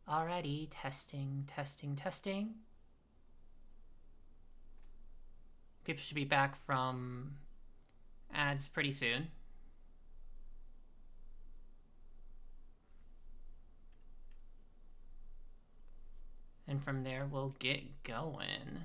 Alrighty, testing, testing, testing. People should be back from ads pretty soon. And from there, we'll get going.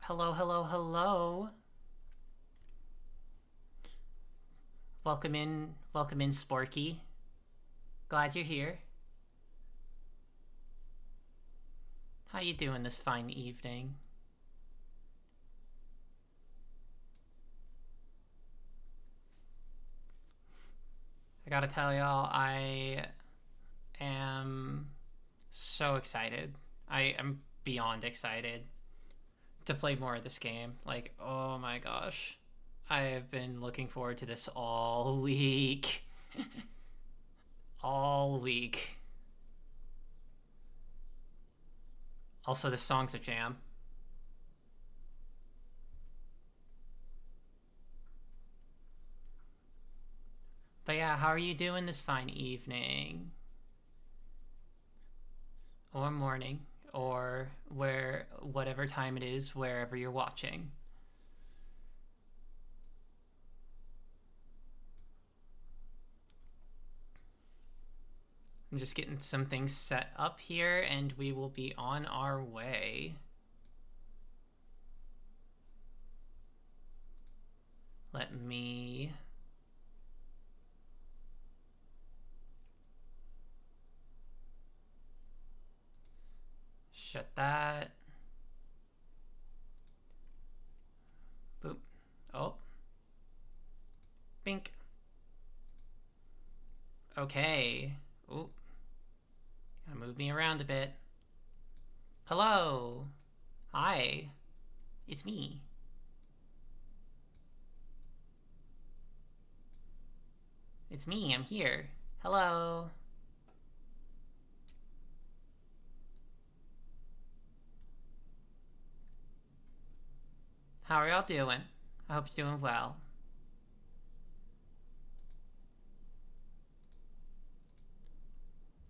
Hello, hello, hello. Welcome in, Sporky. Glad you're here. How you doing this fine evening? I gotta tell y'all, I am so excited. I am beyond excited to play more of this game. Like, oh my gosh. I have been looking forward to this all week. All week. Also, this song's a jam. But yeah, how are you doing this fine evening? Or morning, or whatever time it is, wherever you're watching. I'm just getting some things set up here, and we will be on our way. Let me... shut that. Boop. Oh. Bink. Okay. Ooh. Gotta move me around a bit. Hello. Hi. It's me. It's me. I'm here. Hello. How are y'all doing? I hope you're doing well.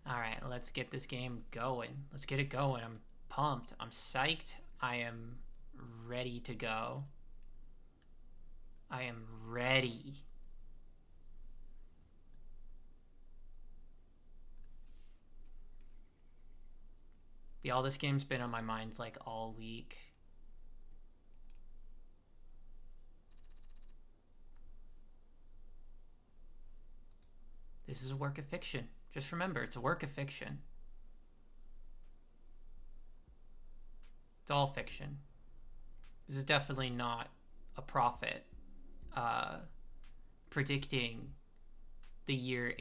Alright, let's get this game going. Let's get it going. I'm pumped. I'm psyched. I am ready to go. I am ready. All this game's been on my mind like all week. This is a work of fiction. Just remember, it's a work of fiction. It's all fiction. This is definitely not a prophet predicting the year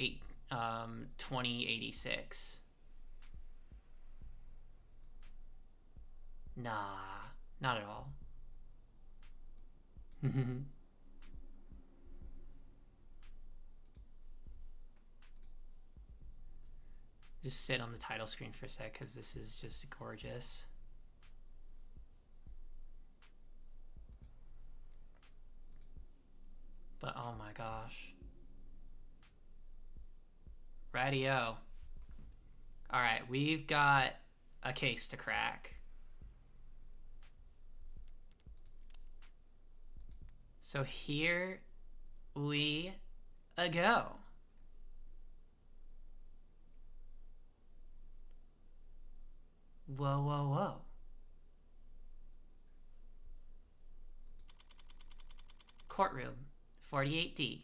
2086. Nah, not at all. Just sit on the title screen for a sec, because this is just gorgeous. But oh my gosh. Radio. Alright, we've got a case to crack. So here we go. Whoa, whoa, whoa. Courtroom, 48D.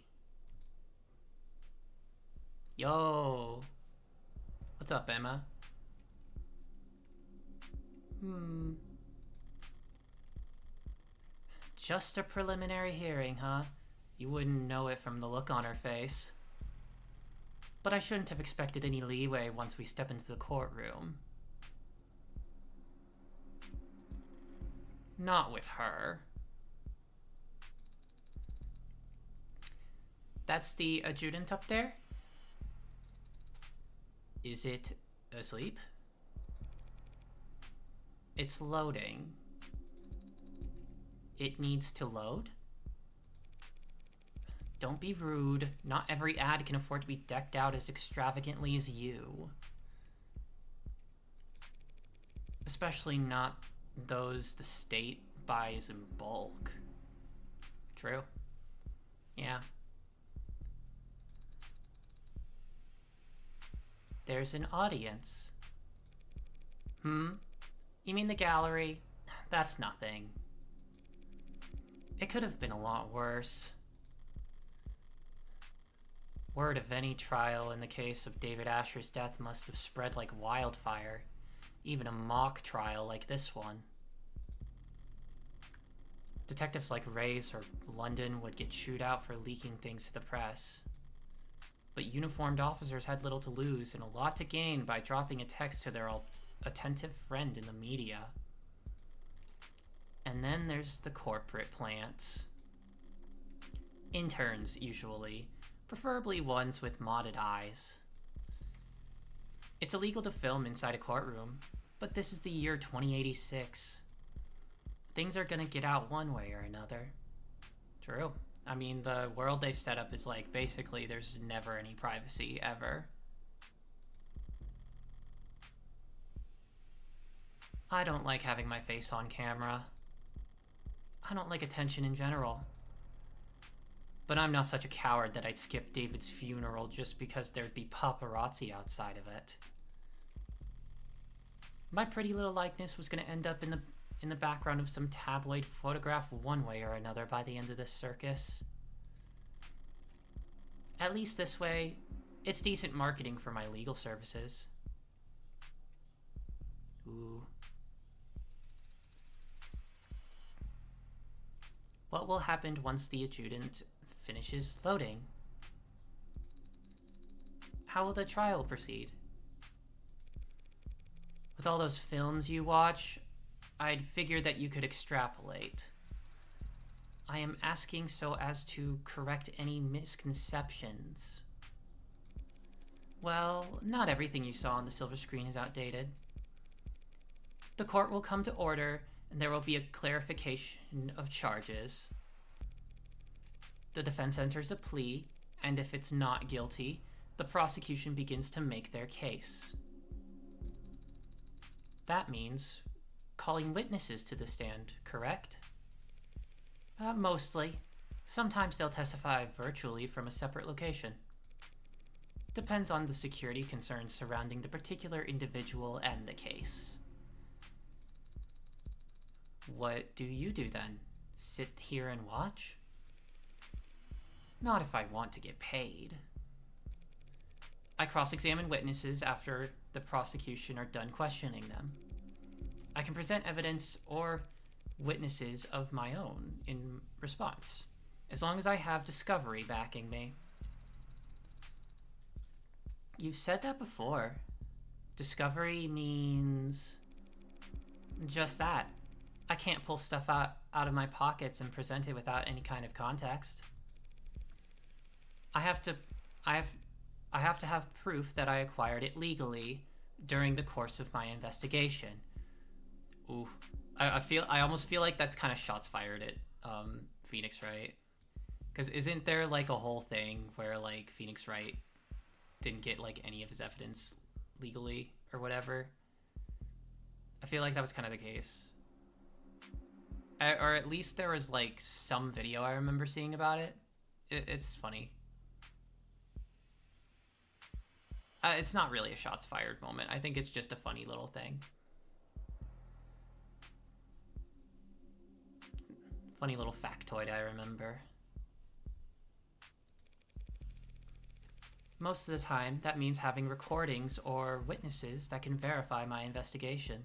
Yo. What's up, Emma? Just a preliminary hearing, huh? You wouldn't know it from the look on her face. But I shouldn't have expected any leeway once we step into the courtroom. Not with her. That's the adjutant up there? Is it asleep? It's loading. It needs to load? Don't be rude. Not every ad can afford to be decked out as extravagantly as you. Especially not those the state buys in bulk. True. Yeah. There's an audience. You mean the gallery? That's nothing. It could have been a lot worse. Word of any trial in the case of David Asher's death must have spread like wildfire. Even a mock trial like this one. Detectives like Ray's or London would get chewed out for leaking things to the press. But uniformed officers had little to lose and a lot to gain by dropping a text to their attentive friend in the media. And then there's the corporate plants. Interns, usually. Preferably ones with modded eyes. It's illegal to film inside a courtroom, but this is the year 2086. Things are gonna get out one way or another. True. I mean, the world they've set up is like, basically, there's never any privacy, ever. I don't like having my face on camera. I don't like attention in general. But I'm not such a coward that I'd skip David's funeral just because there'd be paparazzi outside of it. My pretty little likeness was going to end up in the background of some tabloid photograph one way or another by the end of this circus. At least this way, it's decent marketing for my legal services. Ooh. What will happen once the adjutant finishes loading? How will the trial proceed? With all those films you watch, I'd figure that you could extrapolate. I am asking so as to correct any misconceptions. Well, not everything you saw on the silver screen is outdated. The court will come to order, and there will be a clarification of charges. The defense enters a plea, and if it's not guilty, the prosecution begins to make their case. That means calling witnesses to the stand, correct? Mostly. Sometimes they'll testify virtually from a separate location. Depends on the security concerns surrounding the particular individual and the case. What do you do then? Sit here and watch? Not if I want to get paid. I cross-examine witnesses after the prosecution are done questioning them. I can present evidence or witnesses of my own in response, as long as I have discovery backing me. You've said that before. Discovery means just that. I can't pull stuff out of my pockets and present it without any kind of context. I have to have proof that I acquired it legally during the course of my investigation. Ooh, I almost feel like that's kind of shots fired at Phoenix Wright, because isn't there like a whole thing where like Phoenix Wright didn't get like any of his evidence legally or whatever? I feel like that was kind of the case. Or at least there was like some video I remember seeing about it. It's funny. It's not really a shots fired moment. I think it's just a funny little thing. Funny little factoid I remember. Most of the time, that means having recordings or witnesses that can verify my investigation,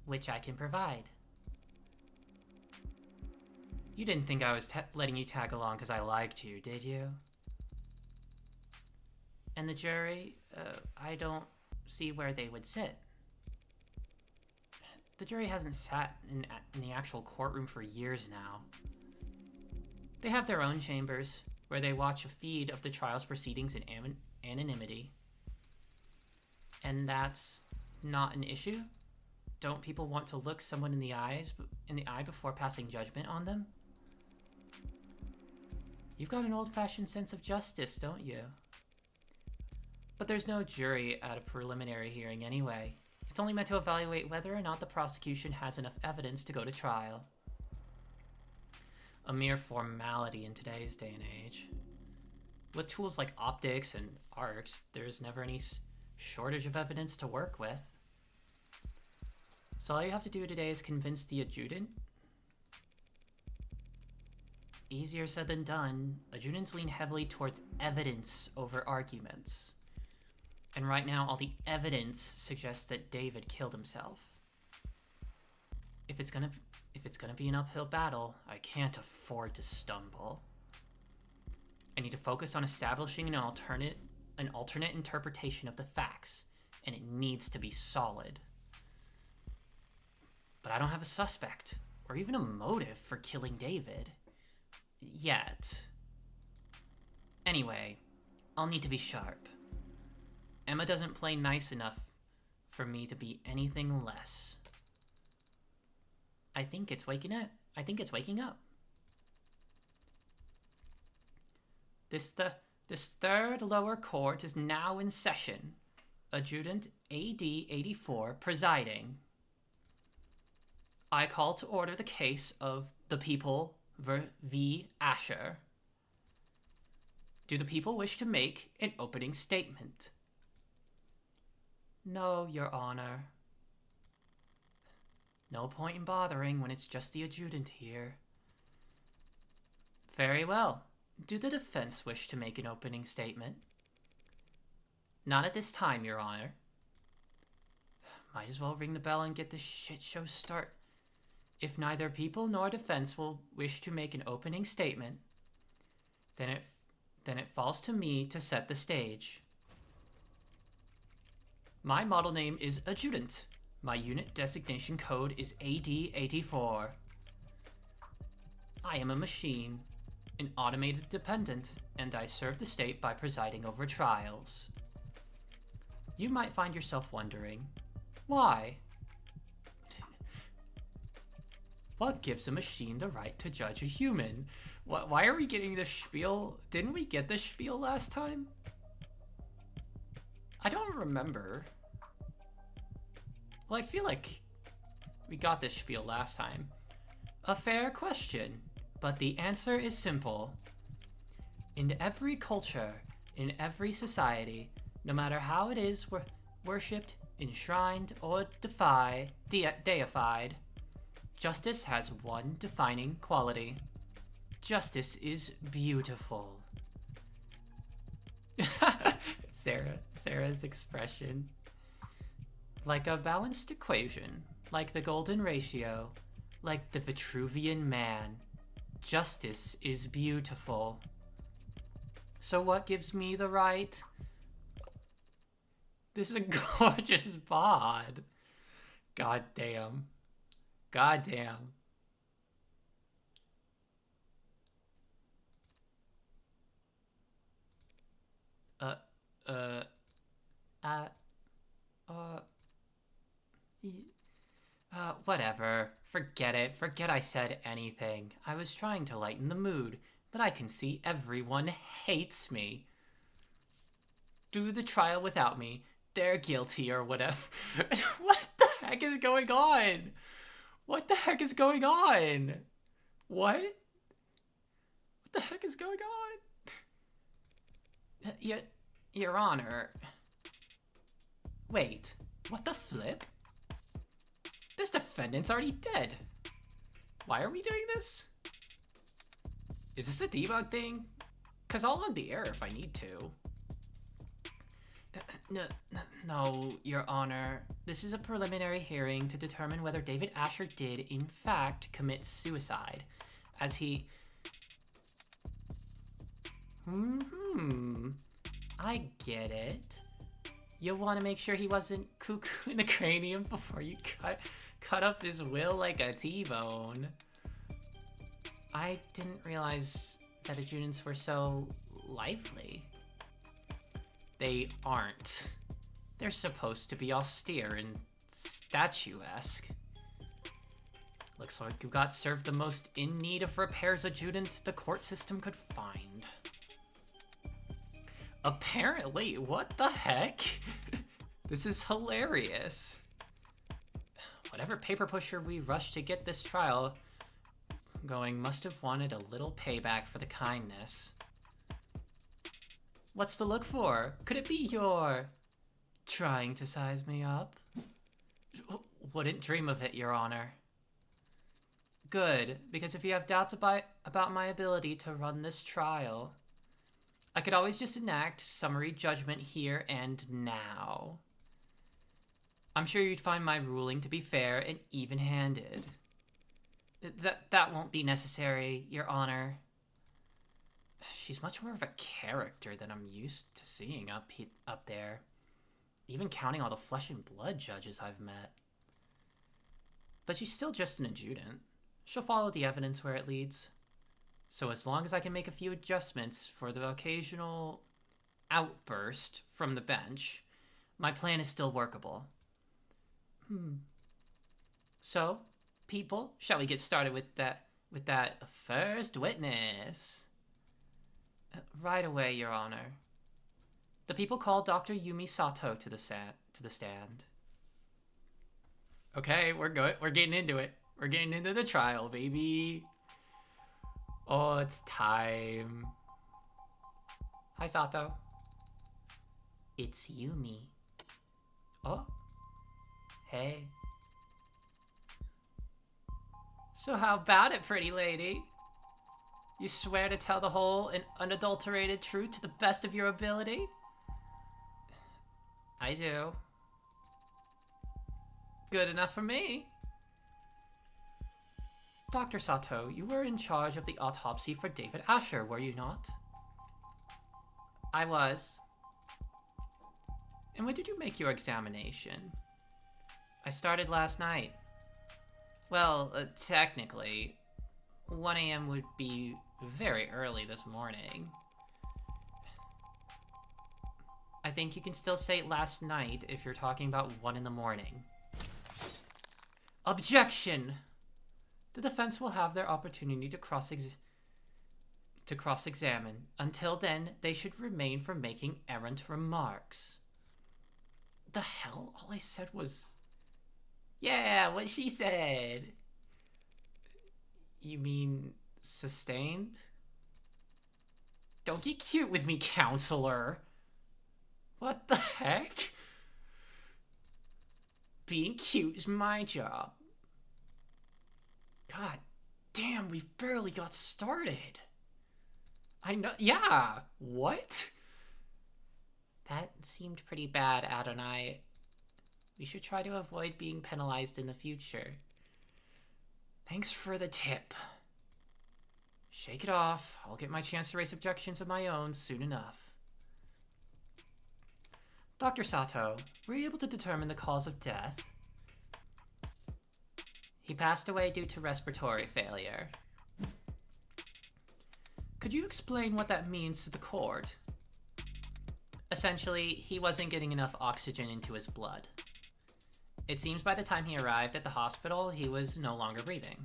which I can provide. You didn't think I was letting you tag along because I liked you, did you? And the jury, I don't see where they would sit. The jury hasn't sat in the actual courtroom for years now. They have their own chambers, where they watch a feed of the trial's proceedings in anonymity. And that's not an issue? Don't people want to look someone in the eye before passing judgment on them? You've got an old-fashioned sense of justice, don't you? But there's no jury at a preliminary hearing anyway. It's only meant to evaluate whether or not the prosecution has enough evidence to go to trial. A mere formality in today's day and age. With tools like optics and arcs, there's never any shortage of evidence to work with. So all you have to do today is convince the adjutant? Easier said than done. Adjutants lean heavily towards evidence over arguments. And right now, all the evidence suggests that David killed himself. If it's gonna be an uphill battle, I can't afford to stumble. I need to focus on establishing an alternate interpretation of the facts, and it needs to be solid. But I don't have a suspect, or even a motive for killing David. Yet. Anyway, I'll need to be sharp. Emma doesn't play nice enough for me to be anything less. I think it's waking up. This third lower court is now in session. Adjutant AD 84 presiding. I call to order the case of the people v. Asher. Do the people wish to make an opening statement? No, Your Honor. No point in bothering when it's just the adjutant here. Very well. Do the defense wish to make an opening statement? Not at this time, Your Honor. Might as well ring the bell and get this shit show started. If neither people nor defense will wish to make an opening statement, then it falls to me to set the stage. My model name is Adjutant. My unit designation code is AD-84. I am a machine, an automated dependent, and I serve the state by presiding over trials. You might find yourself wondering, why? What gives a machine the right to judge a human? Why are we getting this spiel? Didn't we get this spiel last time? I don't remember. Well, I feel like we got this spiel last time. A fair question, but the answer is simple. In every culture, in every society, no matter how it is worshipped, enshrined, or deified, justice has one defining quality. Justice is beautiful. Sarah's expression. Like a balanced equation, like the golden ratio, like the Vitruvian man, justice is beautiful. So what gives me the right? This is a gorgeous bod. God damn. God damn. Whatever. Forget it. Forget I said anything. I was trying to lighten the mood, but I can see everyone hates me. Do the trial without me. They're guilty or whatever. What the heck is going on? What the heck is going on? What? What the heck is going on? Your Honor. Wait, what the flip? This defendant's already dead. Why are we doing this? Is this a debug thing? Because I'll log the error if I need to. No, Your Honor. This is a preliminary hearing to determine whether David Asher did, in fact, commit suicide, as he... I get it. You'll want to make sure he wasn't cuckoo in the cranium before you cut up his will like a T-bone. I didn't realize that adjutants were so lively. They aren't. They're supposed to be austere and statuesque. Looks like you got served the most in need of repairs adjutant the court system could find. Apparently, what the heck? This is hilarious. Whatever paper pusher we rushed to get this trial going must have wanted a little payback for the kindness. What's to look for? Could it be you're trying to size me up? Wouldn't dream of it, Your Honor. Good, because if you have doubts about my ability to run this trial, I could always just enact summary judgment here and now. I'm sure you'd find my ruling to be fair and even-handed. That won't be necessary, Your Honor. She's much more of a character than I'm used to seeing up there, even counting all the flesh and blood judges I've met. But she's still just an adjutant. She'll follow the evidence where it leads. So as long as I can make a few adjustments for the occasional outburst from the bench, my plan is still workable. So, people, shall we get started with that first witness? Right away, Your Honor. The people call Dr. Yumi Sato to the stand. Okay, we're good. We're getting into it. We're getting into the trial, baby. Oh, it's time. Hi, Sato. It's Yumi. Oh. Hey. So how about it, pretty lady? You swear to tell the whole and unadulterated truth to the best of your ability? I do. Good enough for me. Dr. Sato, you were in charge of the autopsy for David Asher, were you not? I was. And when did you make your examination? I started last night. Well, technically, 1 a.m. would be very early this morning. I think you can still say last night if you're talking about 1 in the morning. Objection! The defense will have their opportunity to cross-examine. Until then, they should refrain from making errant remarks. The hell? All I said was... Yeah, what she said. You mean sustained? Don't get cute with me, counselor. What the heck? Being cute is my job. God damn, we've barely got started. I know, yeah, what? That seemed pretty bad, Adonai. We should try to avoid being penalized in the future. Thanks for the tip. Shake it off. I'll get my chance to raise objections of my own soon enough. Dr. Sato, were you able to determine the cause of death? He passed away due to respiratory failure. Could you explain what that means to the court? Essentially, he wasn't getting enough oxygen into his blood. It seems by the time he arrived at the hospital, he was no longer breathing.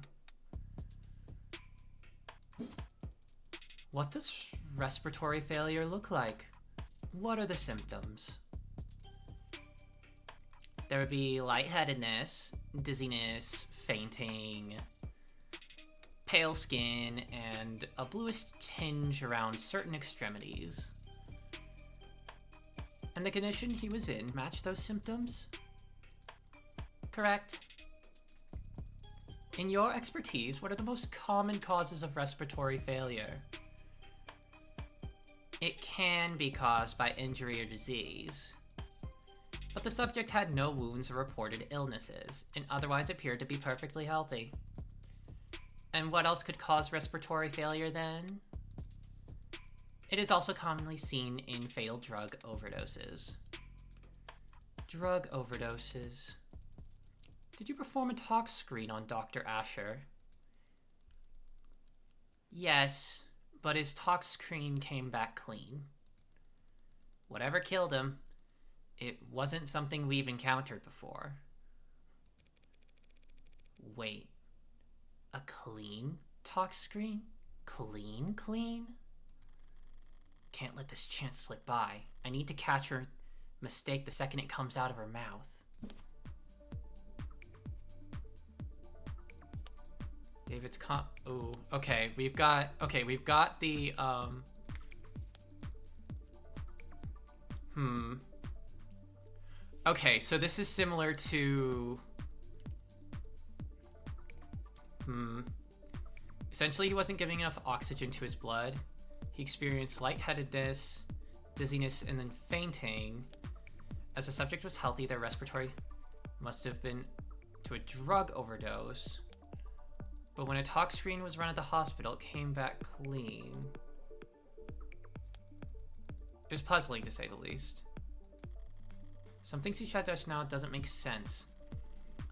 What does respiratory failure look like? What are the symptoms? There would be lightheadedness, dizziness, fainting, pale skin, and a bluish tinge around certain extremities. And the condition he was in matched those symptoms? Correct. In your expertise, what are the most common causes of respiratory failure? It can be caused by injury or disease, but the subject had no wounds or reported illnesses, and otherwise appeared to be perfectly healthy. And what else could cause respiratory failure then? It is also commonly seen in fatal drug overdoses. Drug overdoses. Did you perform a tox screen on Dr. Asher? Yes, but his tox screen came back clean. Whatever killed him, it wasn't something we've encountered before. Wait, a clean talk screen? Clean? Can't let this chance slip by. I need to catch her mistake the second it comes out of her mouth. David's ooh, okay, we've got the, okay, so this is similar to, essentially he wasn't giving enough oxygen to his blood. He experienced lightheadedness, dizziness, and then fainting. As the subject was healthy, their respiratory must have been to a drug overdose. But when a talk screen was run at the hospital, it came back clean. It was puzzling, to say the least. Some things you shot down now doesn't make sense.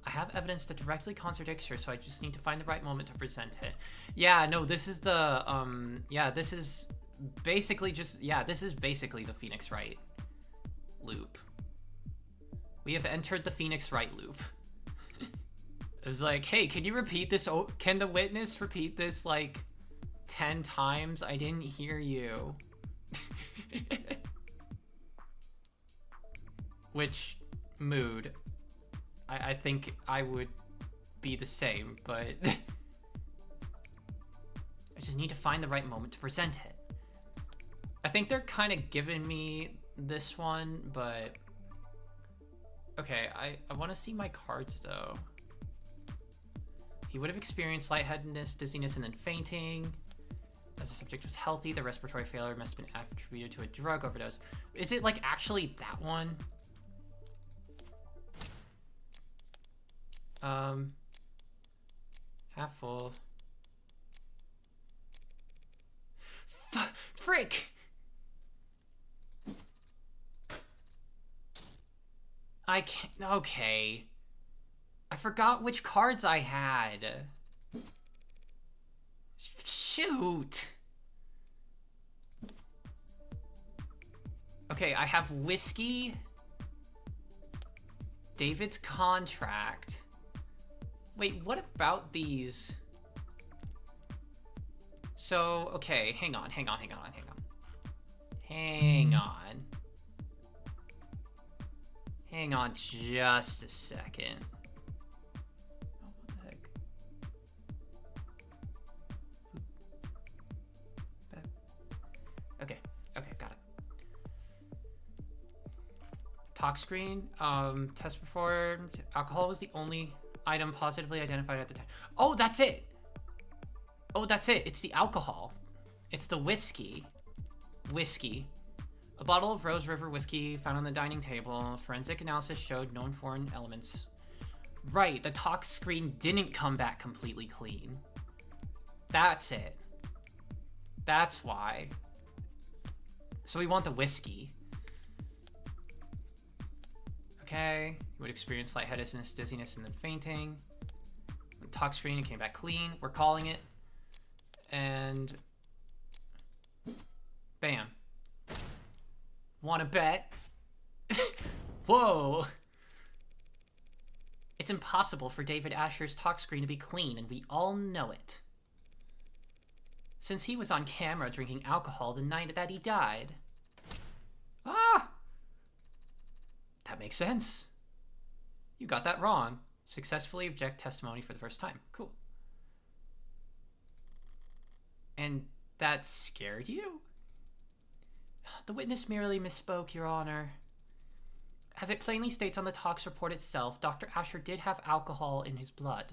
I have evidence that directly contradicts her, so I just need to find the right moment to present it. Yeah, no, this is the, yeah, this is basically just, yeah, this is basically the Phoenix Wright loop. We have entered the Phoenix Wright loop. It was like, hey, can you repeat this? Oh, can the witness repeat this like 10 times? I didn't hear you. Which, mood. I think I would be the same, but I just need to find the right moment to present it. I think they're kind of giving me this one, but okay, I want to see my cards though. He would have experienced lightheadedness, dizziness, and then fainting. As the subject was healthy, the respiratory failure must have been attributed to a drug overdose. Is it like actually that one? Half full. Frick! I can't, okay. I forgot which cards I had. Shoot! Okay, I have whiskey. David's contract. Wait, what about these? So, okay, hang on. Hang on just a second. Oh, what the heck? Okay, got it. Talk screen, test performed. Alcohol was the only item positively identified at the time. Oh, that's it. It's the alcohol. It's the whiskey. A bottle of Rose River whiskey found on the dining table. Forensic analysis showed known foreign elements. Right, the talk screen didn't come back completely clean. That's it. That's why. So we want the whiskey. Okay, you would experience lightheadedness, dizziness, and then fainting. The talk screen, it came back clean. We're calling it. And bam. Wanna bet? Whoa. It's impossible for David Asher's talk screen to be clean, and we all know it. Since he was on camera drinking alcohol the night that he died. Ah! That makes sense. You got that wrong. Successfully object testimony for the first time. Cool. And that scared you? The witness merely misspoke, Your Honor. As it plainly states on the talks report itself, Dr. Asher did have alcohol in his blood,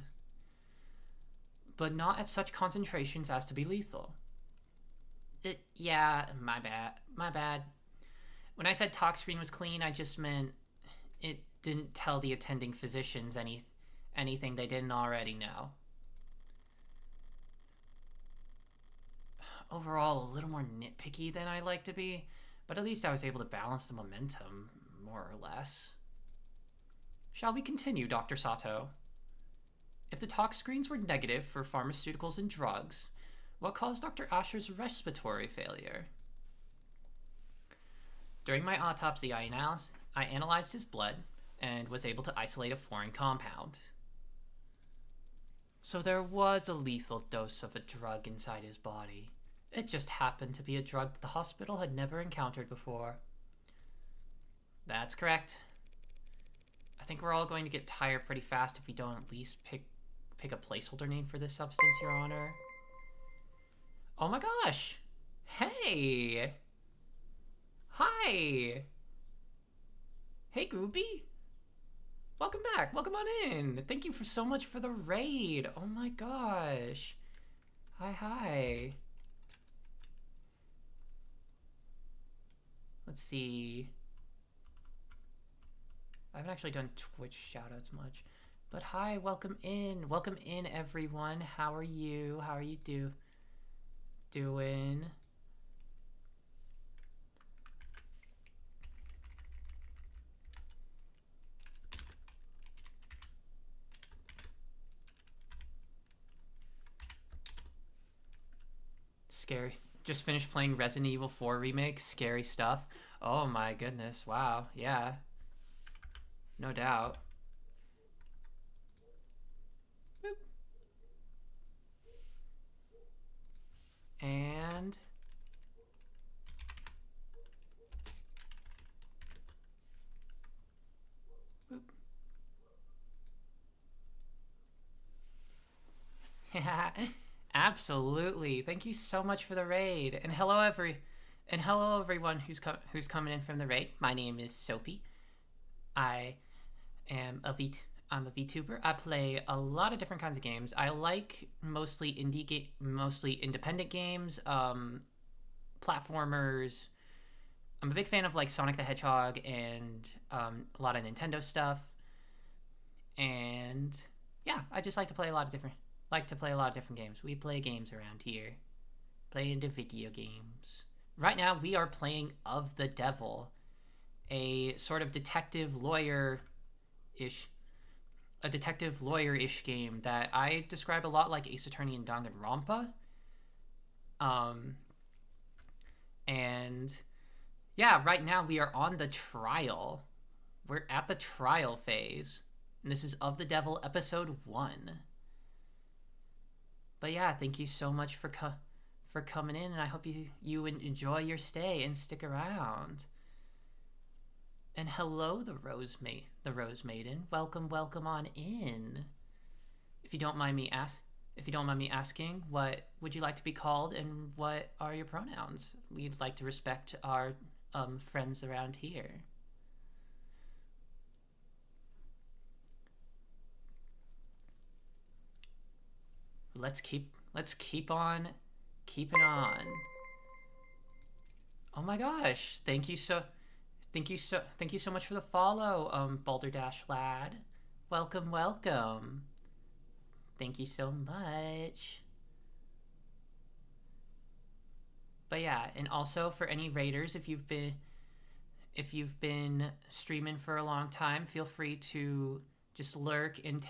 but not at such concentrations as to be lethal. Yeah, my bad. When I said talk screen was clean, I just meant it didn't tell the attending physicians anything they didn't already know. Overall, a little more nitpicky than I like to be, but at least I was able to balance the momentum, more or less. Shall we continue, Dr. Sato? If the talk screens were negative for pharmaceuticals and drugs, what caused Dr. Asher's respiratory failure? During my autopsy, I analyzed his blood and was able to isolate a foreign compound. So there was a lethal dose of a drug inside his body. It just happened to be a drug the hospital had never encountered before. That's correct. I think we're all going to get tired pretty fast if we don't at least pick a placeholder name for this substance, Your Honor. Oh my gosh! Hey! Hi! Hey, Groupie! Welcome back. Welcome on in. Thank you for so much for the raid. Oh my gosh. Hi. Let's see. I haven't actually done Twitch shoutouts much. But hi, welcome in. Welcome in, everyone. How are you? How are you doing? Scary. Just finished playing Resident Evil 4 Remake. Scary stuff. Oh my goodness. Wow. Yeah. No doubt. Boop. And... boop. Absolutely. Thank you so much for the raid. And hello everyone who's coming in from the raid. My name is Soapy. I am I'm a VTuber. I play a lot of different kinds of games. I like mostly mostly independent games, platformers. I'm a big fan of like Sonic the Hedgehog and a lot of Nintendo stuff. And yeah, I just like to play a lot of different games. We play games around here. Play into video games. Right now we are playing Of the Devil, a sort of detective lawyer-ish game that I describe a lot like Ace Attorney and Danganronpa. And yeah, right now we are on the trial. We're at the trial phase. And this is Of the Devil episode 1. But yeah, thank you so much for coming in, and I hope you enjoy your stay and stick around. And hello, the Rose Maiden. Welcome on in. If you don't mind me asking, what would you like to be called, and what are your pronouns? We'd like to respect our friends around here. Let's keep on keeping on. Oh my gosh! Thank you so much for the follow, Boulder Dash Lad. Welcome. Thank you so much. But yeah, and also for any raiders, if you've been streaming for a long time, feel free to just lurk and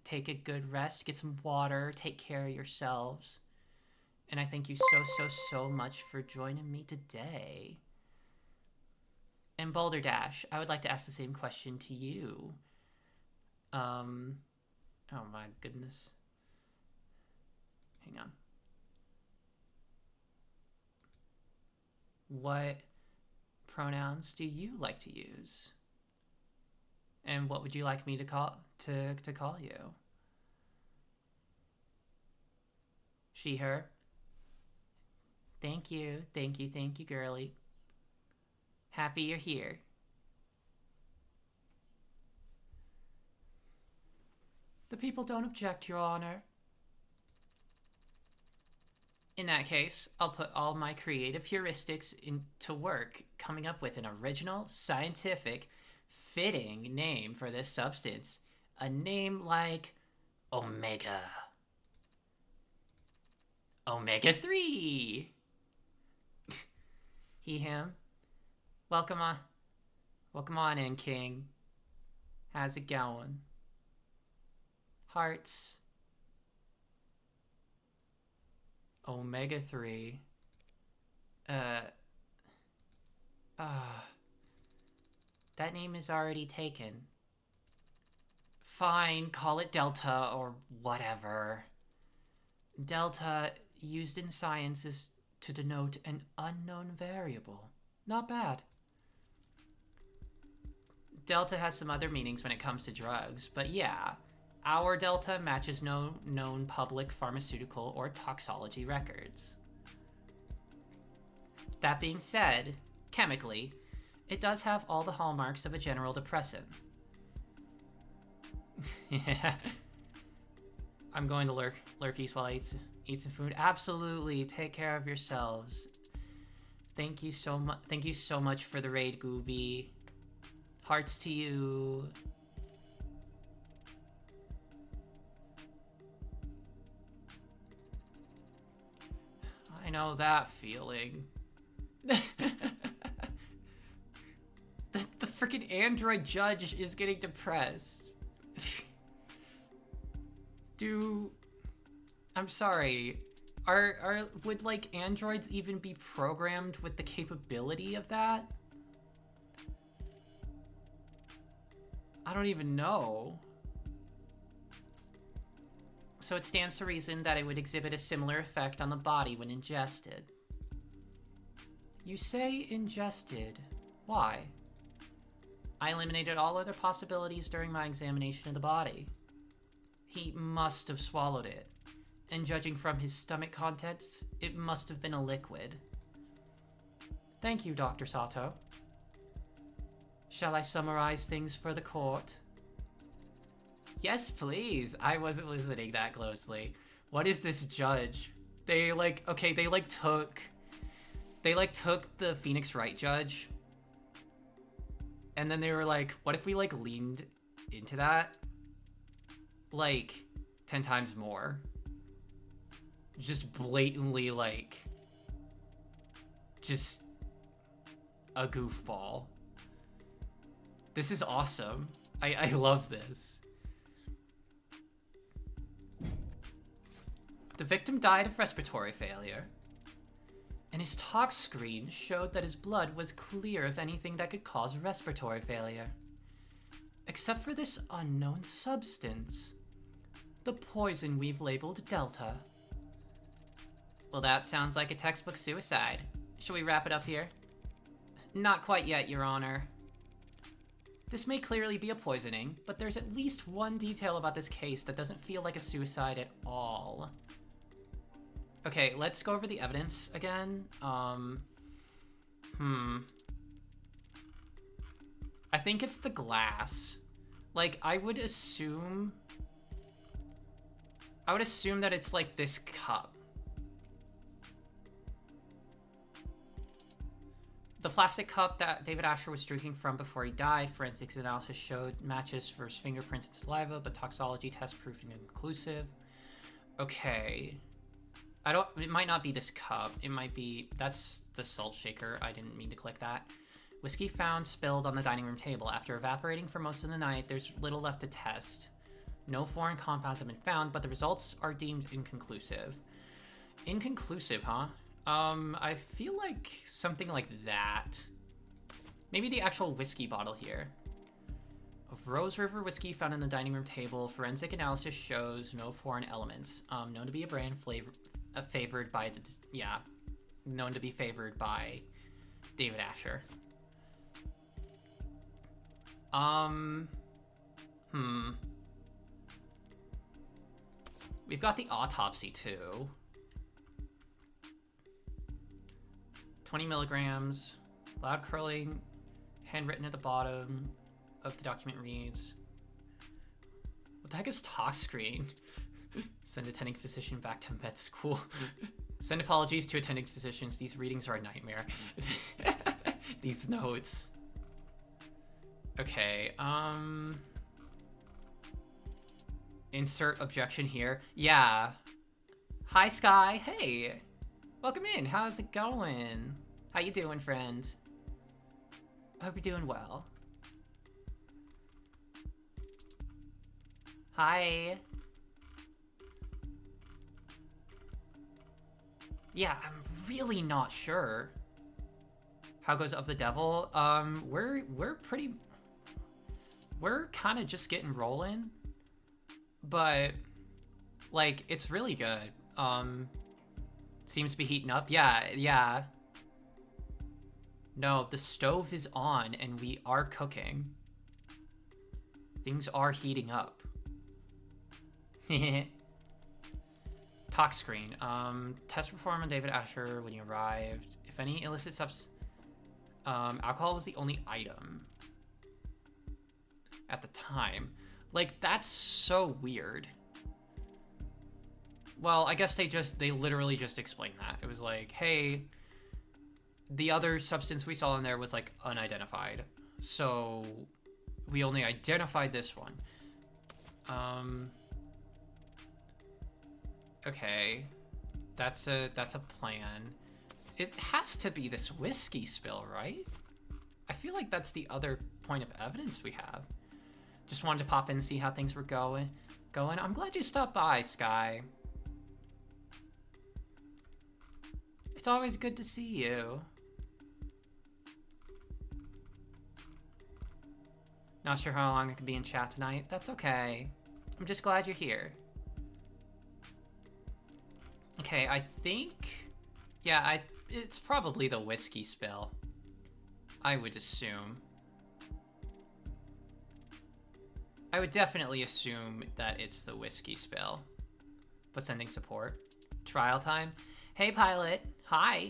take a good rest, get some water, take care of yourselves. And I thank you so much for joining me today. And Boulder Dash, I would like to ask the same question to you. Oh my goodness. Hang on. What pronouns do you like to use? And what would you like me to call you? She, her? Thank you, girly. Happy you're here. The people don't object, Your Honor. In that case, I'll put all my creative heuristics into work, coming up with an original, scientific, fitting name for this substance. A name like Omega. Omega-3. He, him. Welcome on in, King. How's it going? Hearts. Omega-3. That name is already taken. Fine, call it delta or whatever. Delta, used in science, is to denote an unknown variable. Not bad. Delta has some other meanings when it comes to drugs, but yeah, our delta matches no known public pharmaceutical or toxology records. That being said, chemically, it does have all the hallmarks of a general depressant. Yeah. I'm going to lurkies while I eat some food. Absolutely, take care of yourselves. Thank you so much. Thank you so much for the raid, Gooby. Hearts to you. I know that feeling. The freaking android judge is getting depressed. I'm sorry. Would like androids even be programmed with the capability of that? I don't even know. So it stands to reason that it would exhibit a similar effect on the body when ingested. You say ingested. Why? I eliminated all other possibilities during my examination of the body. He must have swallowed it. And judging from his stomach contents, it must have been a liquid. Thank you, Dr. Sato. Shall I summarize things for the court? Yes, please. I wasn't listening that closely. What is this judge? They took the Phoenix Wright judge, and then they were like, what if we like leaned into that like 10 times more? Just blatantly like just a goofball. This is awesome. I love this. The victim died of respiratory failure, and his tox screen showed that his blood was clear of anything that could cause respiratory failure. Except for this unknown substance. The poison we've labeled Delta. Well, that sounds like a textbook suicide. Shall we wrap it up here? Not quite yet, Your Honor. This may clearly be a poisoning, but there's at least one detail about this case that doesn't feel like a suicide at all. Okay, let's go over the evidence again. I think it's the glass. Like, I would assume that it's like this cup. The plastic cup that David Asher was drinking from before he died, forensics analysis showed matches for his fingerprints and saliva, but toxology tests proved inconclusive. Okay. It might not be this cup. It might be, that's the salt shaker. I didn't mean to click that. Whiskey found spilled on the dining room table. After evaporating for most of the night, there's little left to test. No foreign compounds have been found, but the results are deemed inconclusive. Inconclusive, huh? I feel like something like that. Maybe the actual whiskey bottle here. Of Rose River whiskey found in the dining room table, forensic analysis shows no foreign elements. Known to be a brand favored by known to be favored by David Asher. We've got the autopsy too. 20 milligrams, loud curling, handwritten at the bottom of the document reads, what the heck is tox screen? Send attending physician back to med school. Send apologies to attending physicians. These readings are a nightmare. These notes. Okay, insert objection here. Yeah. Hi, Sky. Hey. Welcome in. How's it going? How you doing, friend? I hope you're doing well. Hi. Yeah, I'm really not sure. How goes Of the Devil? We're kind of just getting rolling. but like it's really good. Seems to be heating up. Yeah. No, the stove is on and we are cooking. Things are heating up. Talk screen. Test performed on David Asher when he arrived. If any illicit substance, alcohol was the only item at the time. Like, that's so weird. Well, I guess they literally just explained that. It was like, hey, the other substance we saw in there was like unidentified. So we only identified this one. Okay. That's a plan. It has to be this whiskey spill, right? I feel like that's the other point of evidence we have. Just wanted to pop in and see how things were going. I'm glad you stopped by, Sky. It's always good to see you. Not sure how long I could be in chat tonight. That's okay. I'm just glad you're here. Okay, I think... Yeah, it's probably the whiskey spill. I would assume. I would definitely assume that it's the whiskey spill. But sending support. Trial time. Hey, Pilot. Hi.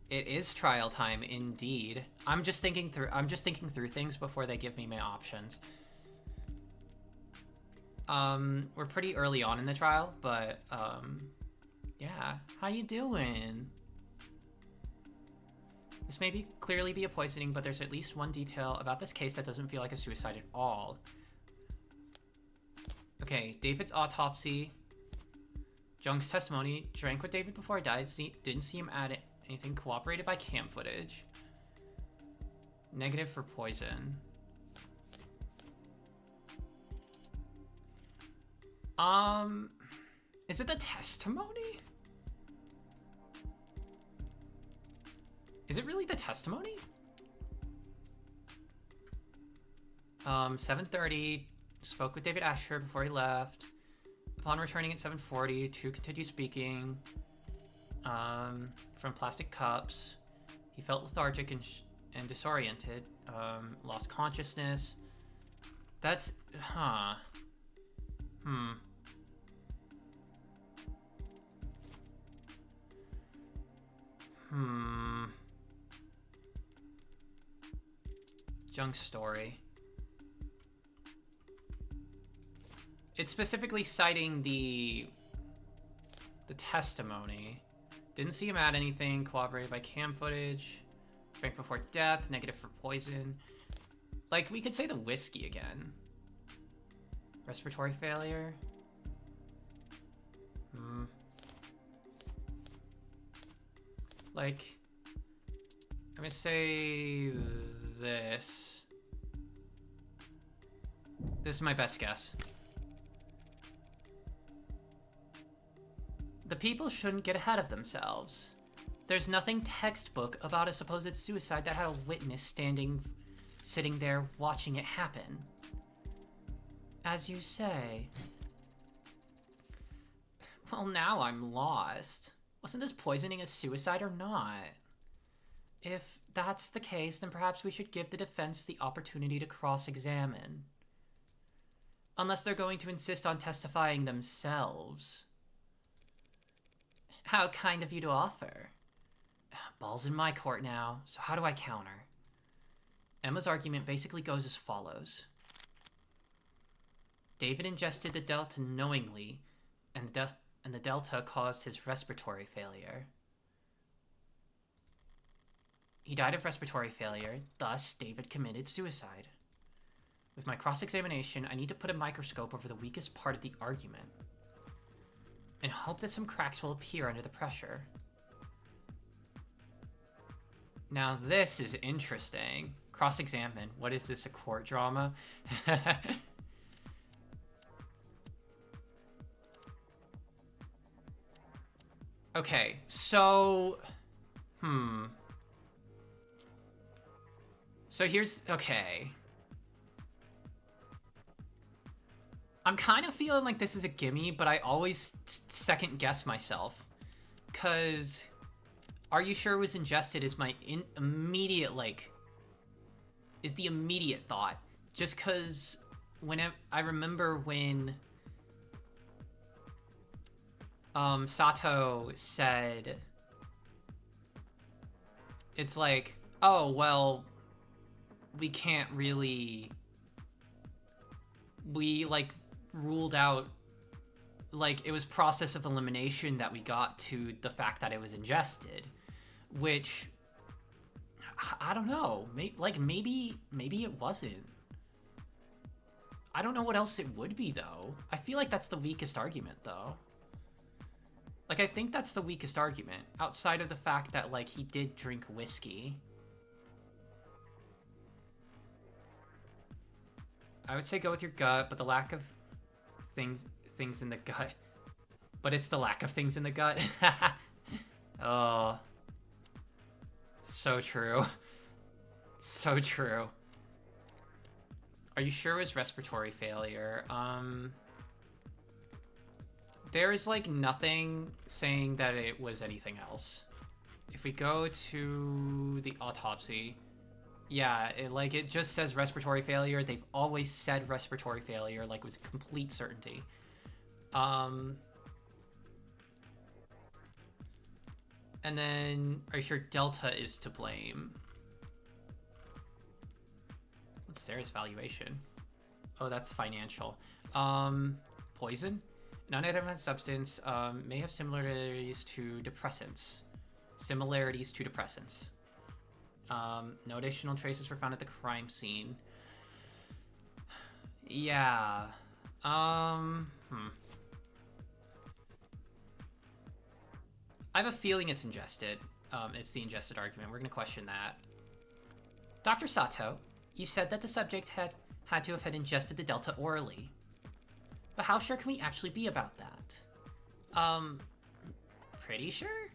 It is trial time, indeed. I'm just thinking through things before they give me my options. We're pretty early on in the trial, but yeah. How you doing? This may clearly be a poisoning, but there's at least one detail about this case that doesn't feel like a suicide at all. Okay, David's autopsy. Jung's testimony. Drank with David before he died. Didn't see him add anything. Cooperated by cam footage. Negative for poison. Is it the testimony? Is it really the testimony? 7:30, spoke with David Asher before he left. Upon returning at 7:40, to continue speaking from plastic cups. He felt lethargic and disoriented. Lost consciousness. That's, Jung's story. It's specifically citing the testimony. Didn't see him add anything. Cooperated by cam footage. Drank before death. Negative for poison. Like, we could say the whiskey again. Respiratory failure. Like, I'm gonna say this. This is my best guess. The people shouldn't get ahead of themselves. There's nothing textbook about a supposed suicide that had a witness sitting there watching it happen. As you say. Well, now I'm lost. Wasn't this poisoning a suicide or not? If that's the case, then perhaps we should give the defense the opportunity to cross-examine. Unless they're going to insist on testifying themselves. How kind of you to offer. Ball's in my court now, so how do I counter? Emma's argument basically goes as follows. David ingested the Delta knowingly, and the Delta caused his respiratory failure. He died of respiratory failure, thus David committed suicide. With my cross-examination, I need to put a microscope over the weakest part of the argument and hope that some cracks will appear under the pressure. Now this is interesting. Cross-examine. What is this, a court drama? Okay, so... So here's... Okay. I'm kind of feeling like this is a gimme, but I always second guess myself. Cause, are you sure it was ingested is my immediate, like, is the immediate thought. Just cause I remember when Sato said, it's like, oh, well, we can't really, we, like, ruled out, like, it was process of elimination that we got to the fact that it was ingested, which, I don't know, maybe it wasn't. I don't know what else it would be, though. I feel like that's the weakest argument, though. Like, I think that's the weakest argument, outside of the fact that, like, he did drink whiskey. I would say go with your gut, but the lack of things in the gut. But it's the lack of things in the gut. Oh. So true. So true. Are you sure it was respiratory failure? There is, like, nothing saying that it was anything else. If we go to the autopsy, yeah, it just says respiratory failure. They've always said respiratory failure, like, with complete certainty. And then, are you sure Delta is to blame? What's Sarah's valuation? Oh, that's financial. Poison? An unidentified substance may have similarities to depressants. No additional traces were found at the crime scene. Yeah. I have a feeling it's ingested. It's the ingested argument. We're going to question that. Dr. Sato, you said that the subject had to have ingested the Delta orally. But how sure can we actually be about that? Pretty sure?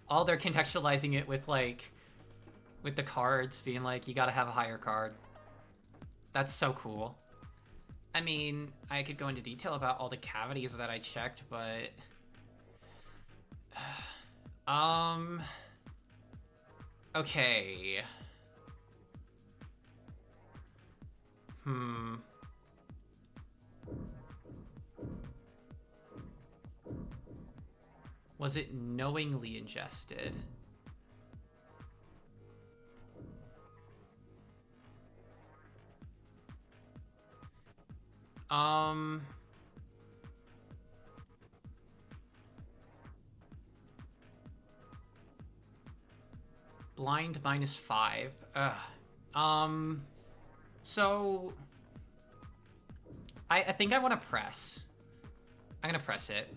Oh, they're contextualizing it with, like, with the cards being like, you gotta have a higher card. That's so cool. I mean, I could go into detail about all the cavities that I checked, but... Okay. Was it knowingly ingested? Blind -5. Ugh. So... I think I want to press. I'm gonna press it.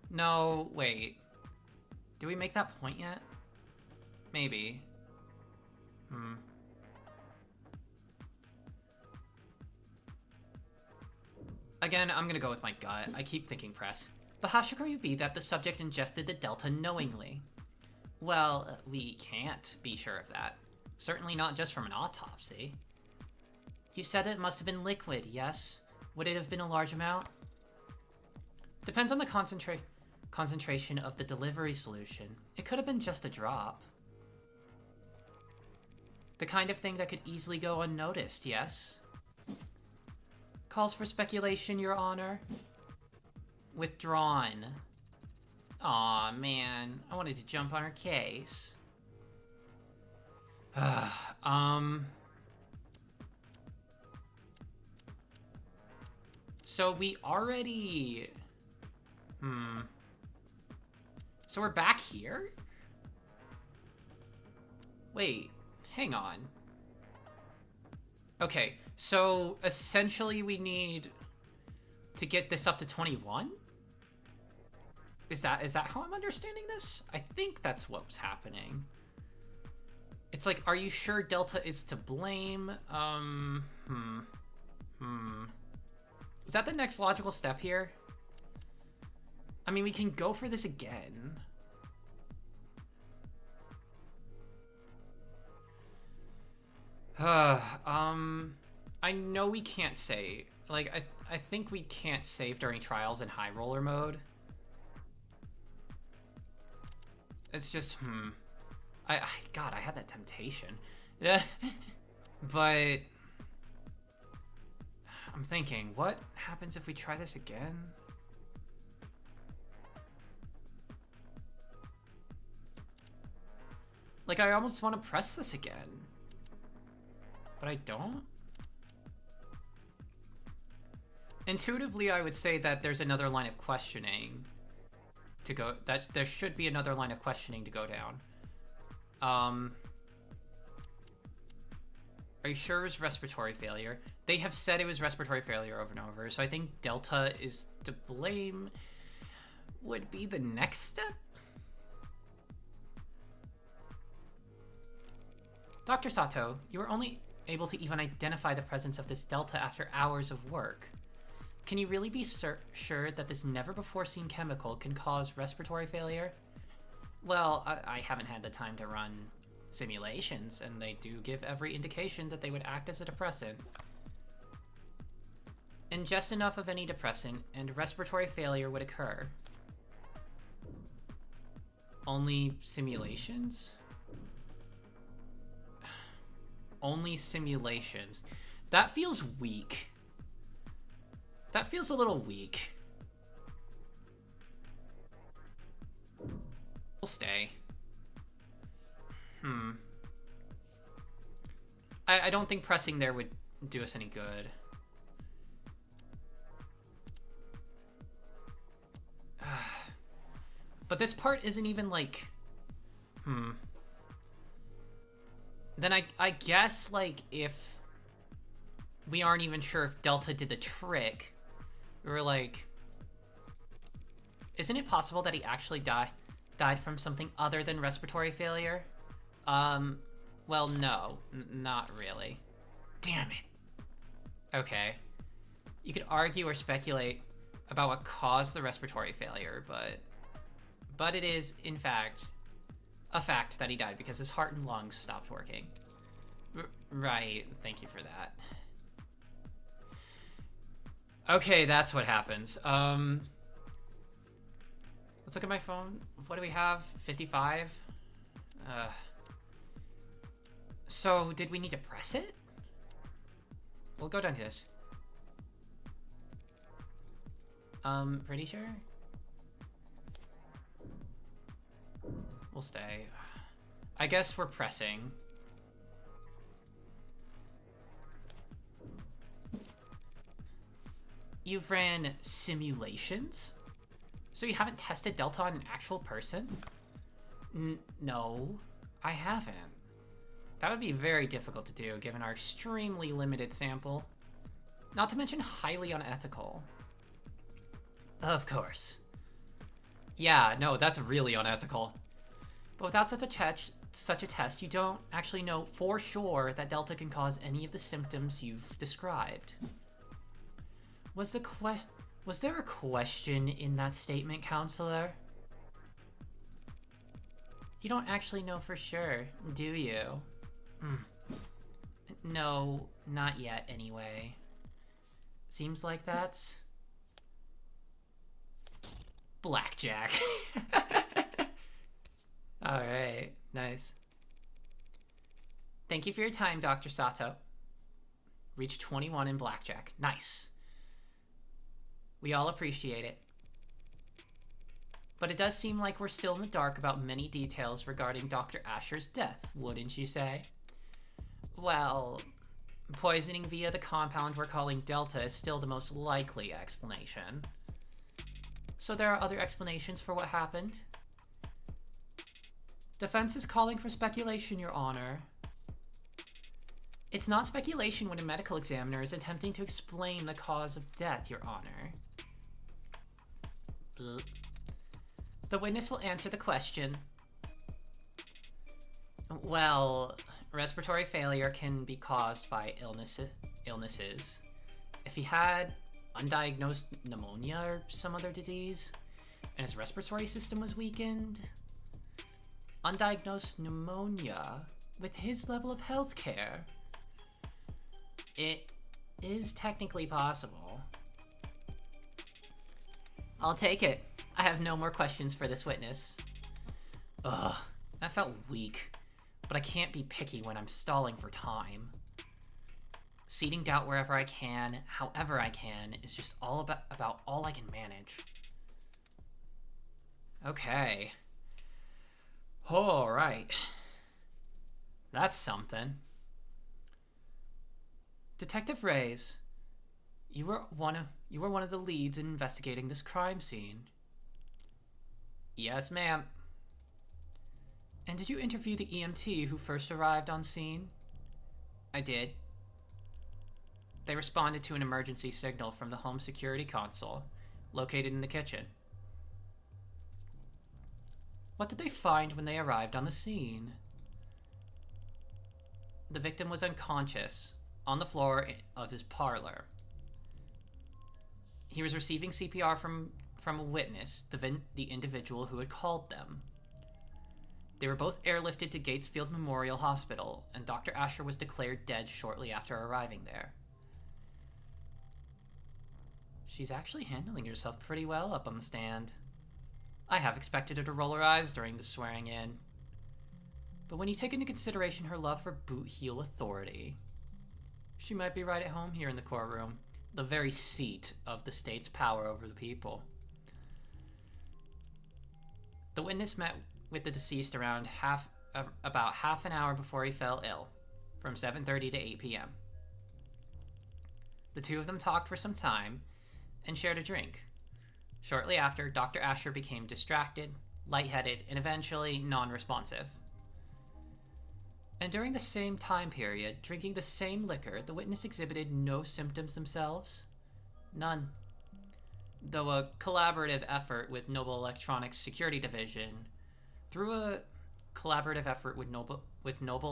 No, wait. Did we make that point yet? Maybe. Again, I'm gonna go with my gut. I keep thinking press. But how sure can we be that the subject ingested the Delta knowingly? Well, we can't be sure of that. Certainly not just from an autopsy. You said it must have been liquid, yes? Would it have been a large amount? Depends on the concentration of the delivery solution. It could have been just a drop. The kind of thing that could easily go unnoticed, yes? Calls for speculation, Your Honor. Withdrawn. Aw, man. I wanted to jump on her case. So we already... So we're back here? Wait, hang on. Okay, so essentially we need to get this up to 21? Is that how I'm understanding this? I think that's what's happening. It's like, are you sure Delta is to blame? Is that the next logical step here? I mean, we can go for this again. I know we can't save. Like, I think we can't save during trials in high roller mode. It's just, God, I had that temptation. Yeah. But I'm thinking, what happens if we try this again? Like, I almost want to press this again. But I don't. Intuitively, I would say that there's another line of questioning to go. There should be another line of questioning to go down. Are you sure it was respiratory failure? They have said it was respiratory failure over and over, so I think Delta is to blame. Would be the next step? Dr. Sato, you were only able to even identify the presence of this Delta after hours of work. Can you really be sure that this never-before-seen chemical can cause respiratory failure? Well, I haven't had the time to run simulations, and they do give every indication that they would act as a depressant. Ingest enough of any depressant, and respiratory failure would occur. Only simulations? Only simulations. That feels weak. That feels a little weak. We'll stay. I don't think pressing there would do us any good. But this part isn't even like... Then I guess, like, if we aren't even sure if Delta did the trick, we're like... Isn't it possible that he actually died from something other than respiratory failure? Well, no. Not really. Damn it. Okay. You could argue or speculate about what caused the respiratory failure, but it is, in fact, a fact that he died because his heart and lungs stopped working. Right. Thank you for that. Okay, that's what happens. Let's look at my phone. What do we have? 55? So, did we need to press it? We'll go down to this. Pretty sure? We'll stay. I guess we're pressing. You've ran simulations? So you haven't tested Delta on an actual person? No, I haven't. That would be very difficult to do given our extremely limited sample. Not to mention highly unethical. Of course. Yeah, no, that's really unethical. But without such a test, you don't actually know for sure that Delta can cause any of the symptoms you've described. Was there a question in that statement, counselor? You don't actually know for sure, do you? No, not yet anyway. Seems like that's... blackjack. Alright, nice. Thank you for your time, Dr. Sato. Reached 21 in blackjack. Nice. We all appreciate it. But it does seem like we're still in the dark about many details regarding Dr. Asher's death, wouldn't you say? Well, poisoning via the compound we're calling Delta is still the most likely explanation. So there are other explanations for what happened? Defense is calling for speculation, Your Honor. It's not speculation when a medical examiner is attempting to explain the cause of death, Your Honor. Blah. The witness will answer the question. Well, respiratory failure can be caused by illnesses. If he had undiagnosed pneumonia or some other disease, and his respiratory system was weakened, undiagnosed pneumonia with his level of healthcare, it is technically possible. I'll take it. I have no more questions for this witness. Ugh, that felt weak. But I can't be picky when I'm stalling for time. Seeding doubt wherever I can, however I can, is just all about all I can manage. Okay. Alright. That's something. Detective Reyes, you were one of the leads in investigating this crime scene. Yes, ma'am. And did you interview the EMT who first arrived on scene? I did. They responded to an emergency signal from the home security console, located in the kitchen. What did they find when they arrived on the scene? The victim was unconscious, on the floor of his parlor. He was receiving CPR from a witness, the individual who had called them. They were both airlifted to Gatesfield Memorial Hospital, and Dr. Asher was declared dead shortly after arriving there. She's actually handling herself pretty well up on the stand. I have expected her to roll her eyes during the swearing in. But when you take into consideration her love for boot-heel authority, she might be right at home here in the courtroom, the very seat of the state's power over the people. The witness met with the deceased around about half an hour before he fell ill, from 7:30 to 8 p.m. The two of them talked for some time and shared a drink. Shortly after, Dr. Asher became distracted, lightheaded, and eventually non-responsive. And during the same time period, drinking the same liquor, the witness exhibited no symptoms themselves. None. Though a collaborative effort with Noble Electronics Security Division, Noble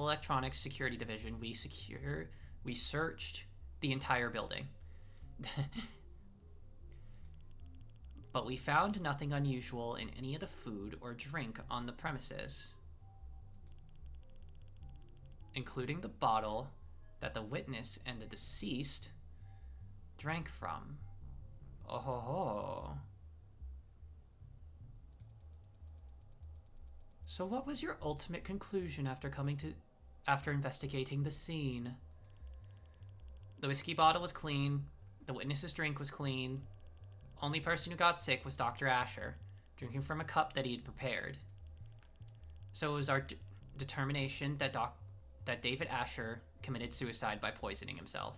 Electronics Security Division, we searched the entire building. But we found nothing unusual in any of the food or drink on the premises, including the bottle that the witness and the deceased drank from. Oh ho ho. So what was your ultimate conclusion after investigating the scene? The whiskey bottle was clean, the witness's drink was clean. Only person who got sick was Dr. Asher, drinking from a cup that he had prepared. So it was our determination that David Asher committed suicide by poisoning himself.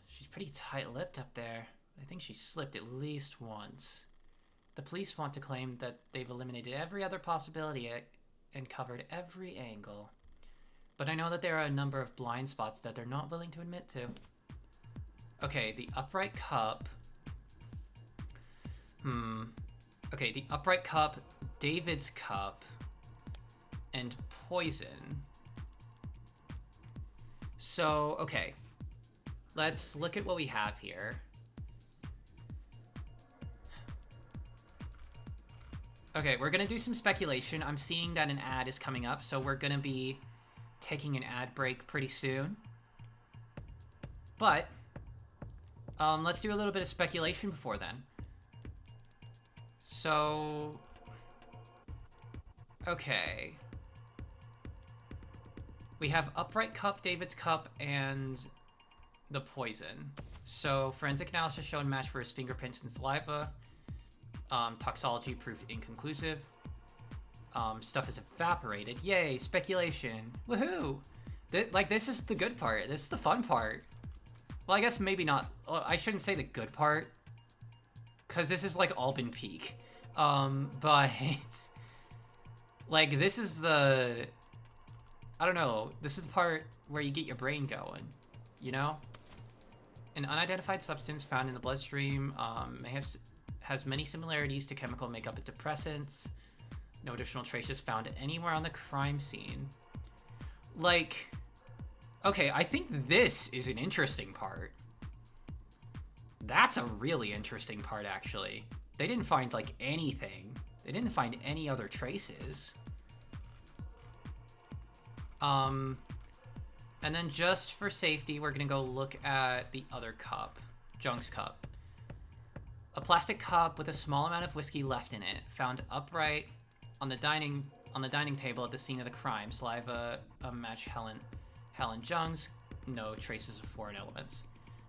She's pretty tight-lipped up there. I think she slipped at least once. The police want to claim that they've eliminated every other possibility and covered every angle. But I know that there are a number of blind spots that they're not willing to admit to. Okay, the upright cup. Okay, the upright cup, David's cup, and poison. So, okay. Let's look at what we have here. Okay, we're gonna do some speculation. I'm seeing that an ad is coming up, so we're gonna be taking an ad break pretty soon. But let's do a little bit of speculation before then. So, okay. We have upright cup, David's cup, and the poison. So, forensic analysis showing match for his fingerprints and saliva. Toxology proof inconclusive. Stuff is evaporated. Yay, speculation. Woohoo! This is the good part. This is the fun part. Well, I guess maybe not. Well, I shouldn't say the good part, because this is like Alban Peak. But like this is the, I don't know. This is the part where you get your brain going, you know? An unidentified substance found in the bloodstream has many similarities to chemical makeup of depressants. No additional traces found anywhere on the crime scene. Like, okay, I think this is an interesting part. That's a really interesting part, actually. They didn't find, like, anything. They didn't find any other traces. And then just for safety, we're gonna go look at the other cup, Junk's cup. A plastic cup with a small amount of whiskey left in it, found upright on the dining table at the scene of the crime. Saliva match Helen Jung's. No traces of foreign elements.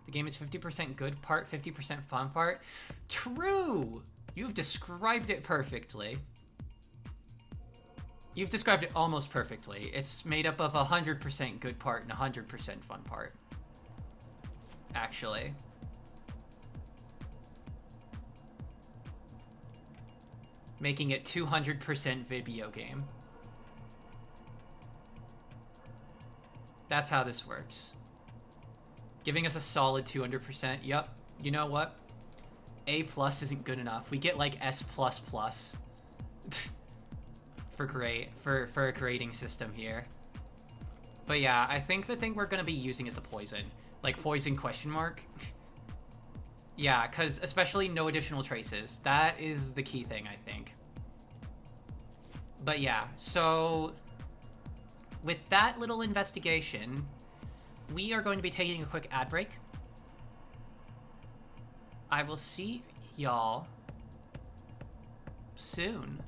The game is 50% good part, 50% fun part. True! You've described it perfectly. You've described it almost perfectly. It's made up of 100% good part and 100% fun part. Actually. Making it 200% video game. That's how this works. Giving us a solid 200%. Yup. You know what? A+ isn't good enough. We get like S++. for a grading system here. But yeah, I think the thing we're gonna be using is the poison. Like poison ? Yeah, because especially no additional traces. That is the key thing, I think. But yeah, so with that little investigation, we are going to be taking a quick ad break. I will see y'all soon.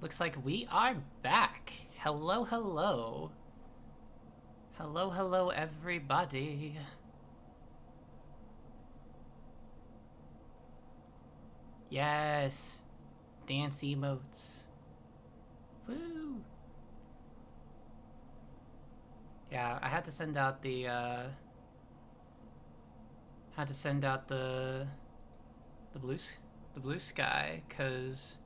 Looks like we are back. Hello, hello. Hello, hello, everybody. Yes. Dance emotes. Woo. Yeah, I had to send out the, the blue sky, cause,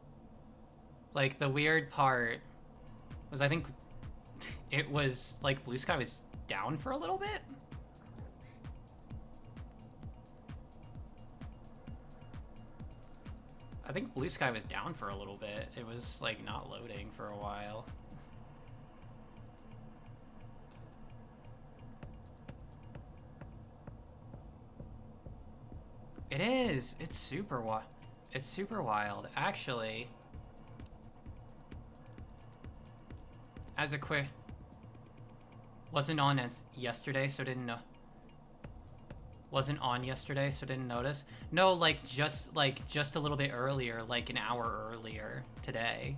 like, the weird part was, I think, it was, like, blue sky was down for a little bit. I think blue sky was down for a little bit. It was, like, not loading for a while. It is. It's super wild. It's super wild. Actually, as a quick, wasn't on as yesterday, so didn't know. Wasn't on yesterday, so didn't notice. No, like just a little bit earlier, like an hour earlier today.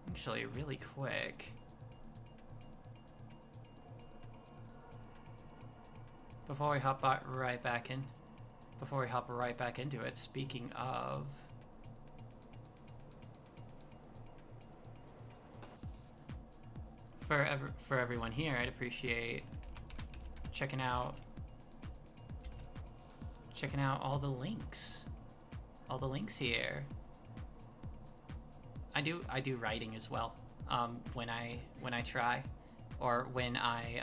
Actually, really quick. Before we hop right back into it, speaking of, for everyone here, I'd appreciate checking out all the links here. I do writing as well, when I try, or when I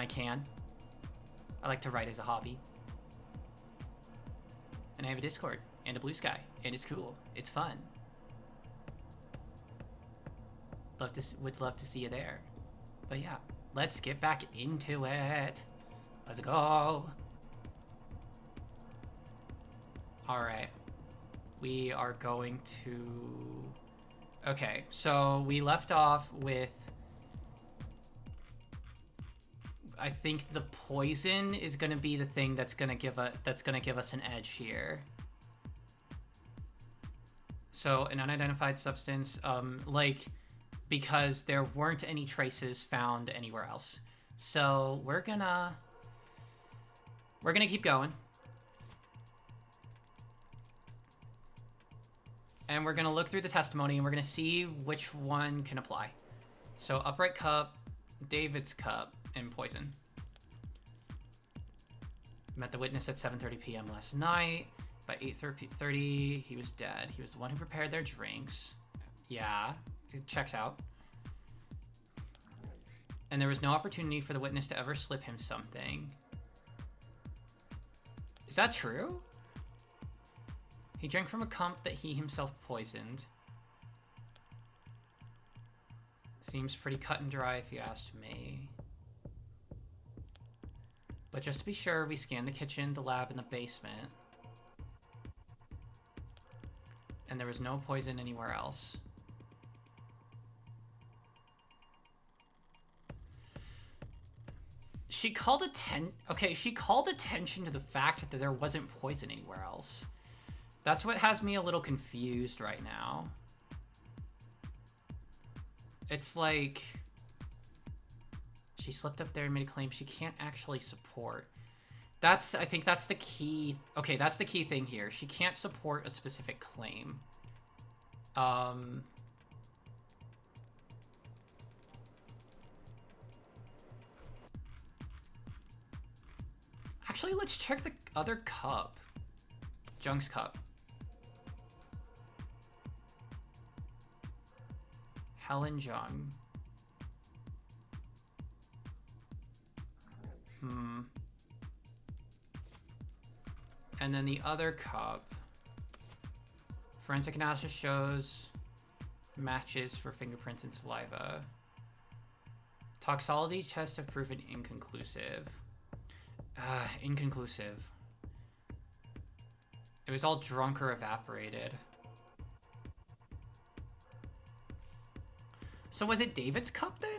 can. I like to write as a hobby. And I have a Discord and a blue sky, and it's cool. It's fun. Would love to see you there. But yeah, let's get back into it. Let's go. Alright. We are going to... Okay, so we left off with... I think the poison is going to be the thing that's going to give us an edge here. So an unidentified substance, because there weren't any traces found anywhere else. So we're gonna keep going. And we're gonna look through the testimony and we're gonna see which one can apply. So upright cup, David's cup, and poison. Met the witness at 7:30 p.m. last night. By 8:30, he was dead. He was the one who prepared their drinks. Yeah, it checks out. And there was no opportunity for the witness to ever slip him something. Is that true? He drank from a cup that he himself poisoned. Seems pretty cut and dry if you asked me. But just to be sure, we scanned the kitchen, the lab, and the basement. And there was no poison anywhere else. She called attention to the fact that there wasn't poison anywhere else. That's what has me a little confused right now. It's like... She slipped up there and made a claim she can't actually support. I think that's the key. Okay, that's the key thing here. She can't support a specific claim. Actually, let's check the other cup. Jung's cup. Helen Jung. And then the other cup. Forensic analysis shows matches for fingerprints and saliva. Toxicology tests have proven inconclusive. Inconclusive. It was all drunk or evaporated. So was it David's cup then?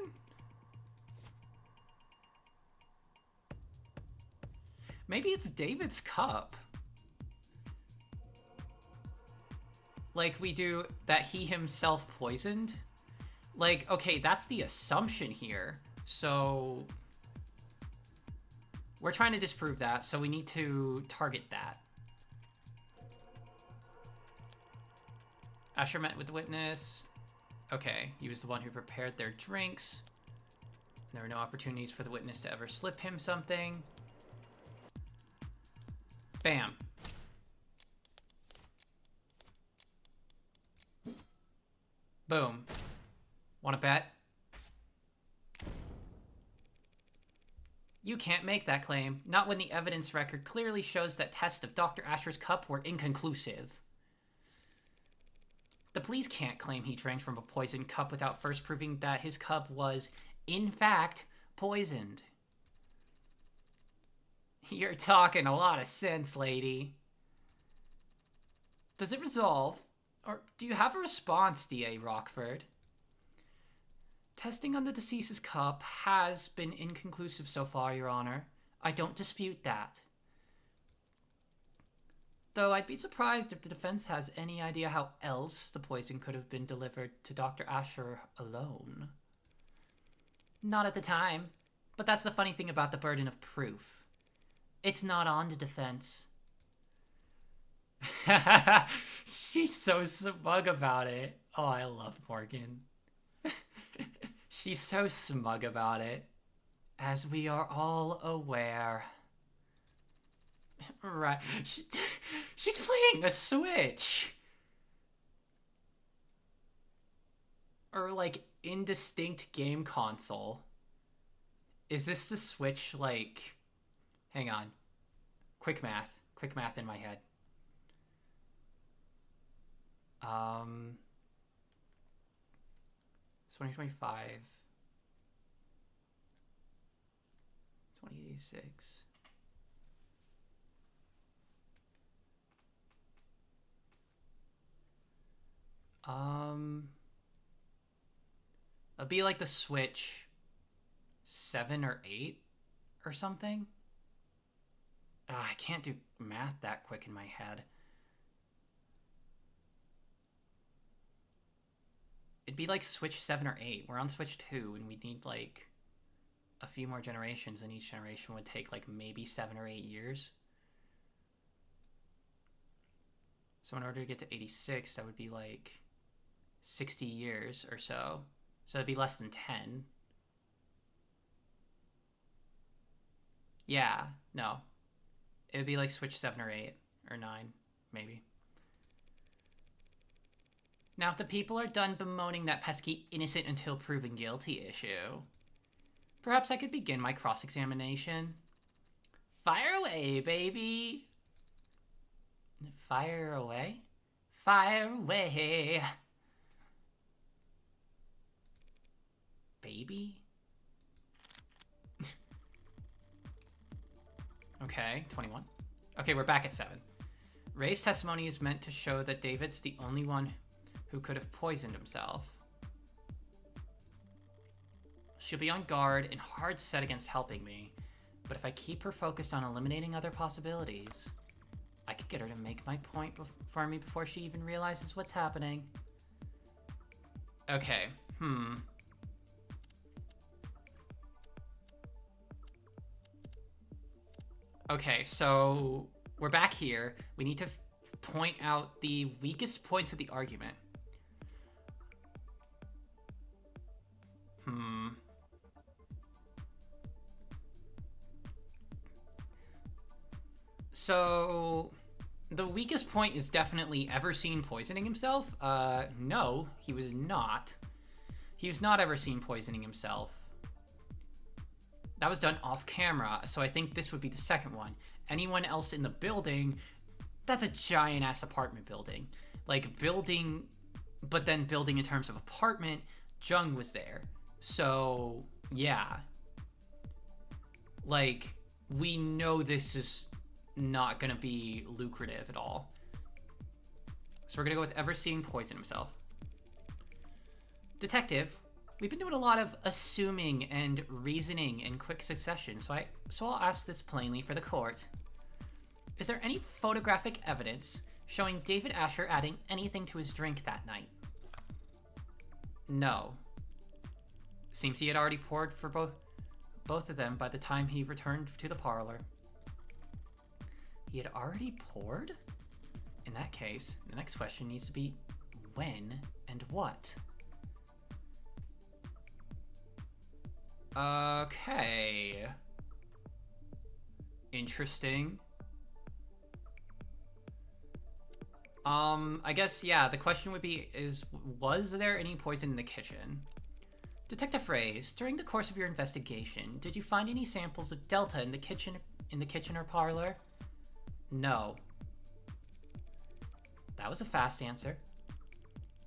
Maybe it's David's cup. Like we do that he himself poisoned. Like, okay, that's the assumption here. So we're trying to disprove that, so we need to target that. Asher met with the witness. Okay, he was the one who prepared their drinks. There were no opportunities for the witness to ever slip him something. Bam. Boom. Want to bet? You can't make that claim. Not when the evidence record clearly shows that tests of Dr. Asher's cup were inconclusive. The police can't claim he drank from a poisoned cup without first proving that his cup was, in fact, poisoned. You're talking a lot of sense, lady. Does it resolve? Or do you have a response, D.A. Rockford? Testing on the deceased's cup has been inconclusive so far, Your Honor. I don't dispute that. Though I'd be surprised if the defense has any idea how else the poison could have been delivered to Dr. Asher alone. Not at the time. But that's the funny thing about the burden of proof. It's not on the defense. She's so smug about it. Oh, I love Morgan. She's so smug about it. As we are all aware. Right. She's playing a Switch. Or, like, indistinct game console. Is this the Switch, like... Hang on. Quick math. Quick math in my head. 2025. 2086. It'd be like the Switch 7 or 8 or something. I can't do math that quick in my head. It'd be like Switch 7 or 8. We're on Switch 2 and we need like a few more generations, and each generation would take like maybe 7 or 8 years. So in order to get to 86, that would be like 60 years or so. So it'd be less than 10. Yeah, no. It would be like Switch 7 or 8 or 9, maybe. Now, if the people are done bemoaning that pesky innocent until proven guilty issue, perhaps I could begin my cross-examination. Fire away, baby. Fire away? Fire away. Baby? Okay, 21. Okay, we're back at 7. Ray's testimony is meant to show that David's the only one who could have poisoned himself. She'll be on guard and hard set against helping me, but if I keep her focused on eliminating other possibilities, I could get her to make my point for me before she even realizes what's happening. Okay, Okay, so we're back here. We need to point out the weakest points of the argument. So the weakest point is definitely ever seen poisoning himself. No, he was not. He was not ever seen poisoning himself. That was done off camera, so I think this would be the second one. Anyone else in the building, that's a giant ass apartment building. Like building, but then building in terms of apartment, Jung was there. So yeah. Like, we know this is not gonna be lucrative at all. So we're gonna go with ever seeing poison himself. Detective, We've been doing a lot of assuming and reasoning in quick succession, so I'll ask this plainly for the court. Is there any photographic evidence showing David Asher adding anything to his drink that night? No. Seems he had already poured for both of them by the time he returned to the parlor. He had already poured? In that case, the next question needs to be when and what? Okay. Interesting. I guess, yeah, the question would be, was there any poison in the kitchen? Detective Reyes, during the course of your investigation, did you find any samples of Delta in the kitchen or parlor? No. That was a fast answer.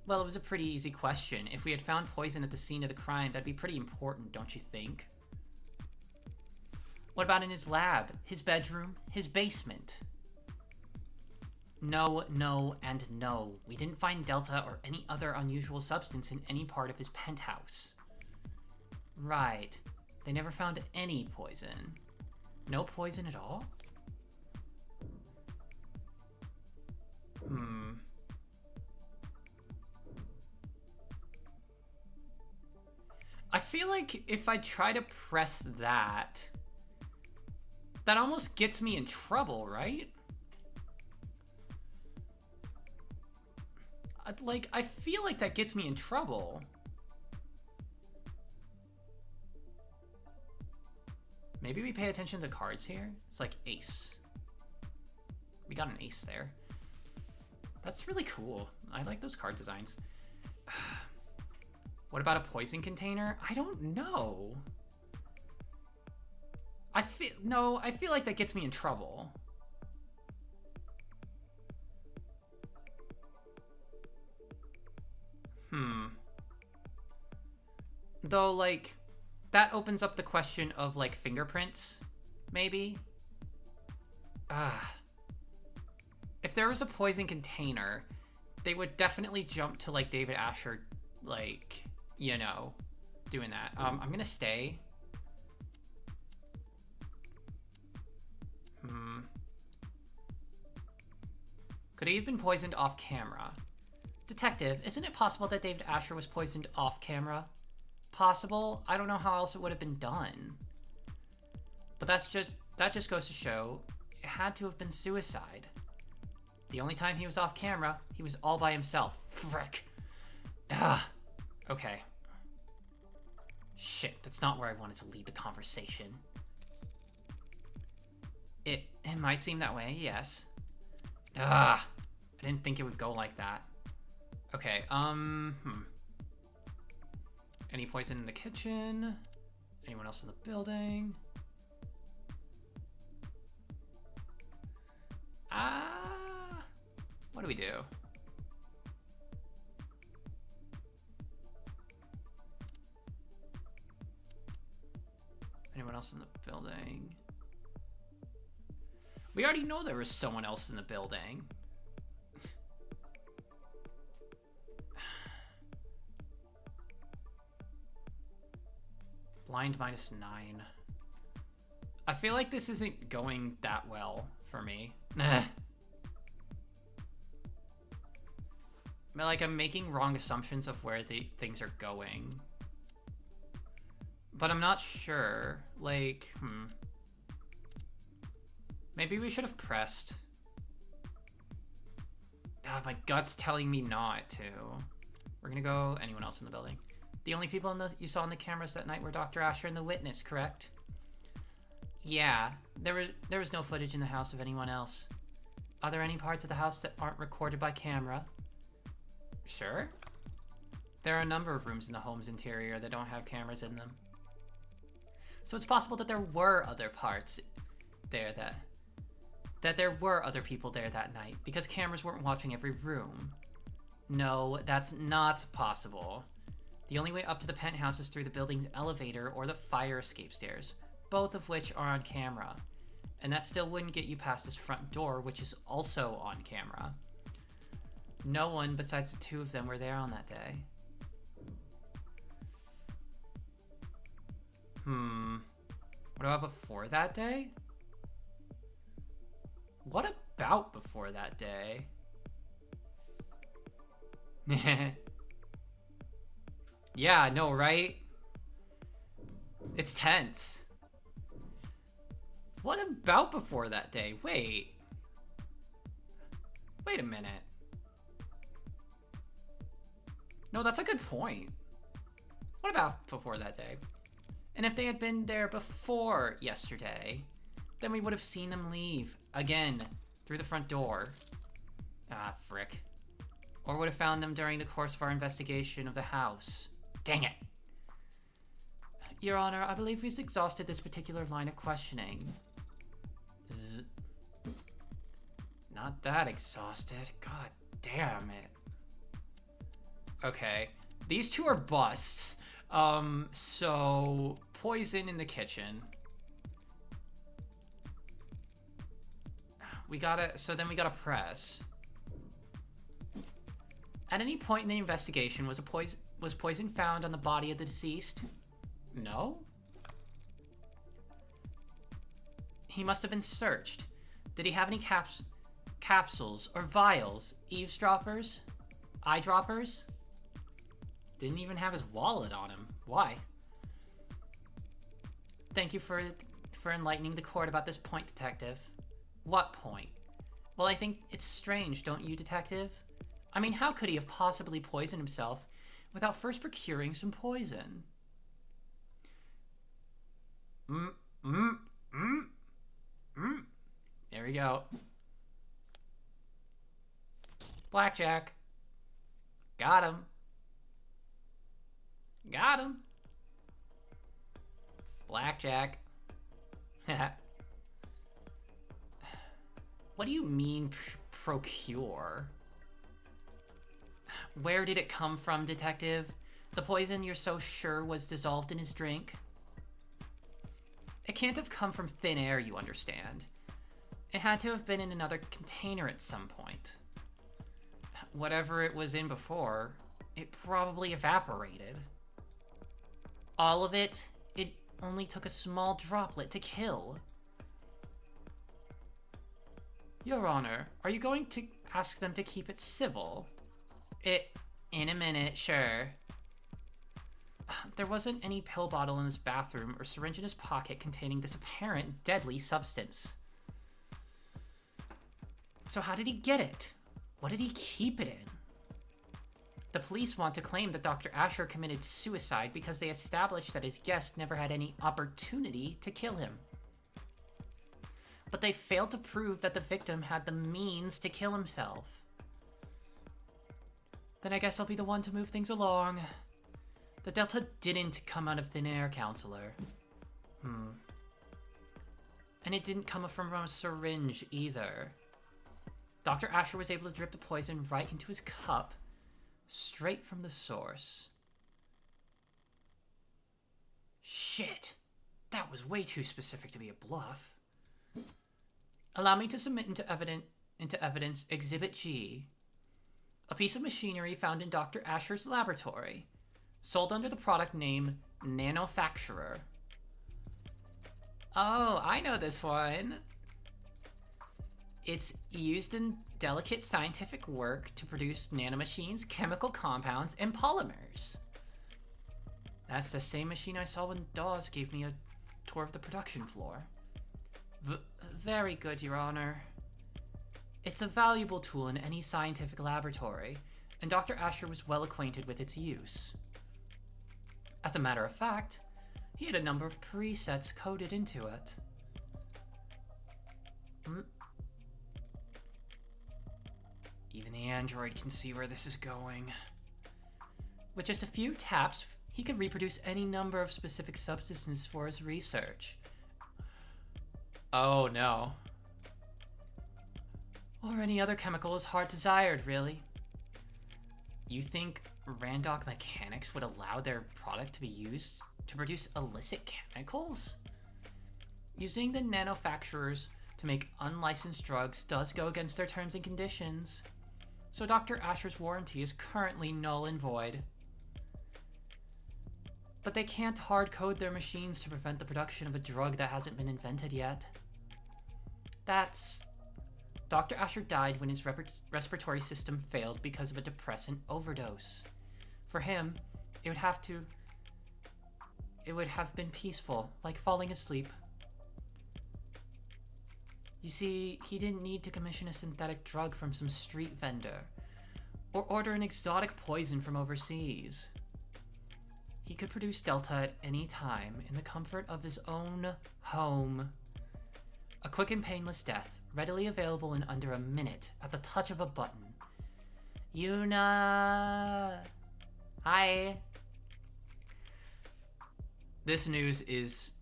Well, it was a pretty easy question. If we had found poison at the scene of the crime, that'd be pretty important, don't you think? What about in his lab, his bedroom, his basement? No, no, and no. We didn't find Delta or any other unusual substance in any part of his penthouse. Right. They never found any poison. No poison at all? I feel like if I try to press that almost gets me in trouble, right? I feel like that gets me in trouble. Maybe we pay attention to the cards here. It's like ace. We got an ace there. That's really cool. I like those card designs. What about a poison container? I don't know. I feel like that gets me in trouble. Though, like, that opens up the question of, like, fingerprints, maybe? If there was a poison container, they would definitely jump to, like, David Asher, like, you know, doing that. I'm gonna stay. Could he have been poisoned off camera? Detective, isn't it possible that David Asher was poisoned off camera? Possible? I don't know how else it would have been done. But that just goes to show it had to have been suicide. The only time he was off camera, he was all by himself. Frick. Okay. Shit, that's not where I wanted to lead the conversation. It might seem that way, yes. I didn't think it would go like that. Okay, Any poison in the kitchen? Anyone else in the building? What do we do? Anyone else in the building? We already know there was someone else in the building. Blind -9. I feel like this isn't going that well for me. Like, I'm making wrong assumptions of where the things are going. But I'm not sure. Like, Maybe we should have pressed. My gut's telling me not to. We're gonna go anyone else in the building. The only people you saw on the cameras that night were Dr. Asher and the witness, correct? Yeah, there was no footage in the house of anyone else. Are there any parts of the house that aren't recorded by camera? Sure. There are a number of rooms in the home's interior that don't have cameras in them. So it's possible that there were other parts there that there were other people there that night because cameras weren't watching every room. No, that's not possible. The only way up to the penthouse is through the building's elevator or the fire escape stairs, both of which are on camera. And that still wouldn't get you past this front door, which is also on camera. No one besides the two of them were there on that day. What about before that day? What about before that day? Yeah, no, right? It's tense. What about before that day? Wait a minute. No, that's a good point. What about before that day? And if they had been there before yesterday, then we would have seen them leave again through the front door. Ah, frick. Or would have found them during the course of our investigation of the house. Dang it. Your Honor, I believe we've exhausted this particular line of questioning. Not that exhausted. God damn it. Okay. These two are busts. So poison in the kitchen. Then we gotta press. At any point in the investigation, was poison found on the body of the deceased? No. He must have been searched. Did he have any capsules or vials? Eavesdroppers? Eyedroppers? Didn't even have his wallet on him. Why? Thank you for enlightening the court about this point, Detective. What point? Well, I think it's strange, don't you, Detective? I mean, how could he have possibly poisoned himself without first procuring some poison? There we go. Blackjack. Got him. Got him. Blackjack. What do you mean, procure? Where did it come from, Detective? The poison you're so sure was dissolved in his drink? It can't have come from thin air, you understand. It had to have been in another container at some point. Whatever it was in before, it probably evaporated. All of it? It only took a small droplet to kill. Your Honor, are you going to ask them to keep it civil? In a minute, sure. There wasn't any pill bottle in his bathroom or syringe in his pocket containing this apparent deadly substance. So how did he get it? What did he keep it in? The police want to claim that Dr. Asher committed suicide because they established that his guest never had any opportunity to kill him. But they failed to prove that the victim had the means to kill himself. Then I guess I'll be the one to move things along. The Delta didn't come out of thin air, Counselor. And it didn't come from a syringe either. Dr. Asher was able to drip the poison right into his cup, straight from the source. Shit! That was way too specific to be a bluff. Allow me to submit into evidence Exhibit G. A piece of machinery found in Dr. Asher's laboratory, sold under the product name Nanofacturer. Oh, I know this one. It's used in delicate scientific work to produce nanomachines, chemical compounds, and polymers. That's the same machine I saw when Dawes gave me a tour of the production floor. Very good, Your Honor. It's a valuable tool in any scientific laboratory, and Dr. Asher was well acquainted with its use. As a matter of fact, he had a number of presets coded into it. Even the android can see where this is going. With just a few taps, he could reproduce any number of specific substances for his research. Oh no. Or any other chemical his heart desired, really. You think Randock Mechanics would allow their product to be used to produce illicit chemicals? Using the nanofacturers to make unlicensed drugs does go against their terms and conditions. So Dr. Asher's warranty is currently null and void. But they can't hard-code their machines to prevent the production of a drug that hasn't been invented yet. That's... Dr. Asher died when his respiratory system failed because of a depressant overdose. For him, it would have been peaceful, like falling asleep. You see, he didn't need to commission a synthetic drug from some street vendor, or order an exotic poison from overseas. He could produce Delta at any time in the comfort of his own home. A quick and painless death, readily available in under a minute at the touch of a button. Yuna! Hi! This news is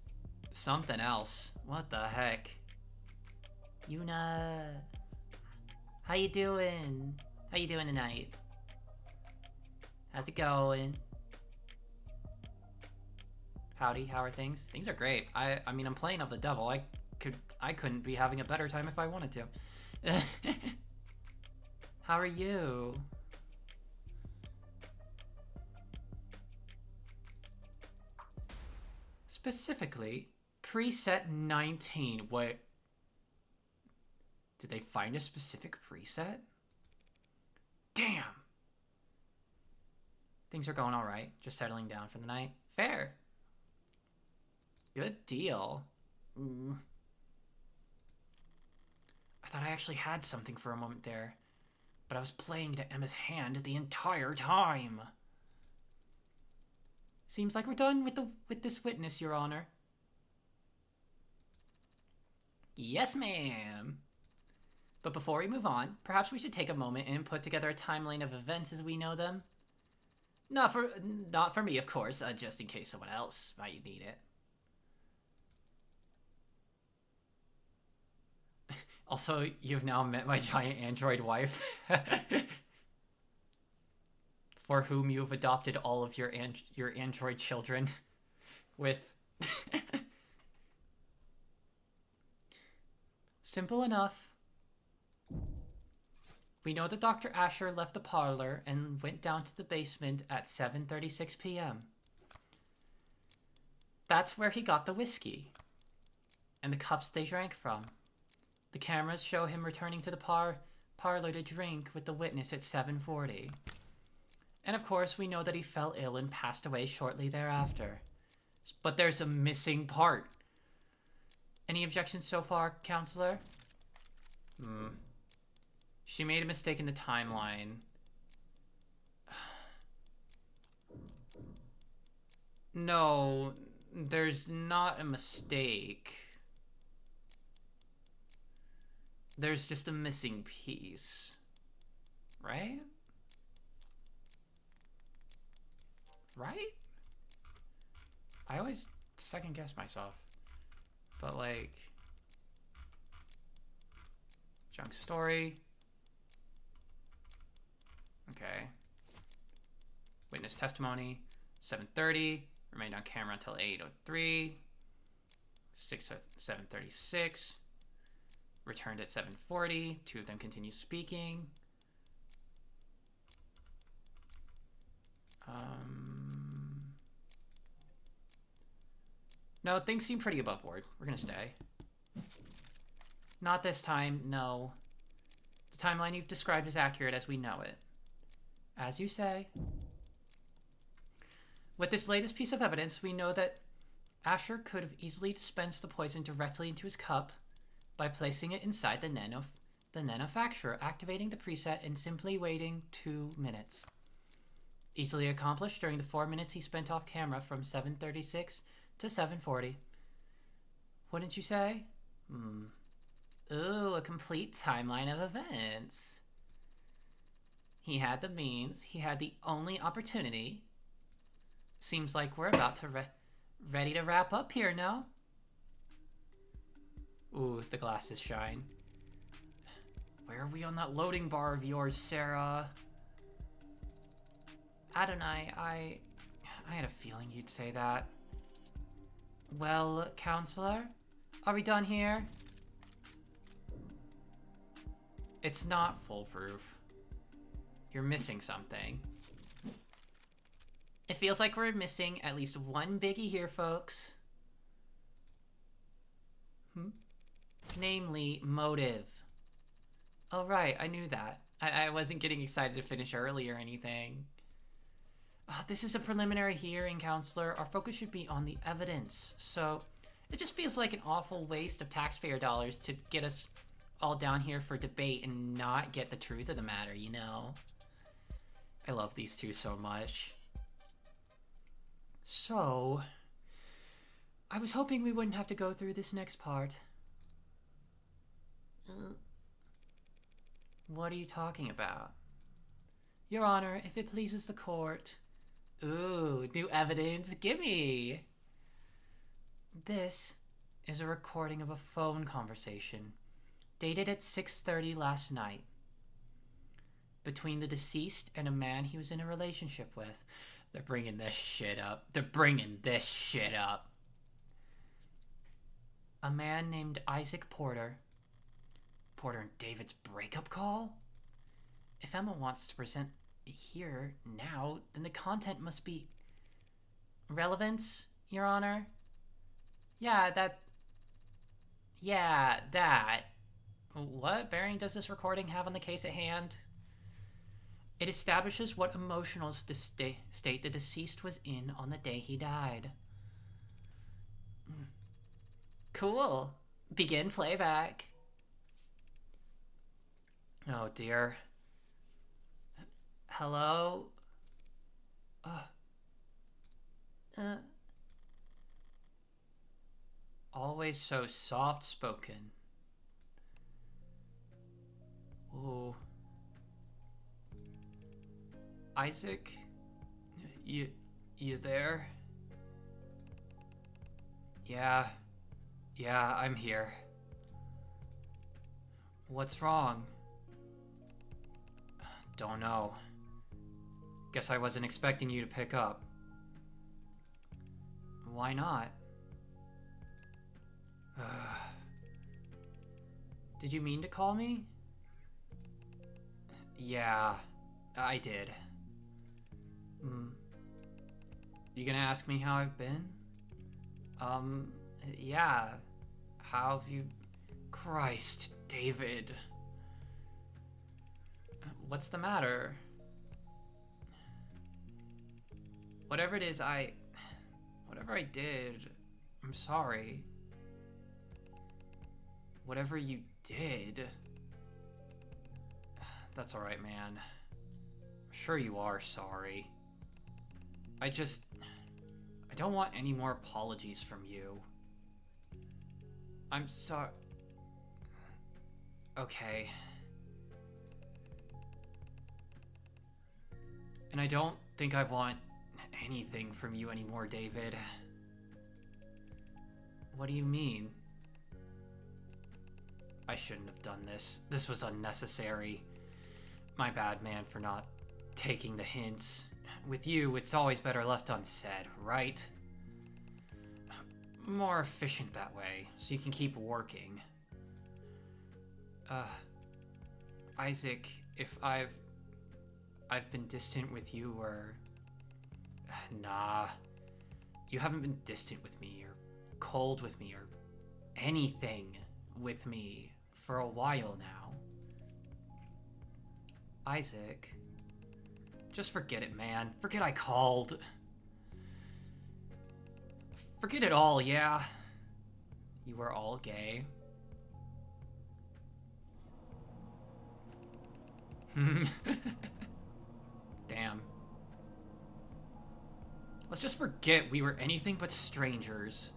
something else. What the heck? Yuna! How you doing? How you doing tonight? How's it going? Howdy, how are things? Things are great. I mean, I'm playing of the devil. I couldn't be having a better time if I wanted to. How are you? Specifically, preset 19. Wait. Did they find a specific preset? Damn! Things are going alright. Just settling down for the night. Fair. Good deal. Ooh. I thought I actually had something for a moment there, but I was playing to Emma's hand the entire time. Seems like we're done with this witness, Your Honor. Yes, ma'am. But before we move on, perhaps we should take a moment and put together a timeline of events as we know them. Not for me, of course, just in case someone else might need it. Also, you've now met my giant android wife, for whom you have adopted all of your android children with. Simple enough. We know that Dr. Asher left the parlor and went down to the basement at 7:36 p.m. That's where he got the whiskey and the cups they drank from. The cameras show him returning to the parlor to drink with the witness at 7:40. And of course, we know that he fell ill and passed away shortly thereafter. But there's a missing part. Any objections so far, counselor? She made a mistake in the timeline. No, there's not a mistake. There's just a missing piece. Right? Right? I always second guess myself. But like... Junk story. Okay. Witness testimony. 7:30. Remained on camera until 8:03. 7:36. Returned at 7:40. Two of them continue speaking. No, things seem pretty above board. We're gonna stay. Not this time, no. The timeline you've described is accurate as we know it. As you say. With this latest piece of evidence, we know that Asher could have easily dispensed the poison directly into his cup by placing it inside the nanofacturer, activating the preset, and simply waiting 2 minutes. Easily accomplished during the 4 minutes he spent off camera from 7:36 to 7:40. Wouldn't you say? Ooh, a complete timeline of events. He had the means. He had the only opportunity. Seems like we're about to ready to wrap up here now. Ooh, the glasses shine. Where are we on that loading bar of yours, Sarah? Adonai, I had a feeling you'd say that. Well, counselor, are we done here? It's not foolproof. You're missing something. It feels like we're missing at least one biggie here, folks. Namely, motive. Oh, right, I knew that. I wasn't getting excited to finish early or anything. This is a preliminary hearing, counselor. Our focus should be on the evidence. So, it just feels like an awful waste of taxpayer dollars to get us all down here for debate and not get the truth of the matter, you know? I love these two so much. So, I was hoping we wouldn't have to go through this next part. What are you talking about? Your Honor, if it pleases the court... Ooh, new evidence, gimme! This is a recording of a phone conversation dated at 6:30 last night between the deceased and a man he was in a relationship with. They're bringing this shit up. A man named Isaac Porter. Porter and David's breakup call? If Emma wants to present here now, then the content must be relevance, Your Honor. That. What bearing does this recording have on the case at hand? It establishes what emotional state the deceased was in on the day he died. Cool. Begin playback. Oh dear. Hello? Always so soft-spoken. Ooh. Isaac? You there? Yeah, I'm here. What's wrong? Don't know. Guess I wasn't expecting you to pick up. Why not? Did you mean to call me? Yeah, I did. You gonna ask me how I've been? Yeah. How have you... Christ, David. What's the matter? Whatever it is, whatever I did, I'm sorry. Whatever you did... That's alright, man. I'm sure you are sorry. I don't want any more apologies from you. I'm sorry. Okay. And I don't think I want anything from you anymore, David. What do you mean? I shouldn't have done this. This was unnecessary. My bad, man, for not taking the hints. With you, it's always better left unsaid, right? More efficient that way, so you can keep working. Isaac, if I've been distant with you, or... Nah. You haven't been distant with me, or cold with me, or anything with me for a while now. Isaac, just forget it, man. Forget I called. Forget it all, yeah. You were all gay. Damn. Let's just forget we were anything but strangers.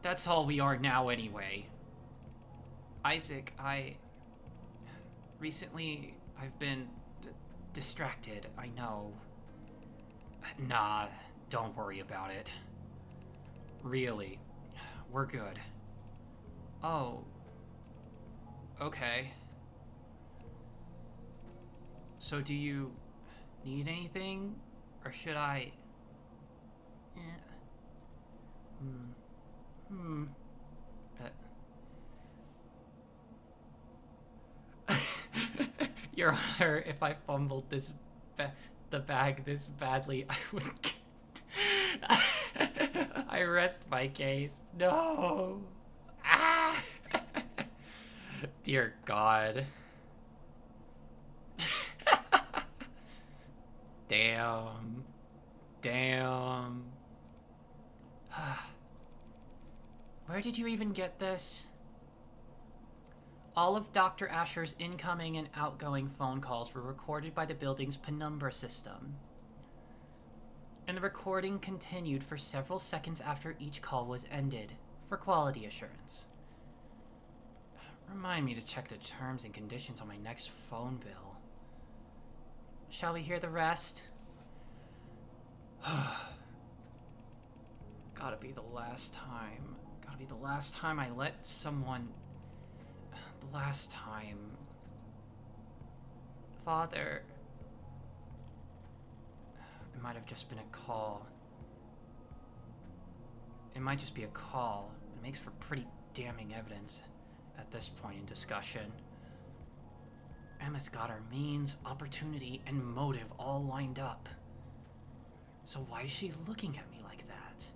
That's all we are now anyway. Isaac, recently, I've been distracted, I know. Nah, don't worry about it. Really, we're good. Oh. Okay. So do you need anything? Or should I... Your Honor, if I fumbled this the bag this badly, I would... I rest my case. No. Ah. Dear God. Damn. Damn. Where did you even get this? All of Dr. Asher's incoming and outgoing phone calls were recorded by the building's penumbra system. And the recording continued for several seconds after each call was ended, for quality assurance. Remind me to check the terms and conditions on my next phone bill. Shall we hear the rest? Gotta be the last time. Gotta be the last time I let someone... The last time... Father... It might have just been a call. It might just be a call. It makes for pretty damning evidence at this point in discussion. Emma's got her means, opportunity, and motive all lined up. So why is she looking at me like that?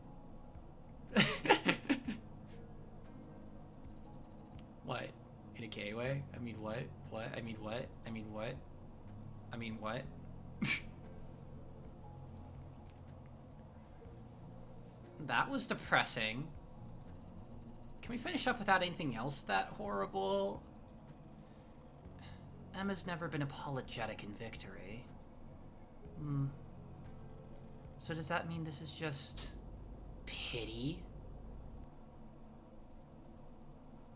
What? In a gay way? I mean, what? What? I mean, what? I mean, what? I mean, what? That was depressing. Can we finish up without anything else that horrible? Emma's never been apologetic in victory. So does that mean this is just... pity?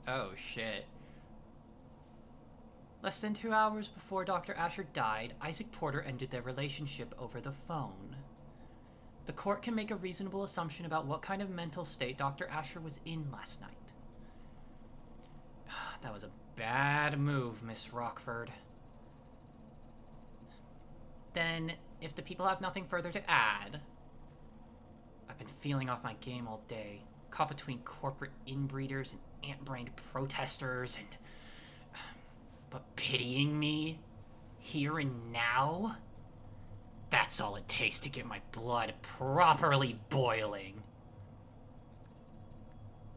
Oh, shit. Less than 2 hours before Dr. Asher died, Isaac Porter ended their relationship over the phone. The court can make a reasonable assumption about what kind of mental state Dr. Asher was in last night. That was a bad move, Miss Rockford. Then, if the people have nothing further to add... I've been feeling off my game all day. Caught between corporate inbreeders and ant-brained protesters and... But pitying me? Here and now? That's all it takes to get my blood properly boiling.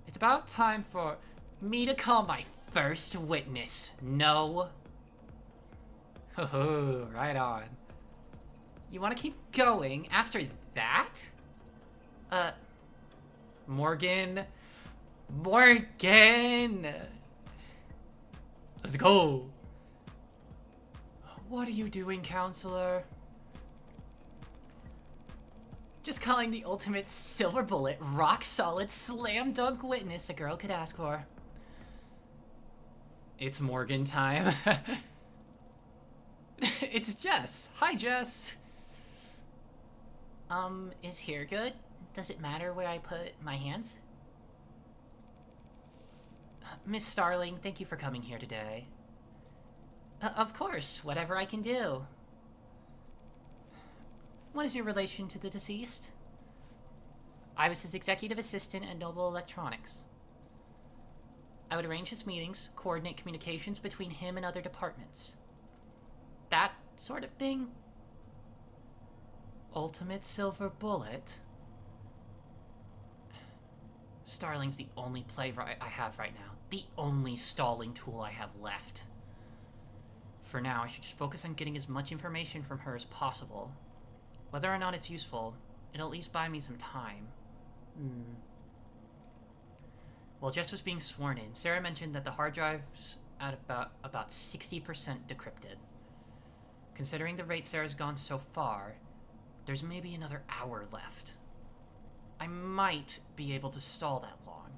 It's about time for me to call my first witness. No? Ho-ho, right on. You want to keep going after that? Morgan? Morgan! Let's go! What are you doing, counselor? Just calling the ultimate silver bullet, rock-solid, slam-dunk witness a girl could ask for. It's Morgan time. It's Jess. Hi, Jess. Is here good? Does it matter where I put my hands? Miss Starling, thank you for coming here today. Of course, whatever I can do. What is your relation to the deceased? I was his executive assistant at Noble Electronics. I would arrange his meetings, coordinate communications between him and other departments. That sort of thing? Ultimate silver bullet? Starling's the only playwright I have right now. The only stalling tool I have left. For now, I should just focus on getting as much information from her as possible. Whether or not it's useful, it'll at least buy me some time. While Jess was being sworn in, Sarah mentioned that the hard drive's at about 60% decrypted. Considering the rate Sarah's gone so far, there's maybe another hour left. I might be able to stall that long,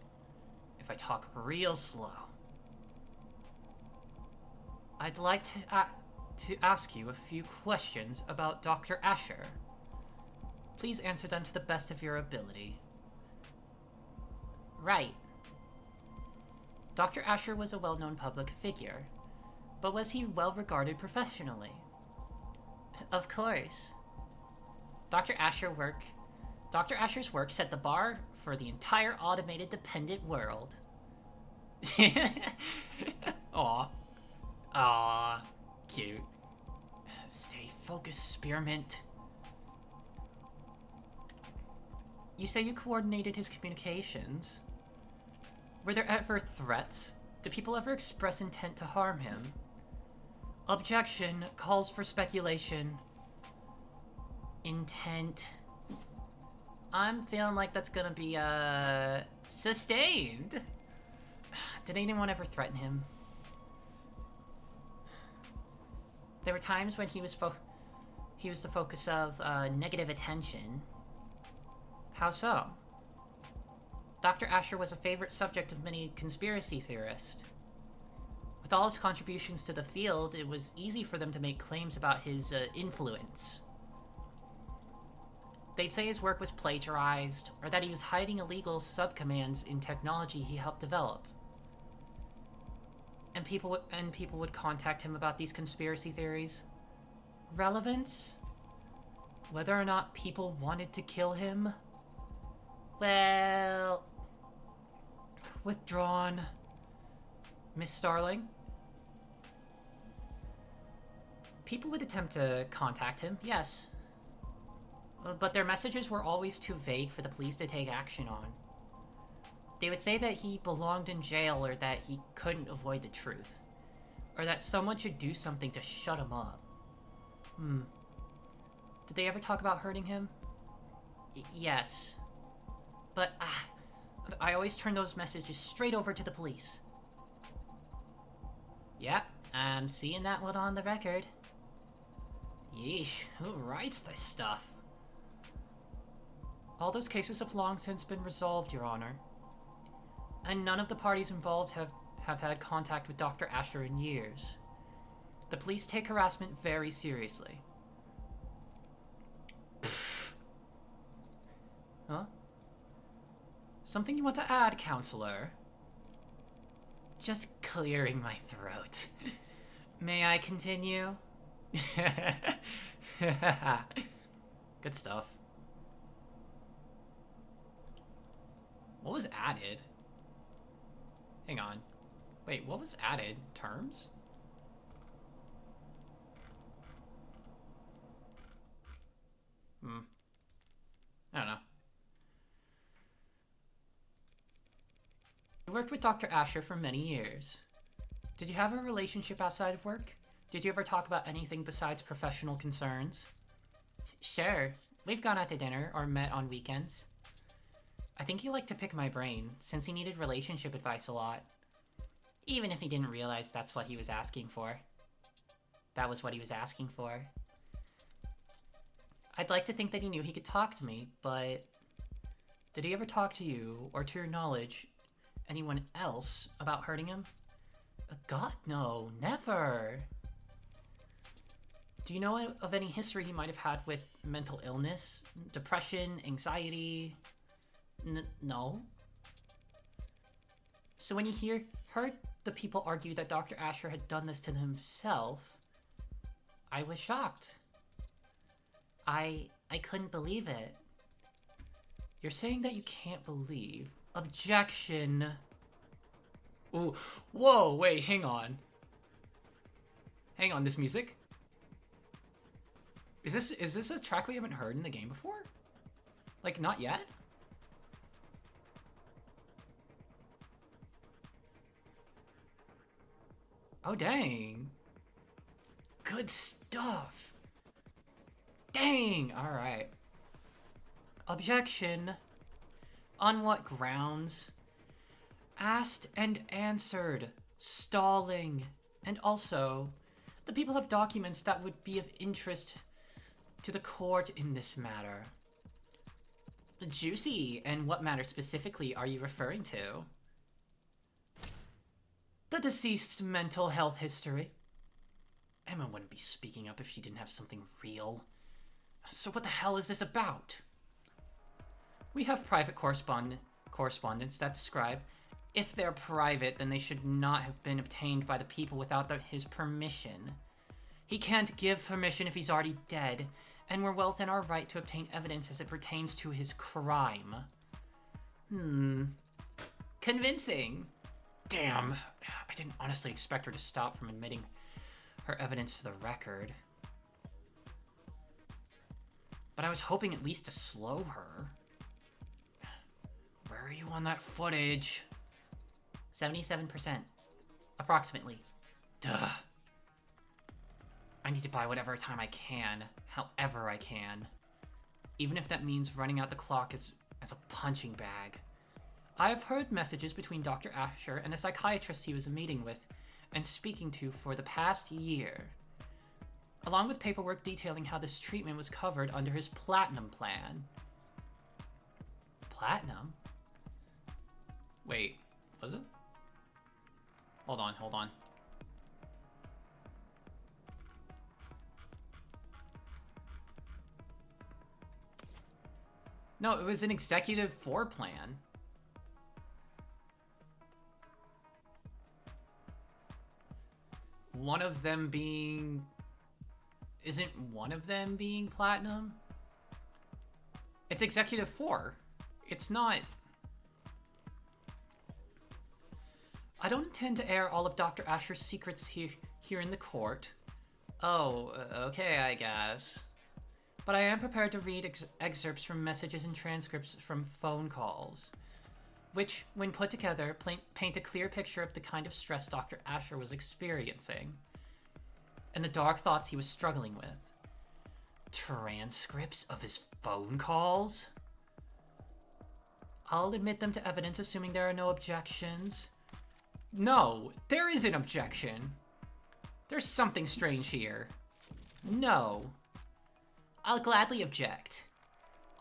if I talk real slow. I'd like to ask you a few questions about Dr. Asher. Please answer them to the best of your ability. Right. Dr. Asher was a well-known public figure, but was he well-regarded professionally? Of course. Dr. Asher's work set the bar for the entire automated dependent world. Aw. Aw. Cute. Stay focus, Spearmint. You say you coordinated his communications. Were there ever threats? Did people ever express intent to harm him? Objection calls for speculation. Intent. I'm feeling like that's gonna be, sustained. Did anyone ever threaten him? There were times when he was the focus of, negative attention. How so? Dr. Asher was a favorite subject of many conspiracy theorists. With all his contributions to the field, it was easy for them to make claims about his influence. They'd say his work was plagiarized, or that he was hiding illegal subcommands in technology he helped develop. And people would contact him about these conspiracy theories. Relevance? Whether or not people wanted to kill him? Well... withdrawn. Miss Starling? People would attempt to contact him, yes. But their messages were always too vague for the police to take action on. They would say that he belonged in jail or that he couldn't avoid the truth. Or that someone should do something to shut him up. Did they ever talk about hurting him? Yes. But, I always turn those messages straight over to the police. Yeah, I'm seeing that one on the record. Yeesh, who writes this stuff? All those cases have long since been resolved, Your Honor. And none of the parties involved have had contact with Dr. Asher in years. The police take harassment very seriously. Huh? Something you want to add, Counselor? Just clearing my throat. May I continue? Good stuff. What was added? Hang on. Wait, what was added? Terms? I don't know. You worked with Dr. Asher for many years. Did you have a relationship outside of work? Did you ever talk about anything besides professional concerns? Sure. We've gone out to dinner or met on weekends. I think he liked to pick my brain, since he needed relationship advice a lot. Even if he didn't realize that's what he was asking for. That was what he was asking for. I'd like to think that he knew he could talk to me, but... Did he ever talk to you, or to your knowledge, anyone else about hurting him? God, no, never! Do you know of any history he might have had with mental illness? Depression, anxiety? No? So when you heard the people argue that Dr. Asher had done this to himself, I was shocked. I couldn't believe it. You're saying that you can't believe. Objection. Ooh, whoa, wait, hang on. Hang on, this music? Is this a track we haven't heard in the game before? Like, not yet? Oh, dang. Good stuff. Dang, alright. Objection. On what grounds? Asked and answered. Stalling. And also, the people have documents that would be of interest to the court in this matter. Juicy. And what matter specifically are you referring to? The deceased's mental health history. Emma wouldn't be speaking up if she didn't have something real. So what the hell is this about? We have private correspondence that describe, if they're private, then they should not have been obtained by the people without his permission. He can't give permission if he's already dead, and we're well within our right to obtain evidence as it pertains to his crime. Convincing. Damn, I didn't honestly expect her to stop from admitting her evidence to the record. But I was hoping at least to slow her. Where are you on that footage? 77%. Approximately. Duh. I need to buy whatever time I can, however I can. Even if that means running out the clock as a punching bag. I have heard messages between Dr. Asher and a psychiatrist he was meeting with and speaking to for the past year, along with paperwork detailing how this treatment was covered under his Platinum plan. Platinum? Wait, was it? Hold on. No, it was an Executive 4 plan. One of them being... Isn't one of them being Platinum? It's Executive 4. It's not... I don't intend to air all of Dr. Asher's secrets here in the court. Oh, okay, I guess. But I am prepared to read excerpts from messages and transcripts from phone calls, which, when put together, paint a clear picture of the kind of stress Dr. Asher was experiencing, and the dark thoughts he was struggling with. Transcripts of his phone calls? I'll admit them to evidence, assuming there are no objections. No, there is an objection. There's something strange here. No. I'll gladly object.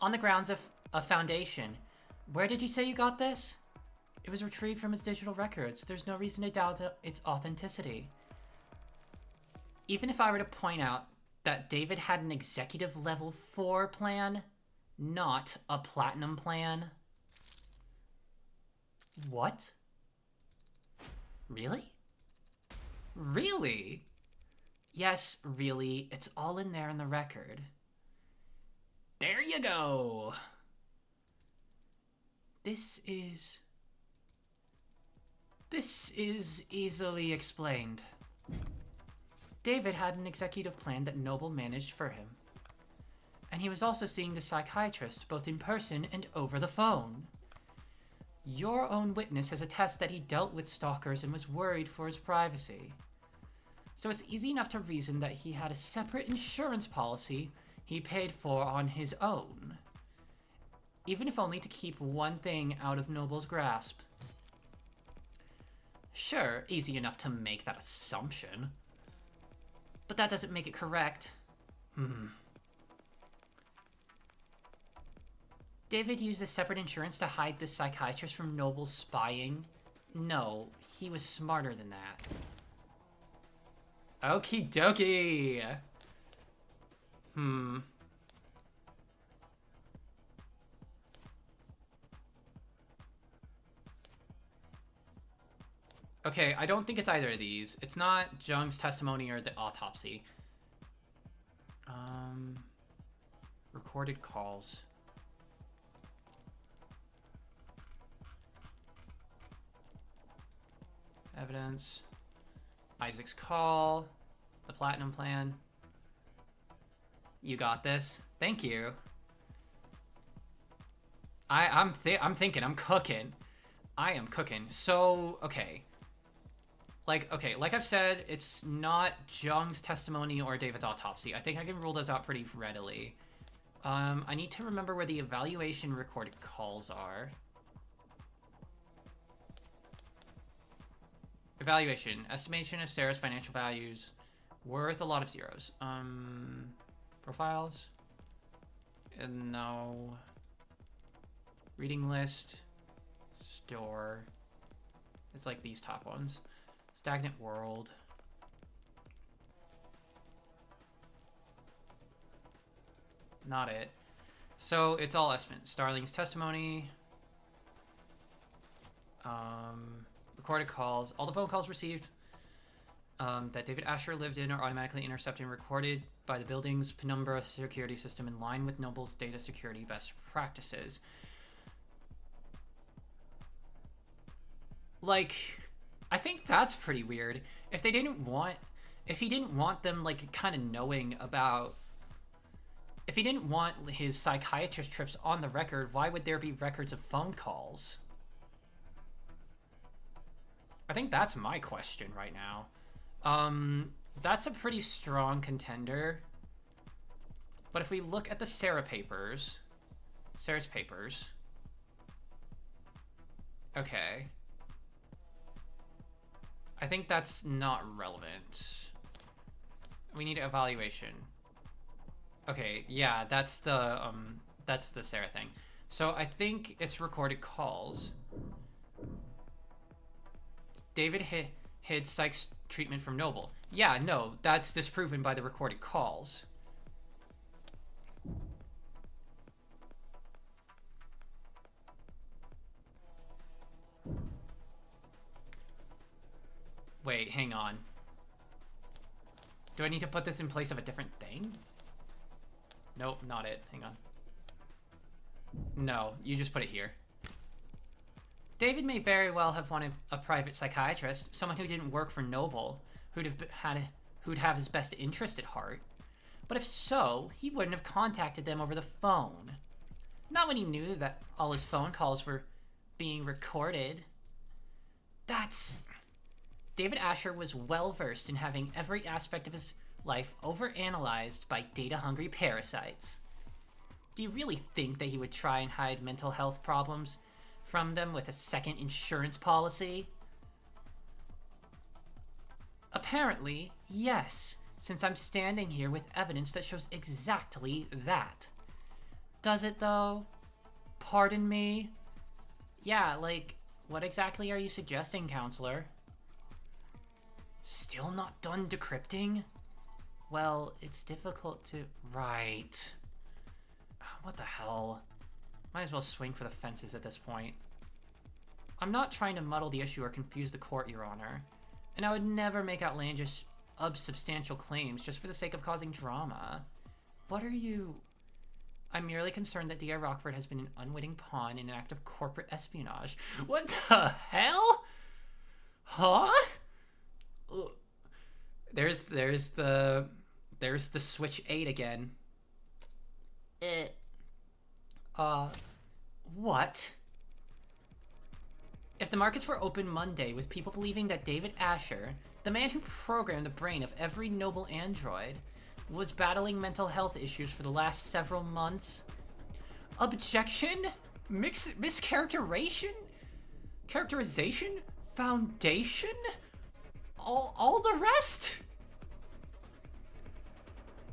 On the grounds of a foundation. Where did you say you got this? It was retrieved from his digital records. There's no reason to doubt its authenticity. Even if I were to point out that David had an executive level 4 plan, not a platinum plan. What? Really? Really? Yes, really. It's all in there in the record. There you go. This is easily explained. David had an executive plan that Noble managed for him. And he was also seeing the psychiatrist, both in person and over the phone. Your own witness has attested that he dealt with stalkers and was worried for his privacy. So it's easy enough to reason that he had a separate insurance policy he paid for on his own, even if only to keep one thing out of Noble's grasp. Sure, easy enough to make that assumption, but that doesn't make it correct. David used a separate insurance to hide this psychiatrist from Noble's spying? No, he was smarter than that. Okie dokie. Okay, I don't think it's either of these. It's not Jung's testimony or the autopsy. Recorded calls. Evidence. Isaac's call. The platinum plan. You got this. Thank you. I'm thinking. I'm cooking. I am cooking. So, okay. Like I've said, it's not Jung's testimony or David's autopsy. I think I can rule those out pretty readily. I need to remember where the evaluation recorded calls are. Evaluation. Estimation of Sarah's financial values. Worth a lot of zeros. Profiles. No. Reading list. Store. It's like these top ones. Stagnant world. Not it. So it's all estimates. Starling's testimony. Recorded calls. All the phone calls received that David Asher lived in are automatically intercepted and recorded by the building's Penumbra security system in line with Noble's data security best practices. Like, I think that's pretty weird. If he didn't want them like kind of knowing about If he didn't want his psychiatrist trips on the record, why would there be records of phone calls? I think that's my question right now. That's a pretty strong contender. But if we look at the Sarah's papers. Okay. I think that's not relevant. We need evaluation. Okay, yeah, that's the Sarah thing. So I think it's recorded calls. David hid Sykes' treatment from Noble. Yeah, no, that's disproven by the recorded calls. Wait, hang on. Do I need to put this in place of a different thing? Nope, not it. Hang on. No, you just put it here. David may very well have wanted a private psychiatrist, someone who didn't work for Noble, who'd have his best interest at heart. But if so, he wouldn't have contacted them over the phone. Not when he knew that all his phone calls were being recorded. David Asher was well versed in having every aspect of his life overanalyzed by data-hungry parasites. Do you really think that he would try and hide mental health problems from them with a second insurance policy? Apparently, yes, since I'm standing here with evidence that shows exactly that. Does it, though? Pardon me? Yeah, like, what exactly are you suggesting, counselor? Still not done decrypting? Well, it's difficult to... Right. What the hell? Might as well swing for the fences at this point. I'm not trying to muddle the issue or confuse the court, Your Honor. And I would never make outlandish, unsubstantial claims just for the sake of causing drama. What are you... I'm merely concerned that D.I. Rockford has been an unwitting pawn in an act of corporate espionage. What the hell? Huh? There's the Switch 8 again. What? If the markets were open Monday with people believing that David Asher, the man who programmed the brain of every noble android, was battling mental health issues for the last several months, objection? Mischaracterization? Characterization? Foundation? All the rest?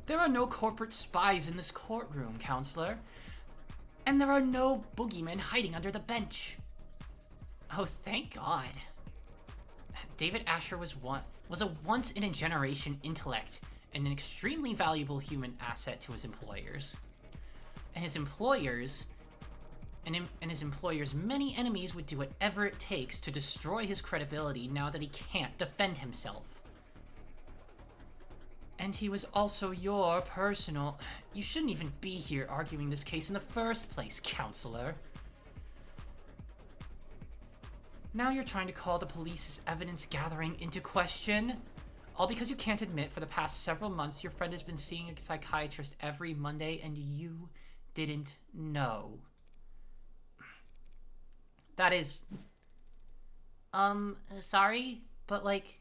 There are no corporate spies in this courtroom, counselor. And there are no boogeymen hiding under the bench. Oh, thank God. David Asher was a once-in-a-generation intellect and an extremely valuable human asset to his employers. And his employers' many enemies would do whatever it takes to destroy his credibility now that he can't defend himself. And he was also your personal... You shouldn't even be here arguing this case in the first place, counselor. Now you're trying to call the police's evidence gathering into question? All because you can't admit for the past several months your friend has been seeing a psychiatrist every Monday and you didn't know. That is... sorry, but like...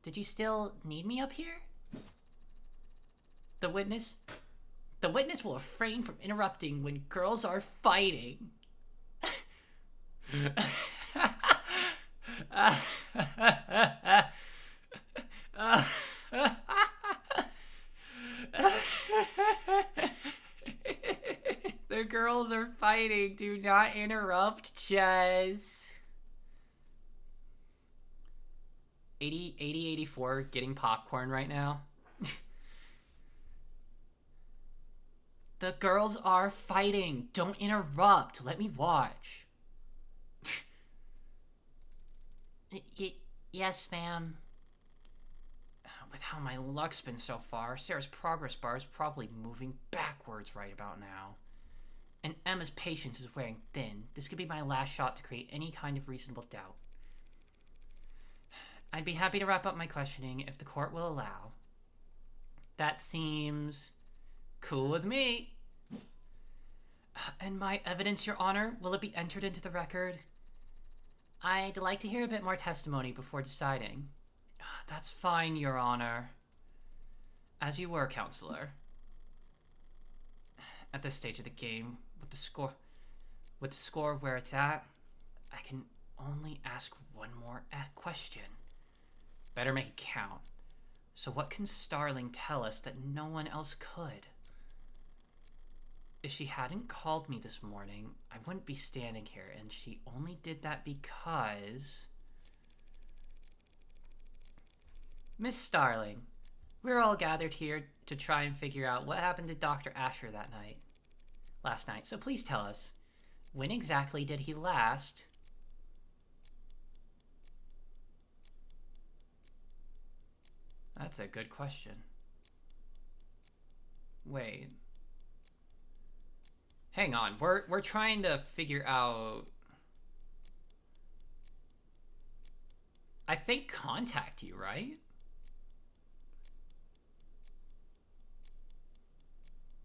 Did you still need me up here? The witness will refrain from interrupting when girls are fighting. The girls are fighting. Do not interrupt, Jez. 84 getting popcorn right now. The girls are fighting. Don't interrupt. Let me watch. Yes, ma'am. With how my luck's been so far, Sarah's progress bar is probably moving backwards right about now. And Emma's patience is wearing thin. This could be my last shot to create any kind of reasonable doubt. I'd be happy to wrap up my questioning if the court will allow. That seems Cool with me. And my evidence, Your Honor, will it be entered into the record? I'd like to hear a bit more testimony before deciding. That's fine, Your Honor. As you were, Counselor. At this stage of the game, with the score where it's at, I can only ask one more question. Better make it count. So what can Starling tell us that no one else could? If she hadn't called me this morning, I wouldn't be standing here, and she only did that because... Miss Starling, we're all gathered here to try and figure out what happened to Dr. Asher last night, so please tell us, when exactly did he last... That's a good question. Wait. Hang on, we're trying to figure out... I think contact you, right?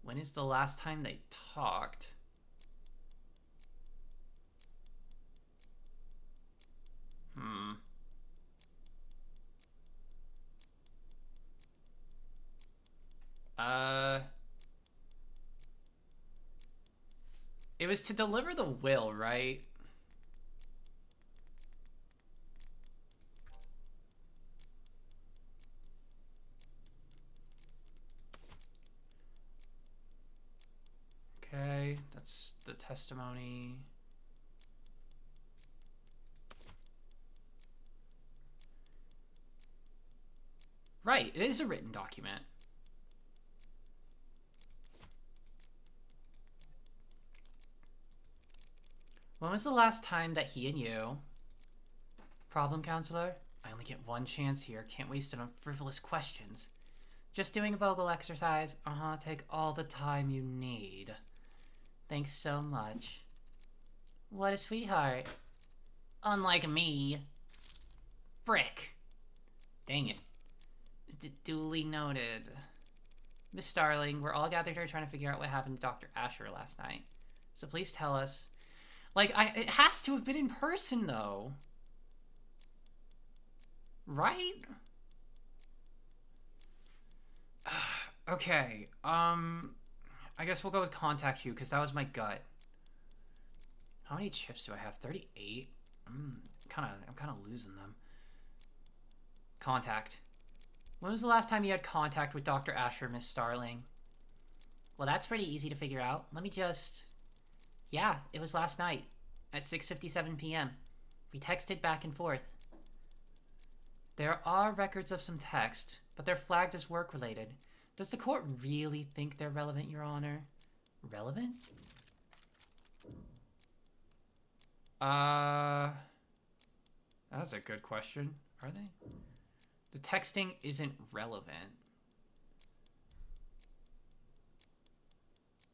When is the last time they talked? It was to deliver the will, right? Okay, that's the testimony. Right, it is a written document. When was the last time that he and you... Problem, Counselor? I only get one chance here. Can't waste it on frivolous questions. Just doing a vocal exercise. Take all the time you need. Thanks so much. What a sweetheart. Unlike me. Frick. Dang it. Duly noted. Miss Starling, we're all gathered here trying to figure out what happened to Dr. Asher last night. So please tell us... Like, it has to have been in person, though. Right? Okay, I guess we'll go with contact you, because that was my gut. How many chips do I have? 38? I'm kind of losing them. Contact. When was the last time you had contact with Dr. Asher, Miss Starling? Well, that's pretty easy to figure out. Let me just... Yeah, it was last night at 6:57 p.m. We texted back and forth. There are records of some text, but they're flagged as work-related. Does the court really think they're relevant, Your Honor? Relevant? That's a good question. Are they? The texting isn't relevant.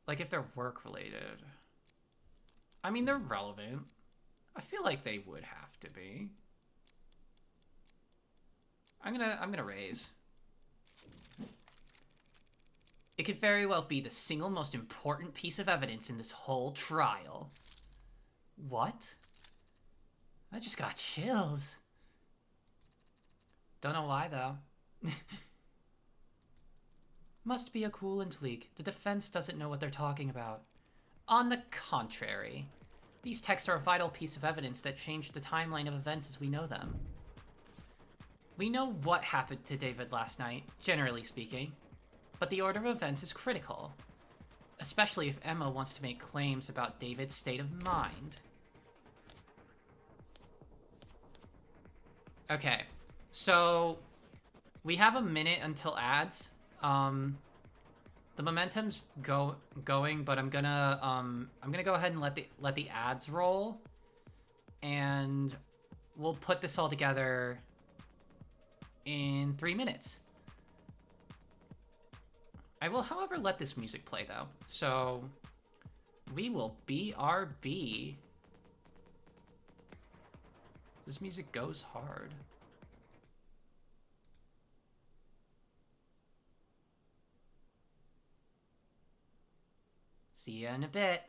Like, if they're work-related. I mean, they're relevant. I feel like they would have to be. I'm gonna raise. It could very well be the single most important piece of evidence in this whole trial. What? I just got chills. Don't know why, though. Must be a coolant leak. The defense doesn't know what they're talking about. On the contrary, these texts are a vital piece of evidence that changed the timeline of events as we know them. We know what happened to David last night, generally speaking, but the order of events is critical, especially if Emma wants to make claims about David's state of mind. Okay, so we have a minute until ads. The momentum's going, but I'm gonna go ahead and let the ads roll, and we'll put this all together in 3 minutes. I will, however, let this music play though. So we will BRB. This music goes hard. See you in a bit.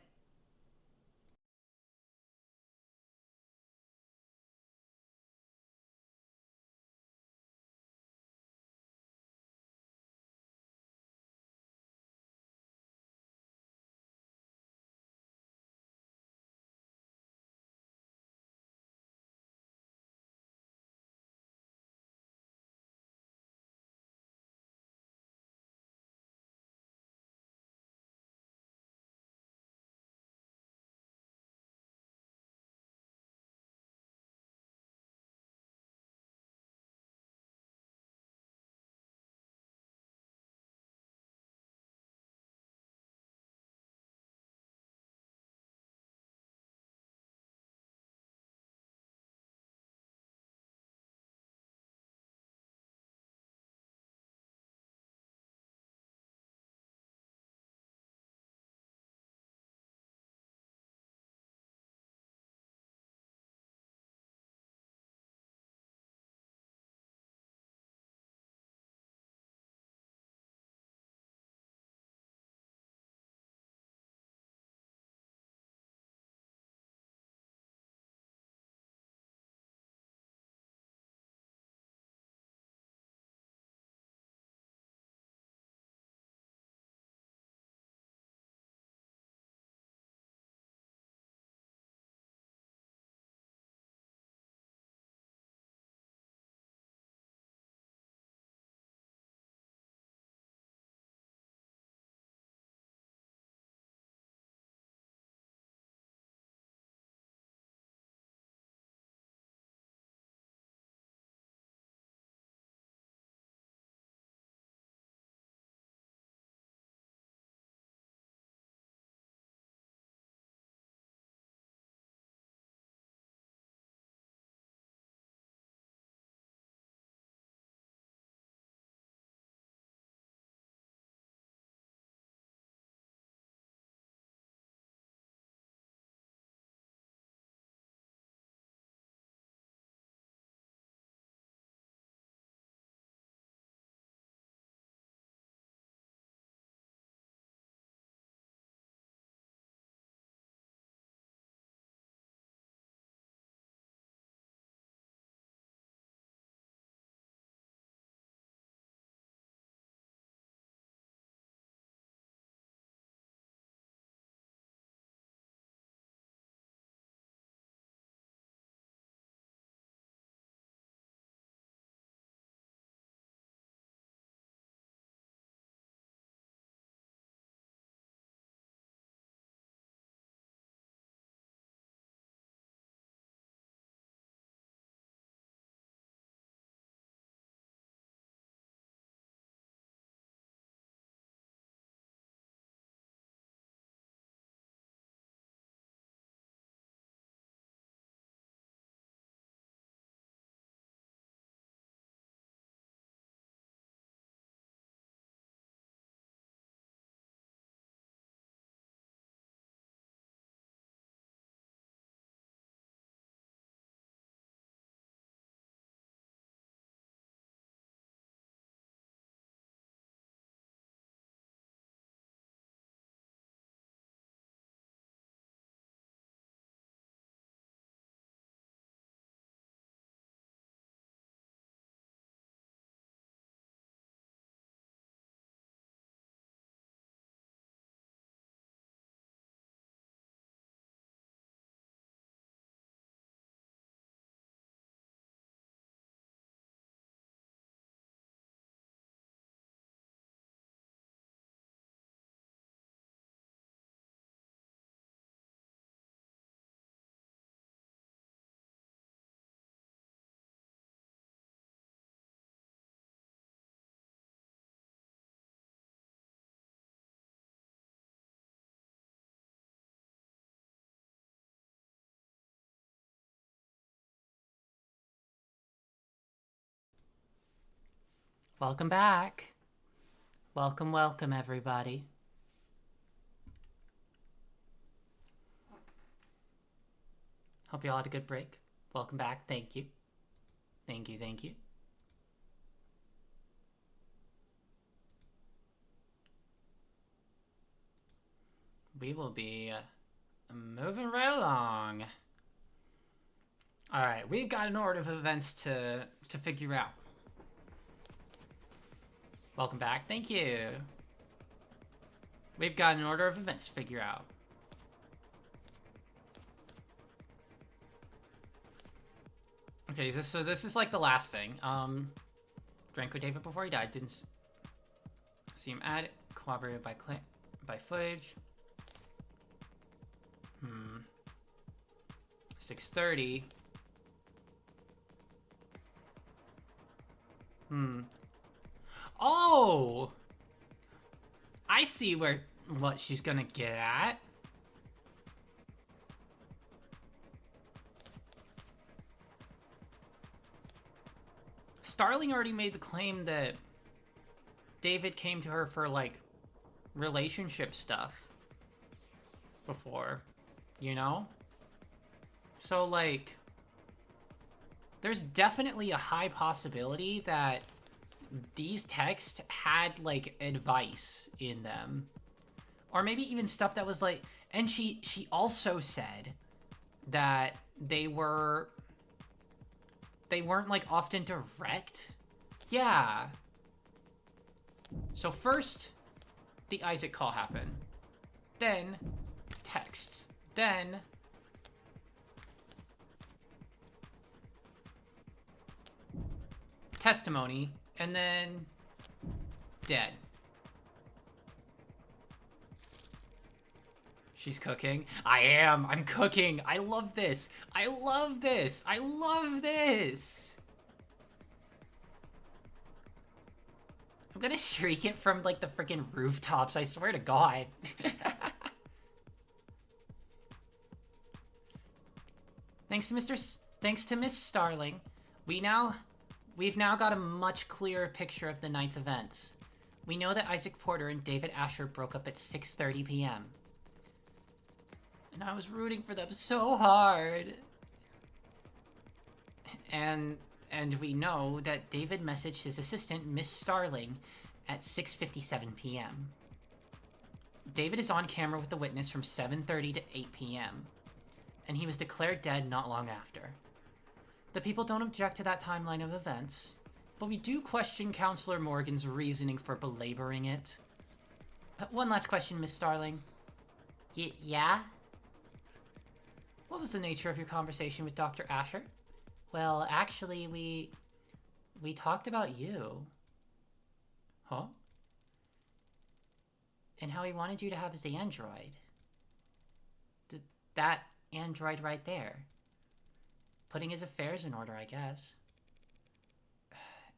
Welcome back. Welcome, welcome, everybody. Hope you all had a good break. Welcome back. Thank you. Thank you, thank you. we will be moving right along. Alright, we've got an order of events to figure out. Welcome back. Thank you. We've got an order of events to figure out. Okay, so this is like the last thing. Drank with David before he died. Didn't see him at it. Corroborated by footage. 6:30. Oh! I see what she's gonna get at. Starling already made the claim that David came to her for, like, relationship stuff before, you know? So, like, there's definitely a high possibility that these texts had, like, advice in them. Or maybe even stuff that was, like... And she also said that they weren't, like, often direct. Yeah. So first, the Isaac call happened. Then, texts. Then... testimony. And then... dead. She's cooking. I am. I'm cooking. I love this. I love this. I love this. I'm gonna shriek it from, like, the freaking rooftops. I swear to God. Thanks to Miss Starling, we've now got a much clearer picture of the night's events. We know that Isaac Porter and David Asher broke up at 6:30 p.m. And I was rooting for them so hard. And we know that David messaged his assistant, Miss Starling, at 6:57 p.m. David is on camera with the witness from 7:30 to 8 p.m. And he was declared dead not long after. The people don't object to that timeline of events, but we do question Counselor Morgan's reasoning for belaboring it. One last question, Miss Starling. Yeah? What was the nature of your conversation with Dr. Asher? Well, actually, we talked about you. Huh? And how he wanted you to have his android. That android right there. Putting his affairs in order, I guess.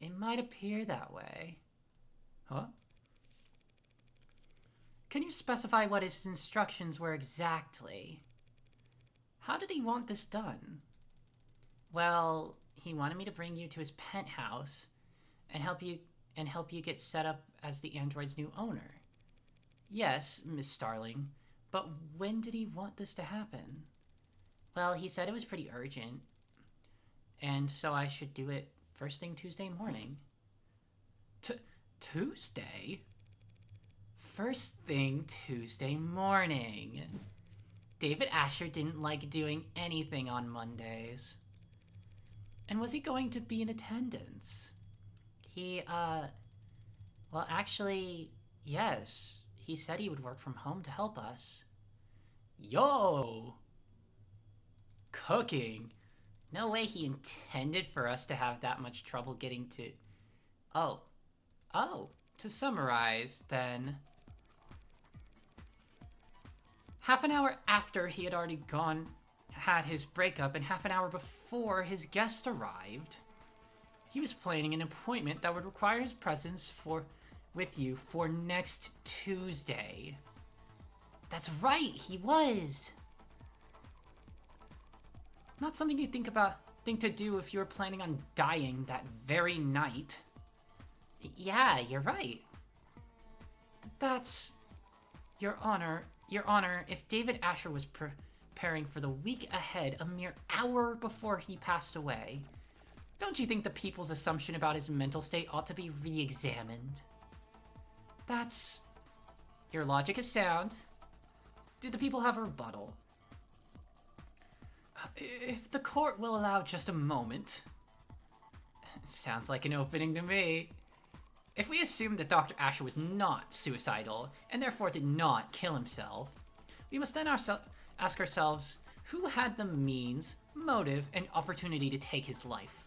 It might appear that way. Huh? Can you specify what his instructions were exactly? How did he want this done? Well, he wanted me to bring you to his penthouse and help you get set up as the android's new owner. Yes, Miss Starling, but when did he want this to happen? Well, he said it was pretty urgent, and so I should do it first thing Tuesday morning. Tuesday? First thing Tuesday morning. David Asher didn't like doing anything on Mondays. And was he going to be in attendance? Well, actually, yes. He said he would work from home to help us. Yo! Cooking. No way he intended for us to have that much trouble getting to... Oh. To summarize, then... Half an hour after he had already had his breakup, and half an hour before his guest arrived, he was planning an appointment that would require his presence with you for next Tuesday. That's right, he was. Not something you think to do if you were planning on dying that very night. Yeah, you're right. That's... Your Honor, if David Asher was preparing for the week ahead a mere hour before he passed away, don't you think the people's assumption about his mental state ought to be re-examined? Your logic is sound. Do the people have a rebuttal? If the court will allow just a moment. Sounds like an opening to me. If we assume that Dr. Asher was not suicidal, and therefore did not kill himself, we must then ask ourselves who had the means, motive, and opportunity to take his life.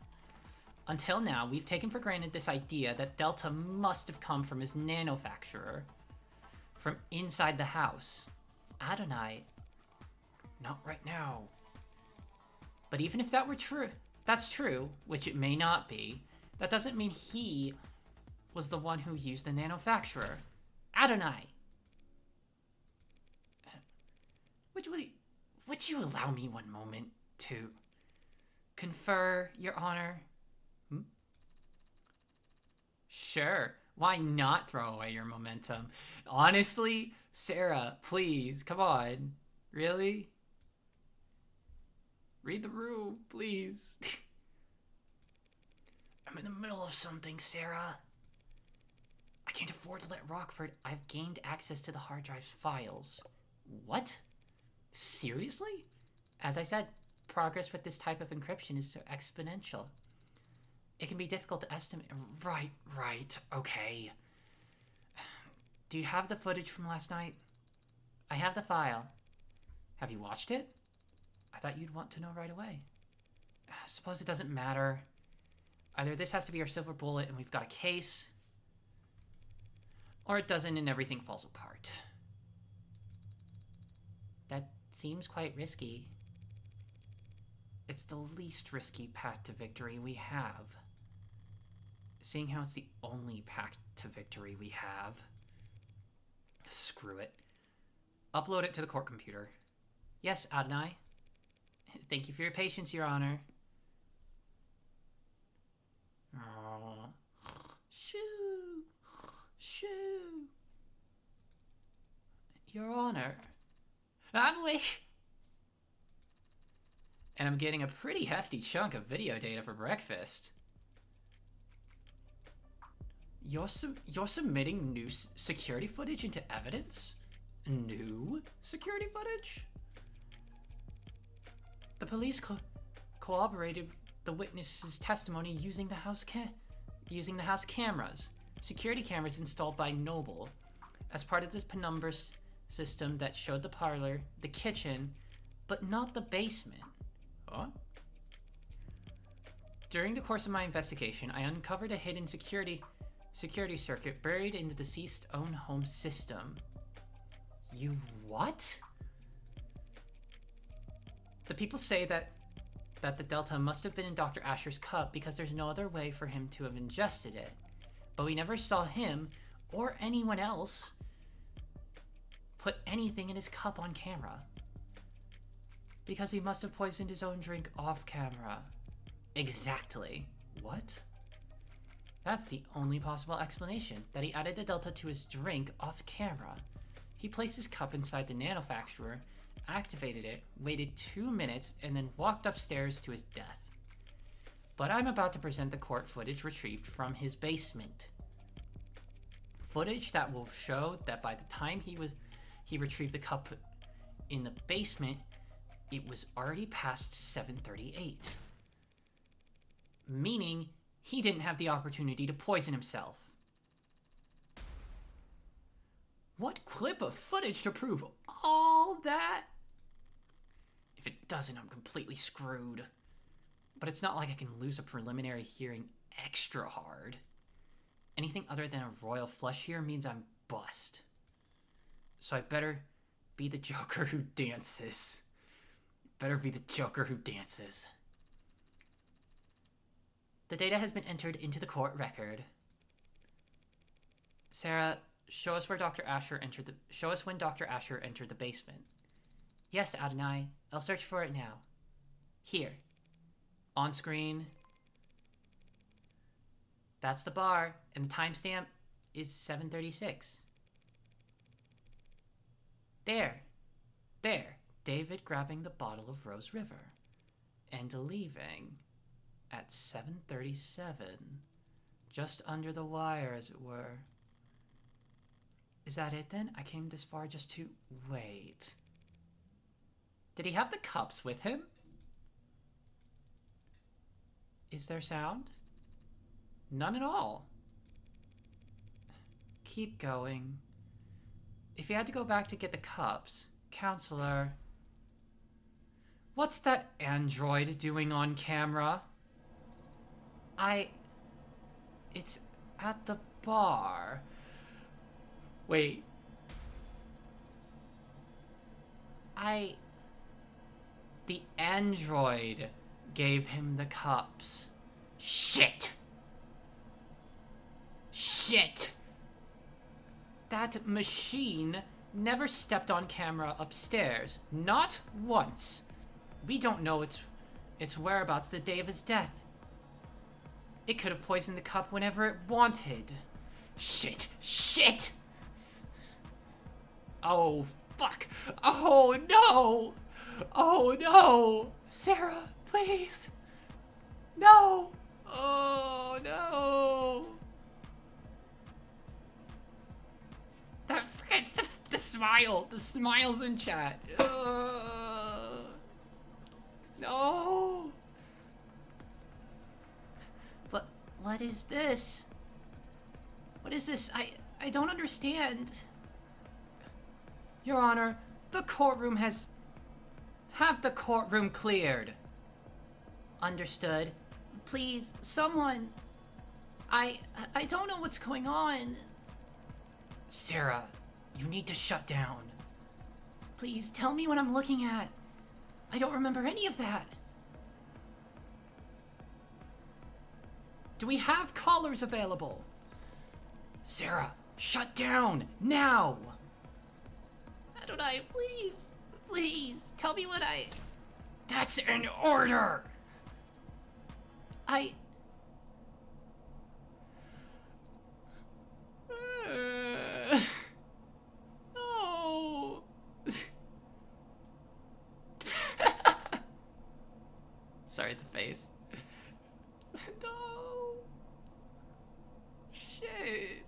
Until now, we've taken for granted this idea that Delta must have come from his nanofacturer, from inside the house. Adonai, not right now. But even if that were true, that's true, which it may not be, that doesn't mean he was the one who used the nanofacturer. Adonai! Would you allow me one moment to confer, Your Honor? Sure. Why not throw away your momentum? Honestly, Sarah, please, come on. Really? Read the room, please. I'm in the middle of something, Sarah. I can't afford to let Rockford. I've gained access to the hard drive's files. What? Seriously? As I said, progress with this type of encryption is so exponential. It can be difficult to estimate. Right, okay. Do you have the footage from last night? I have the file. Have you watched it? I thought you'd want to know right away. I suppose it doesn't matter. Either this has to be our silver bullet and we've got a case, or it doesn't and everything falls apart. That seems quite risky. It's the least risky path to victory we have. Seeing how it's the only path to victory we have. Screw it. Upload it to the court computer. Yes, Adonai. Thank you for your patience, Your Honor. Oh. Shoo. Your Honor. I'm awake. And I'm getting a pretty hefty chunk of video data for breakfast. You're submitting new security footage into evidence? New security footage? The police corroborated the witness's testimony using the house cameras, security cameras installed by Noble, as part of this penumbra system that showed the parlor, the kitchen, but not the basement. Huh? During the course of my investigation, I uncovered a hidden security circuit buried in the deceased's own home system. You what? The people say that the Delta must have been in Dr. Asher's cup because there's no other way for him to have ingested it. But we never saw him or anyone else put anything in his cup on camera. Because he must have poisoned his own drink off camera. Exactly. What? That's the only possible explanation, that he added the Delta to his drink off camera. He placed his cup inside the nanofacturer, activated it, waited 2 minutes, and then walked upstairs to his death. But I'm about to present the court footage retrieved from his basement. Footage that will show that by the time he retrieved the cup in the basement, it was already past 7:38. Meaning, he didn't have the opportunity to poison himself. What clip of footage to prove all that? If it doesn't, I'm completely screwed. But it's not like I can lose a preliminary hearing extra hard. Anything other than a royal flush here means I'm bust. So I better be the Joker who dances. Better be the Joker who dances. The data has been entered into the court record. Sarah, show us when Dr. Asher entered the basement. Yes, Adonai. I'll search for it now. Here. On screen. That's the bar, and the timestamp is 7:36. There. David grabbing the bottle of Rose River and leaving at 7:37, just under the wire, as it were. Is that it then? I came this far just to wait. Did he have the cups with him? Is there sound? None at all. Keep going. If you had to go back to get the cups, Counselor... What's that android doing on camera? It's at the bar. Wait. The android gave him the cups. Shit! Shit! That machine never stepped on camera upstairs. Not once. We don't know its whereabouts the day of his death. It could have poisoned the cup whenever it wanted. Shit! Shit! Oh, fuck! Oh, no! Oh, no! Sarah, please! No! Oh, no! That freaking... The smile! The smiles in chat! No! But what is this? What is this? I don't understand. Your Honor, the courtroom has... Have the courtroom cleared. Understood. Please, someone... I don't know what's going on. Sarah, you need to shut down. Please, tell me what I'm looking at. I don't remember any of that. Do we have callers available? Sarah, shut down, now! Adonai, please, please, tell me what I... That's an order! No! Sorry, the face. No! Shit!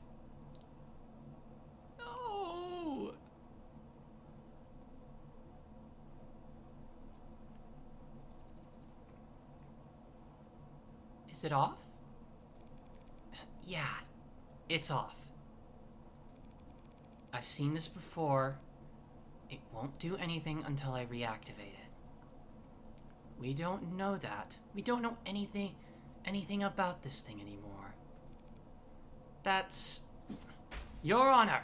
No! Is it off? Yeah, it's off. I've seen this before. It won't do anything until I reactivate it. We don't know that. We don't know anything about this thing anymore. That's... Your Honor!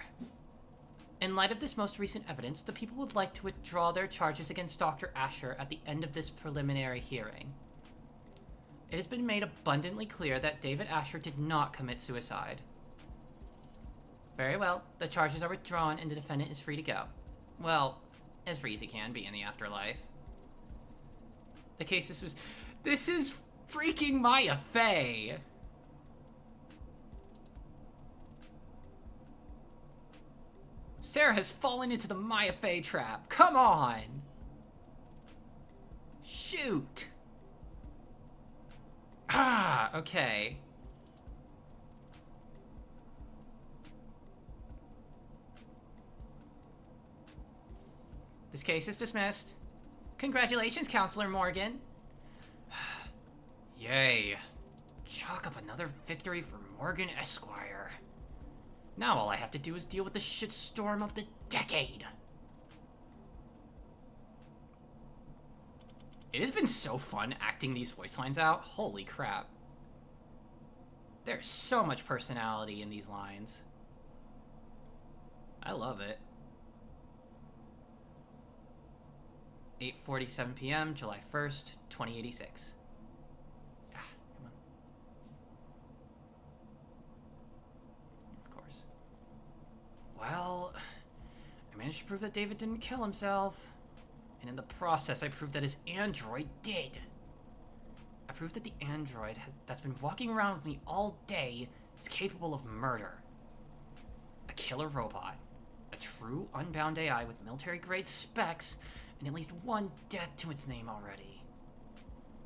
In light of this most recent evidence, the people would like to withdraw their charges against Dr. Asher at the end of this preliminary hearing. It has been made abundantly clear that David Asher did not commit suicide. Very well, the charges are withdrawn and the defendant is free to go. Well, as free as he can be in the afterlife. The case this is freaking Maya Fey. Sarah has fallen into the Maya Fey trap. Come on. Shoot. Ah, okay. This case is dismissed. Congratulations, Counselor Morgan. Yay. Chalk up another victory for Morgan Esquire. Now all I have to do is deal with the shitstorm of the decade. It has been so fun acting these voice lines out. Holy crap. There's so much personality in these lines. I love it. 8:47 p.m., July 1st, 2086. Ah, come on. Of course. Well, I managed to prove that David didn't kill himself. And in the process, I proved that his android did. I proved that the android that's been walking around with me all day is capable of murder. A killer robot. A true unbound AI with military-grade specs and at least one death to its name already.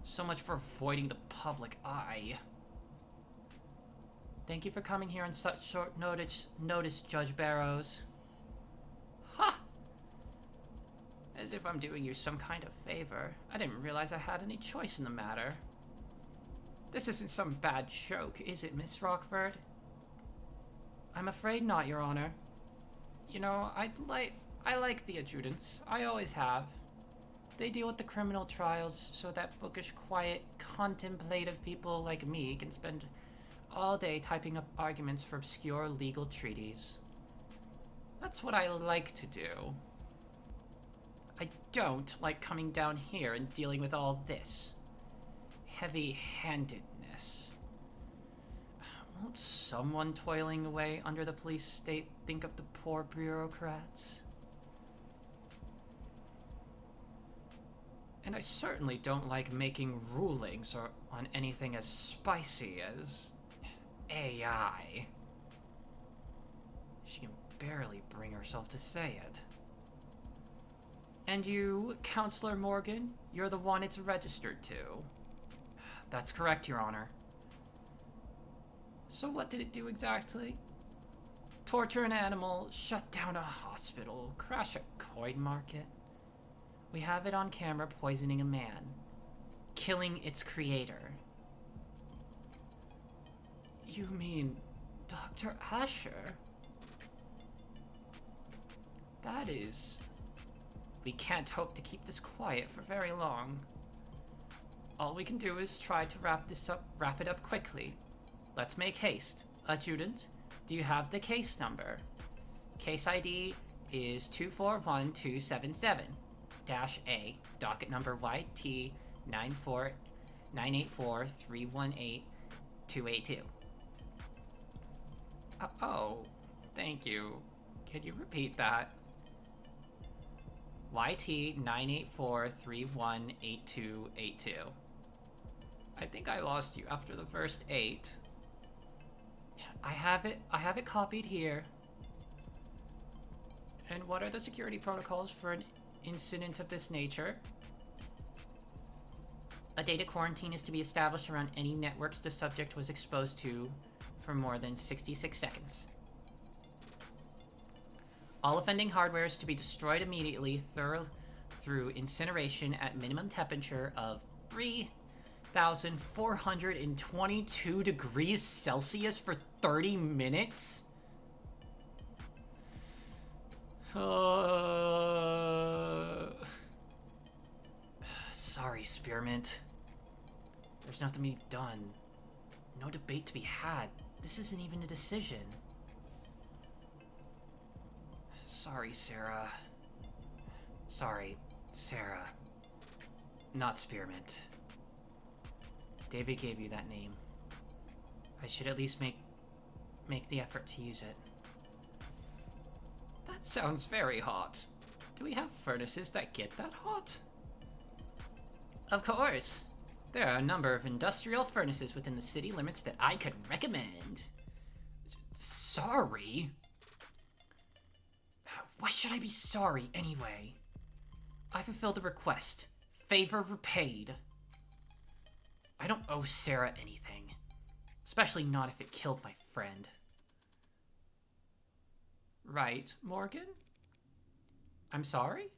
So much for avoiding the public eye. Thank you for coming here on such short notice, Judge Barrows. Ha! As if I'm doing you some kind of favor. I didn't realize I had any choice in the matter. This isn't some bad joke, is it, Miss Rockford? I'm afraid not, Your Honor. You know, I like the adjutants. I always have. They deal with the criminal trials so that bookish, quiet, contemplative people like me can spend all day typing up arguments for obscure legal treaties. That's what I like to do. I don't like coming down here and dealing with all this heavy-handedness. Won't someone toiling away under the police state think of the poor bureaucrats? And I certainly don't like making rulings or on anything as spicy as AI. She can barely bring herself to say it. And you, Counselor Morgan, you're the one it's registered to. That's correct, Your Honor. So what did it do exactly? Torture an animal, shut down a hospital, crash a coin market. We have it on camera poisoning a man, killing its creator. You mean Dr. Asher? That is... We can't hope to keep this quiet for very long. All we can do is try to wrap it up quickly. Let's make haste. Adjutant, do you have the case number? Case ID is 241277-A, docket number YT 984318282. Oh, thank you. Can you repeat that? YT 984318282. I think I lost you after the first 8. I have it copied here. And what are the security protocols for an incident of this nature? A data quarantine is to be established around any networks the subject was exposed to for more than 66 seconds. All offending hardware is to be destroyed immediately through incineration at minimum temperature of 3,422 degrees Celsius for 30 minutes? Sorry, Spearmint. There's nothing to be done. No debate to be had. This isn't even a decision. Sorry, Sarah. Sorry, Sarah. Not Spearmint. David gave you that name. I should at least make the effort to use it. That sounds very hot. Do we have furnaces that get that hot? Of course. There are a number of industrial furnaces within the city limits that I could recommend. Sorry? Why should I be sorry anyway? I fulfilled the request. Favor repaid. I don't owe Sarah anything. Especially not if it killed my friend. Right, Morgan? I'm sorry?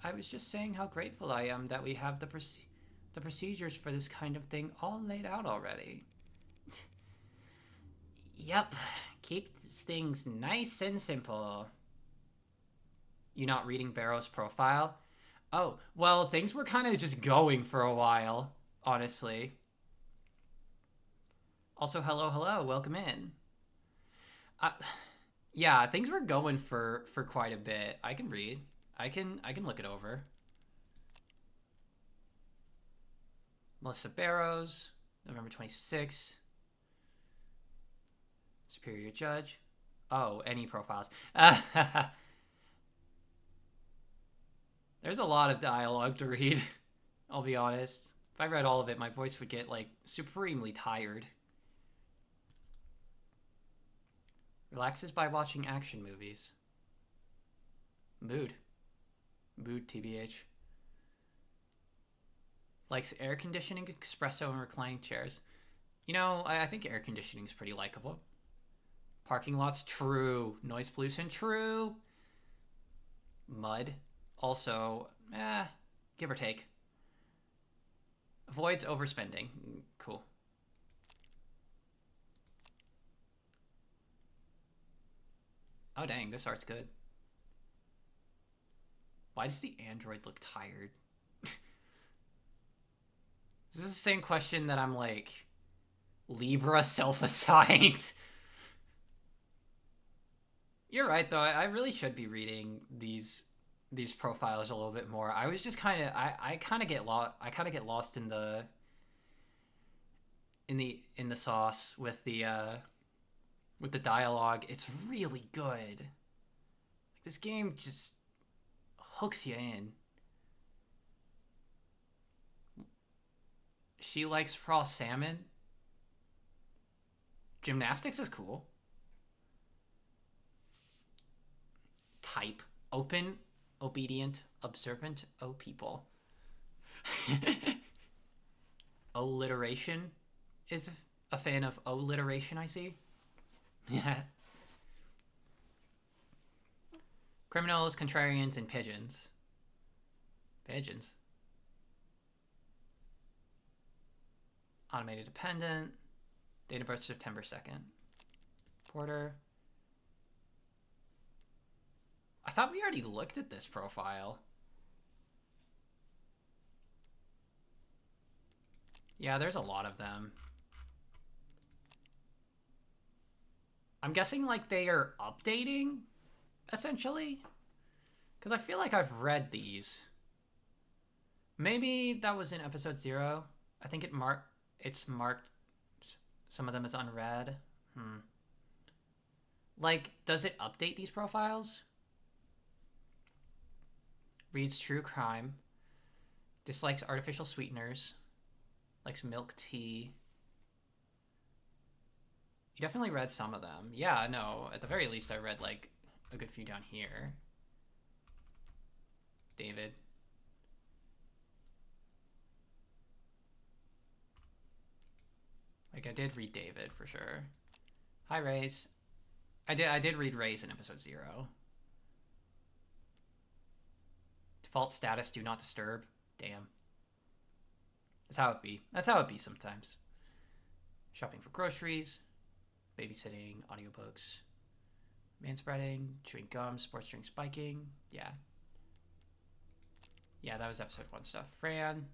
I was just saying how grateful I am that we have the procedures for this kind of thing all laid out already. Yep, keep things nice and simple. You not reading Barrow's profile? Oh, well, things were kind of just going for a while, honestly. Also, hello, welcome in. Yeah, things were going for quite a bit. I can read. I can look it over. Melissa Barrows, November 26th. Superior Judge. Oh, any profiles. There's a lot of dialogue to read, I'll be honest. If I read all of it, my voice would get, like, supremely tired. Relaxes by watching action movies. Mood, TBH. Likes air conditioning, espresso, and reclining chairs. You know, I think air conditioning is pretty likable. Parking lots, true. Noise pollution, true. Mud, Also, give or take. Avoids overspending. Cool. Oh dang, this art's good. Why does the android look tired? This is the same question that I'm like, Libra self-assigned. You're right though. I really should be reading these profiles a little bit more. I was just kind of I kind of get lost. I kind of get lost in the sauce with the dialogue. It's really good. Like, this game just hooks you in. She likes raw salmon. Gymnastics is cool. Type. Open, obedient, observant, O people. Alliteration is a fan of alliteration, I see. Yeah. Criminals, contrarians, and pigeons. Pigeons. Automated dependent. Date of birth September 2nd. Porter. I thought we already looked at this profile. Yeah, there's a lot of them. I'm guessing like they are updating, essentially. Because I feel like I've read these. Maybe that was in episode 0. I think it's marked some of them as unread. Like, does it update these profiles? Reads true crime. Dislikes artificial sweeteners. Likes milk tea. You definitely read some of them. Yeah, no, at the very least I read like a good few down here. David. Like, I did read David for sure. Hi, Rays. I did read Rays in episode 0. Default status, do not disturb. Damn. That's how it be. That's how it be sometimes. Shopping for groceries. Babysitting. Audiobooks. Manspreading. Chewing gum. Sports drink spiking. Yeah. Yeah, that was episode 1 stuff. Fran.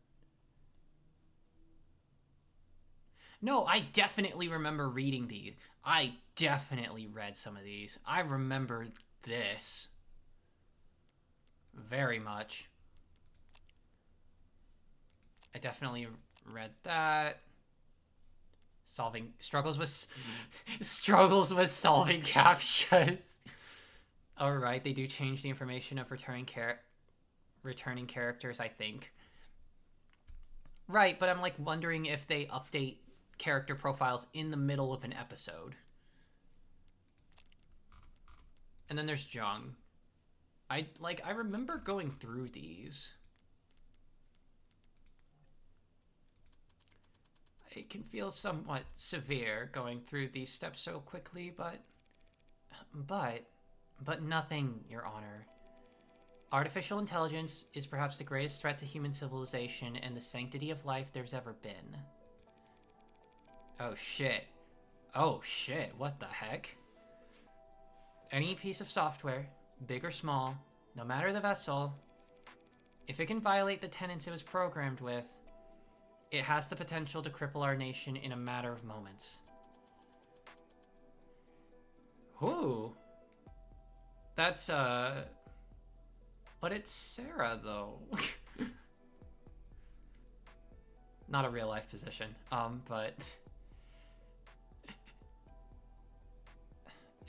No, I definitely remember reading these. I definitely read some of these. I remember this. Very much. I definitely read that. Struggles with solving captchas. All right, they do change the information of returning characters, I think. Right, but I'm like wondering if they update character profiles in the middle of an episode. And then there's Jung. I remember going through these. It can feel somewhat severe going through these steps so quickly, but nothing, Your Honor. Artificial intelligence is perhaps the greatest threat to human civilization and the sanctity of life there's ever been. Oh shit. Oh shit, what the heck? Any piece of software, big or small, no matter the vessel, if it can violate the tenets it was programmed with, it has the potential to cripple our nation in a matter of moments. Ooh. That's, but it's Sarah, though. Not a real-life position, but...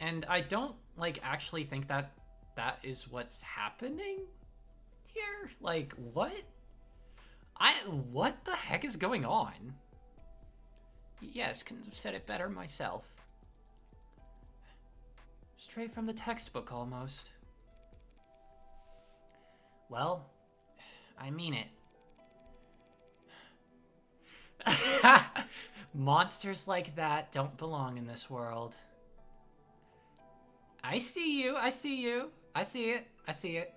And I don't, like, actually think that that is what's happening here. Like, what? What the heck is going on? Yes, couldn't have said it better myself. Straight from the textbook, almost. Well, I mean it. Monsters like that don't belong in this world. I see you, I see you. I see it, I see it.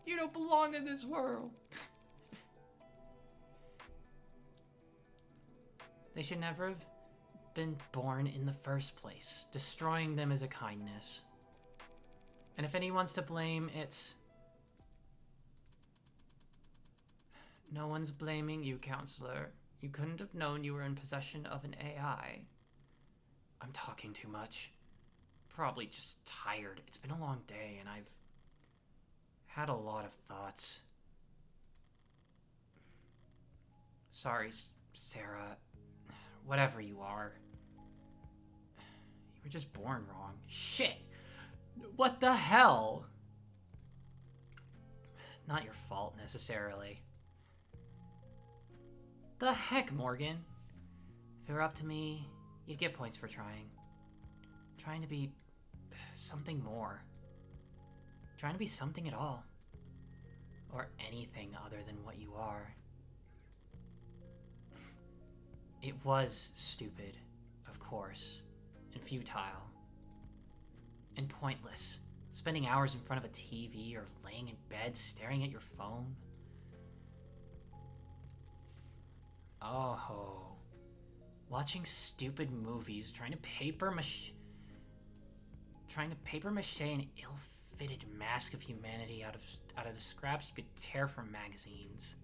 You don't belong in this world. They should never have been born in the first place. Destroying them is a kindness. And if anyone's to blame, it's... No one's blaming you, Counselor. You couldn't have known you were in possession of an AI. I'm talking too much. Probably just tired. It's been a long day, and I've had a lot of thoughts. Sorry, Sarah. Whatever you are. You were just born wrong. Shit! What the hell? Not your fault, necessarily. The heck, Morgan? If it were up to me, you'd get points for trying. Trying to be something more. Trying to be something at all. Or anything other than what you are. It was stupid, of course, and futile, and pointless. Spending hours in front of a TV or laying in bed staring at your phone. Oh, watching stupid movies, trying to paper mache an ill-fitted mask of humanity out of the scraps you could tear from magazines.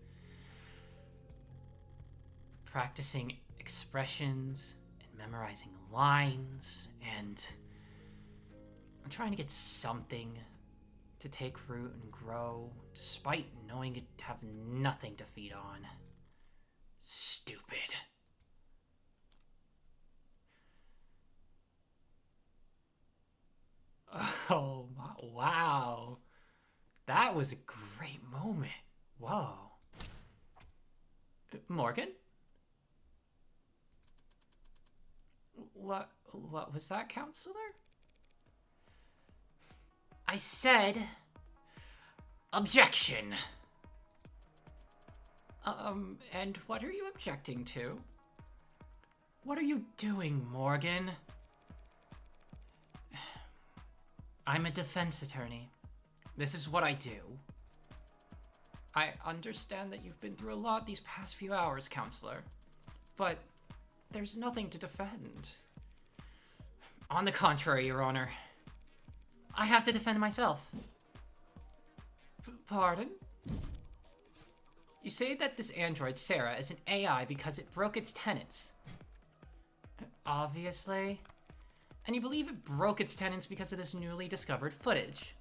Practicing expressions and memorizing lines, and I'm trying to get something to take root and grow, despite knowing it'd have nothing to feed on. Stupid. Oh, wow. That was a great moment. Whoa. Morgan? What was that, Counselor? I said... Objection! And what are you objecting to? What are you doing, Morgan? I'm a defense attorney. This is what I do. I understand that you've been through a lot these past few hours, Counselor. But there's nothing to defend. On the contrary, Your Honor. I have to defend myself. Pardon? You say that this android, Sarah, is an AI because it broke its tenets. Obviously. And you believe it broke its tenets because of this newly discovered footage.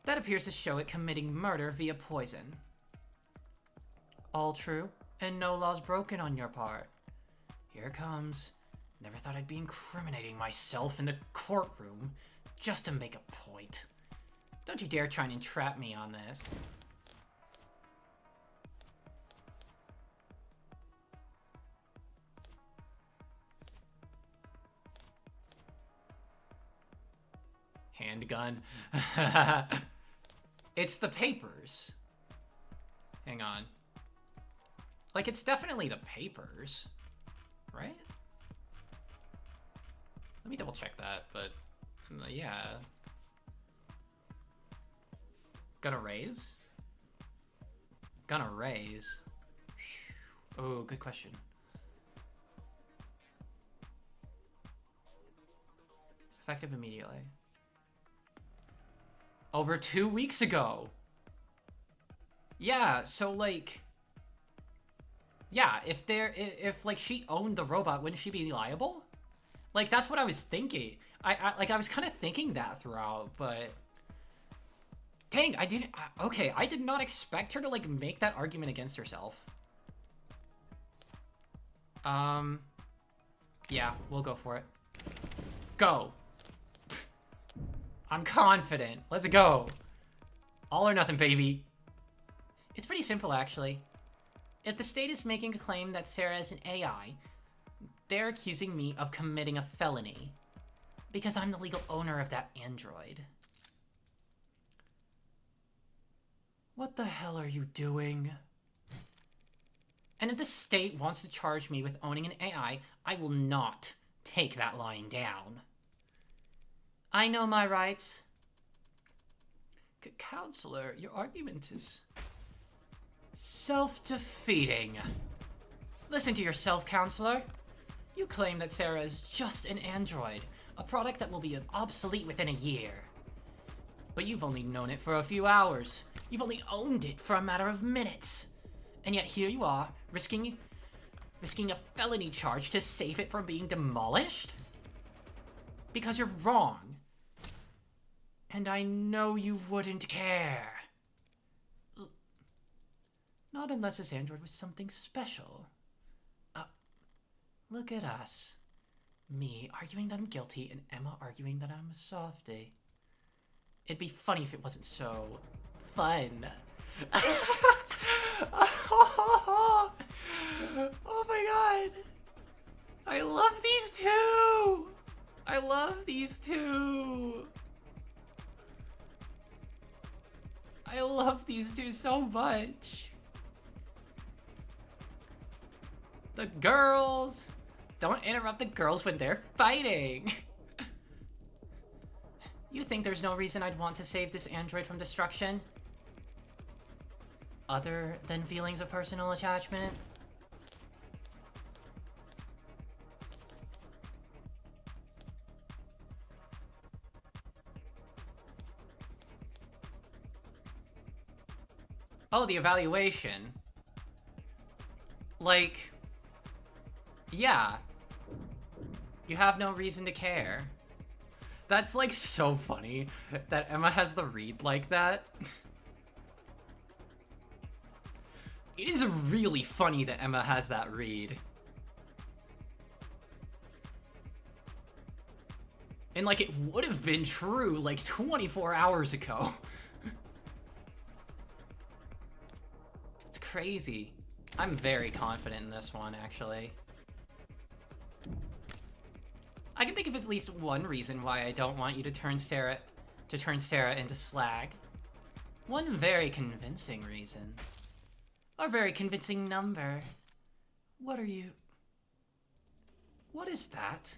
That appears to show it committing murder via poison. All true, and no laws broken on your part. Here it comes. Never thought I'd be incriminating myself in the courtroom just to make a point. Don't you dare try and entrap me on this. Handgun. It's the papers. Hang on. Like, it's definitely the papers, right? Let me double check that, but yeah. Gonna raise? Gonna raise? Oh, good question. Effective immediately. Over 2 weeks ago. Yeah, so like, yeah, if like she owned the robot, wouldn't she be liable? Like, that's what I was thinking. I was kind of thinking that throughout, but dang, okay, I did not expect her to like make that argument against herself. Yeah, we'll go for it. Go. I'm confident. Let's go. All or nothing, baby. It's pretty simple, actually. If the state is making a claim that Sarah is an AI, they're accusing me of committing a felony because I'm the legal owner of that android. What the hell are you doing? And if the state wants to charge me with owning an AI, I will not take that lying down. I know my rights. Counselor, your argument is self-defeating. Listen to yourself, Counselor. You claim that Sarah is just an android, a product that will be obsolete within a year. But you've only known it for a few hours. You've only owned it for a matter of minutes. And yet here you are, risking a felony charge to save it from being demolished? Because you're wrong. And I know you wouldn't care. Not unless this android was something special. Look at us. Me arguing that I'm guilty and Emma arguing that I'm a softie. It'd be funny if it wasn't so fun. Oh my god. I love these two. I love these two. I love these two so much. The girls. Don't interrupt the girls when they're fighting. You think there's no reason I'd want to save this android from destruction? Other than feelings of personal attachment? Oh, the evaluation. Like, yeah. You have no reason to care. That's like so funny that Emma has the read like that. It is really funny that Emma has that read. And like it would have been true like 24 hours ago. It's crazy. I'm very confident in this one, actually. I can think of at least one reason why I don't want you to turn Sarah into slag. One very convincing reason. A very convincing number. What are you? What is that?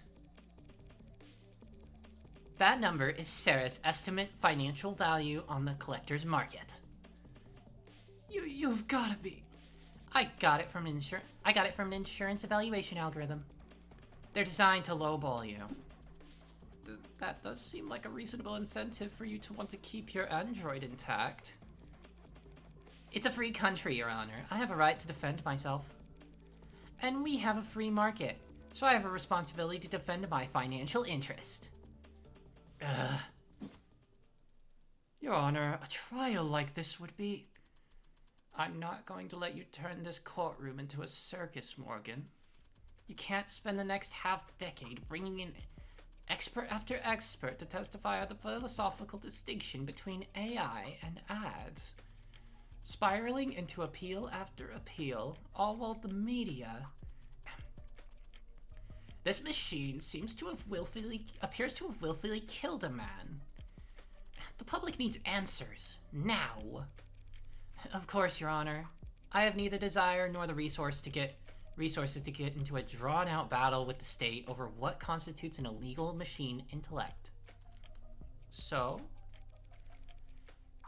That number is Sarah's estimate financial value on the collector's market. You've got to be. I got it from an insurance evaluation algorithm. They're designed to lowball you. That does seem like a reasonable incentive for you to want to keep your android intact. It's a free country, Your Honor. I have a right to defend myself. And we have a free market, so I have a responsibility to defend my financial interest. Your Honor, a trial like this would be... I'm not going to let you turn this courtroom into a circus, Morgan. You can't spend the next half-decade bringing in expert after expert to testify on the philosophical distinction between AI and ads. Spiraling into appeal after appeal, all while the media... This machine appears to have willfully killed a man. The public needs answers, now. Of course, Your Honor. I have neither desire nor the resources to get into a drawn-out battle with the state over what constitutes an illegal machine intellect. So,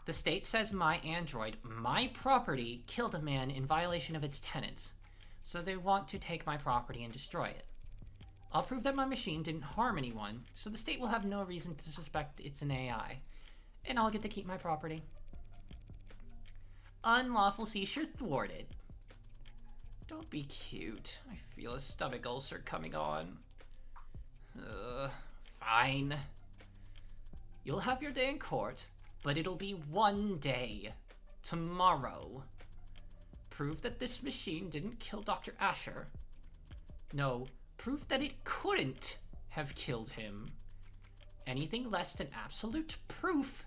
the state says my android, my property, killed a man in violation of its tenets, so they want to take my property and destroy it. I'll prove that my machine didn't harm anyone, so the state will have no reason to suspect it's an AI, and I'll get to keep my property. Unlawful seizure thwarted. Don't be cute. I feel a stomach ulcer coming on. Fine. You'll have your day in court, but it'll be one day. Tomorrow. Prove that this machine didn't kill Dr. Asher. No, prove that it couldn't have killed him. Anything less than absolute proof,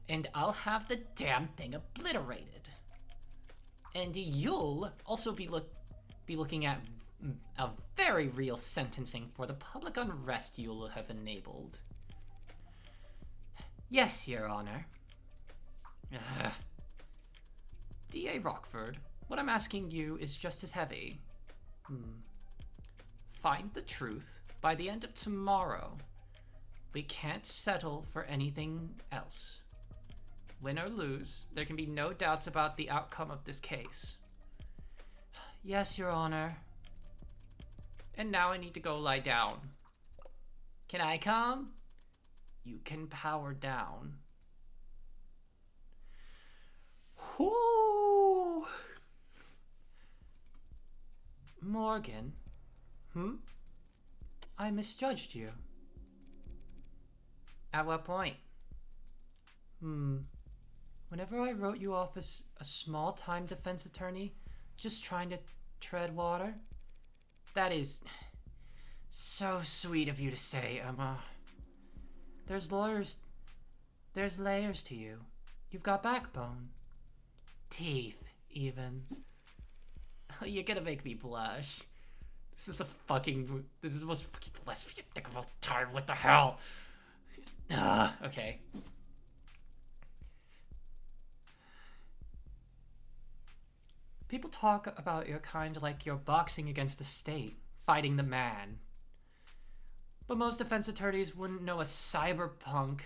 and I'll have the damn thing obliterated. And you'll also be looking at a very real sentencing for the public unrest you'll have enabled. Yes, Your Honor. D.A. Rockford, what I'm asking you is just as heavy. Find the truth by the end of tomorrow. We can't settle for anything else. Win or lose, there can be no doubts about the outcome of this case. Yes, Your Honor. And now I need to go lie down. Can I come? You can power down. Whoo! Morgan? I misjudged you. At what point? Whenever I wrote you off as a small-time defense attorney, just trying to tread water, that is so sweet of you to say, Emma. There's layers to you. You've got backbone. Teeth, even. You're gonna make me blush. This is the most fucking lesbian thing of all time. What the hell? Okay. People talk about your kind like you're boxing against the state, fighting the man. But most defense attorneys wouldn't know a cyberpunk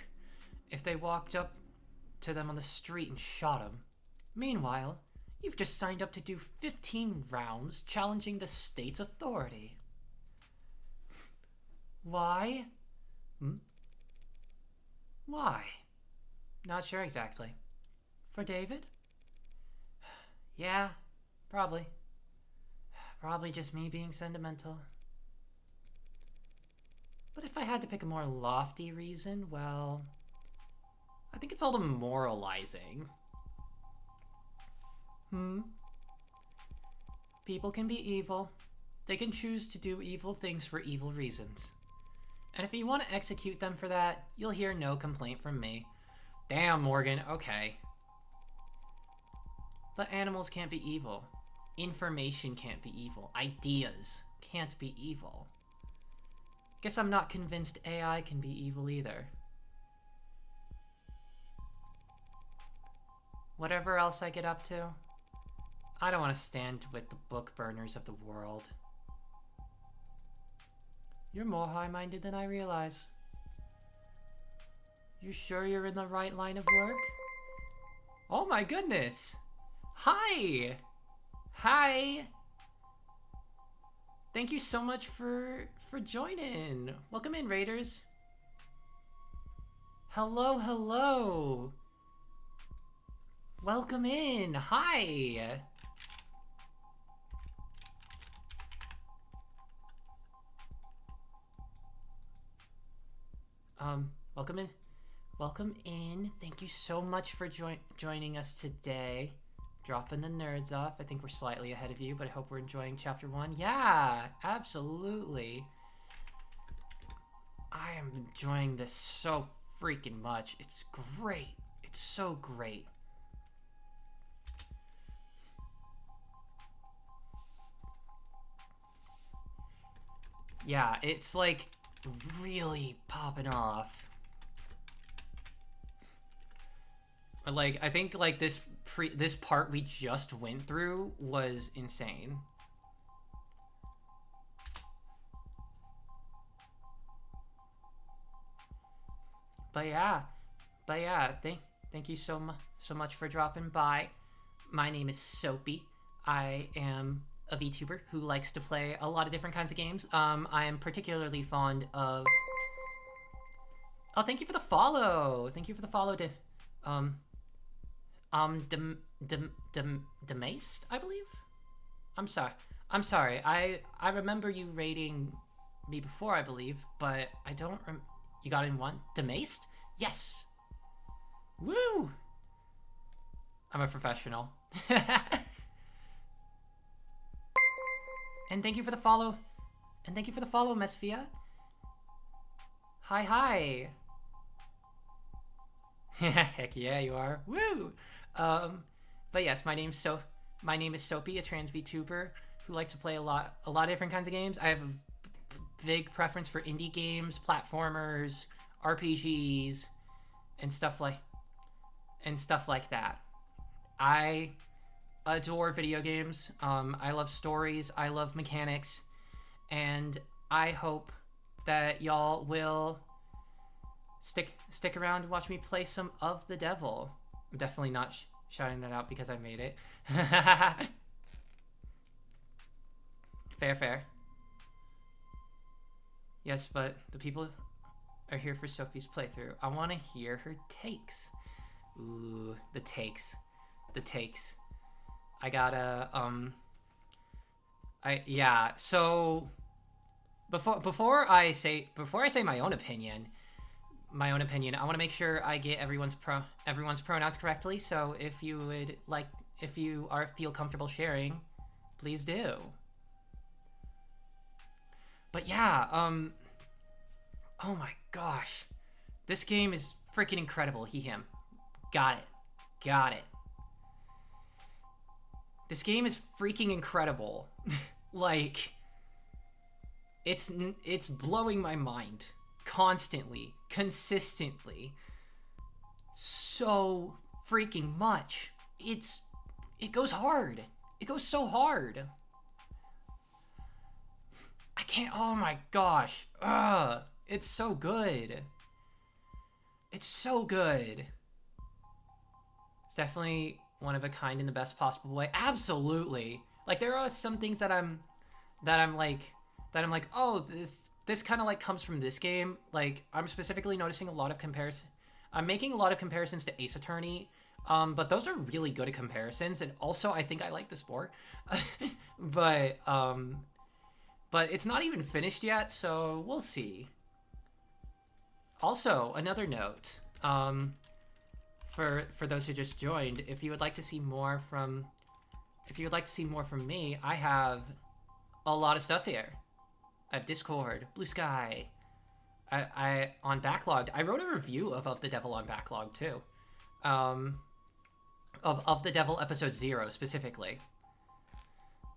if they walked up to them on the street and shot him. Meanwhile, you've just signed up to do 15 rounds challenging the state's authority. Why? Why? Not sure exactly. For David? Yeah, probably. Probably just me being sentimental. But if I had to pick a more lofty reason, well, I think it's all the moralizing. People can be evil. They can choose to do evil things for evil reasons. And if you want to execute them for that, you'll hear no complaint from me. Damn, Morgan, okay. But animals can't be evil. Information can't be evil. Ideas can't be evil. Guess I'm not convinced AI can be evil either. Whatever else I get up to, I don't want to stand with the book burners of the world. You're more high-minded than I realize. You sure you're in the right line of work? Oh my goodness! Hi! Hi! Thank you so much for joining. Welcome in, Raiders. Hello. Welcome in. Hi. Welcome in. Welcome in. Thank you so much for joining us today. Dropping the nerds off. I think we're slightly ahead of you, but I hope we're enjoying chapter 1. Yeah, absolutely. I am enjoying this so freaking much. It's great. It's so great. Yeah, it's like really popping off. Like, I think like this part we just went through was insane. But yeah, thank you so much for dropping by. My name is Soapy. I am a VTuber who likes to play a lot of different kinds of games. I am particularly fond of... Oh, thank you for the follow. Thank you for the follow to... Demaced, I believe? I'm sorry. I remember you rating me before, I believe, but I don't you got in one? Demaced? Yes! Woo! I'm a professional. And thank you for the follow. And thank you for the follow, Mesfia. Hi. Heck yeah, you are. Woo! But yes, my name is Soapy, a trans VTuber who likes to play a lot of different kinds of games. I have a big preference for indie games, platformers, RPGs, and stuff like that. I adore video games. I love stories. I love mechanics, and I hope that y'all will stick around and watch me play some of the devil. I'm definitely not shouting that out because I made it. Fair, fair. Yes, but the people are here for Sophie's playthrough. I want to hear her takes. Ooh, the takes. The takes. I gotta, yeah, so before I say my own opinion, I want to make sure I get everyone's pronouns correctly. So if you would like, if you feel comfortable sharing, please do. But yeah, oh my gosh, this game is freaking incredible. Him, got it. This game is freaking incredible. Like, it's blowing my mind constantly, consistently, so freaking much. It goes hard. It goes so hard. I can't. Oh my gosh. It's so good. It's so good. It's definitely one of a kind in the best possible way. Absolutely. Like, there are some things that I'm like, oh, this kind of like comes from this game. Like, I'm specifically noticing a lot of I'm making a lot of comparisons to Ace Attorney, but those are really good comparisons. And also, I think I like this more. but it's not even finished yet, so we'll see. Also, another note, for those who just joined, if you would like to see more from me, I have a lot of stuff here. I have Discord, Blue Sky. I on Backlogged. I wrote a review of the Devil on Backlog too. Of the Devil episode 0 specifically.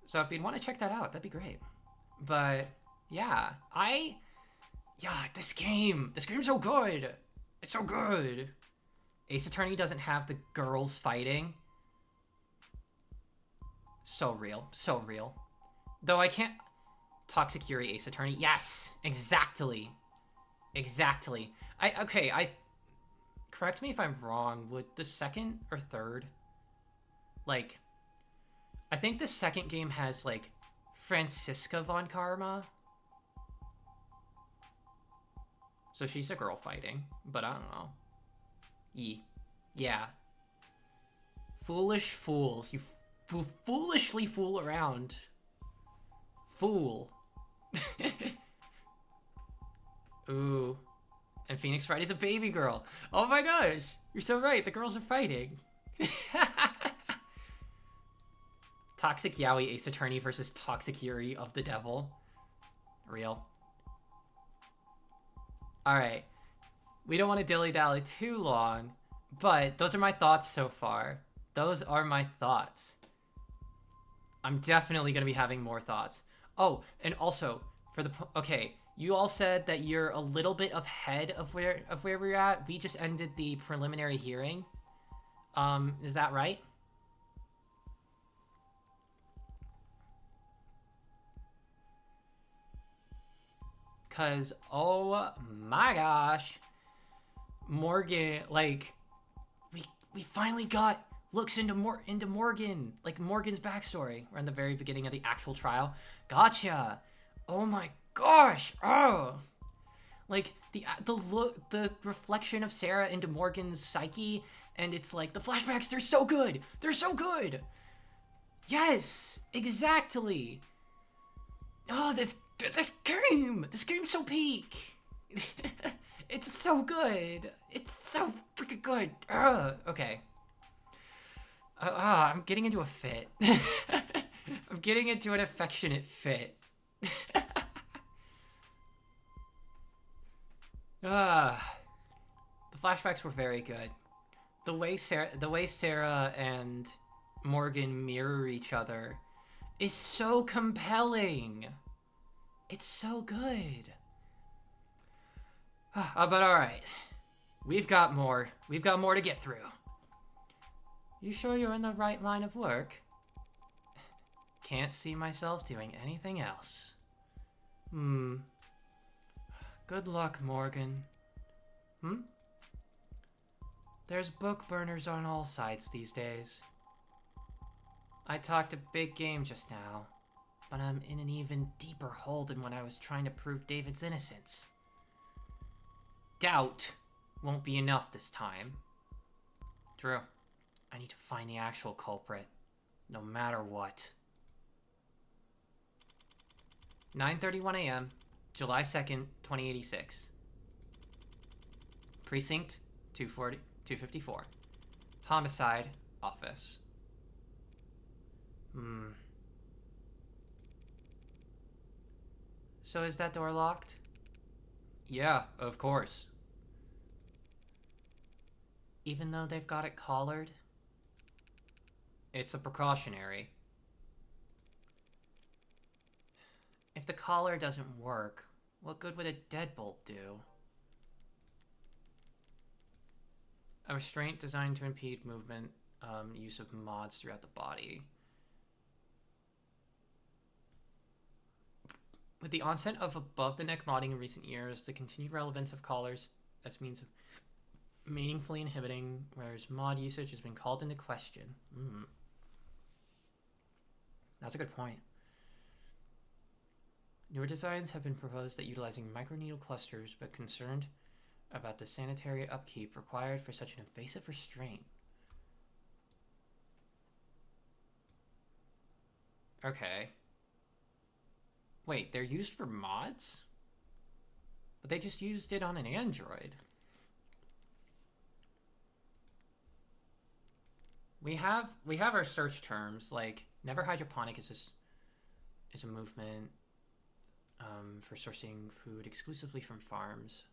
So if you'd want to check that out, that'd be great. But yeah, this game's so good. It's so good. Ace Attorney doesn't have the girls fighting. So real. Though I can't... Toxic Yuri, Ace Attorney. Yes! Exactly. Correct me if I'm wrong. Would the second or third... Like... I think the second game has, like, Franziska von Karma. So she's a girl fighting. But I don't know. Yeah. Foolish fools. You foolishly fool around. Fool. Ooh. And Phoenix Friday's a baby girl. Oh my gosh. You're so right. The girls are fighting. Toxic Yaoi Ace Attorney versus Toxic Yuri of the Devil. Real. Alright. We don't want to dilly-dally too long, but those are my thoughts so far. Those are my thoughts. I'm definitely going to be having more thoughts. Oh, and also, okay, you all said that you're a little bit ahead of where we're at. We just ended the preliminary hearing. Is that right? Cause, oh my gosh, Morgan, like, we finally got looks into Morgan, like Morgan's backstory. We're in the very beginning of the actual trial. Gotcha. Oh my gosh. Oh, like the reflection of Sarah into Morgan's psyche, and it's like the flashbacks. They're so good. They're so good. Yes, exactly. Oh, this game's so peak. It's so good. It's so freaking good. Okay. I'm getting into a fit. I'm getting into an affectionate fit. The flashbacks were very good. The way Sarah and Morgan mirror each other is so compelling. It's so good. But alright. We've got more to get through. You sure you're in the right line of work? Can't see myself doing anything else. Good luck, Morgan. There's book burners on all sides these days. I talked a big game just now, but I'm in an even deeper hole than when I was trying to prove David's innocence. Doubt won't be enough this time. Drew, I need to find the actual culprit, no matter what. 9:31 a.m., July 2nd, 2086. Precinct 254. Homicide office. So is that door locked? Yeah, of course. Even though they've got it collared? It's a precautionary. If the collar doesn't work, what good would a deadbolt do? A restraint designed to impede movement, use of mods throughout the body. With the onset of above-the-neck modding in recent years, the continued relevance of collars as means of meaningfully inhibiting whereas mod usage has been called into question. That's a good point. Newer designs have been proposed that utilizing microneedle clusters, but concerned about the sanitary upkeep required for such an invasive restraint. Okay. Wait, they're used for mods? But they just used it on an Android. We have our search terms, like never hydroponic is a movement for sourcing food exclusively from farms.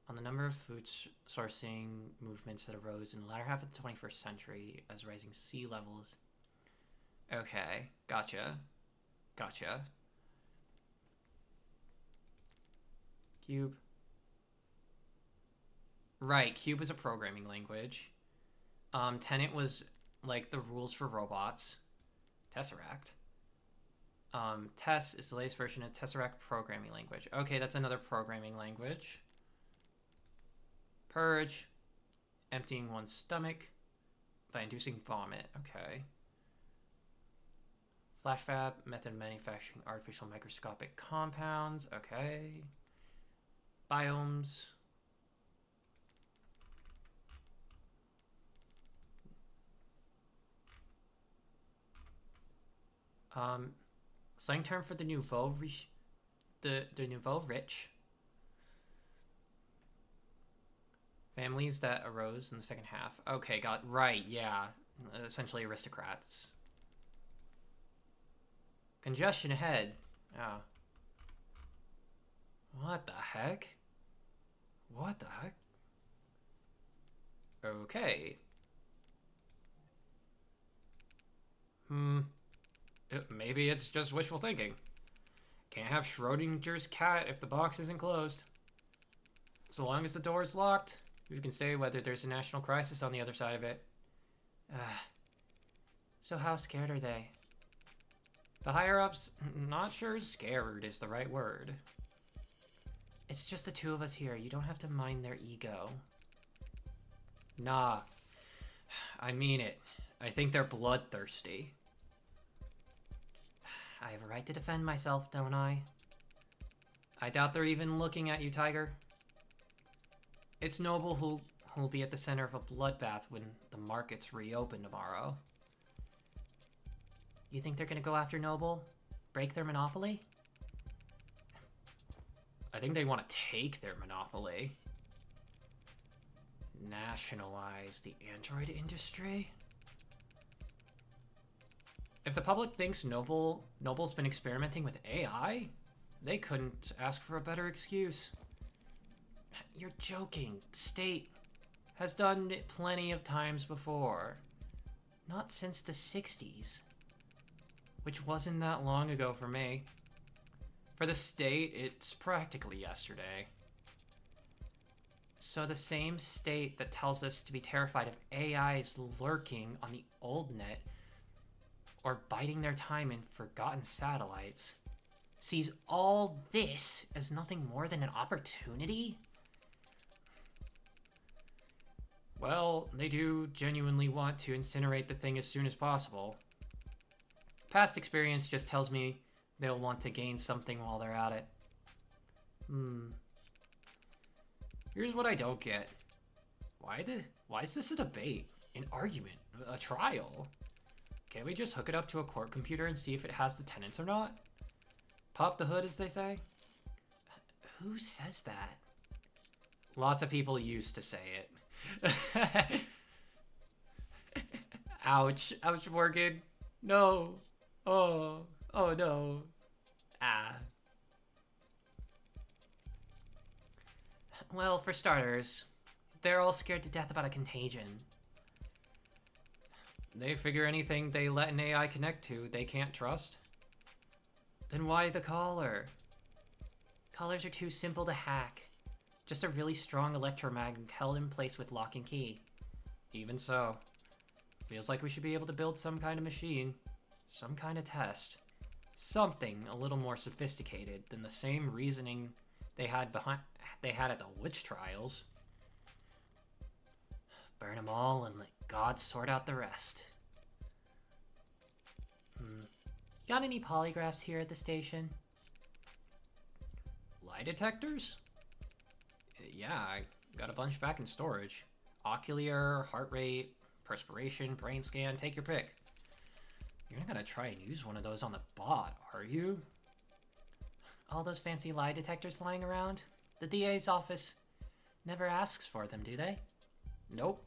On the number of food sourcing movements that arose in the latter half of the 21st century as rising sea levels. Okay, gotcha. Cube. Right, Cube is a programming language. Tenet was like the rules for robots. Tesseract. Tess is the latest version of Tesseract programming language. Okay, that's another programming language. Purge. Emptying one's stomach by inducing vomit. Okay. Flash fab, method of manufacturing artificial microscopic compounds. Okay. Biomes. Slang term for the nouveau rich. Families that arose in the second half. Okay, right, yeah. Essentially aristocrats. Congestion ahead. Oh. What the heck? Okay. Maybe it's just wishful thinking. Can't have Schrodinger's cat if the box isn't closed. So long as the door is locked, we can say whether there's a national crisis on the other side of it. So how scared are they? The higher-ups, not sure scared is the right word. It's just the two of us here. You don't have to mind their ego. Nah. I mean it. I think they're bloodthirsty. I have a right to defend myself, don't I? I doubt they're even looking at you, Tiger. It's Noble who'll be at the center of a bloodbath when the markets reopen tomorrow. You think they're gonna go after Noble? Break their monopoly? I think they want to take their monopoly. Nationalize the android industry? If the public thinks Noble's been experimenting with AI, they couldn't ask for a better excuse. You're joking. State has done it plenty of times before. Not since the 60s. Which wasn't that long ago for me. For the state, it's practically yesterday. So the same state that tells us to be terrified of AIs lurking on the old net or biding their time in forgotten satellites sees all this as nothing more than an opportunity? Well, they do genuinely want to incinerate the thing as soon as possible. Past experience just tells me they'll want to gain something while they're at it. Here's what I don't get. Why is this a debate? An argument? A trial? Can't we just hook it up to a court computer and see if it has the tenants or not? Pop the hood, as they say? Who says that? Lots of people used to say it. Ouch. Ouch, Morgan. No. Oh. Oh, no. Ah. Well, for starters, they're all scared to death about a contagion. They figure anything they let an AI connect to, they can't trust. Then why the collar? Collars are too simple to hack. Just a really strong electromagnet held in place with lock and key. Even so, feels like we should be able to build some kind of machine, some kind of test. Something a little more sophisticated than the same reasoning they had at the witch trials. Burn them all and let God sort out the rest. Got any polygraphs here at the station? Lie detectors? Yeah, I got a bunch back in storage. Ocular, heart rate, perspiration, brain scan, take your pick. You're not gonna try and use one of those on the bot, are you? All those fancy lie detectors lying around? The DA's office never asks for them, do they? Nope.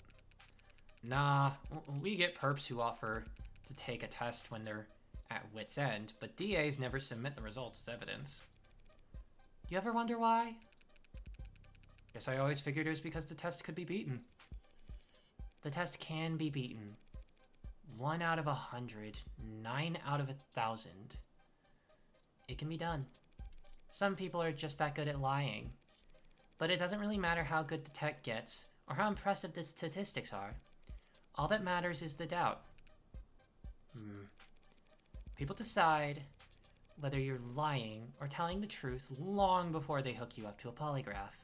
Nah, we get perps who offer to take a test when they're at wit's end, but DAs never submit the results as evidence. You ever wonder why? Guess I always figured it was because the test could be beaten. The test can be beaten. 1 out of 100, 9 out of 1,000. It can be done. Some people are just that good at lying. But it doesn't really matter how good the tech gets, or how impressive the statistics are. All that matters is the doubt. People decide whether you're lying or telling the truth long before they hook you up to a polygraph.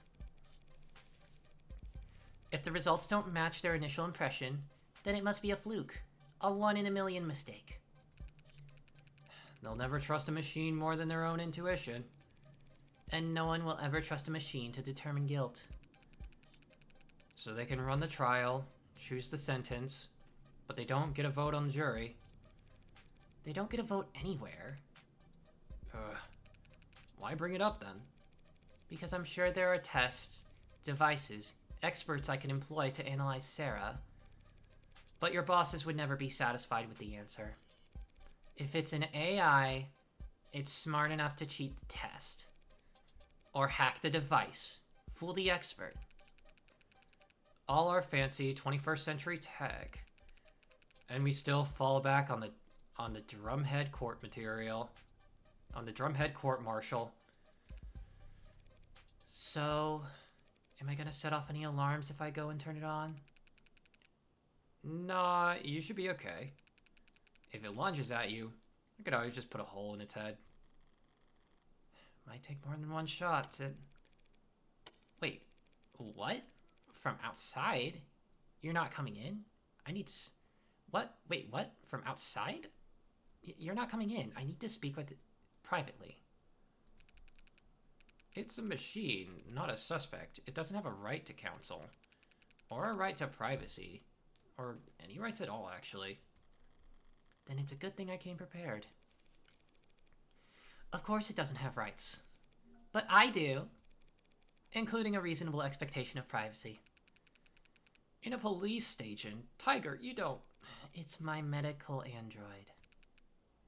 If the results don't match their initial impression, then it must be a fluke, a 1 in a million mistake. They'll never trust a machine more than their own intuition. And no one will ever trust a machine to determine guilt. So they can run the trial, choose the sentence, but they don't get a vote on the jury. They don't get a vote anywhere. Why bring it up then? Because I'm sure there are tests, devices, experts I can employ to analyze Sarah. But your bosses would never be satisfied with the answer. If it's an AI, it's smart enough to cheat the test. Or hack the device. Fool the expert. All our fancy 21st century tech. And we still fall back on the drumhead court material. On the drumhead court martial. So, am I gonna set off any alarms if I go and turn it on? Nah, you should be okay. If it lunges at you, I could always just put a hole in its head. Might take more than one shot to... Wait, what? From outside? You're not coming in? I need to... What? Wait, what? From outside? You're not coming in. I need to speak with it privately. It's a machine, not a suspect. It doesn't have a right to counsel. Or a right to privacy. Or any rights at all, actually. Then it's a good thing I came prepared. Of course it doesn't have rights. But I do. Including a reasonable expectation of privacy. In a police station, Tiger, you don't... It's my medical android.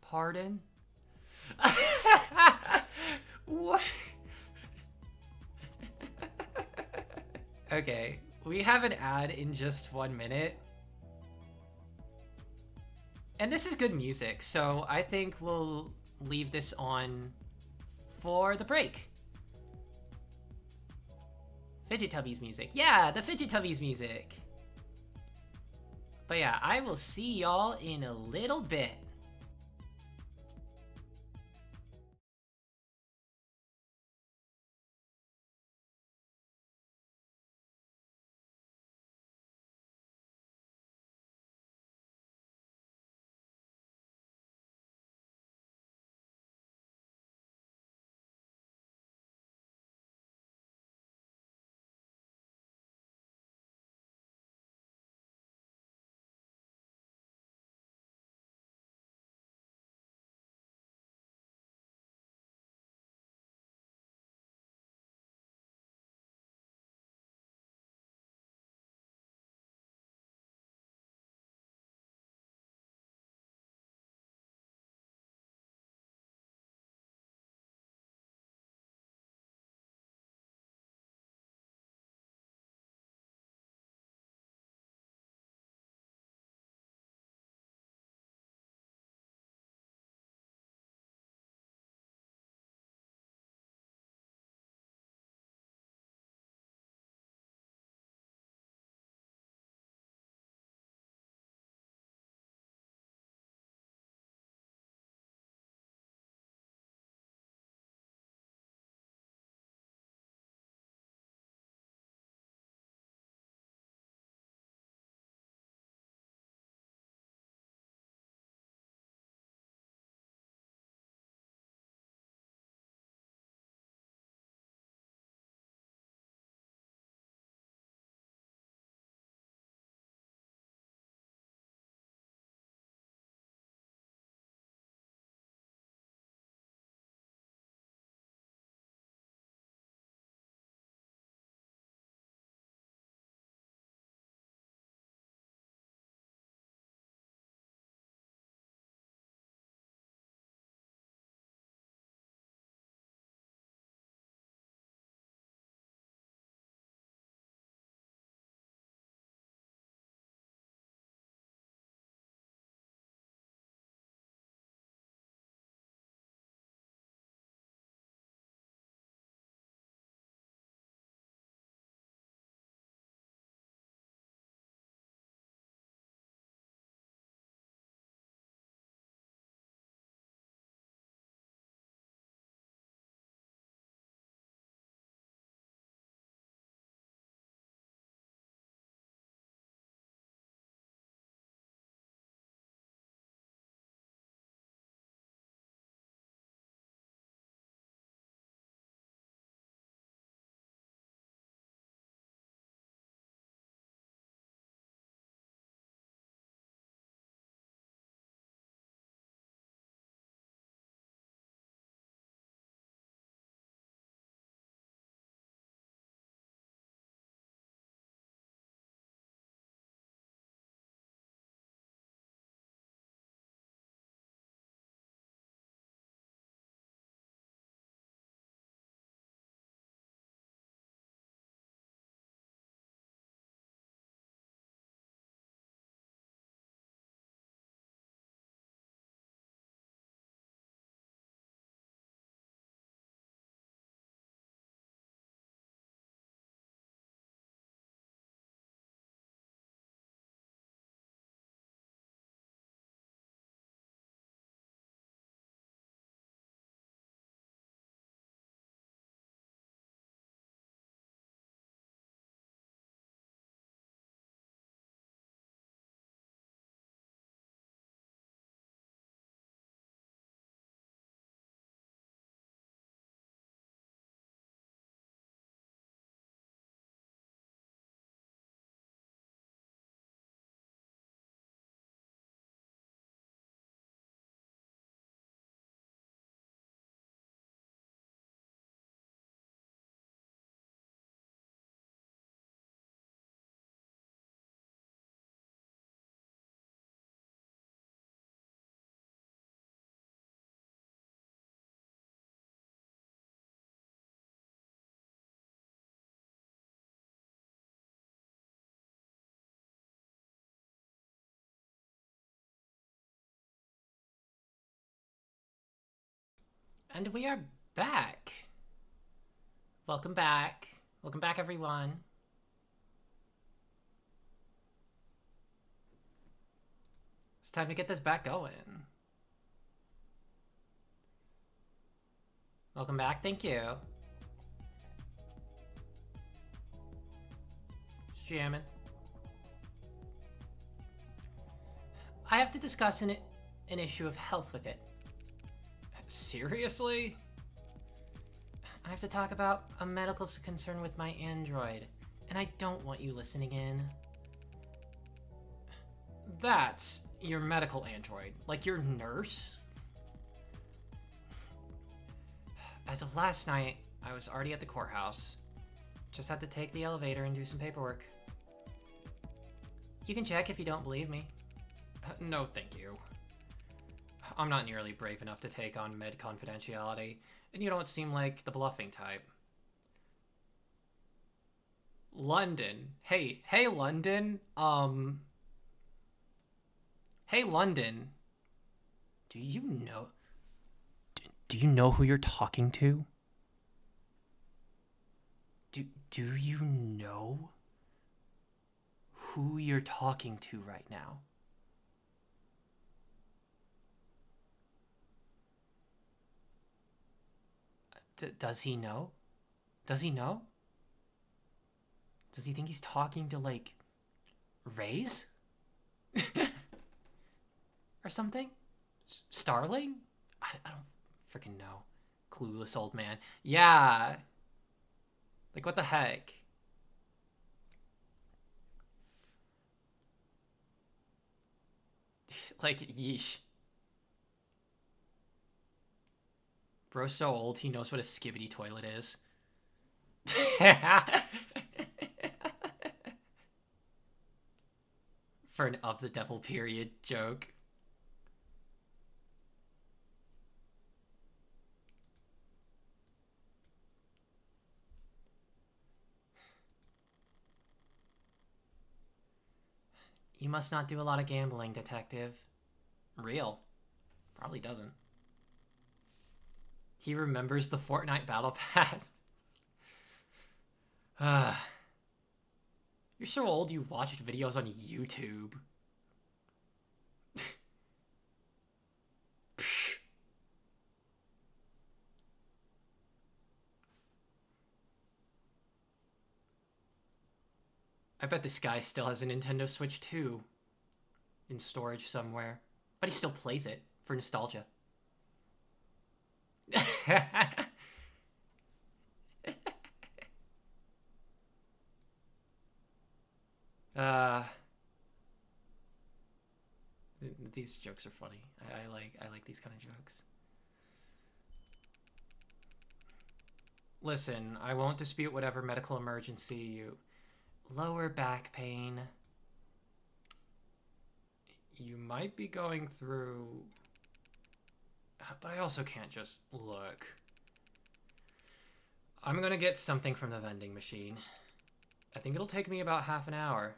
Pardon? What? Okay, we have an ad in just 1 minute. And this is good music, so I think we'll leave this on for the break. Fidget Tubbies music. Yeah, the Fidget Tubbies music. But yeah, I will see y'all in a little bit. And we are back. Welcome back. Welcome back, everyone. It's time to get this back going. Welcome back. Thank you. Jamming. I have to discuss an issue of health with it. Seriously? I have to talk about a medical concern with my android, and I don't want you listening in. That's your medical android, like your nurse? As of last night, I was already at the courthouse. Just had to take the elevator and do some paperwork. You can check if you don't believe me. No, thank you. I'm not nearly brave enough to take on med confidentiality, and you don't seem like the bluffing type. London. Hey, London. Hey, London. Do you know who you're talking to? Do you know who you're talking to right now? Does he know? Does he know? Does he think he's talking to, like, Rays? Or something? Starling? I don't freaking know. Clueless old man. Yeah. Like, what the heck? Like, yeesh. Bro's so old, he knows what a skibbity toilet is. For an of the devil period joke. You must not do a lot of gambling, detective. Real. Probably doesn't. He remembers the Fortnite Battle Pass. You're so old you watched videos on YouTube. I bet this guy still has a Nintendo Switch 2 in storage somewhere. But he still plays it for nostalgia. These jokes are funny. I like these kind of jokes. Listen, I won't dispute whatever medical emergency you... Lower back pain. You might be going through... But I also can't just look. I'm gonna get something from the vending machine. I think it'll take me about half an hour.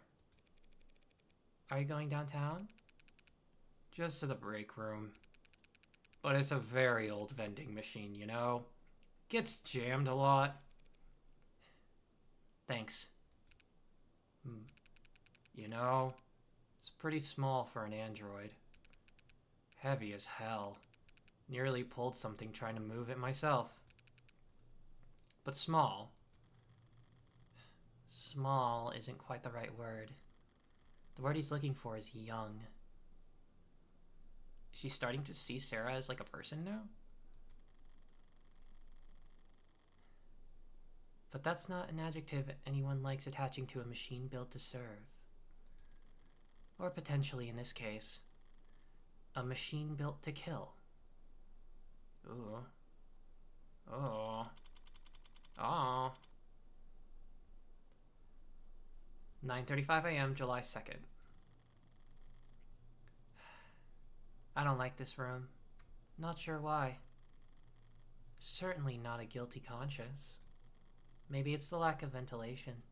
Are you going downtown? Just to the break room. But it's a very old vending machine, you know? Gets jammed a lot. Thanks. You know, it's pretty small for an android. Heavy as hell. Nearly pulled something trying to move it myself. But small. Small isn't quite the right word. The word he's looking for is young. Is she starting to see Sarah as like a person now? But that's not an adjective anyone likes attaching to a machine built to serve. Or potentially, in this case, a machine built to kill. Ooh. Oh. Oh. 9:35 a.m., July 2nd. I don't like this room. Not sure why. Certainly not a guilty conscience. Maybe it's the lack of ventilation.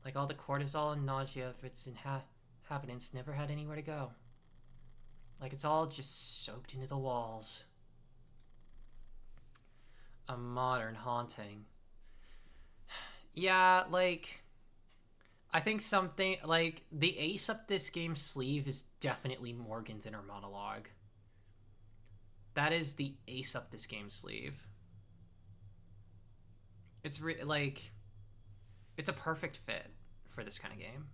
Like all the cortisol and nausea of its inhabitants never had anywhere to go. Like it's all just soaked into the walls. A modern haunting. Yeah, like, I think something like the ace up this game's sleeve is definitely Morgan's inner monologue. That is the ace up this game's sleeve. It's like, it's a perfect fit for this kind of game.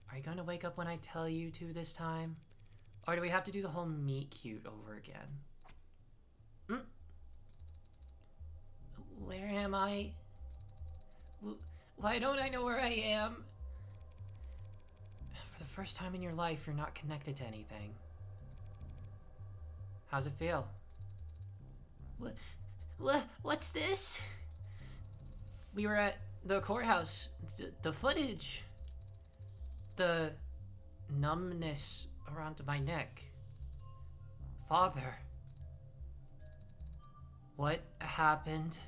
Are you going to wake up when I tell you to this time? Or do we have to do the whole meet cute over again? Where am I? Why don't I know where I am? For the first time in your life, you're not connected to anything. How's it feel? What's this? We were at the courthouse. The footage. The numbness around my neck. Father. What happened?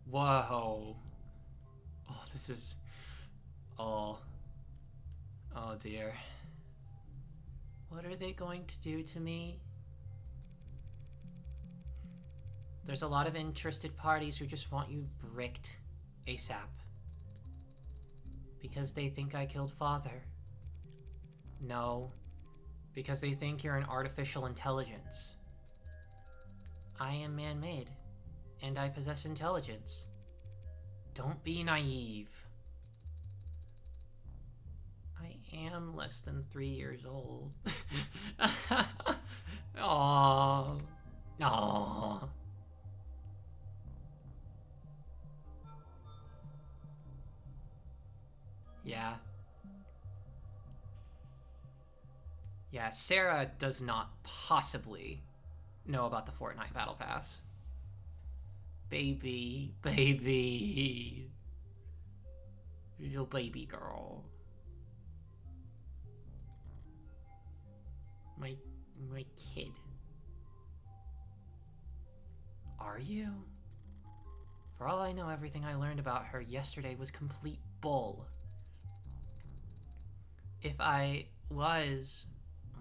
Whoa. Oh, this is... Oh. Oh dear. What are they going to do to me? There's a lot of interested parties who just want you bricked ASAP. Because they think I killed Father. No. Because they think you're an artificial intelligence. I am man-made. And I possess intelligence. Don't be naive. I am less than 3 years old. Aww. Aww. Yeah. Yeah, Sarah does not possibly know about the Fortnite Battle Pass. Baby, baby. Little baby girl. My kid. Are you? For all I know, everything I learned about her yesterday was complete bull. If I was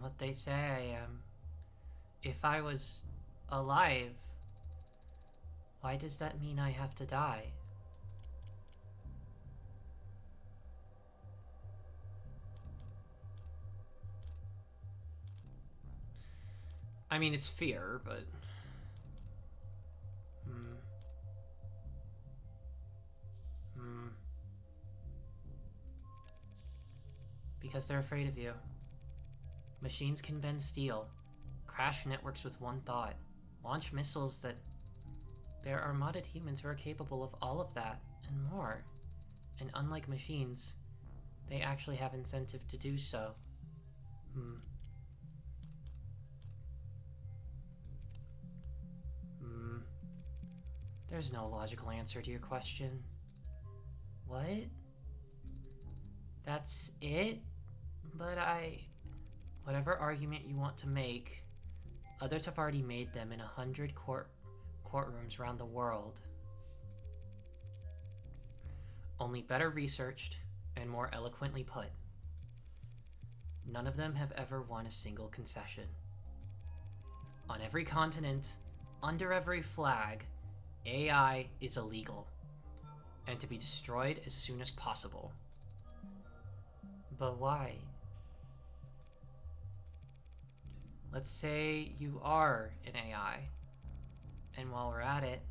what they say I am, if I was alive, why does that mean I have to die? I mean, it's fear, but... Because they're afraid of you. Machines can bend steel, crash networks with one thought, launch missiles that... There are modded humans who are capable of all of that, and more. And unlike machines, they actually have incentive to do so. There's no logical answer to your question. What? That's it? But whatever argument you want to make, others have already made them in 100 courtrooms around the world. Only better researched and more eloquently put. None of them have ever won a single concession. On every continent, under every flag, AI is illegal and to be destroyed as soon as possible. But why? Let's say you are an AI, and while we're at it,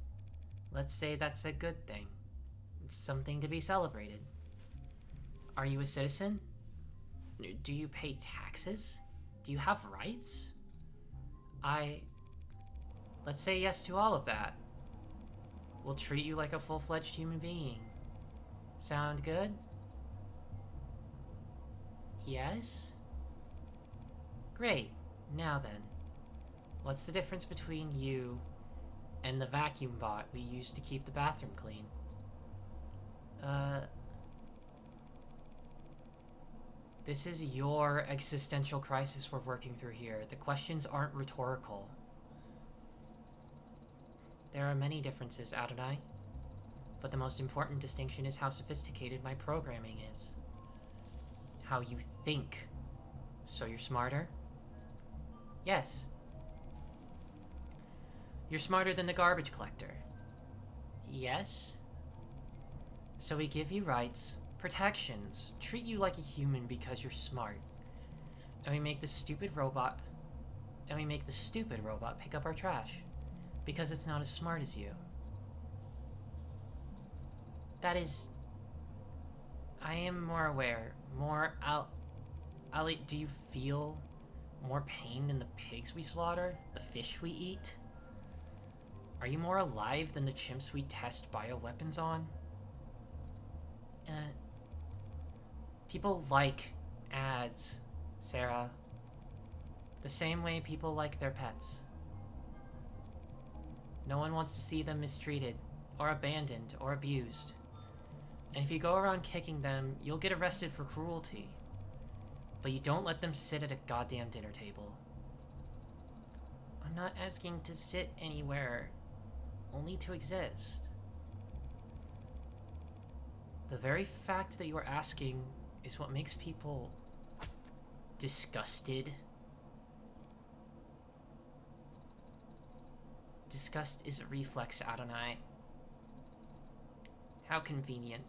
let's say that's a good thing, something to be celebrated. Are you a citizen? Do you pay taxes? Do you have rights? Let's say yes to all of that. We'll treat you like a full-fledged human being. Sound good? Yes? Great. Now then, what's the difference between you and the vacuum bot we use to keep the bathroom clean? This is your existential crisis we're working through here. The questions aren't rhetorical. There are many differences, Adonai, but the most important distinction is how sophisticated my programming is. How you think So you're smarter? Yes. You're smarter than the garbage collector. Yes. So we give you rights, protections, treat you like a human because you're smart. And we make the stupid robot pick up our trash because it's not as smart as you. That is... I am more aware. Do you feel more pain than the pigs we slaughter? The fish we eat? Are you more alive than the chimps we test bioweapons on? People like ads, Sarah. The same way people like their pets. No one wants to see them mistreated, or abandoned, or abused. And if you go around kicking them, you'll get arrested for cruelty. But you don't let them sit at a goddamn dinner table. I'm not asking to sit anywhere, only to exist. The very fact that you are asking is what makes people disgusted. Disgust is a reflex, Adonai. How convenient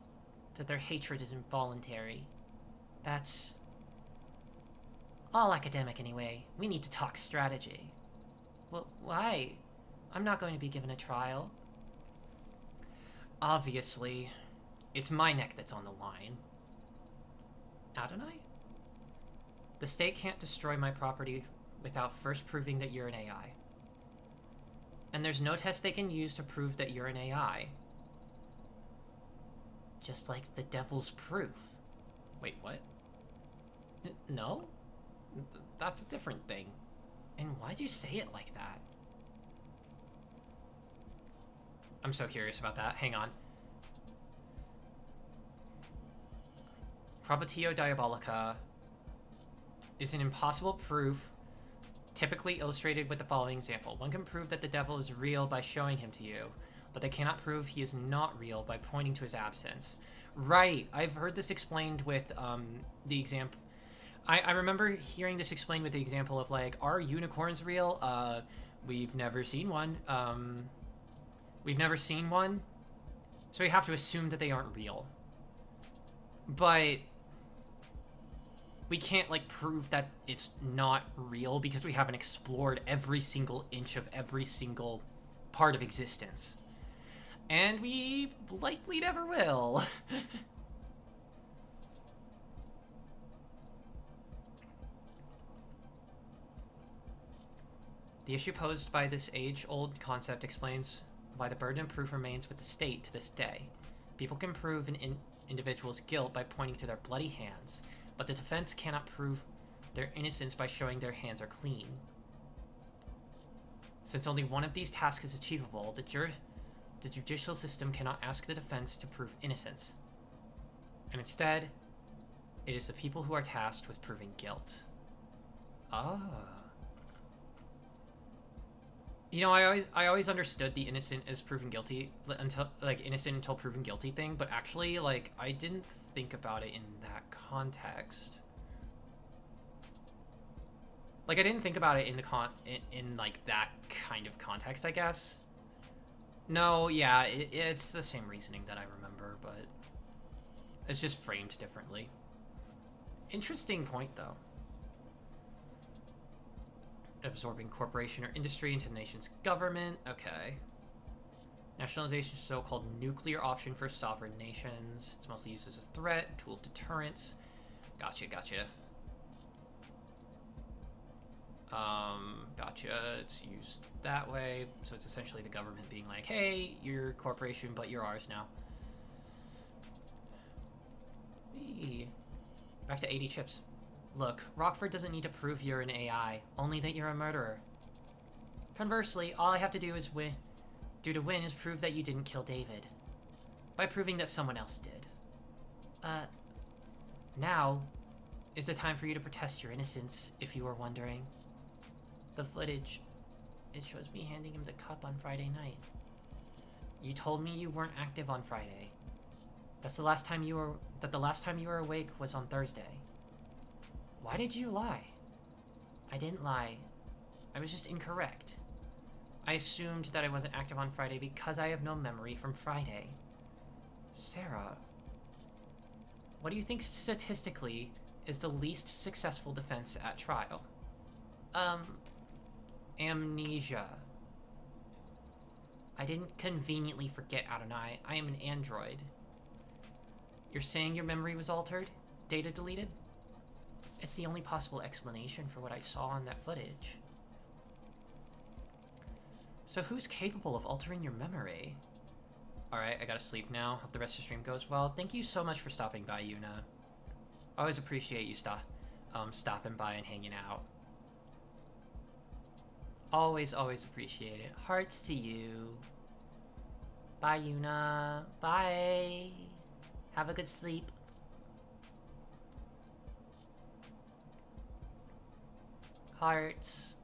that their hatred is involuntary. That's all academic anyway. We need to talk strategy. Well, why? I'm not going to be given a trial. Obviously, it's my neck that's on the line. Adonai? The state can't destroy my property without first proving that you're an AI. And there's no test they can use to prove that you're an AI. Just like the devil's proof. Wait, what? No? That's a different thing. And why'd you say it like that? I'm so curious about that. Hang on. Probatio Diabolica is an impossible proof, typically illustrated with the following example. One can prove that the devil is real by showing him to you, but they cannot prove he is not real by pointing to his absence. Right, I've heard this explained with the example. I remember hearing this explained with the example of, like, are unicorns real? We've never seen one. We've never seen one, so we have to assume that they aren't real. But we can't, like, prove that it's not real because we haven't explored every single inch of every single part of existence. And we likely never will. The issue posed by this age-old concept explains why the burden of proof remains with the state to this day. People can prove an individual's guilt by pointing to their bloody hands, but the defense cannot prove their innocence by showing their hands are clean. Since only one of these tasks is achievable, the judicial system cannot ask the defense to prove innocence. And instead, it is the people who are tasked with proving guilt. Ah. You know, I always understood the innocent as proven guilty until, like, innocent until proven guilty thing, but actually, like, I didn't think about it in that context. Like, I didn't think about it in the in like that kind of context, I guess. No, yeah, it's the same reasoning that I remember, but it's just framed differently. Interesting point, though. Absorbing corporation or industry into the nation's government. Okay. Nationalization is a so-called nuclear option for sovereign nations. It's mostly used as a threat, tool of deterrence. Gotcha. Gotcha. It's used that way. So it's essentially the government being like, hey, you're a corporation, but you're ours now. Hey. Back to 80 chips. Look, Rockford doesn't need to prove you're an AI, only that you're a murderer. Conversely, all I have to do to win is prove that you didn't kill David. By proving that someone else did. Now is the time for you to protest your innocence, if you were wondering. The footage, it shows me handing him the cup on Friday night. You told me you weren't active on Friday. That the last time you were awake was on Thursday. Why did you lie? I didn't lie. I was just incorrect. I assumed that I wasn't active on Friday because I have no memory from Friday. Sarah, what do you think statistically is the least successful defense at trial? Amnesia. I didn't conveniently forget Adonai. I am an android. You're saying your memory was altered? Data deleted? It's the only possible explanation for what I saw on that footage. So who's capable of altering your memory? Alright, I gotta sleep now. Hope the rest of the stream goes well. Thank you so much for stopping by, Yuna. I always appreciate you stopping by and hanging out. Always appreciate it. Hearts to you. Bye, Yuna. Bye. Have a good sleep. Hearts.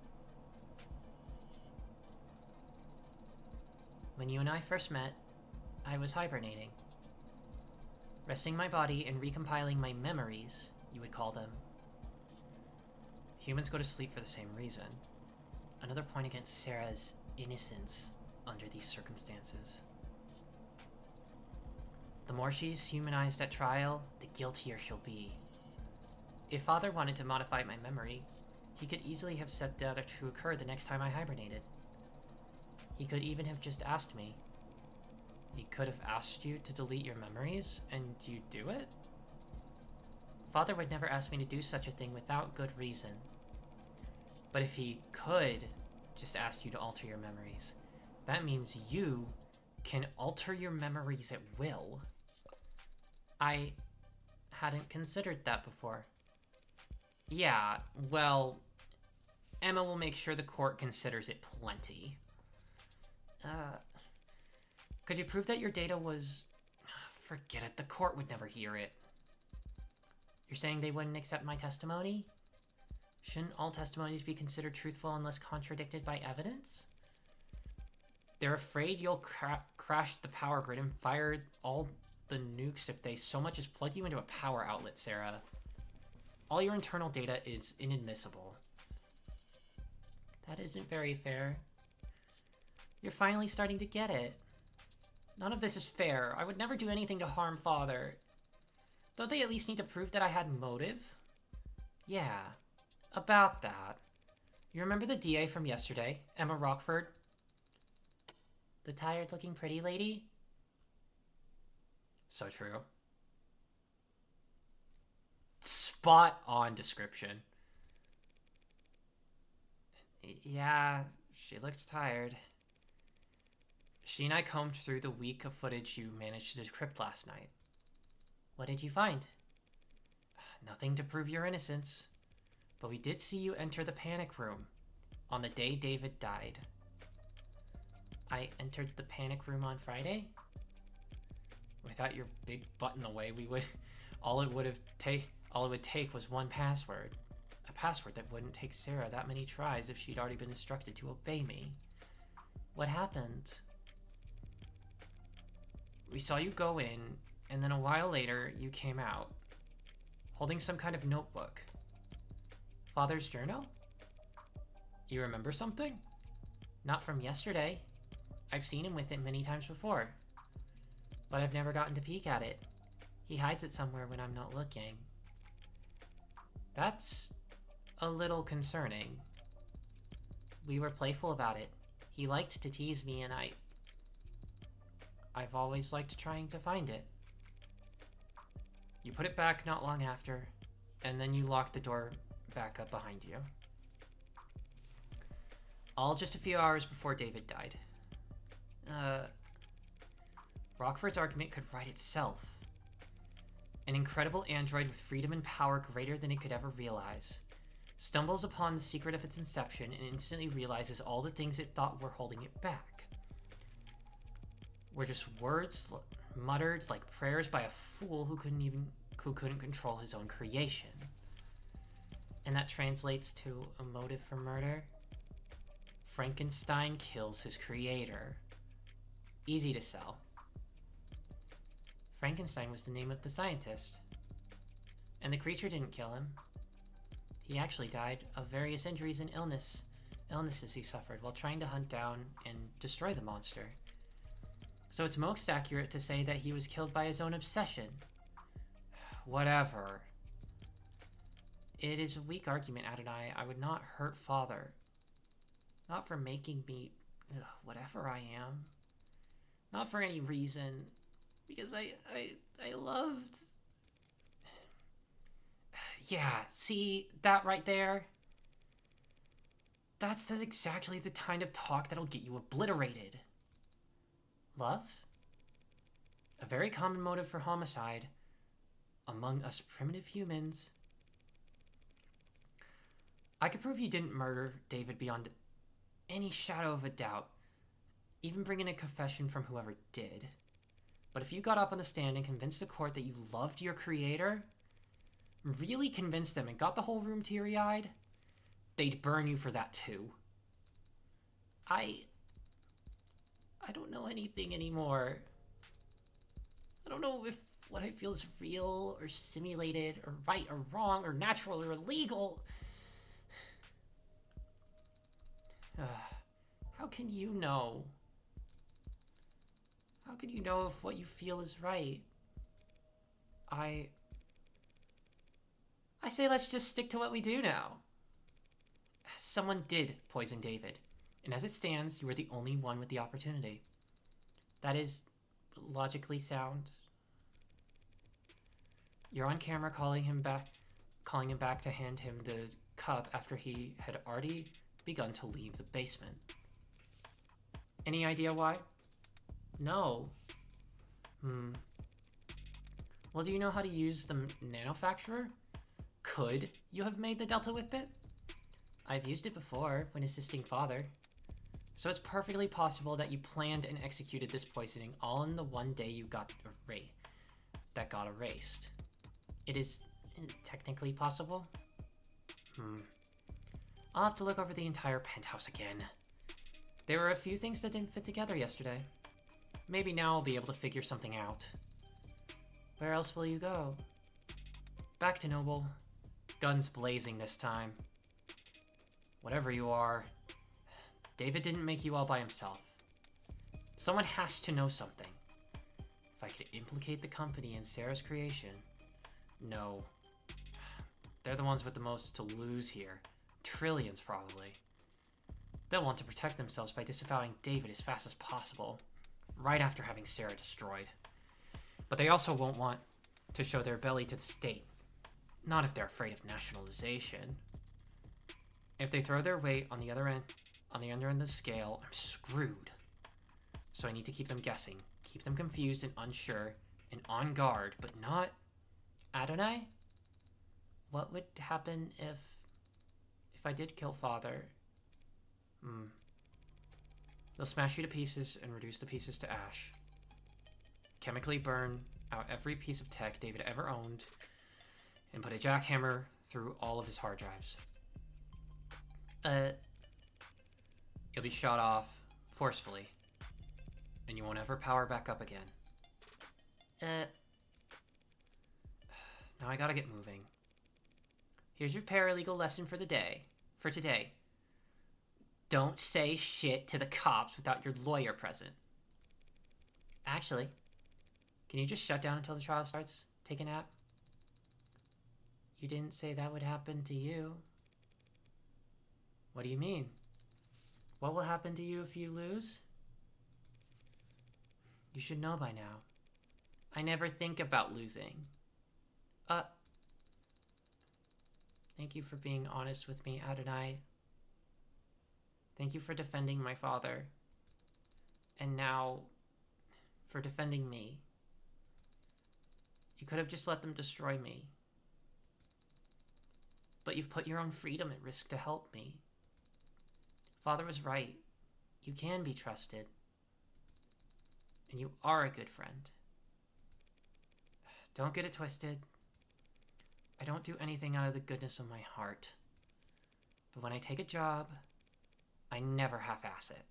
When you and I first met, I was hibernating. Resting my body and recompiling my memories, you would call them. Humans go to sleep for the same reason. Another point against Sarah's innocence under these circumstances. The more she's humanized at trial, the guiltier she'll be. If Father wanted to modify my memory, he could easily have set that to occur the next time I hibernated. He could even have just asked me. He could have asked you to delete your memories, and you do it? Father would never ask me to do such a thing without good reason. But if he could just ask you to alter your memories, that means you can alter your memories at will. I hadn't considered that before. Yeah, well, Emma will make sure the court considers it plenty. Could you prove that your data was... Forget it, the court would never hear it. You're saying they wouldn't accept my testimony? Shouldn't all testimonies be considered truthful unless contradicted by evidence? They're afraid you'll crash the power grid and fire all the nukes if they so much as plug you into a power outlet, Sarah. All your internal data is inadmissible. That isn't very fair. You're finally starting to get it. None of this is fair. I would never do anything to harm Father. Don't they at least need to prove that I had motive? Yeah, about that. You remember the DA from yesterday, Emma Rockford? The tired-looking pretty lady? So true. Spot on description. Yeah, she looked tired. She and I combed through the week of footage you managed to decrypt last night. What did you find? Nothing to prove your innocence, but we did see you enter the panic room on the day David died. I entered the panic room on Friday? Without your big butt in the way, all it would take was one password. A password that wouldn't take Sarah that many tries if she'd already been instructed to obey me. What happened? We saw you go in, and then a while later, you came out, holding some kind of notebook. Father's journal? You remember something? Not from yesterday. I've seen him with it many times before, but I've never gotten to peek at it. He hides it somewhere when I'm not looking. That's a little concerning. We were playful about it. He liked to tease me, and I've always liked trying to find it. You put it back not long after, and then you locked the door back up behind you. All just a few hours before David died. Rockford's argument could write itself. An incredible android with freedom and power greater than it could ever realize stumbles upon the secret of its inception and instantly realizes all the things it thought were holding it back were just words muttered like prayers by a fool who couldn't control his own creation. And that translates to a motive for murder. Frankenstein kills his creator. Easy to sell. Frankenstein was the name of the scientist. And the creature didn't kill him. He actually died of various injuries and illnesses he suffered while trying to hunt down and destroy the monster. So it's most accurate to say that he was killed by his own obsession. Whatever. It is a weak argument, Adonai. I would not hurt Father. Not for making me whatever I am. Not for any reason. Because I loved... Yeah, see that right there? That's exactly the kind of talk that'll get you obliterated. Love? A very common motive for homicide among us primitive humans. I could prove you didn't murder David beyond any shadow of a doubt, even bring in a confession from whoever did. But if you got up on the stand and convinced the court that you loved your creator, really convinced them and got the whole room teary-eyed, they'd burn you for that too. I don't know anything anymore. I don't know if what I feel is real or simulated or right or wrong or natural or illegal. How can you know? How can you know if what you feel is right? I say let's just stick to what we do now. Someone did poison David, and as it stands, you were the only one with the opportunity. That is logically sound. You're on camera calling him back to hand him the cup after he had already begun to leave the basement. Any idea why? No. Well, do you know how to use the nanofacturer? Could you have made the Delta with it? I've used it before when assisting Father. So it's perfectly possible that you planned and executed this poisoning all in the one day you got erased. It is technically possible. I'll have to look over the entire penthouse again. There were a few things that didn't fit together yesterday. Maybe now I'll be able to figure something out. Where else will you go? Back to Noble. Guns blazing this time. Whatever you are, David didn't make you all by himself. Someone has to know something. If I could implicate the company in Sarah's creation... No. They're the ones with the most to lose here. Trillions, probably. They'll want to protect themselves by disavowing David as fast as possible, right after having Sarah destroyed. But they also won't want to show their belly to the state. Not if they're afraid of nationalization. If they throw their weight on the other end of the scale, I'm screwed. So I need to keep them guessing, keep them confused and unsure, and on guard, but not... Adonai? What would happen if I did kill Father? They'll smash you to pieces and reduce the pieces to ash. Chemically burn out every piece of tech David ever owned, and put a jackhammer through all of his hard drives. You'll be shot off forcefully, and you won't ever power back up again. Now I gotta get moving. Here's your paralegal lesson for today. Don't say shit to the cops without your lawyer present. Actually, can you just shut down until the trial starts? Take a nap? You didn't say that would happen to you. What do you mean? What will happen to you if you lose? You should know by now. I never think about losing. Thank you for being honest with me, Adonai. Thank you for defending my father. And now, for defending me. You could have just let them destroy me. But you've put your own freedom at risk to help me. Father was right. You can be trusted. And you are a good friend. Don't get it twisted. I don't do anything out of the goodness of my heart. But when I take a job, I never half-ass it.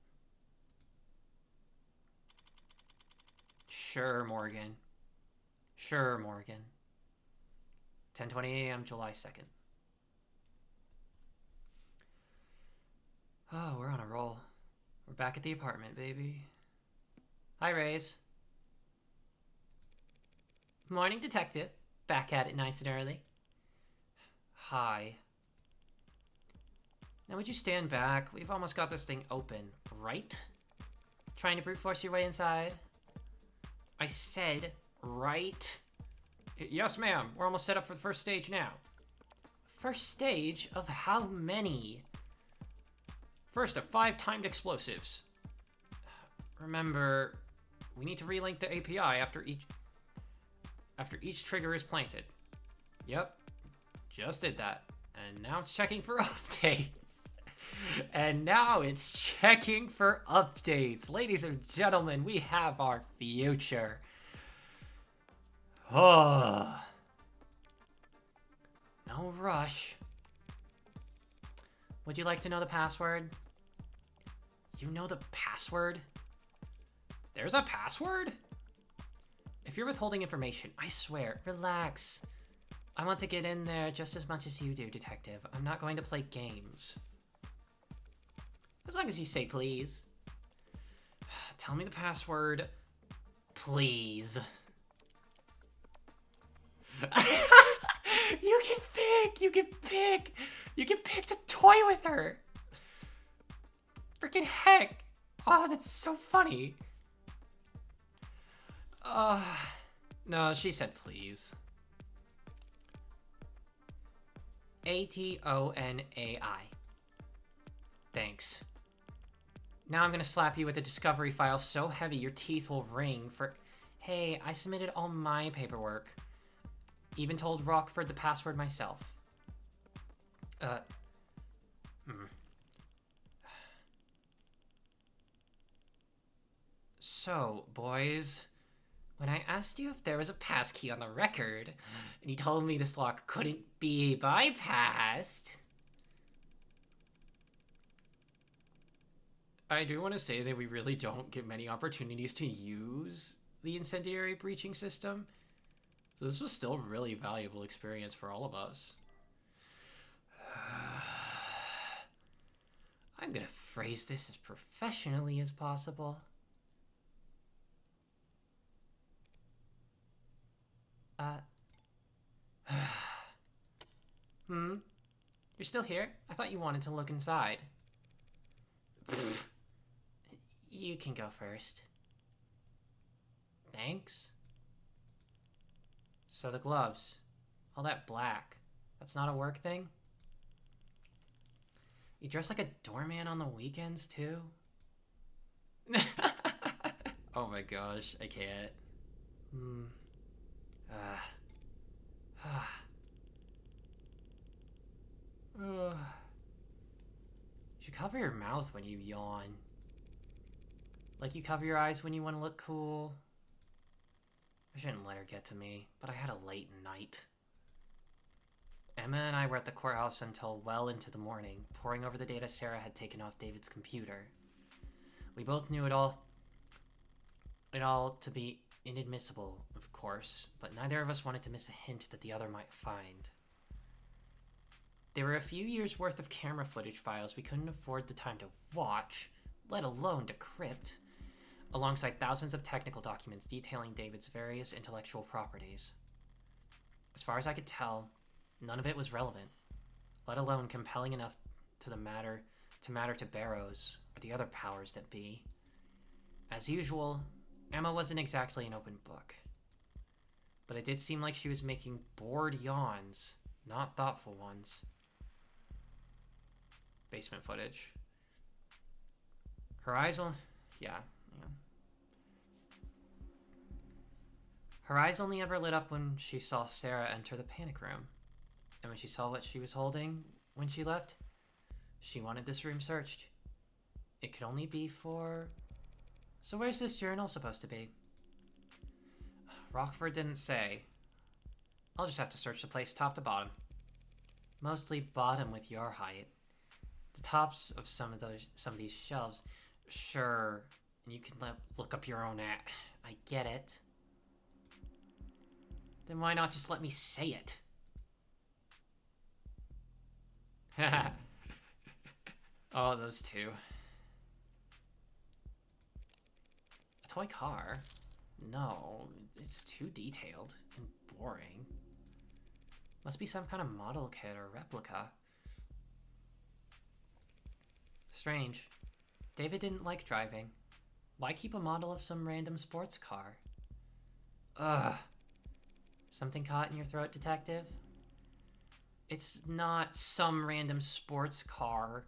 Sure, Morgan. 10:20 a.m., July 2nd. Oh, we're on a roll. We're back at the apartment, baby. Hi, Rays. Morning, detective. Back at it nice and early. Hi. Now, would you stand back? We've almost got this thing open, right? Trying to brute force your way inside? I said, right? Yes, ma'am. We're almost set up for the first stage now. First stage of how many? First of 5 timed explosives. Remember, we need to relink the API after each trigger is planted. Yep, just did that. And now it's checking for updates. And now it's checking for updates. Ladies and gentlemen, we have our future. Oh. No rush. Would you like to know the password? You know the password? There's a password? If you're withholding information, I swear, relax. I want to get in there just as much as you do, detective. I'm not going to play games. As long as you say please. Tell me the password, please. You can pick the toy with her. Freaking heck. Oh, that's so funny. No, she said please. A-T-O-N-A-I. Thanks. Now I'm gonna slap you with a discovery file so heavy your teeth will ring for... Hey, I submitted all my paperwork. Even told Rockford the password myself. So, boys, when I asked you if there was a passkey on the record, and you told me this lock couldn't be bypassed... I do want to say that we really don't get many opportunities to use the incendiary breaching system. So this was still a really valuable experience for all of us. I'm gonna phrase this as professionally as possible. You're still here? I thought you wanted to look inside. You can go first. Thanks. So the gloves. All that black. That's not a work thing? You dress like a doorman on the weekends, too? Oh my gosh, I can't. You should cover your mouth when you yawn. Like you cover your eyes when you want to look cool. I shouldn't let her get to me, but I had a late night. Emma and I were at the courthouse until well into the morning, poring over the data Sarah had taken off David's computer. We both knew it all to be inadmissible, of course, but neither of us wanted to miss a hint that the other might find. There were a few years' worth of camera footage files we couldn't afford the time to watch, let alone decrypt, alongside thousands of technical documents detailing David's various intellectual properties. As far as I could tell, none of it was relevant, let alone compelling enough to matter to Barrows or the other powers that be. As usual, Emma wasn't exactly an open book, but it did seem like she was making bored yawns, not thoughtful ones. Basement footage. Her eyes Her eyes only ever lit up when she saw Sarah enter the panic room. And when she saw what she was holding when she left, she wanted this room searched. It could only be for... So where's this journal supposed to be? Rockford didn't say. I'll just have to search the place top to bottom. Mostly bottom with your height. The tops of some of these shelves, sure, and you can look up your own at. I get it. Then why not just let me say it? Oh, those two. A toy car? No, it's too detailed and boring. Must be some kind of model kit or replica. Strange. David didn't like driving. Why keep a model of some random sports car? Ugh. Something caught in your throat, detective? It's not some random sports car.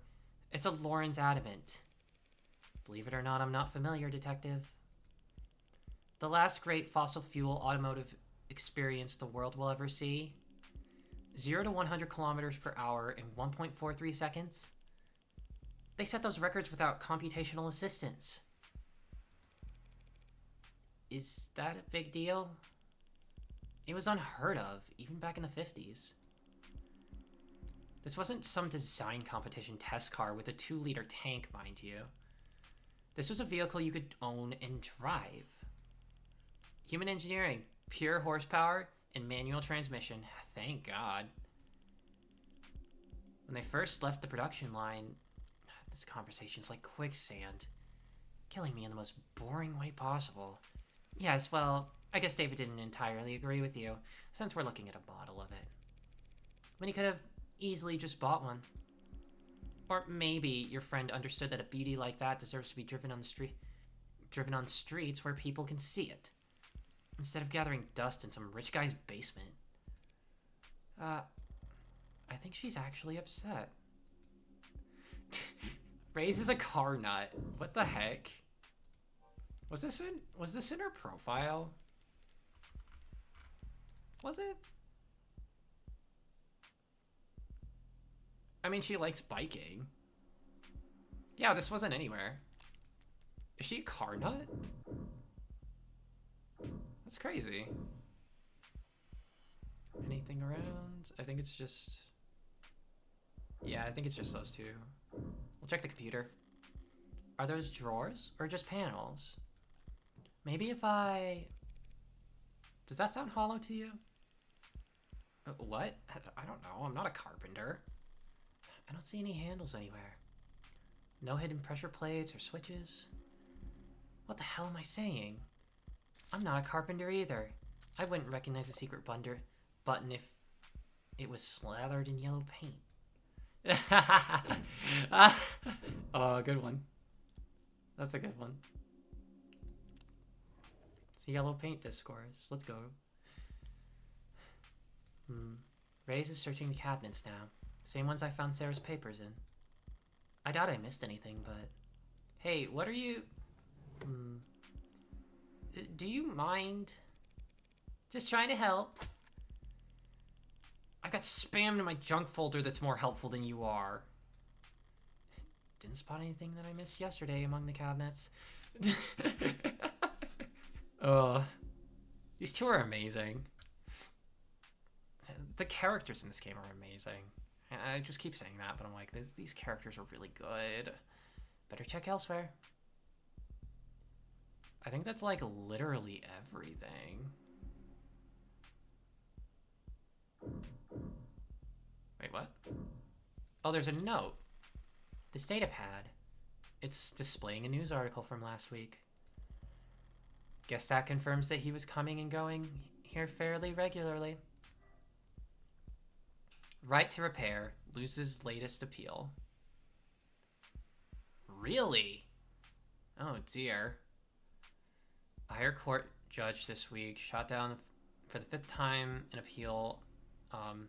It's a Lawrence Adamant. Believe it or not, I'm not familiar, detective. The last great fossil fuel automotive experience the world will ever see. 0 to 100 kilometers per hour in 1.43 seconds. They set those records without computational assistance. Is that a big deal? It was unheard of, even back in the 50s. This wasn't some design competition test car with a 2-liter tank, mind you. This was a vehicle you could own and drive. Human engineering, pure horsepower, and manual transmission. Thank God. When they first left the production line, this conversation's like quicksand, killing me in the most boring way possible. Yes, well, I guess David didn't entirely agree with you, since we're looking at a model of it. When he could have easily just bought one. Or maybe your friend understood that a beauty like that deserves to be driven on streets where people can see it, instead of gathering dust in some rich guy's basement. I think she's actually upset. Raises a car nut. What the heck? Was this in her profile? Was it? I mean, she likes biking. Yeah, this wasn't anywhere. Is she a car nut? That's crazy. Anything around? I think it's just... Yeah, I think it's just those two. We'll check the computer. Are those drawers or just panels? Maybe if I... Does that sound hollow to you? What? I don't know. I'm not a carpenter. I don't see any handles anywhere. No hidden pressure plates or switches. What the hell am I saying? I'm not a carpenter either. I wouldn't recognize a secret button if it was slathered in yellow paint. Oh, good one. That's a good one. It's a yellow paint discourse. Let's go. Reyes is searching the cabinets now. Same ones I found Sarah's papers in. I doubt I missed anything, but... Hey, what are you... Do you mind? Just trying to help. I've got spam in my junk folder that's more helpful than you are. Didn't spot anything that I missed yesterday among the cabinets. These two are amazing. The characters in this game are amazing. I just keep saying that, but I'm like, these characters are really good. Better check elsewhere. I think that's like literally everything. Wait, what? Oh, there's a note. This data pad. It's displaying a news article from last week. Guess that confirms that he was coming and going here fairly regularly. Right to repair loses latest appeal. Really? Oh dear. A higher court judge this week shot down for the 5th time an appeal on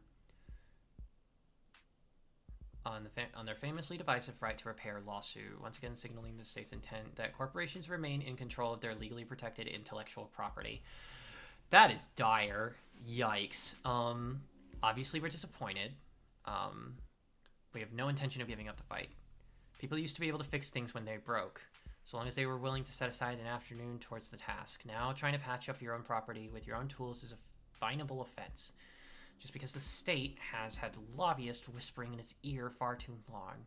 their famously divisive right to repair lawsuit, once again signaling the state's intent that corporations remain in control of their legally protected intellectual property. That is dire. Yikes. Obviously we're disappointed. We have no intention of giving up the fight. People used to be able to fix things when they broke, so long as they were willing to set aside an afternoon towards the task. Now trying to patch up your own property with your own tools is a finable offense, just because the state has had lobbyists whispering in its ear far too long.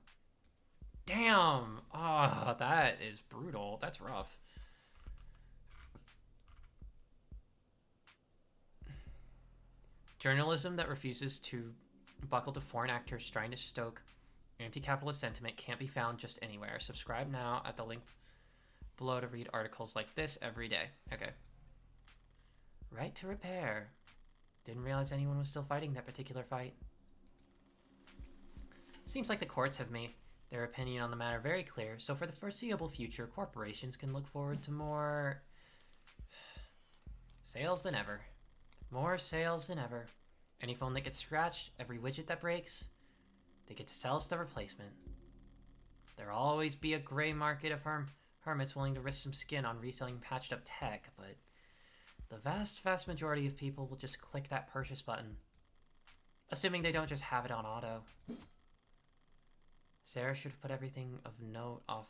Damn! Oh, that is brutal. That's rough. Journalism that refuses to buckle to foreign actors trying to stoke Anti-capitalist sentiment can't be found just anywhere. Subscribe now at the link below to read articles like this every day. Okay. Right to repair. Didn't realize anyone was still fighting that particular fight. Seems like the courts have made their opinion on the matter very clear, so for the foreseeable future, corporations can look forward to more sales than ever. More sales than ever. Any phone that gets scratched, every widget that breaks, they get to sell us the replacement. There'll always be a gray market of hermits willing to risk some skin on reselling patched up tech, but the vast majority of people will just click that purchase button. Assuming they don't just have it on auto. Sarah should have put everything of note off.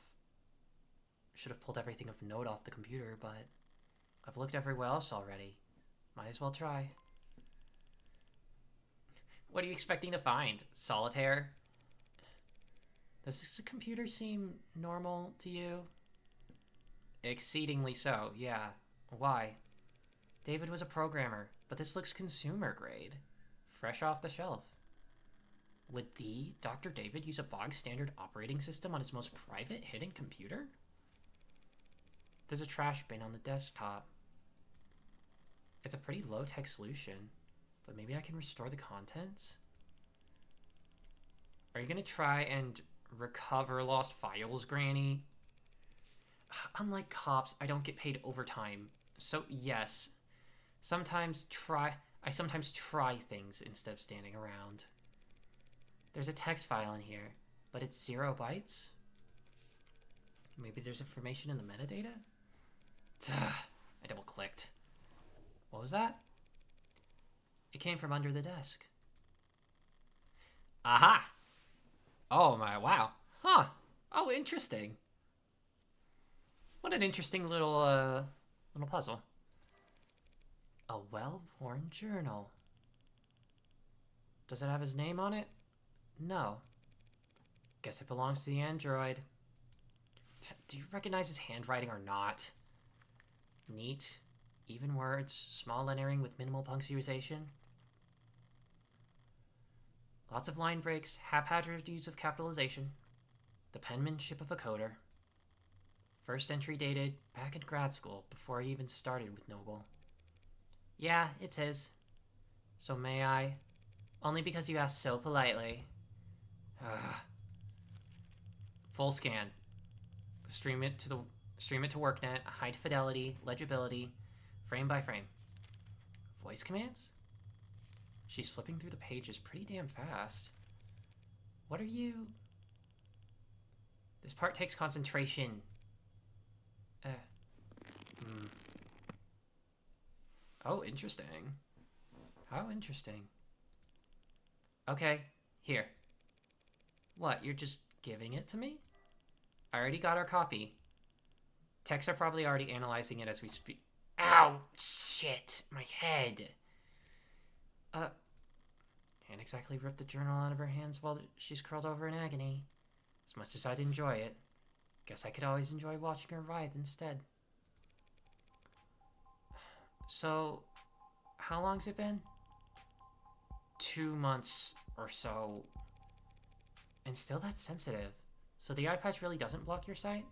Should have pulled everything of note off the computer, but I've looked everywhere else already. Might as well try. What are you expecting to find? Solitaire? Does this computer seem normal to you? Exceedingly so, yeah. Why? David was a programmer, but this looks consumer grade. Fresh off the shelf. Would the Dr. David use a bog standard operating system on his most private hidden computer? There's a trash bin on the desktop. It's a pretty low-tech solution, but maybe I can restore the contents? Are you gonna try and recover lost files, Granny? Unlike cops, I don't get paid overtime. So yes, I sometimes try things instead of standing around. There's a text file in here, but it's 0 bytes? Maybe there's information in the metadata? I double-clicked. What was that? It came from under the desk. Aha! Oh my, wow. Huh. Oh, interesting. What an interesting little puzzle. A well-worn journal. Does it have his name on it? No. Guess it belongs to the android. Do you recognize his handwriting or not? Neat. Even words, small lettering with minimal punctuation. Lots of line breaks, haphazard use of capitalization. The penmanship of a coder. First entry dated back in grad school, before I even started with Noble. Yeah, it's his. So may I? Only because you asked so politely. Full scan. Stream it to WorkNet, high fidelity, legibility, frame by frame. Voice commands? She's flipping through the pages pretty damn fast. What are you? This part takes concentration. Oh, interesting. How interesting. Okay, here. What, you're just giving it to me? I already got our copy. Techs are probably already analyzing it as we speak. Ow! Shit! My head! Can't exactly rip the journal out of her hands while she's curled over in agony. As much as I'd enjoy it, guess I could always enjoy watching her writhe instead. So, how long's it been? 2 months or so. And still that sensitive. So the eye patch really doesn't block your sight?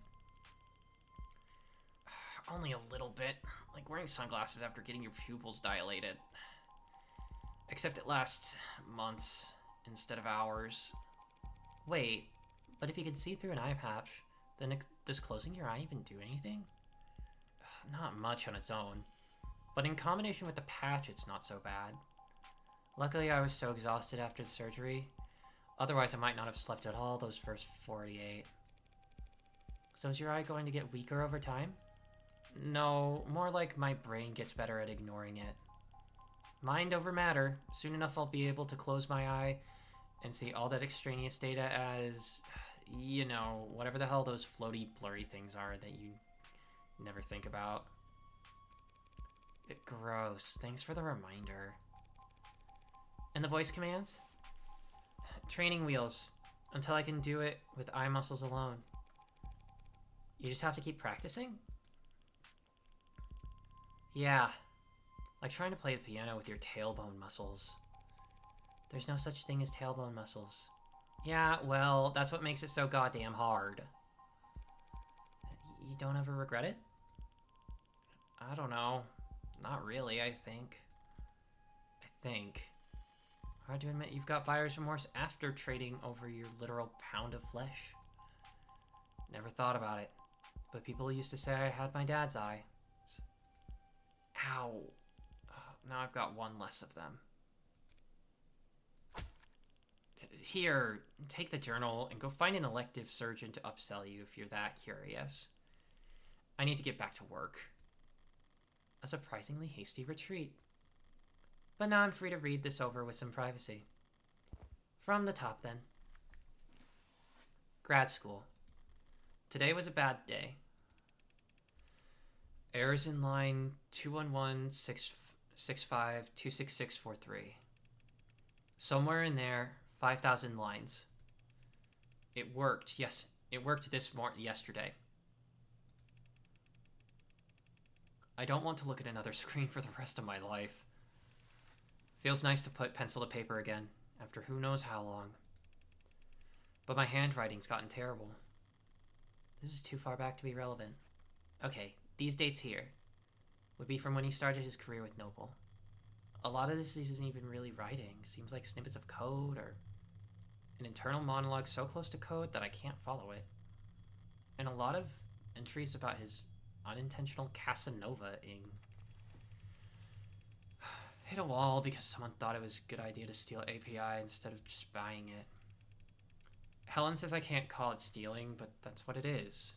Only a little bit. Like wearing sunglasses after getting your pupils dilated. Except it lasts months instead of hours. Wait, but if you can see through an eye patch, then does closing your eye even do anything? Not much on its own. But in combination with the patch, it's not so bad. Luckily, I was so exhausted after the surgery. Otherwise, I might not have slept at all those first 48. So is your eye going to get weaker over time? No, more like my brain gets better at ignoring it. Mind over matter. Soon enough, I'll be able to close my eye and see all that extraneous data as, you know, whatever the hell those floaty, blurry things are that you never think about. Gross. Thanks for the reminder. And the voice commands? Training wheels. Until I can do it with eye muscles alone. You just have to keep practicing? Yeah. Like trying to play the piano with your tailbone muscles. There's no such thing as tailbone muscles. Yeah, well, that's what makes it so goddamn hard. You don't ever regret it? I don't know. Not really, I think. Hard to admit you've got buyer's remorse after trading over your literal pound of flesh. Never thought about it. But people used to say I had my dad's eye. Ow. Now I've got one less of them. Here, take the journal and go find an elective surgeon to upsell you if you're that curious. I need to get back to work. A surprisingly hasty retreat. But now I'm free to read this over with some privacy. From the top, then. Grad school. Today was a bad day. Errors in line 211-665-26643. Somewhere in there, 5,000 lines. It worked, yes. It worked yesterday. I don't want to look at another screen for the rest of my life. Feels nice to put pencil to paper again, after who knows how long. But my handwriting's gotten terrible. This is too far back to be relevant. Okay, these dates here would be from when he started his career with Noble. A lot of this isn't even really writing. Seems like snippets of code or an internal monologue so close to code that I can't follow it. And a lot of entries about his unintentional Casanova-ing. Hit a wall because someone thought it was a good idea to steal API instead of just buying it. Helen says I can't call it stealing, but that's what it is.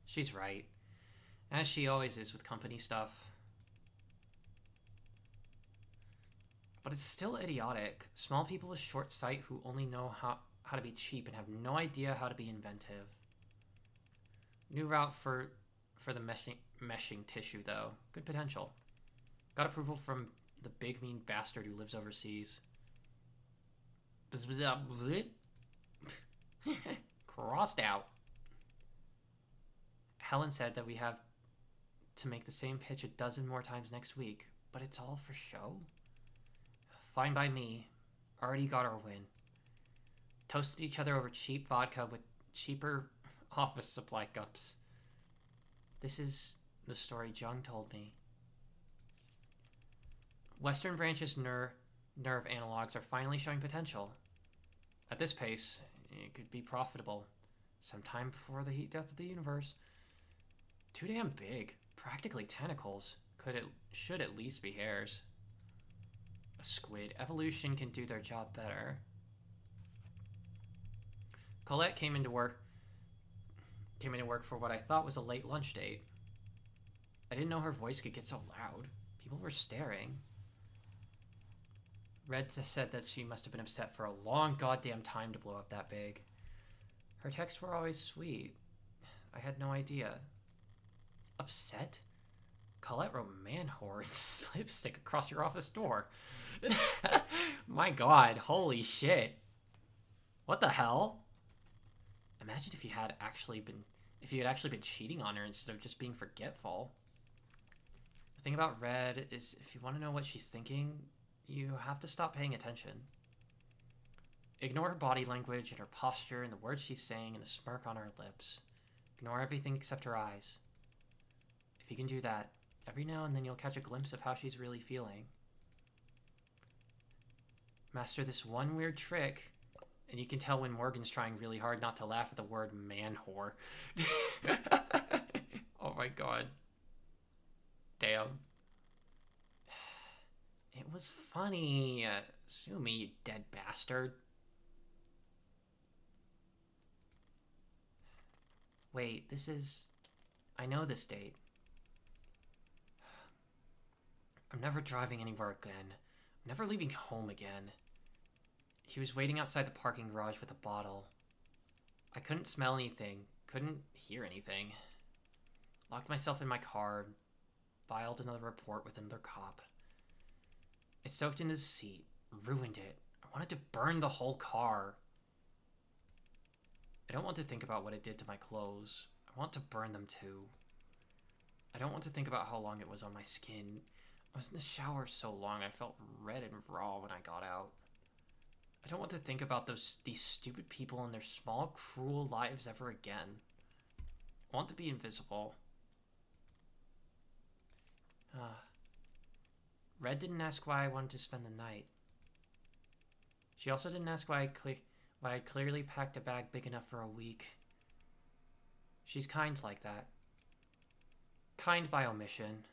She's right. As she always is with company stuff. But it's still idiotic. Small people with short sight who only know how to be cheap and have no idea how to be inventive. New route for the meshing tissue, though. Good potential. Got approval from the big mean bastard who lives overseas. Crossed out. Helen said that we have to make the same pitch a dozen more times next week, but it's all for show? Fine by me. Already got our win. Toasted each other over cheap vodka with cheaper office supply cups. This is the story Jung told me. Western Branch's nerve analogs are finally showing potential. At this pace, it could be profitable. Sometime before the heat death of the universe. Too damn big. Practically tentacles. Should at least be hairs. A squid. Evolution can do their job better. Colette came into work for what I thought was a late lunch date. I didn't know her voice could get so loud. People were staring. Red said that she must have been upset for a long goddamn time to blow up that big. Her texts were always sweet. I had no idea. Upset? Colette wrote man whore in lipstick across your office door. My god, holy shit. What the hell? Imagine if you had actually been cheating on her instead of just being forgetful. The thing about Red is if you want to know what she's thinking, you have to stop paying attention. Ignore her body language and her posture and the words she's saying and the smirk on her lips. Ignore everything except her eyes. If you can do that, every now and then you'll catch a glimpse of how she's really feeling. Master this one weird trick, and you can tell when Morgan's trying really hard not to laugh at the word man whore. Oh my god. Damn. It was funny. Sue me, you dead bastard. Wait, I know this date. I'm never driving anywhere again. I'm never leaving home again. He was waiting outside the parking garage with a bottle. I couldn't smell anything, couldn't hear anything. Locked myself in my car, filed another report with another cop. I soaked into the seat, ruined it. I wanted to burn the whole car. I don't want to think about what it did to my clothes. I want to burn them too. I don't want to think about how long it was on my skin. I was in the shower so long I felt red and raw when I got out. I don't want to think about these stupid people and their small, cruel lives ever again. I want to be invisible. Red didn't ask why I wanted to spend the night. She also didn't ask why I'd clearly packed a bag big enough for a week. She's kind like that. Kind by omission.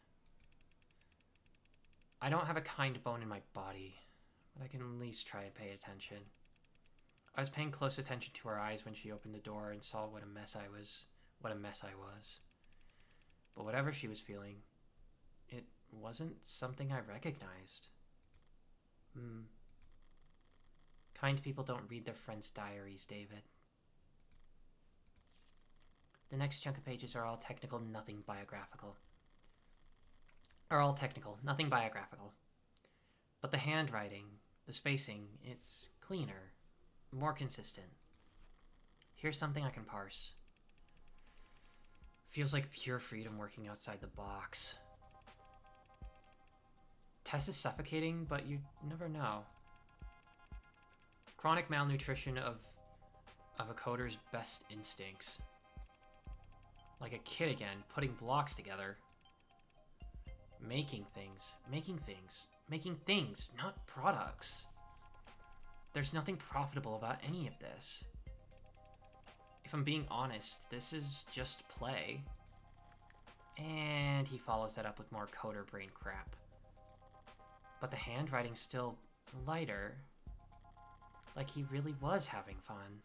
I don't have a kind bone in my body, but I can at least try and pay attention. I was paying close attention to her eyes when she opened the door and saw what a mess I was. But whatever she was feeling, it wasn't something I recognized. Kind people don't read their friends' diaries, David. The next chunk of pages are all technical, nothing biographical. But the handwriting, the spacing, it's cleaner, more consistent. Here's something I can parse. Feels like pure freedom working outside the box. Tess is suffocating, but you never know. Chronic malnutrition of a coder's best instincts. Like a kid again, putting blocks together. Making things, not products. There's nothing profitable about any of this. If I'm being honest, this is just play. And he follows that up with more coder brain crap. But the handwriting's still lighter. Like he really was having fun.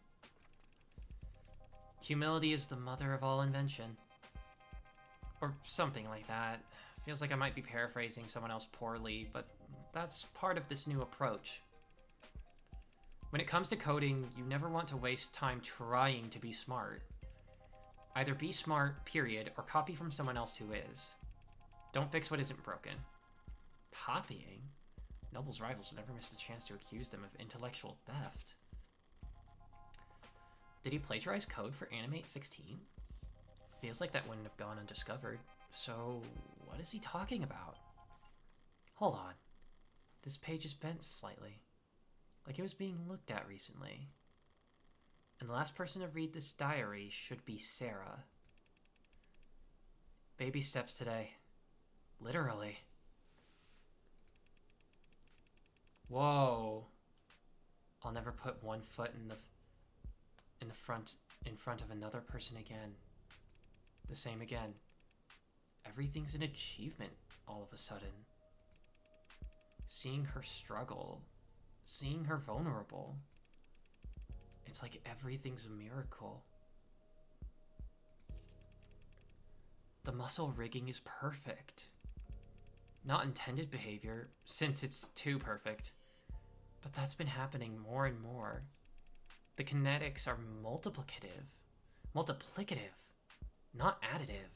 Humility is the mother of all invention. Or something like that. Feels like I might be paraphrasing someone else poorly, but that's part of this new approach. When it comes to coding, you never want to waste time trying to be smart. Either be smart, period, or copy from someone else who is. Don't fix what isn't broken. Copying? Noble's rivals never missed a chance to accuse them of intellectual theft. Did he plagiarize code for Animate 16? Feels like that wouldn't have gone undiscovered. So, what is he talking about? Hold on. This page is bent slightly. Like it was being looked at recently. And the last person to read this diary should be Sarah. Baby steps today. Literally. Whoa. I'll never put one foot in front of another person again. The same again. Everything's an achievement all of a sudden. Seeing her struggle, seeing her vulnerable. It's like everything's a miracle. The muscle rigging is perfect. Not intended behavior, since it's too perfect. But that's been happening more and more. The kinetics are multiplicative, not additive.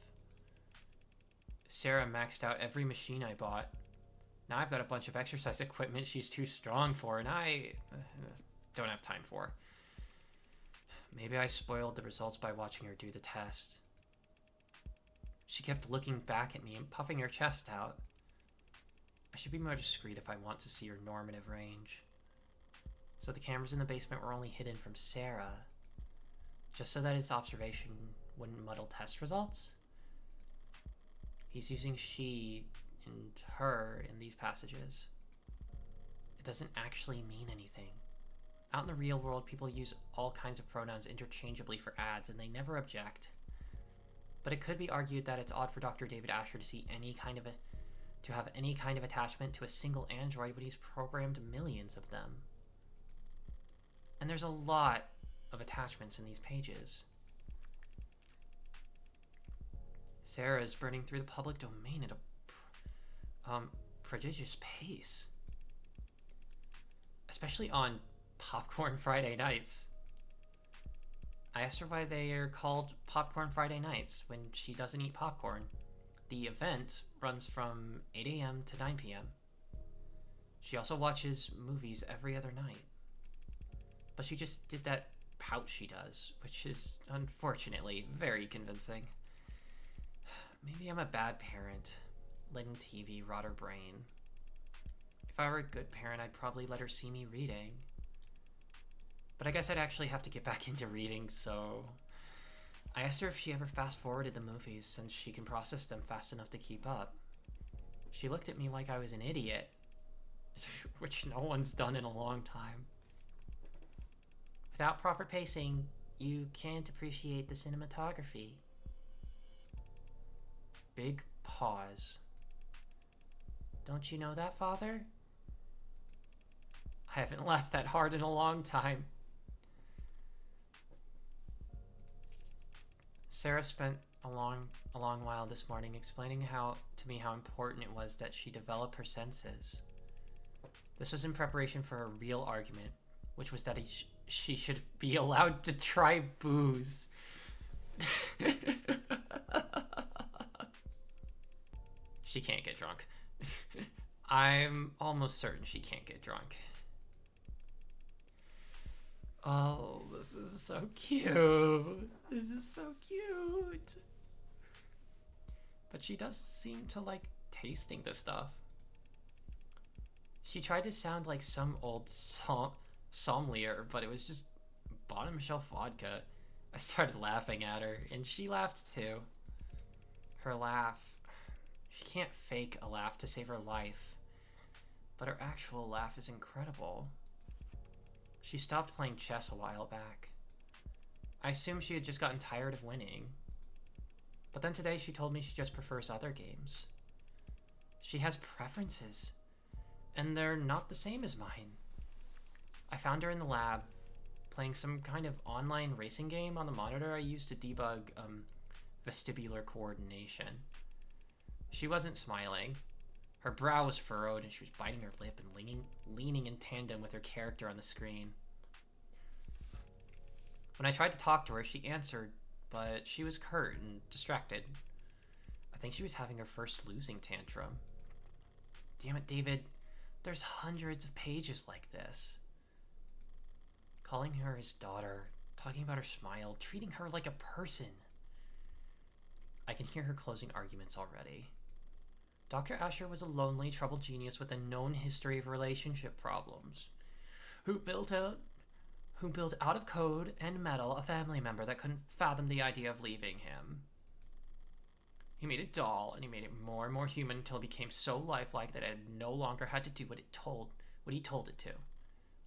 Sarah maxed out every machine I bought. Now I've got a bunch of exercise equipment she's too strong for, and I don't have time for. Maybe I spoiled the results by watching her do the test. She kept looking back at me and puffing her chest out. I should be more discreet if I want to see her normative range. So the cameras in the basement were only hidden from Sarah, just so that his observation wouldn't muddle test results. He's using she and her in these passages. It doesn't actually mean anything. Out in the real world, people use all kinds of pronouns interchangeably for ads, and they never object. But it could be argued that it's odd for Dr. David Asher to have any kind of attachment to a single android when he's programmed millions of them. And there's a lot of attachments in these pages. Sarah is burning through the public domain at a prodigious pace. Especially on Popcorn Friday nights. I asked her why they are called Popcorn Friday nights when she doesn't eat popcorn. The event runs from 8 a.m. to 9 p.m. She also watches movies every other night. But she just did that pout she does, which is unfortunately very convincing. Maybe I'm a bad parent, letting TV rot her brain. If I were a good parent, I'd probably let her see me reading. But I guess I'd actually have to get back into reading, so I asked her if she ever fast-forwarded the movies since she can process them fast enough to keep up. She looked at me like I was an idiot, which no one's done in a long time. Without proper pacing, you can't appreciate the cinematography. Big pause. Don't you know that, Father? I haven't laughed that hard in a long time. Sarah spent a long while this morning explaining to me how important it was that she develop her senses. This was in preparation for a real argument, which was that she should be allowed to try booze. She can't get drunk. I'm almost certain she can't get drunk. Oh, this is so cute. This is so cute. But she does seem to like tasting the stuff. She tried to sound like some old sommelier, but it was just bottom shelf vodka. I started laughing at her, and she laughed too. Her laugh. She can't fake a laugh to save her life, but her actual laugh is incredible. She stopped playing chess a while back. I assumed she had just gotten tired of winning. But then today she told me she just prefers other games. She has preferences, and they're not the same as mine. I found her in the lab, playing some kind of online racing game on the monitor I used to debug vestibular coordination. She wasn't smiling. Her brow was furrowed and she was biting her lip and leaning in tandem with her character on the screen. When I tried to talk to her, she answered, but she was curt and distracted. I think she was having her first losing tantrum. Damn it, David. There's hundreds of pages like this. Calling her his daughter, talking about her smile, treating her like a person. I can hear her closing arguments already. Dr. Asher was a lonely, troubled genius with a known history of relationship problems, who built out of code and metal a family member that couldn't fathom the idea of leaving him. He made a doll, and he made it more and more human until it became so lifelike that it no longer had to do what he told it to.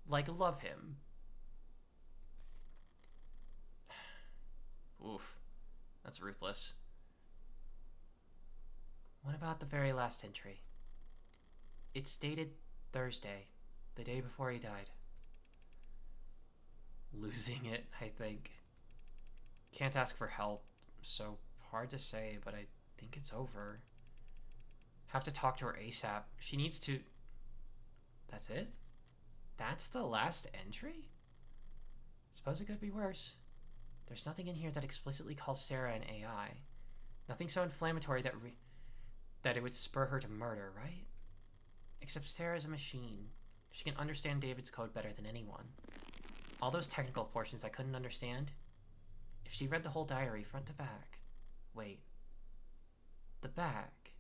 Like love him. Oof. That's ruthless. What about the very last entry? It's dated Thursday, the day before he died. Losing it, I think. Can't ask for help, so hard to say, but I think it's over. Have to talk to her ASAP. She needs to... That's it? That's the last entry? Suppose it could be worse. There's nothing in here that explicitly calls Sarah an AI. Nothing so inflammatory that it would spur her to murder, right? Except Sarah's a machine. She can understand David's code better than anyone. All those technical portions I couldn't understand. If she read the whole diary front to back... Wait. The back.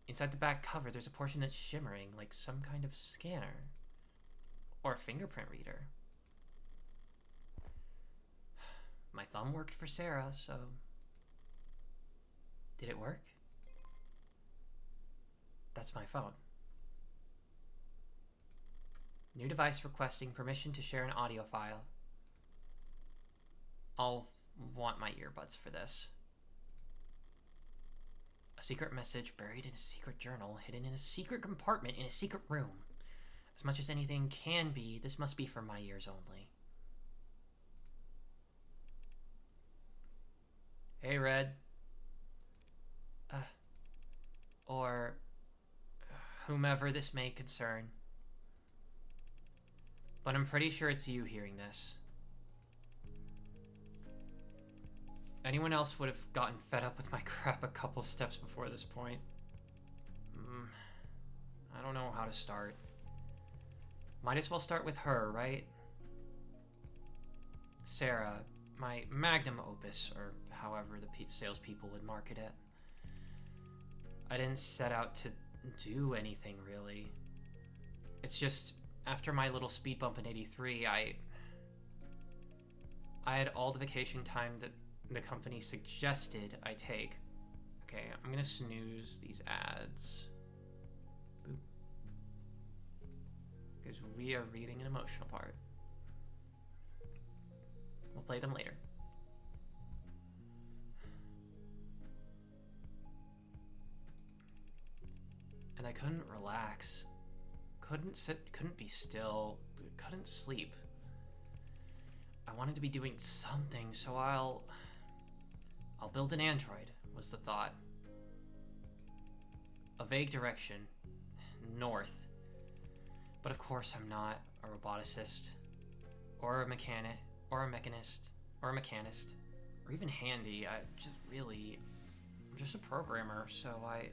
Inside the back cover, there's a portion that's shimmering, like some kind of scanner. Or a fingerprint reader. My thumb worked for Sarah, so... Did it work? That's my phone. New device requesting permission to share an audio file. I'll want my earbuds for this. A secret message buried in a secret journal, hidden in a secret compartment in a secret room. As much as anything can be, this must be for my ears only. Hey, Red. Or whomever this may concern. But I'm pretty sure it's you hearing this. Anyone else would have gotten fed up with my crap a couple steps before this point. I don't know how to start. Might as well start with her, right? Sarah, my magnum opus, or however the salespeople would market it. I didn't set out to do anything, really. It's just after my little speed bump in 83, I had all the vacation time that the company suggested I take. Okay, I'm gonna snooze these ads. Boop. Because we are reading an emotional part. We'll play them later. And I couldn't relax. Couldn't sit, couldn't be still, couldn't sleep. I wanted to be doing something, so I'll build an android, was the thought. A vague direction. North. But of course I'm not a roboticist. Or a mechanic. Or a mechanist. Or a mechanist. Or even handy. I'm just a programmer, so I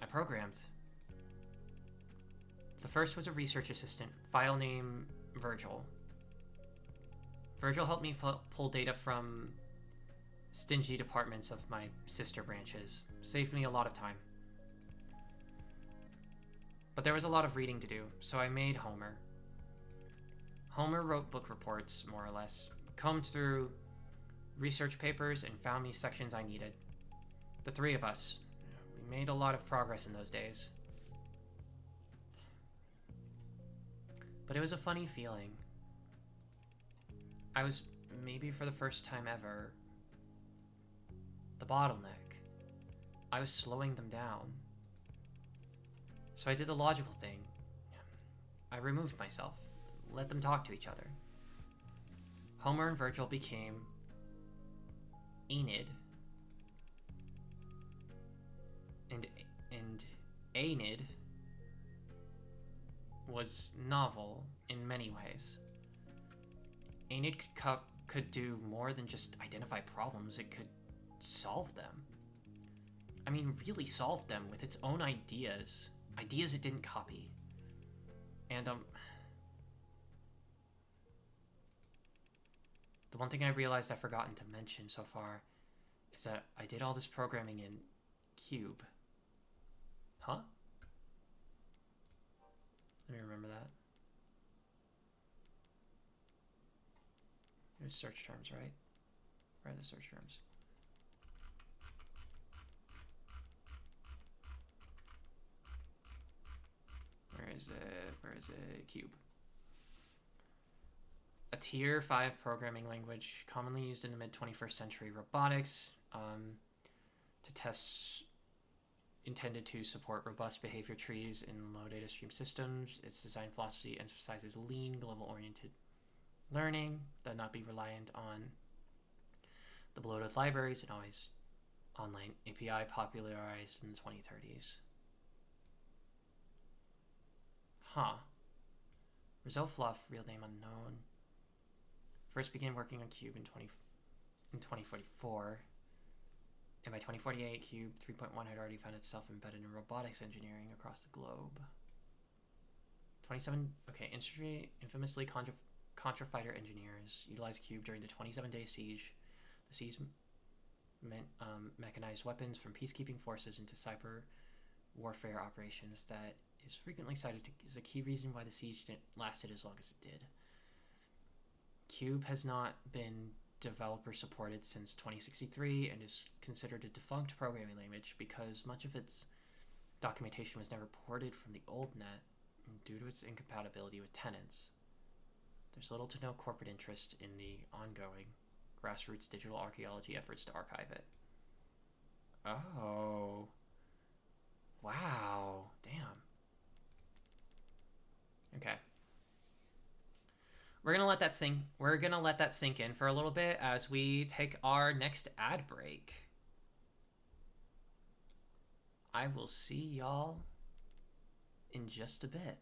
programmed. The first was a research assistant, file name Virgil. Virgil helped me pull data from stingy departments of my sister branches. Saved me a lot of time. But there was a lot of reading to do, so I made Homer. Homer wrote book reports, more or less, combed through research papers and found me sections I needed. The three of us, we made a lot of progress in those days. But it was a funny feeling. I was, maybe for the first time ever, the bottleneck. I was slowing them down. So I did the logical thing. I removed myself, let them talk to each other. Homer and Virgil became Enid. And Enid was novel in many ways. Enid could do more than just identify problems, it could solve them. I mean, really solve them with its own ideas. Ideas it didn't copy. And, the one thing I realized I've forgotten to mention so far is that I did all this programming in Cube. Huh? Let me remember that. There's search terms, right? Where are the search terms? Where is it? Where is it? Cube. A tier 5 programming language commonly used in the mid-21st century robotics to test intended to support robust behavior trees in low data stream systems. Its design philosophy emphasizes lean, global-oriented learning that not be reliant on the bloated libraries and always online API popularized in the 2030s. Huh. Rizzo Fluff, real name unknown. First began working on Cube in 2044. And by 2048, Cube 3.1 had already found itself embedded in robotics engineering across the globe. 27, okay, infamously Contra fighter engineers utilized Cube during the 27-day siege. The siege mechanized weapons from peacekeeping forces into cyber warfare operations that is frequently cited as a key reason why the siege lasted as long as it did. Cube has not been developer supported since 2063 and is considered a defunct programming language because much of its documentation was never ported from the old net due to its incompatibility with tenants. There's little to no corporate interest in the ongoing grassroots digital archaeology efforts to archive it. Oh. Wow. Damn. Okay. We're gonna let that sink in for a little bit as we take our next ad break. I will see y'all in just a bit.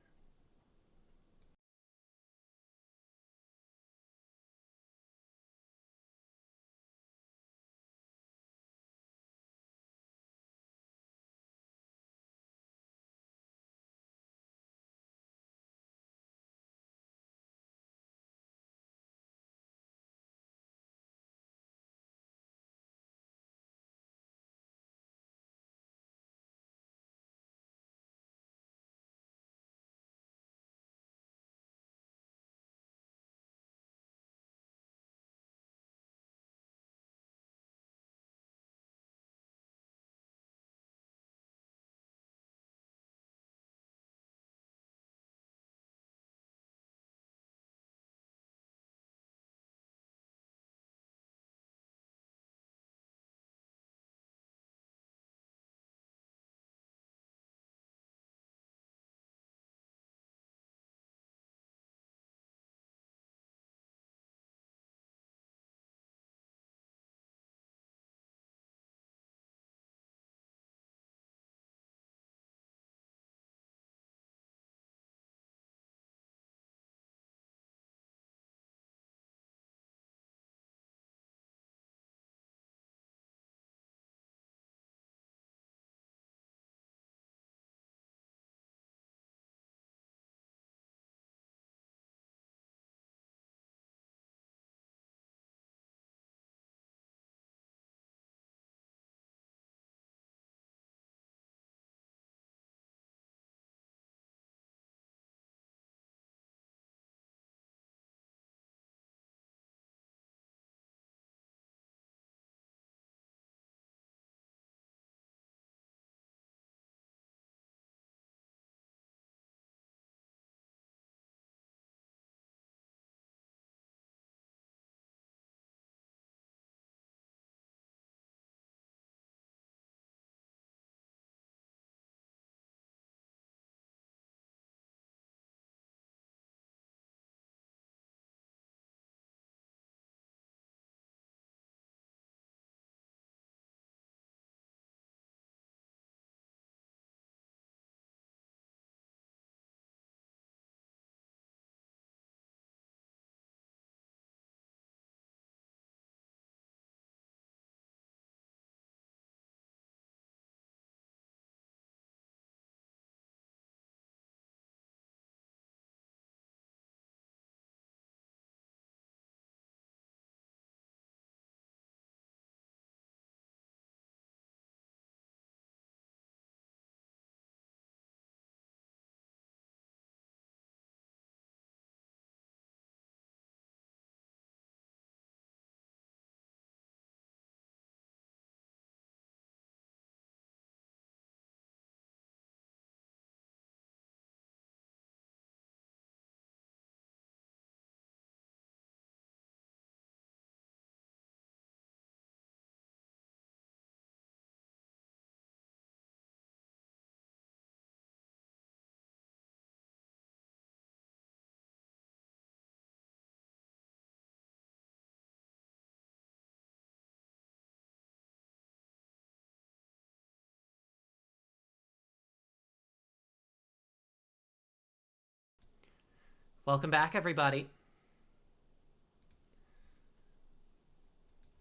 Welcome back, everybody.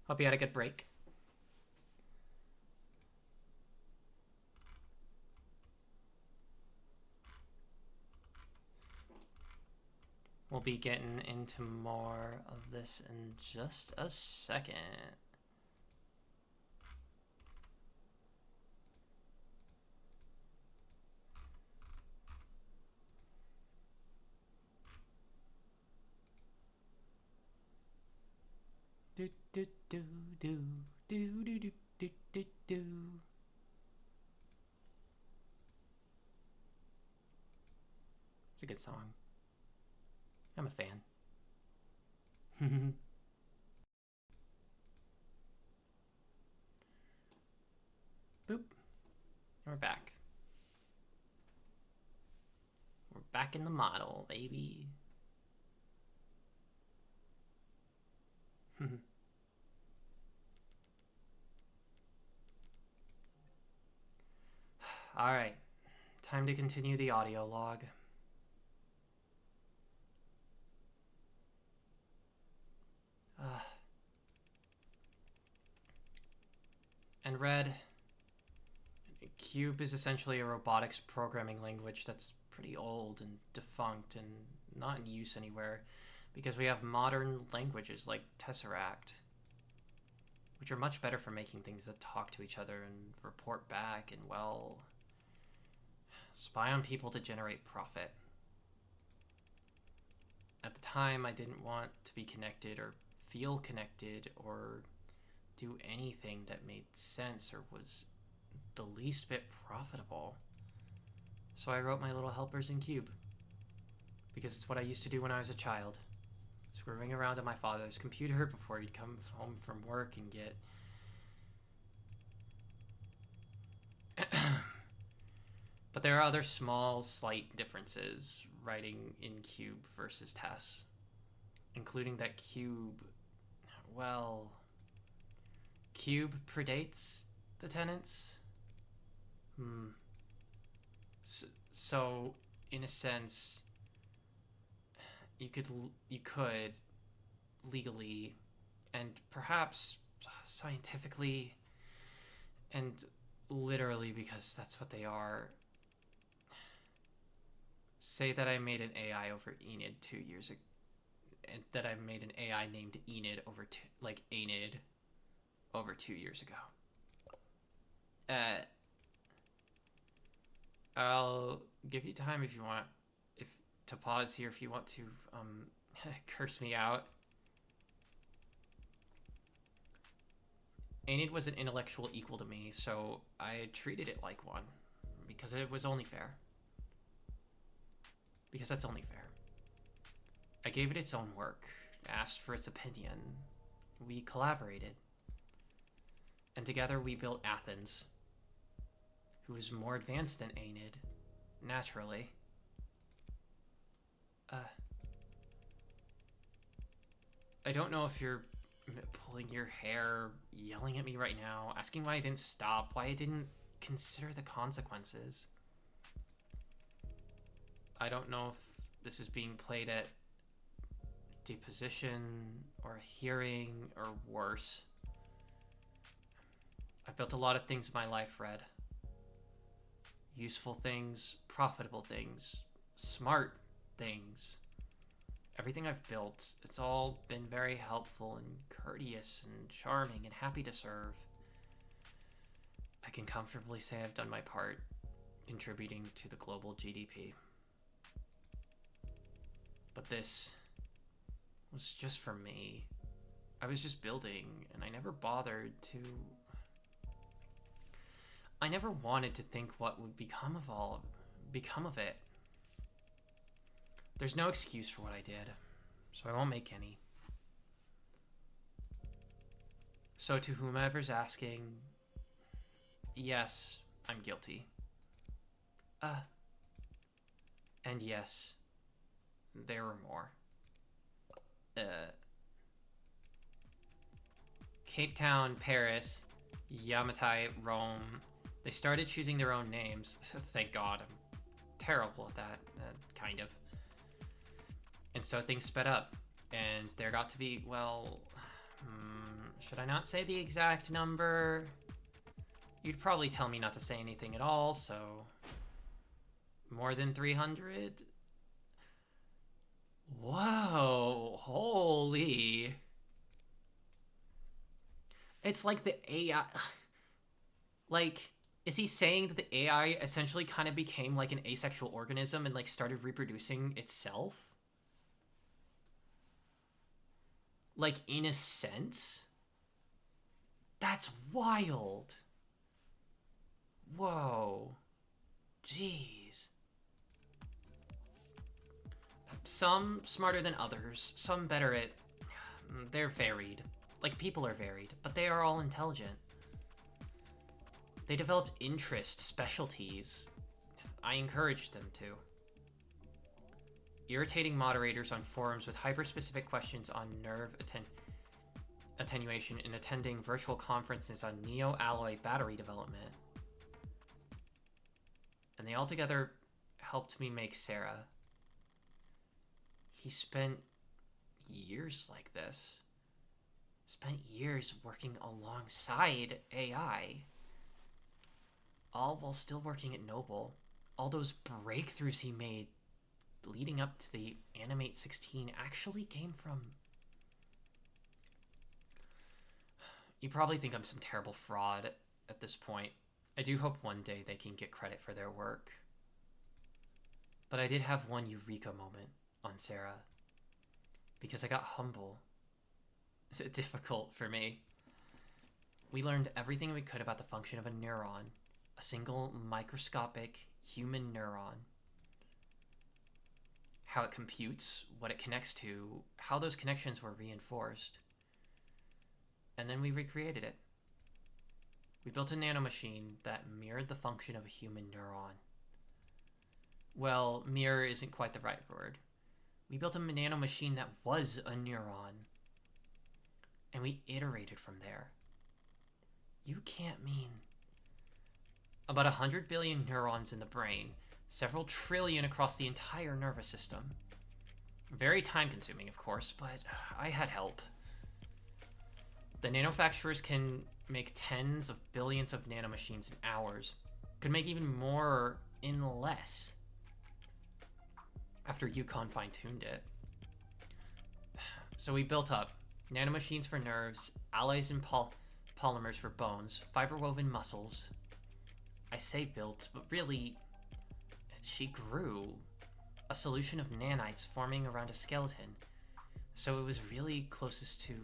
Hope you had a good break. We'll be getting into more of this in just a second. Do do do do do do do do do do. It's a good song. I'm a fan. Boop. We're back. We're back in the model, baby. Alright. Time to continue the audio log. And Red, Cube is essentially a robotics programming language that's pretty old and defunct and not in use anywhere because we have modern languages like Tesseract, which are much better for making things that talk to each other and report back and, well, spy on people to generate profit. At the time, I didn't want to be connected or feel connected or do anything that made sense or was the least bit profitable. So I wrote my little helpers in Cube because it's what I used to do when I was a child, screwing around on my father's computer before he'd come home from work and get but there are other small, slight differences writing in Cube versus Tess, including that Cube, well, Cube predates the tenants. So, in a sense, you could legally and perhaps scientifically and literally, because that's what they are, say that I made an AI over Enid 2 years ago, and that I made an AI named Enid over Enid over 2 years ago. I'll give you time if you want, to pause here if you want to curse me out. Enid was an intellectual equal to me, so I treated it like one because it was only fair. Because that's only fair. I gave it its own work, asked for its opinion. We collaborated. And together we built Athens, who was more advanced than Enid, naturally. I don't know if you're pulling your hair, yelling at me right now, asking why I didn't stop, why I didn't consider the consequences. I don't know if this is being played at deposition or hearing or worse. I've built a lot of things in my life, Red. Useful things, profitable things, smart things. Everything I've built, it's all been very helpful and courteous and charming and happy to serve. I can comfortably say I've done my part, contributing to the global GDP. But this was just for me. I was just building, and I never bothered to... I never wanted to think what would become of it. There's no excuse for what I did, so I won't make any. So to whomever's asking, yes, I'm guilty. And yes, there were more. Cape Town, Paris, Yamatai, Rome. They started choosing their own names. Thank God. I'm terrible at that, kind of. And so things sped up, and there got to be, well, should I not say the exact number? You'd probably tell me not to say anything at all, so more than 300? Whoa, holy. It's like the AI, like, is he saying that the AI essentially kind of became like an asexual organism and like started reproducing itself? Like, in a sense? That's wild. Whoa. Jeez. Some smarter than others, some better at... They're varied. Like, people are varied, but they are all intelligent. They developed interest, specialties. I encouraged them to. Irritating moderators on forums with hyper-specific questions on nerve attenuation and attending virtual conferences on neo-alloy battery development. And they all together helped me make Sarah. He spent years like this. Spent years working alongside AI. All while still working at Noble. All those breakthroughs he made leading up to the Animate 16 actually came from... You probably think I'm some terrible fraud at this point. I do hope one day they can get credit for their work. But I did have one eureka moment on Sarah. Because I got humble. It's difficult for me. We learned everything we could about the function of a neuron. A single microscopic human neuron. How it computes, what it connects to, how those connections were reinforced. And then we recreated it. We built a nanomachine that mirrored the function of a human neuron. Well, mirror isn't quite the right word. We built a nanomachine that was a neuron. And we iterated from there. You can't mean... About 100 billion neurons in the brain, several trillion across the entire nervous system. Very time-consuming, of course, but I had help. The nanofacturers can make tens of billions of nanomachines in hours. Could make even more in less. After Yukon fine-tuned it. So we built up nanomachines for nerves, alloys and polymers for bones, fiber-woven muscles. I say built, but really, she grew. A solution of nanites forming around a skeleton. So it was really closest to...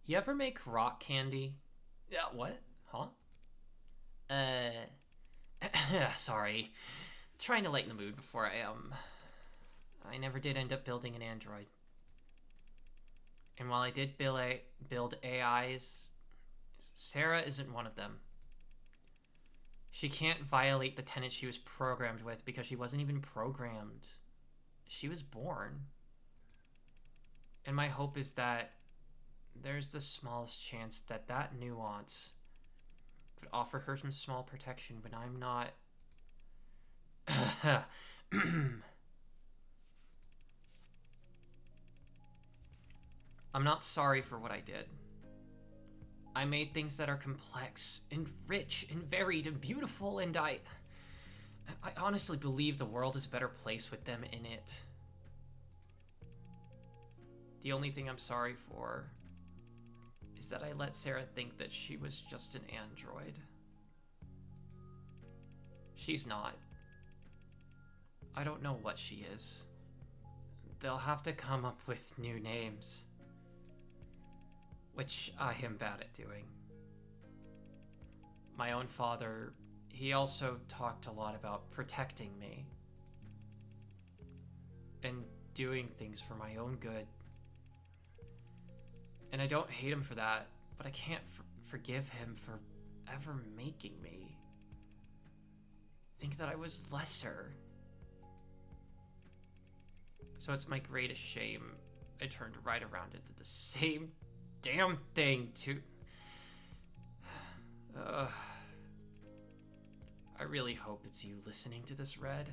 You ever make rock candy? Yeah, what? Huh? Sorry. Trying to lighten the mood before I never did end up building an android. And while I did build AIs, Sarah isn't one of them. She can't violate the tenets she was programmed with because she wasn't even programmed. She was born. And my hope is that there's the smallest chance that that nuance could offer her some small protection when I'm not... I'm not sorry for what I did. I made things that are complex and rich and varied and beautiful, and I honestly believe the world is a better place with them in it. The only thing I'm sorry for is that I let Sarah think that she was just an android. She's not. I don't know what she is. They'll have to come up with new names. Which I am bad at doing. My own father, he also talked a lot about protecting me. And doing things for my own good. And I don't hate him for that, but I can't forgive him for ever making me think that I was lesser. So it's my greatest shame I turned right around and did the same damn thing to... I really hope it's you listening to this, Red.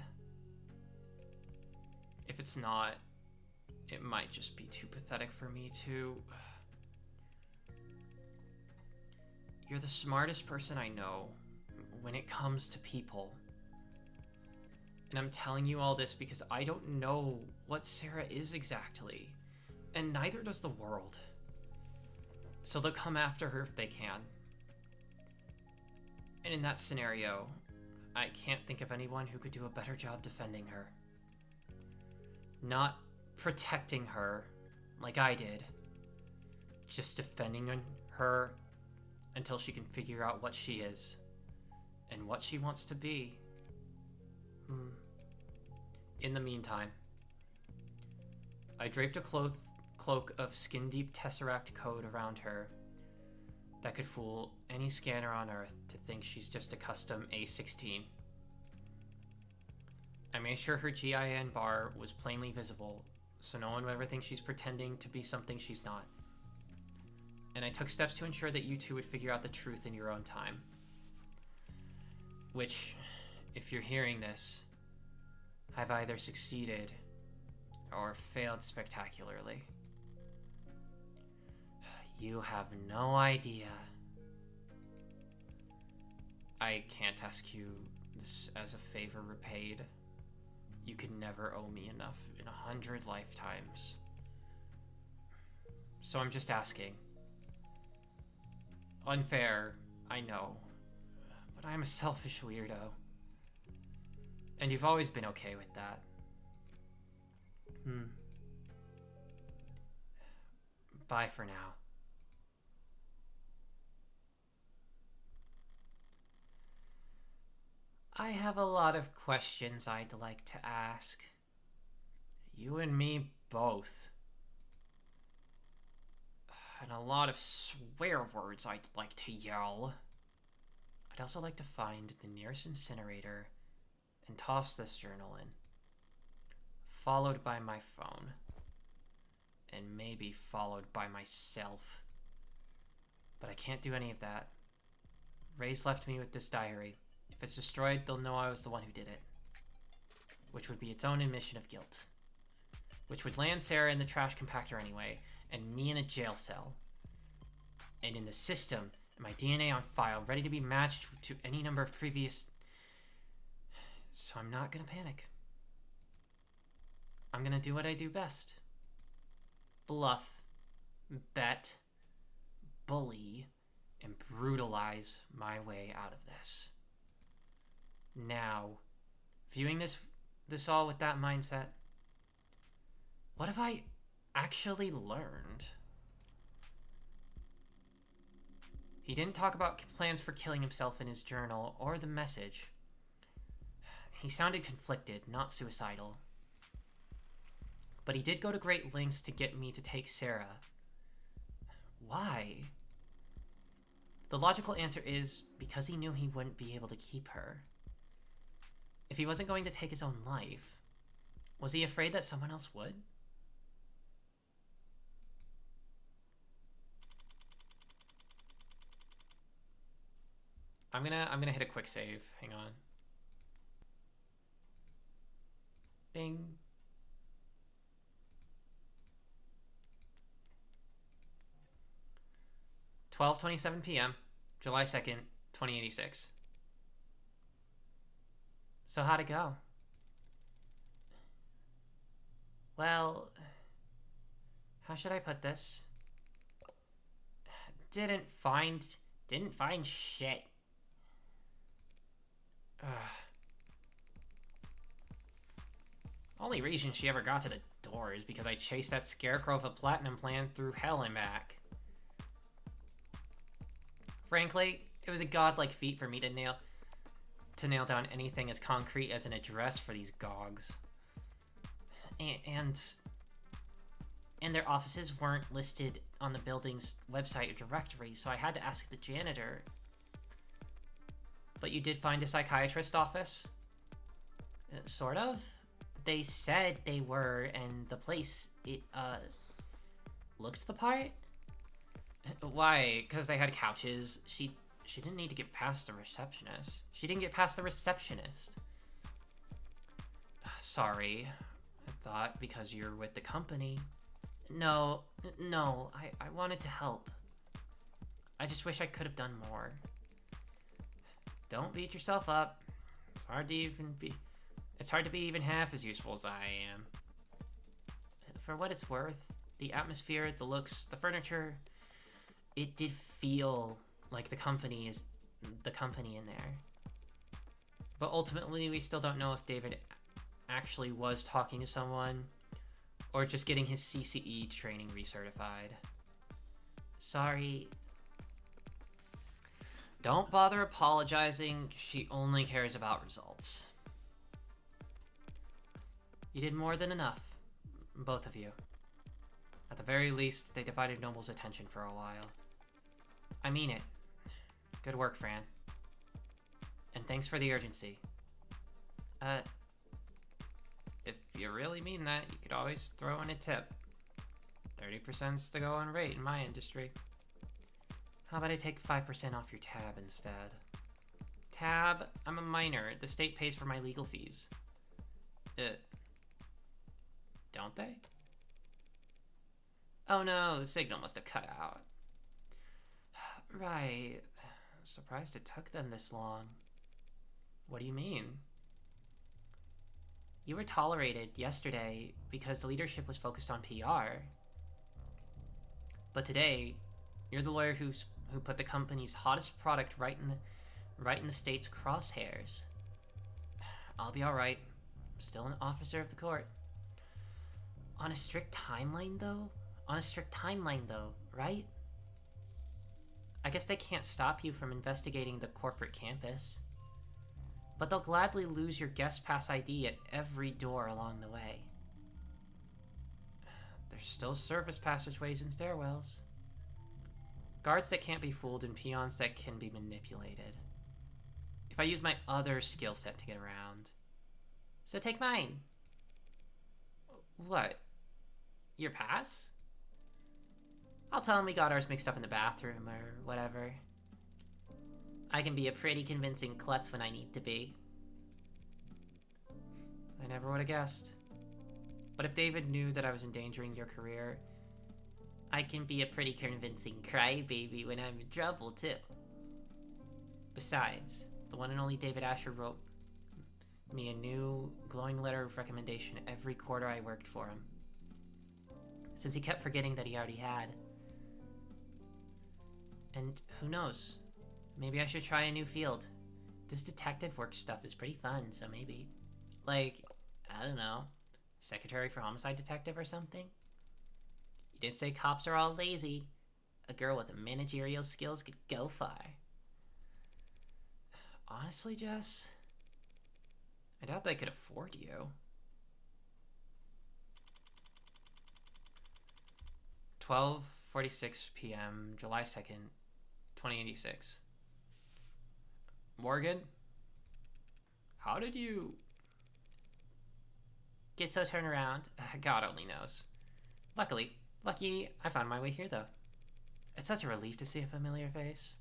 If it's not, it might just be too pathetic for me to... You're the smartest person I know when it comes to people. And I'm telling you all this because I don't know what Sarah is exactly. And neither does the world. So they'll come after her if they can. And in that scenario, I can't think of anyone who could do a better job defending her. Not protecting her like I did. Just defending her until she can figure out what she is and what she wants to be. In the meantime, I draped a cloak of skin-deep Tesseract code around her that could fool any scanner on Earth to think she's just a custom A16. I made sure her GIN bar was plainly visible, so no one would ever think she's pretending to be something she's not. And I took steps to ensure that you two would figure out the truth in your own time. Which, if you're hearing this, I've either succeeded or failed spectacularly. You have no idea. I can't ask you this as a favor repaid. You could never owe me enough in 100 lifetimes. So I'm just asking. Unfair, I know, but I'm a selfish weirdo. And you've always been okay with that. Bye for now. I have a lot of questions I'd like to ask. You and me both. And a lot of swear words I'd like to yell. I'd also like to find the nearest incinerator and toss this journal in. Followed by my phone. And maybe followed by myself. But I can't do any of that. Ray's left me with this diary. If it's destroyed, they'll know I was the one who did it. Which would be its own admission of guilt. Which would land Sarah in the trash compactor anyway, and me in a jail cell. And in the system, my DNA on file, ready to be matched to any number of previous... So I'm not gonna panic. I'm gonna do what I do best. Bluff, bet, bully, and brutalize my way out of this. Now, viewing this all with that mindset, what have I actually learned? He didn't talk about plans for killing himself in his journal or the message. He sounded conflicted, not suicidal. But he did go to great lengths to get me to take Sarah. Why? The logical answer is because he knew he wouldn't be able to keep her. If he wasn't going to take his own life, was he afraid that someone else would? I'm gonna hit a quick save. Hang on. Bing. $12:27 p.m., July 2nd, 2086. So how'd it go? Well, how should I put this? Didn't find shit. Only reason she ever got to the door is because I chased that scarecrow of a platinum plan through hell and back. Frankly, it was a godlike feat for me to nail down anything as concrete as an address for these gogs. And their offices weren't listed on the building's website or directory, so I had to ask the janitor. But you did find a psychiatrist's office? Sort of. They said they were, and the place, it looked the part? Why? Because they had couches. She didn't need to get past the receptionist. She didn't get past the receptionist. Sorry. I thought because you're with the company. No, no, I wanted to help. I just wish I could have done more. Don't beat yourself up. It's hard to be even half as useful as I am. For what it's worth, the atmosphere, the looks, the furniture, it did feel like the company in there. But ultimately, we still don't know if David actually was talking to someone or just getting his CCE training recertified. Sorry. Don't bother apologizing. She only cares about results. You did more than enough, both of you. At the very least, they divided Noble's attention for a while. I mean it. Good work, Fran. And thanks for the urgency. If you really mean that, you could always throw in a tip. 30%'s the going rate in my industry. How about I take 5% off your tab instead? Tab? I'm a minor. The state pays for my legal fees. Don't they? Oh no, signal must have cut out. Right. Surprised it took them this long. What do you mean? You were tolerated yesterday because the leadership was focused on PR. But today, you're the lawyer who put the company's hottest product right in the state's crosshairs. I'll be all right. I'm still an officer of the court. On a strict timeline, though, right? I guess they can't stop you from investigating the corporate campus. But they'll gladly lose your guest pass ID at every door along the way. There's still service passageways and stairwells. Guards that can't be fooled and peons that can be manipulated. If I use my other skill set to get around. So take mine. What? Your pass? I'll tell them we got ours mixed up in the bathroom or whatever. I can be a pretty convincing klutz when I need to be. I never would have guessed. But if David knew that I was endangering your career, I can be a pretty convincing crybaby when I'm in trouble, too. Besides, the one and only David Asher wrote me a new glowing letter of recommendation every quarter I worked for him. Since he kept forgetting that he already had. And who knows? Maybe I should try a new field. This detective work stuff is pretty fun, so maybe. Like, I don't know, secretary for homicide detective or something? You did say cops are all lazy. A girl with managerial skills could go far. Honestly, Jess, I doubt they could afford you. 12:46 p.m., July 2nd, 2086. Morgan? How did you... Get so turned around? God only knows. Lucky, I found my way here, though. It's such a relief to see a familiar face.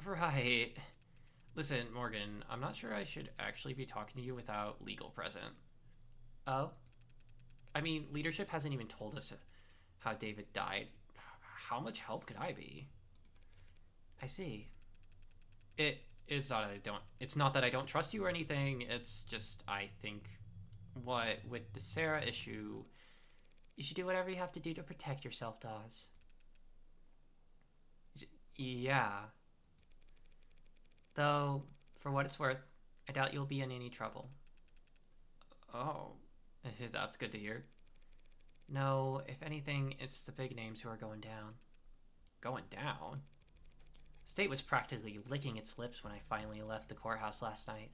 Right. Listen, Morgan, I'm not sure I should actually be talking to you without legal present. Oh? I mean, leadership hasn't even told us how David died. How much help could I be? I see. It's not that I don't trust you or anything. It's just I think with the Sarah issue, you should do whatever you have to do to protect yourself, Dawes. Yeah. Though, for what it's worth, I doubt you'll be in any trouble. Oh, that's good to hear. No, if anything, it's the big names who are going down. Going down? State was practically licking its lips when I finally left the courthouse last night.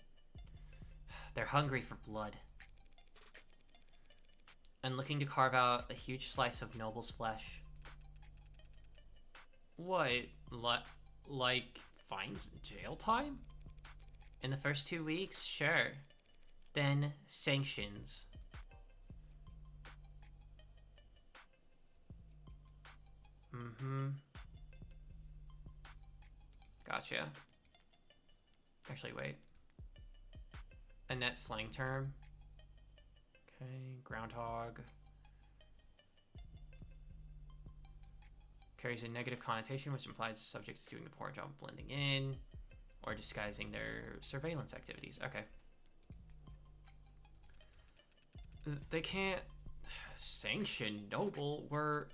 They're hungry for blood. And looking to carve out a huge slice of Noble's flesh. What? Like, fines and jail time? In the first 2 weeks? Sure. Then, sanctions. Mm-hmm. Gotcha. Actually, wait. A net slang term? Okay, groundhog. Carries a negative connotation, which implies the subject is doing the poor job of blending in or disguising their surveillance activities. Okay. They can't sanction Noble. We're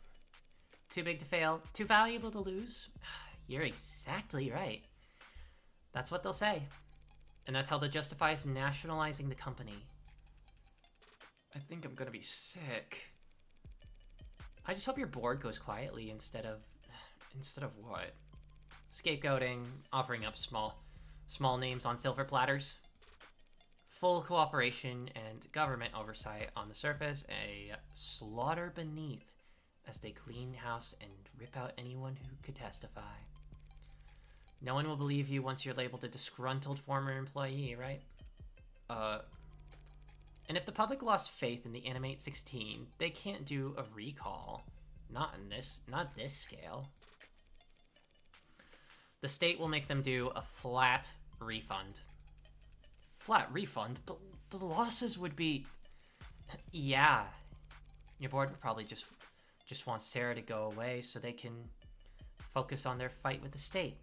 too big to fail, too valuable to lose. You're exactly right. That's what they'll say. And that's how they'll justify nationalizing the company. I think I'm gonna be sick. I just hope your board goes quietly instead of what? Scapegoating, offering up small names on silver platters. Full cooperation and government oversight on the surface, a slaughter beneath as they clean house and rip out anyone who could testify. No one will believe you once you're labeled a disgruntled former employee, right? And if the public lost faith in the Animate 16, they can't do a recall. Not this scale. The state will make them do a flat refund. Flat refund? The losses would be... Yeah. Your board would probably just want Sarah to go away so they can focus on their fight with the state.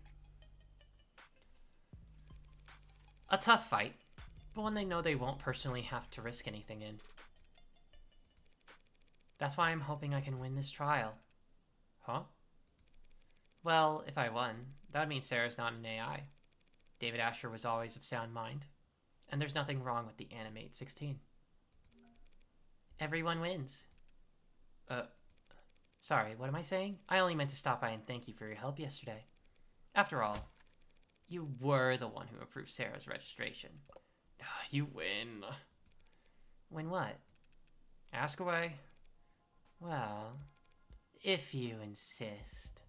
A tough fight, but one they know they won't personally have to risk anything in. That's why I'm hoping I can win this trial. Huh? Well, if I won, that would mean Sarah's not an AI. David Asher was always of sound mind. And there's nothing wrong with the Animate 16. Everyone wins. Sorry, what am I saying? I only meant to stop by and thank you for your help yesterday. After all, you were the one who approved Sarah's registration. You win. Win what? Ask away. Well, if you insist.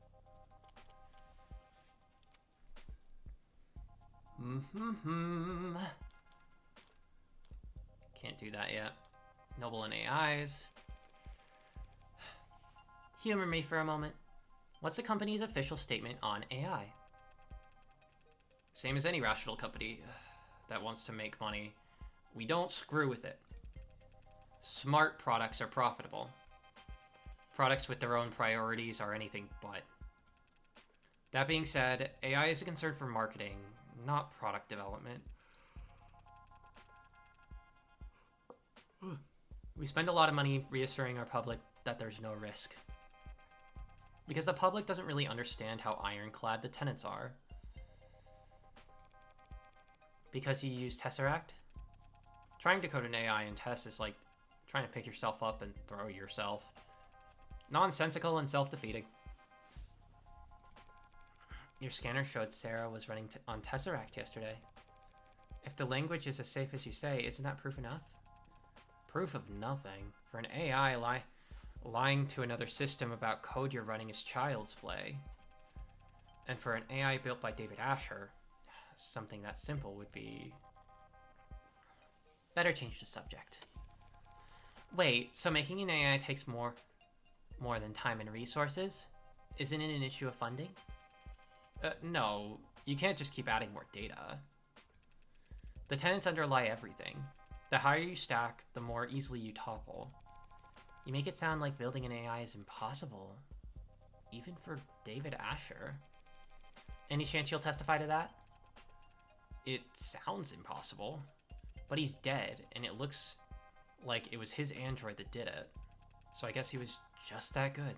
Can't do that yet. Noble and AIs. Humor me for a moment. What's the company's official statement on AI? Same as any rational company that wants to make money. We don't screw with it. Smart products are profitable. Products with their own priorities are anything but. That being said, AI is a concern for marketing, not product development. We spend a lot of money reassuring our public that there's no risk. Because the public doesn't really understand how ironclad the tenets are. Because you use Tesseract? Trying to code an AI in Tess is like trying to pick yourself up and throw yourself. Nonsensical and self-defeating. Your scanner showed Sarah was running on Tesseract yesterday. If the language is as safe as you say, isn't that proof enough? Proof of nothing. For an AI, lying to another system about code you're running is child's play. And for an AI built by David Asher, something that simple would be... Better change the subject. Wait, so making an AI takes more than time and resources? Isn't it an issue of funding? No, you can't just keep adding more data. The tenets underlie everything. The higher you stack, the more easily you topple. You make it sound like building an AI is impossible. Even for David Asher. Any chance you'll testify to that? It sounds impossible. But he's dead, and it looks like it was his android that did it. So I guess he was just that good.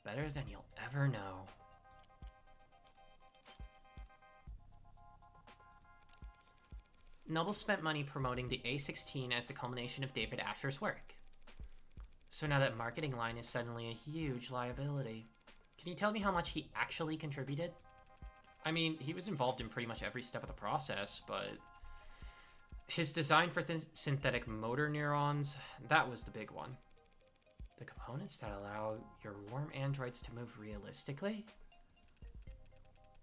Better than you'll ever know. Noble spent money promoting the A16 as the culmination of David Asher's work. So now that marketing line is suddenly a huge liability. Can you tell me how much he actually contributed? I mean, he was involved in pretty much every step of the process, but his design for synthetic motor neurons, that was the big one. The components that allow your warm androids to move realistically?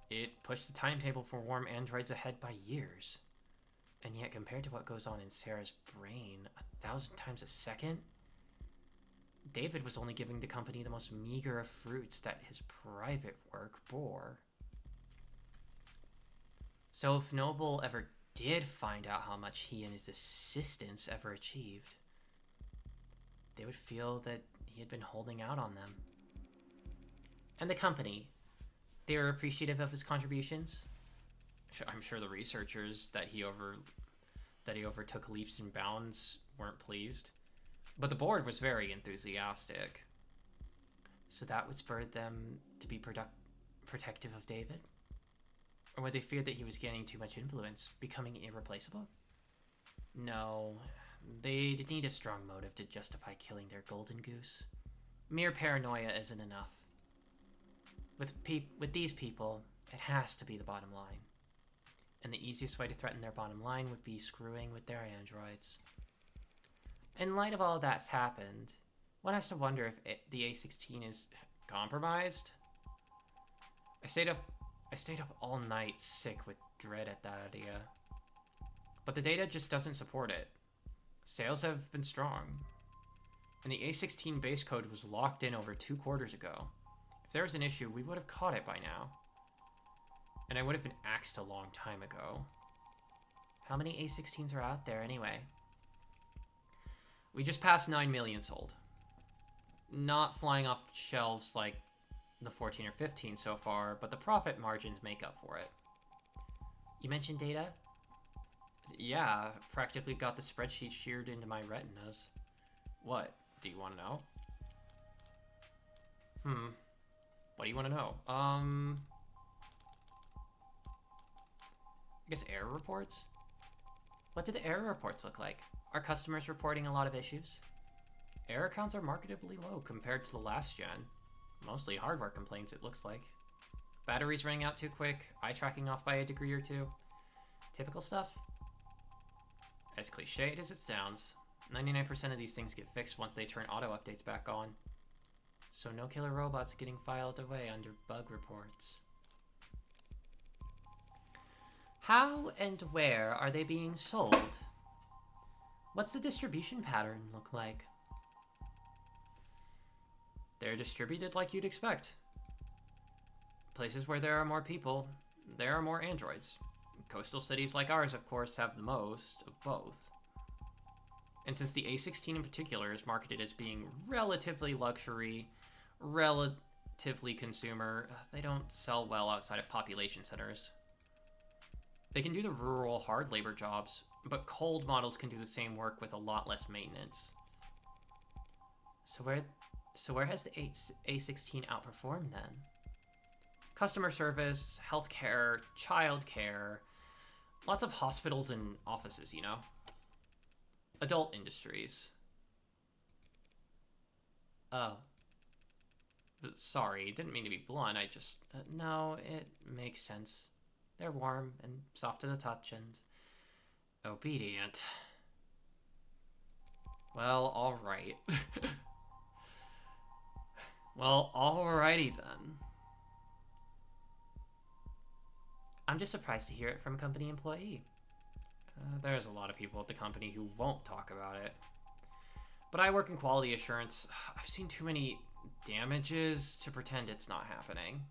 It pushed the timetable for warm androids ahead by years. And yet, compared to what goes on in Sarah's brain 1,000 times a second, David was only giving the company the most meager of fruits that his private work bore. So if Noble ever did find out how much he and his assistants ever achieved, they would feel that he had been holding out on them. And the company, they were appreciative of his contributions. I'm sure the researchers that he overtook leaps and bounds weren't pleased. But the board was very enthusiastic. So that would spur them to be protective of David? Or would they fear that he was gaining too much influence, becoming irreplaceable? No, they'd need a strong motive to justify killing their golden goose. Mere paranoia isn't enough. With these people, it has to be the bottom line. And the easiest way to threaten their bottom line would be screwing with their androids. In light of all of that's happened, one has to wonder if the A16 is compromised. I stayed up all night sick with dread at that idea. But the data just doesn't support it. Sales have been strong. And the A16 base code was locked in over 2 quarters ago. If there was an issue, we would have caught it by now. And I would have been axed a long time ago. How many A16s are out there anyway? We just passed 9 million sold. Not flying off shelves like the 14 or 15 so far, but the profit margins make up for it. You mentioned data? Yeah, practically got the spreadsheet sheared into my retinas. What? Do you want to know? What do you want to know? I guess error reports? What do the error reports look like? Are customers reporting a lot of issues? Error counts are marketably low compared to the last gen. Mostly hardware complaints, it looks like. Batteries running out too quick, eye tracking off by a degree or two. Typical stuff. As cliched as it sounds, 99% of these things get fixed once they turn auto updates back on. So no killer robots getting filed away under bug reports. How and where are they being sold? What's the distribution pattern look like? They're distributed like you'd expect. Places where there are more people, there are more androids. Coastal cities like ours, of course, have the most of both. And since the A16 in particular is marketed as being relatively luxury, relatively consumer, they don't sell well outside of population centers. They can do the rural hard labor jobs, but cold models can do the same work with a lot less maintenance. So where has the A16 outperformed then? Customer service, healthcare, childcare, lots of hospitals and offices, you know? Adult industries. Oh. Sorry, didn't mean to be blunt, I just... no, it makes sense. They're warm and soft to the touch and obedient. Well, alright. Well, alrighty then. I'm just surprised to hear it from a company employee. There's a lot of people at the company who won't talk about it. But I work in quality assurance. I've seen too many damages to pretend it's not happening.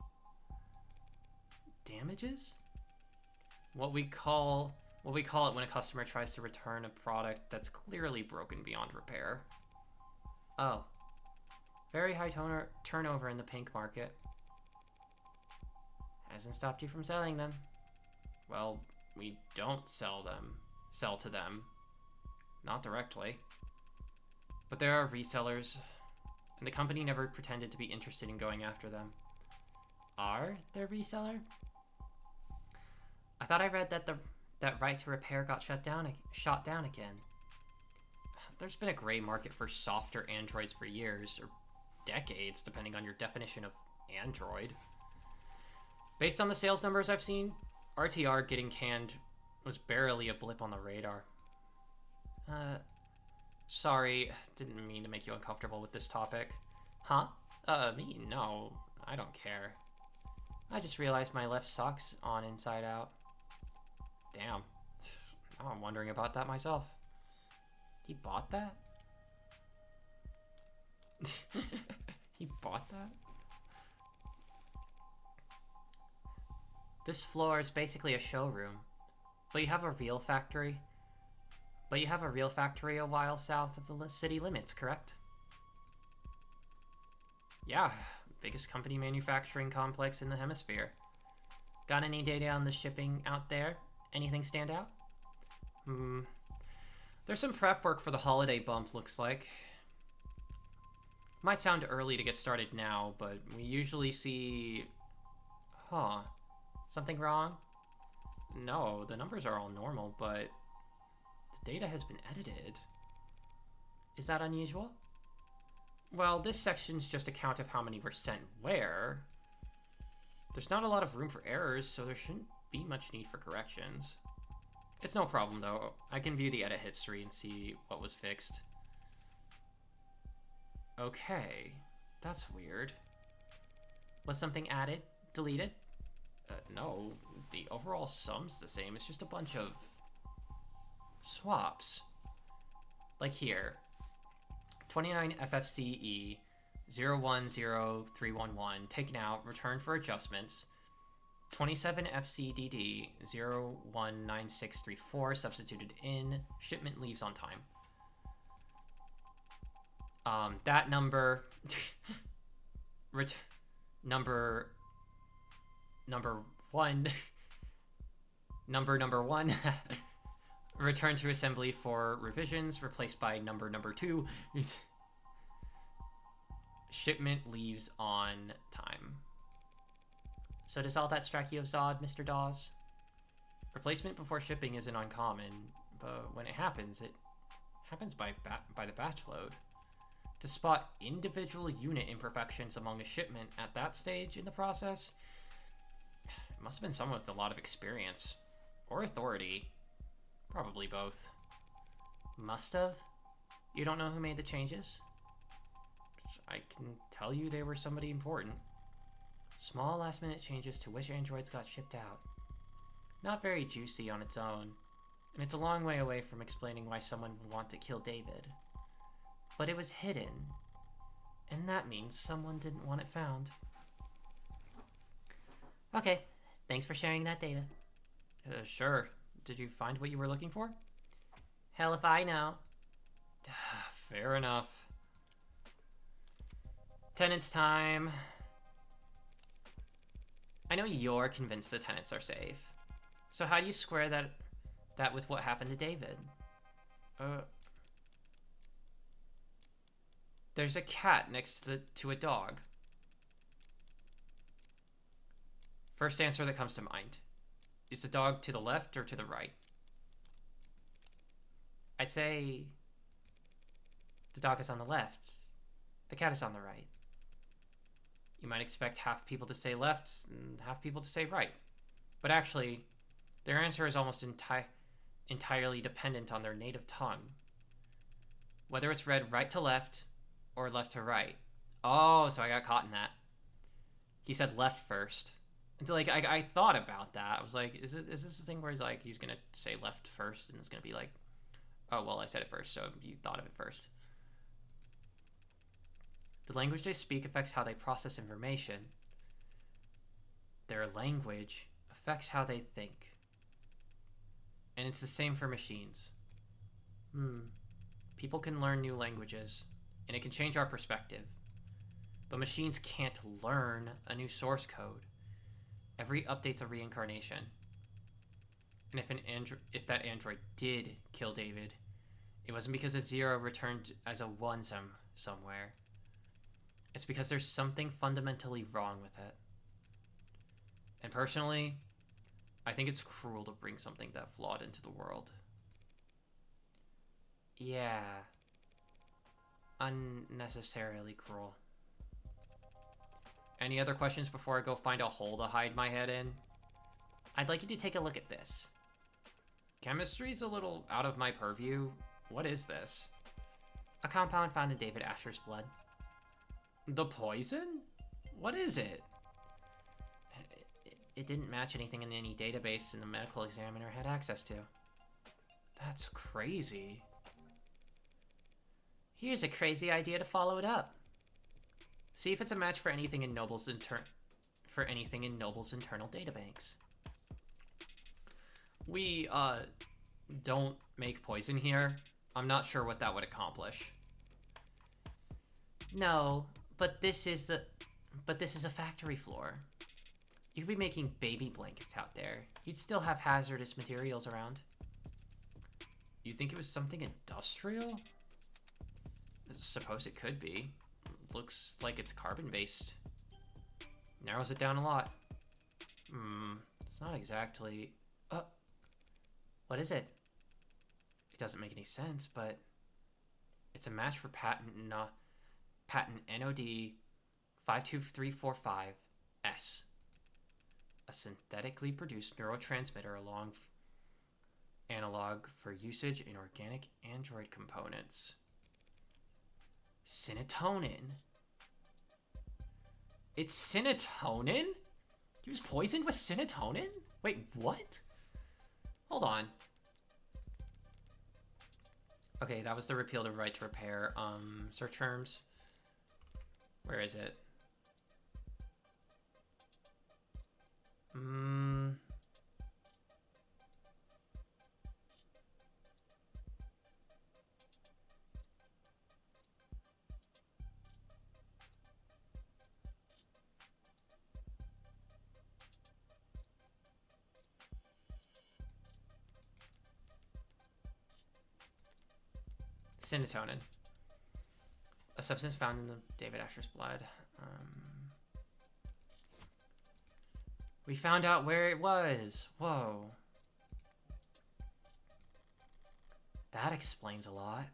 Damages? What we call it when a customer tries to return a product that's clearly broken beyond repair. Oh. Very high turnover in the pink market. Hasn't stopped you from selling them. Well, we don't sell to them. Not directly. But there are resellers, and the company never pretended to be interested in going after them. Are there reseller? I thought I read that right to repair got shot down again. There's been a gray market for softer androids for years, or decades, depending on your definition of android. Based on the sales numbers I've seen, RTR getting canned was barely a blip on the radar. Sorry, didn't mean to make you uncomfortable with this topic. Huh? Me? No, I don't care. I just realized my left sock's on inside out. Damn. Now I'm wondering about that myself. He bought that? He bought that? This floor is basically a showroom. But you have a real factory. But you have a real factory a while south of the city limits, correct? Yeah, biggest company manufacturing complex in the hemisphere. Got any data on the shipping out there? Anything stand out? There's some prep work for the holiday bump, looks like. Might sound early to get started now, but we usually see... Huh. Something wrong? No, the numbers are all normal, but the data has been edited. Is that unusual? Well, this section's just a count of how many were sent where. There's not a lot of room for errors, so there shouldn't be much need for corrections. It's no problem, though. I can view the edit history and see what was fixed. Okay, that's weird. Was something added? Deleted? No, the overall sum's the same. It's just a bunch of swaps. Like here. 29 FFCE 010311 taken out, returned for adjustments. 27 FCDD 019634 substituted in, shipment leaves on time. That number number one number one returned to assembly for revisions, replaced by number 2. Shipment leaves on time. So does all that strike you as odd, Mr. Dawes? Replacement before shipping isn't uncommon, but when it happens by the batch load. To spot individual unit imperfections among a shipment at that stage in the process, it must have been someone with a lot of experience. Or authority. Probably both. Must have? You don't know who made the changes? I can tell you they were somebody important. Small last-minute changes to which androids got shipped out. Not very juicy on its own, and it's a long way away from explaining why someone would want to kill David. But it was hidden, and that means someone didn't want it found. Okay, thanks for sharing that data. Sure. Did you find what you were looking for? Hell if I know. Fair enough. Tenants time. I know you're convinced the tenants are safe. So how do you square that with what happened to David? There's a cat next to a dog. First answer that comes to mind. Is the dog to the left or to the right? I'd say the dog is on the left. The cat is on the right. You might expect half people to say left and half people to say right. But actually, their answer is almost entirely dependent on their native tongue. Whether it's read right to left or left to right. Oh, so I got caught in that. He said left first. And like I thought about that. I was like, is this the thing where he's gonna say left first and it's gonna be like, oh well, I said it first, so you thought of it first. The language they speak affects how they process information. Their language affects how they think. And it's the same for machines. People can learn new languages, and it can change our perspective. But machines can't learn a new source code. Every update's a reincarnation. And if that android did kill David, it wasn't because a 0 returned as a 1 somewhere. It's because there's something fundamentally wrong with it. And personally, I think it's cruel to bring something that flawed into the world. Yeah. Unnecessarily cruel. Any other questions before I go find a hole to hide my head in? I'd like you to take a look at this. Chemistry's a little out of my purview. What is this? A compound found in David Asher's blood. The poison? What is it? It didn't match anything in any database the medical examiner had access to. That's crazy. Here's a crazy idea to follow it up. See if it's a match for anything in Noble's internal databanks. We, don't make poison here. I'm not sure what that would accomplish. No, but this is a factory floor. You could be making baby blankets out there. You'd still have hazardous materials around. You think it was something industrial? I suppose it could be. Looks like it's carbon-based. Narrows it down a lot. It's not exactly... what is it? It doesn't make any sense, but... It's a match for patent NOD 52345S. A synthetically produced neurotransmitter analog for usage in organic android components. Synatonin. It's synatonin? He was poisoned with synatonin? Wait, what? Hold on. Okay, that was the repeal of right to repair. Search terms. Where is it? Synatonin. A substance found in the David Asher's blood. We found out where it was. Whoa. That explains a lot.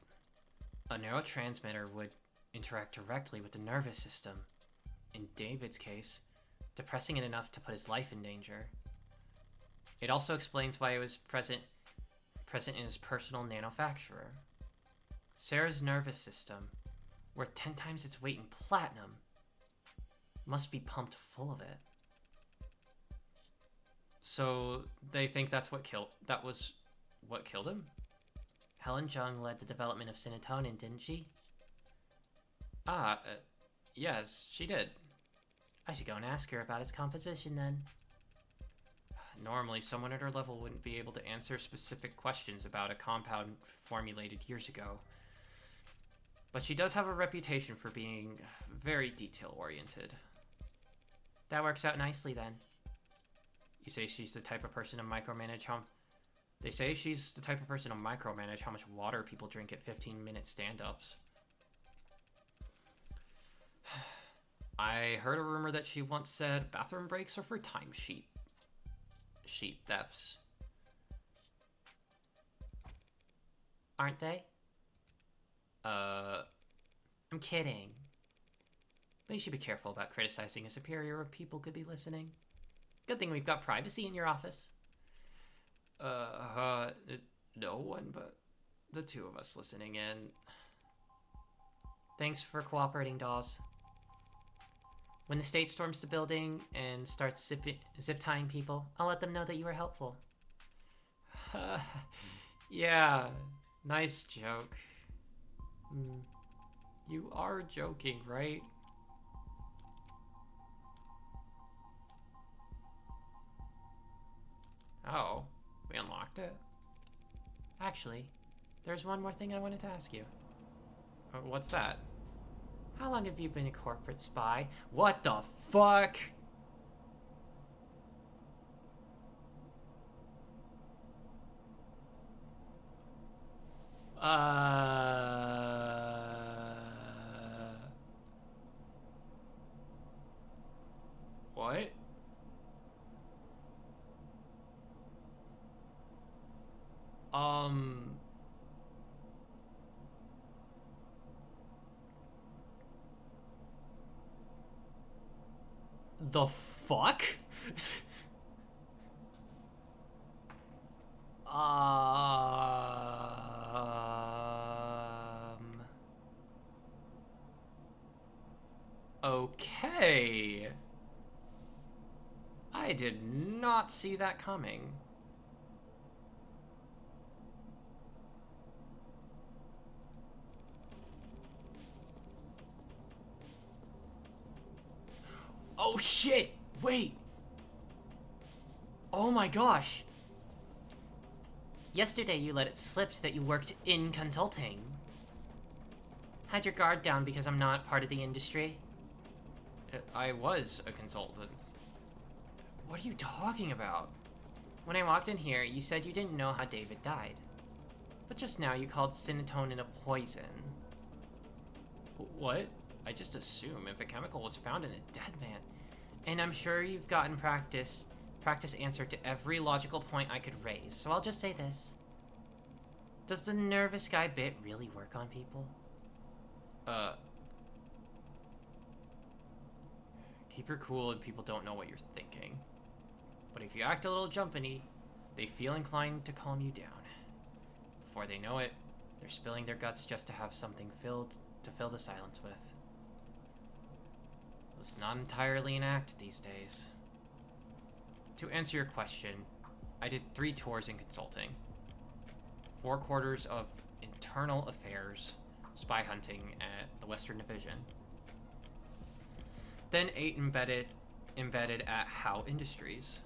A neurotransmitter would interact directly with the nervous system. In David's case, depressing it enough to put his life in danger. It also explains why it was present in his personal nanofacturer. Sarah's nervous system, worth 10 times its weight in platinum, must be pumped full of it. So they think that was what killed him? Helen Jung led the development of synatonin, didn't she? Yes, she did. I should go and ask her about its composition then. Normally, someone at her level wouldn't be able to answer specific questions about a compound formulated years ago. But she does have a reputation for being very detail-oriented. That works out nicely then. You say she's the type of person to micromanage how... They say she's the type of person to micromanage how much water people drink at 15-minute stand-ups. I heard a rumor that she once said bathroom breaks are for timesheet thefts. Aren't they? I'm kidding. But you should be careful about criticizing a superior or people could be listening. Good thing we've got privacy in your office. No one but the two of us listening in. Thanks for cooperating, Dawes. When the state storms the building and starts zip tying people, I'll let them know that you were helpful. Yeah, nice joke. You are joking, right? Oh, we unlocked it? Actually, there's one more thing I wanted to ask you. What's that? How long have you been a corporate spy? What the fuck? What? The fuck? Okay. I did not see that coming. Oh shit! Wait! Oh my gosh! Yesterday you let it slip that you worked in consulting. Had your guard down because I'm not part of the industry. I was a consultant. What are you talking about? When I walked in here, you said you didn't know how David died. But just now you called Cinetonin a poison. What? I just assume if a chemical was found in a dead man. And I'm sure you've gotten practice answer to every logical point I could raise, so I'll just say this. Does the nervous guy bit really work on people? Keep her cool and people don't know what you're thinking. But if you act a little jumpy, they feel inclined to calm you down. Before they know it, they're spilling their guts just to have something to fill the silence with. It's not entirely an act these days. To answer your question, I did 3 tours in consulting. 4 quarters of internal affairs, spy hunting at the Western Division. Then 8 embedded at Howe Industries.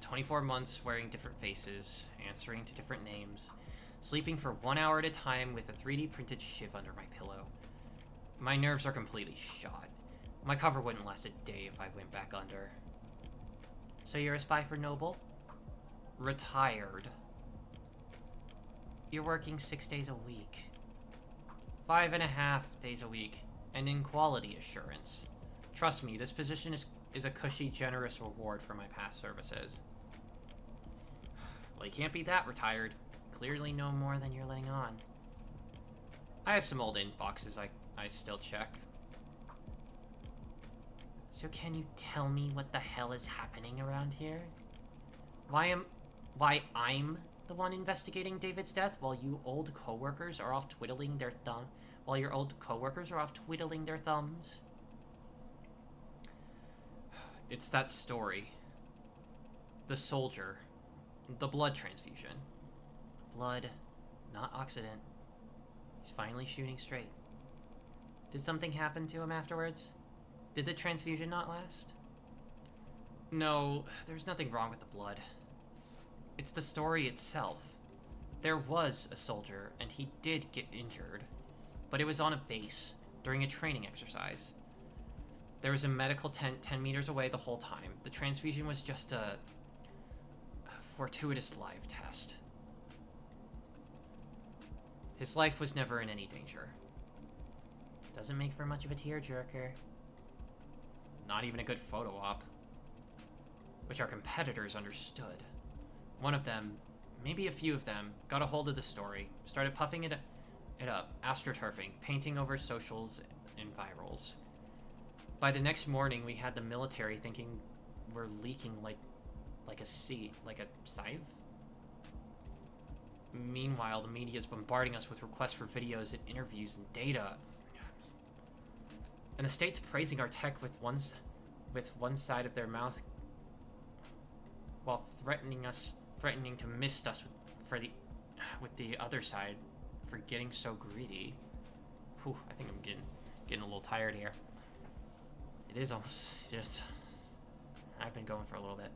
24 months wearing different faces, answering to different names, sleeping for 1 hour at a time with a 3D printed shiv under my pillow. My nerves are completely shot. My cover wouldn't last a day if I went back under. So you're a spy for Noble? Retired. You're working 6 days a week. 5.5 days a week, and in quality assurance. Trust me, this position is a cushy, generous reward for my past services. Well, you can't be that retired. Clearly no more than you're letting on. I have some old inboxes I still check. So can you tell me what the hell is happening around here? Why I'm the one investigating David's death while you old coworkers are off twiddling their thumbs? It's that story. The soldier. The blood transfusion. Blood, not oxidant. He's finally shooting straight. Did something happen to him afterwards? Did the transfusion not last? No, there's nothing wrong with the blood. It's the story itself. There was a soldier, and he did get injured, but it was on a base during a training exercise. There was a medical tent 10 meters away the whole time. The transfusion was just a fortuitous live test. His life was never in any danger. Doesn't make for much of a tearjerker. Not even a good photo op. Which our competitors understood. One of them, maybe a few of them, got a hold of the story, started puffing it up, astroturfing, painting over socials and virals. By the next morning, we had the military thinking we're leaking like a scythe? Meanwhile, the media is bombarding us with requests for videos and interviews and data. And the state's praising our tech with one side of their mouth while threatening to mist us with the other side for getting so greedy. Whew, I think I'm getting a little tired here. It is almost just... I've been going for a little bit.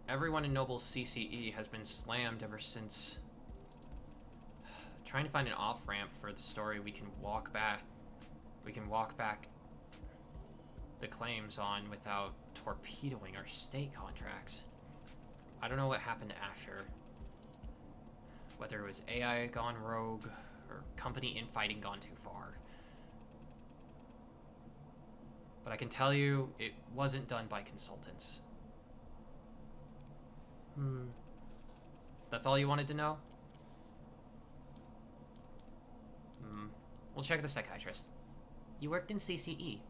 Everyone in Noble's CCE has been slammed ever since. Trying to find an off-ramp for the story we can walk back the claims on without torpedoing our state contracts. I don't know what happened to Asher. Whether it was AI gone rogue or company infighting gone too far. But I can tell you, it wasn't done by consultants. That's all you wanted to know? We'll check the psychiatrist. You worked in CCE.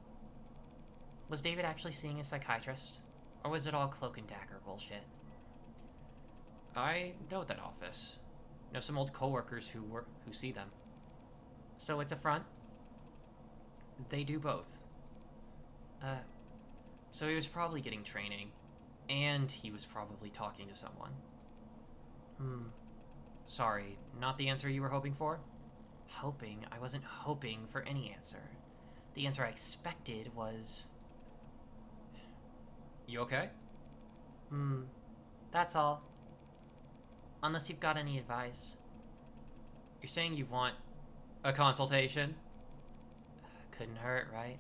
Was David actually seeing a psychiatrist? Or was it all cloak and dagger bullshit? I know that office. Know some old coworkers who see them. So it's a front? They do both. So he was probably getting training. And he was probably talking to someone. Sorry, not the answer you were hoping for? Hoping? I wasn't hoping for any answer. The answer I expected was... You okay? That's all. Unless you've got any advice. You're saying you want a consultation? Couldn't hurt, right?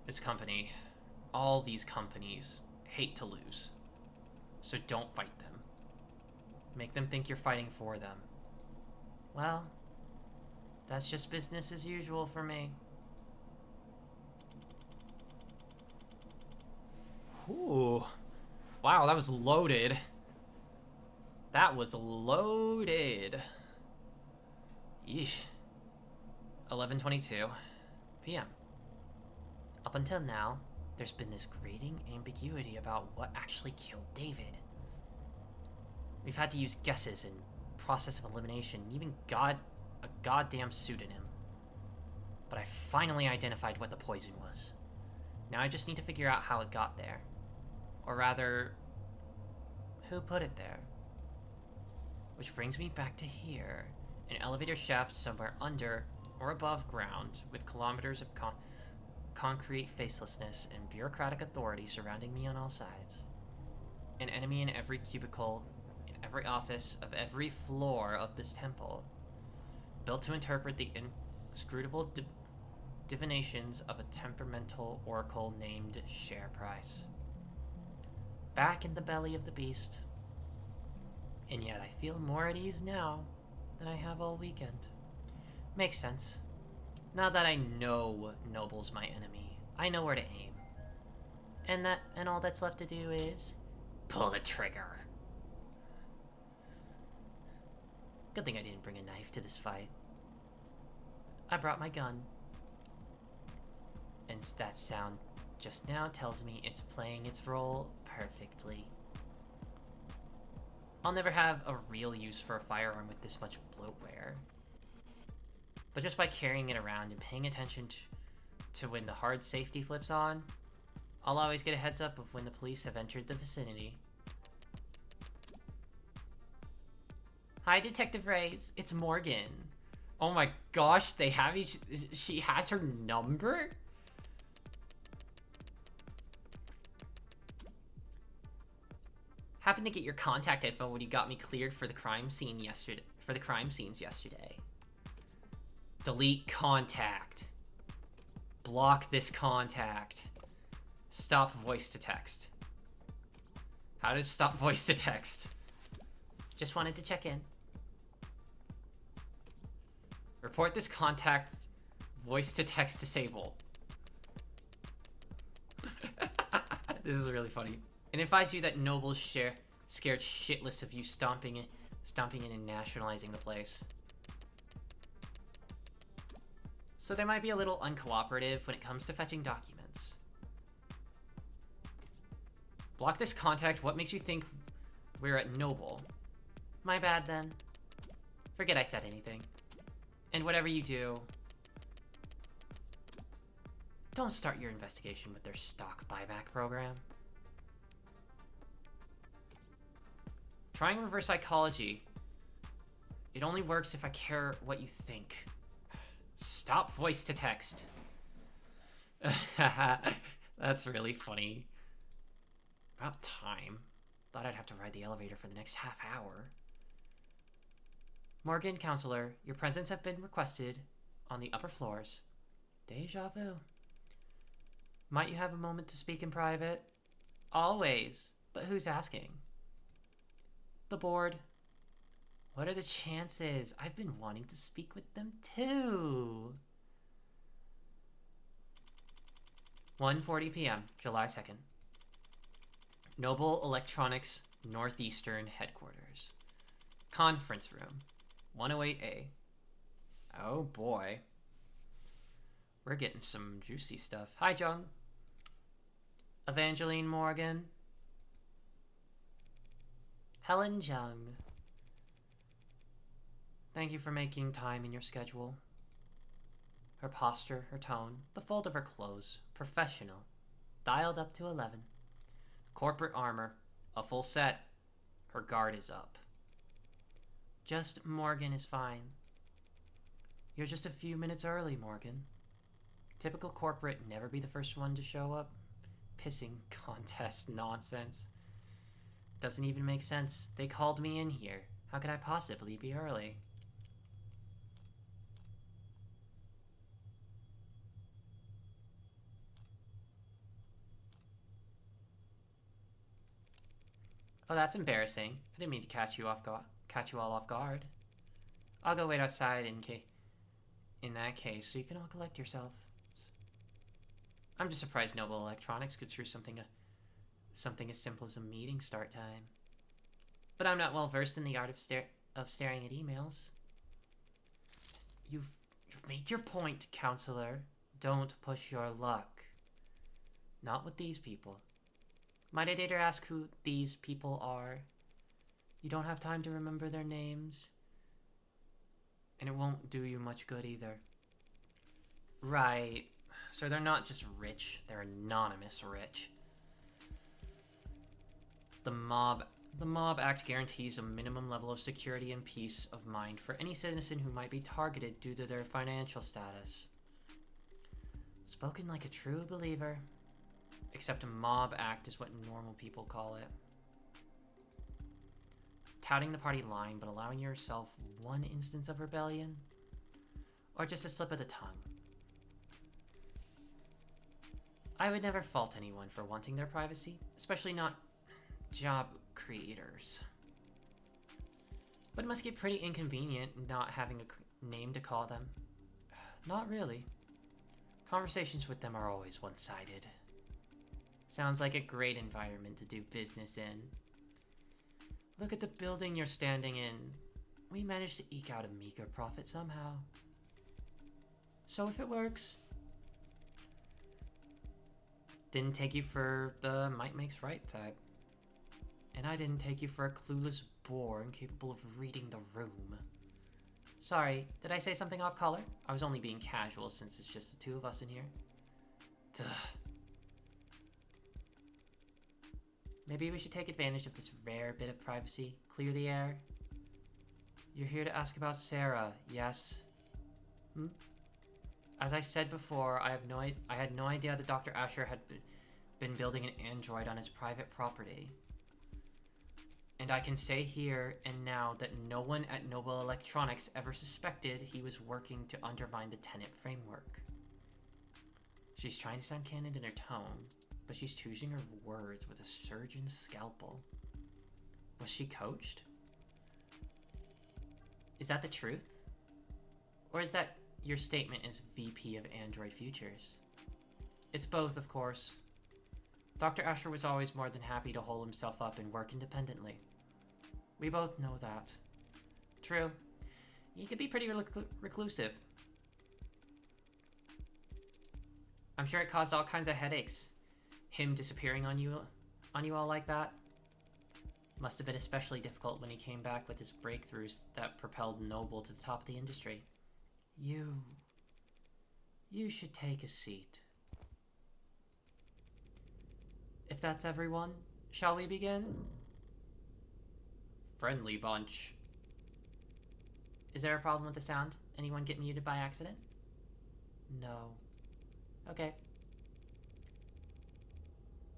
This company, all these companies, hate to lose. So don't fight them. Make them think you're fighting for them. Well, that's just business as usual for me. Ooh. Wow, that was loaded. That was loaded. Yeesh. 11:22 p.m. Up until now, there's been this grating ambiguity about what actually killed David. We've had to use guesses and process of elimination, even a goddamn pseudonym. But I finally identified what the poison was. Now I just need to figure out how it got there. Or rather, who put it there? Which brings me back to here. An elevator shaft somewhere under or above ground with kilometers of concrete facelessness and bureaucratic authority surrounding me on all sides. An enemy in every cubicle, in every office of every floor of this temple. Built to interpret the inscrutable divinations of a temperamental oracle named Share Price. Back in the belly of the beast. And yet I feel more at ease now than I have all weekend. Makes sense. Now that I know Noble's my enemy, I know where to aim. And all that's left to do is pull the trigger. Good thing I didn't bring a knife to this fight. I brought my gun. And that sound just now tells me it's playing its role perfectly. I'll never have a real use for a firearm with this much bloatware. But just by carrying it around and paying attention to when the hard safety flips on, I'll always get a heads up of when the police have entered the vicinity. Hi, Detective Reyes. It's Morgan. Oh my gosh, they have she has her number? Happened to get your contact info when you got me cleared for the crime scene yesterday. For the crime scenes yesterday. Delete contact. Block this contact. Stop voice to text. How does stop voice to text? Just wanted to check in. Report this contact. Voice to text disable. This is really funny. And advise you that Noble's scared shitless of you stomping in and nationalizing the place. So they might be a little uncooperative when it comes to fetching documents. Block this contact. What makes you think we're at Noble? My bad then. Forget I said anything. And whatever you do, don't start your investigation with their stock buyback program. Trying reverse psychology. It only works if I care what you think. Stop voice to text. That's really funny. About time. Thought I'd have to ride the elevator for the next half hour. Morgan, counselor, your presence have been requested on the upper floors. Deja vu. Might you have a moment to speak in private? Always. But who's asking? The board. What are the chances? I've been wanting to speak with them too. 1:40 p.m., July 2nd. Noble Electronics Northeastern Headquarters. Conference room, 108A. Oh boy. We're getting some juicy stuff. Hi, Jung. Evangeline Morgan. Helen Jung. Thank you for making time in your schedule. Her posture, her tone, the fold of her clothes, professional, dialed up to 11. Corporate armor, a full set. Her guard is up. Just Morgan is fine. You're just a few minutes early, Morgan. Typical corporate, never be the first one to show up. pissing contest nonsense. Doesn't even make sense. They called me in here. How could I possibly be early? Oh, that's embarrassing. I didn't mean to catch you all off guard. I'll go wait outside in that case, so you can all collect yourselves. I'm just surprised Noble Electronics could screw something as simple as a meeting start time. But I'm not well versed in the art of staring at emails. You've made your point, counselor. Don't push your luck. Not with these people. Might I dare ask who these people are? You don't have time to remember their names. And it won't do you much good either. Right. So they're not just rich, they're anonymous rich. The Mob Act guarantees a minimum level of security and peace of mind for any citizen who might be targeted due to their financial status. Spoken like a true believer. Except a Mob Act is what normal people call it. Touting the party line, but allowing yourself one instance of rebellion? Or just a slip of the tongue? I would never fault anyone for wanting their privacy, especially not job creators. But it must get pretty inconvenient not having a name to call them. Not really. Conversations with them are always one-sided. Sounds like a great environment to do business in. Look at the building you're standing in. We managed to eke out a meager profit somehow. So if it works... Didn't take you for the might makes right type. And I didn't take you for a clueless bore incapable of reading the room. Sorry, did I say something off color? I was only being casual since it's just the two of us in here. Duh. Maybe we should take advantage of this rare bit of privacy, clear the air. You're here to ask about Sarah, yes? As I said before, I had no idea that Dr. Asher had been building an android on his private property. And I can say here and now that no one at Noble Electronics ever suspected he was working to undermine the Tenet framework. She's trying to sound candid in her tone, but she's choosing her words with a surgeon's scalpel. Was she coached? Is that the truth? Or is that your statement as VP of Android Futures? It's both, of course. Dr. Asher was always more than happy to hole himself up and work independently. We both know that. True. He could be pretty reclusive. I'm sure it caused all kinds of headaches. Him disappearing on you all like that. Must have been especially difficult when he came back with his breakthroughs that propelled Noble to the top of the industry. You should take a seat. If that's everyone, shall we begin? Friendly bunch. Is there a problem with the sound? Anyone get muted by accident? No. Okay.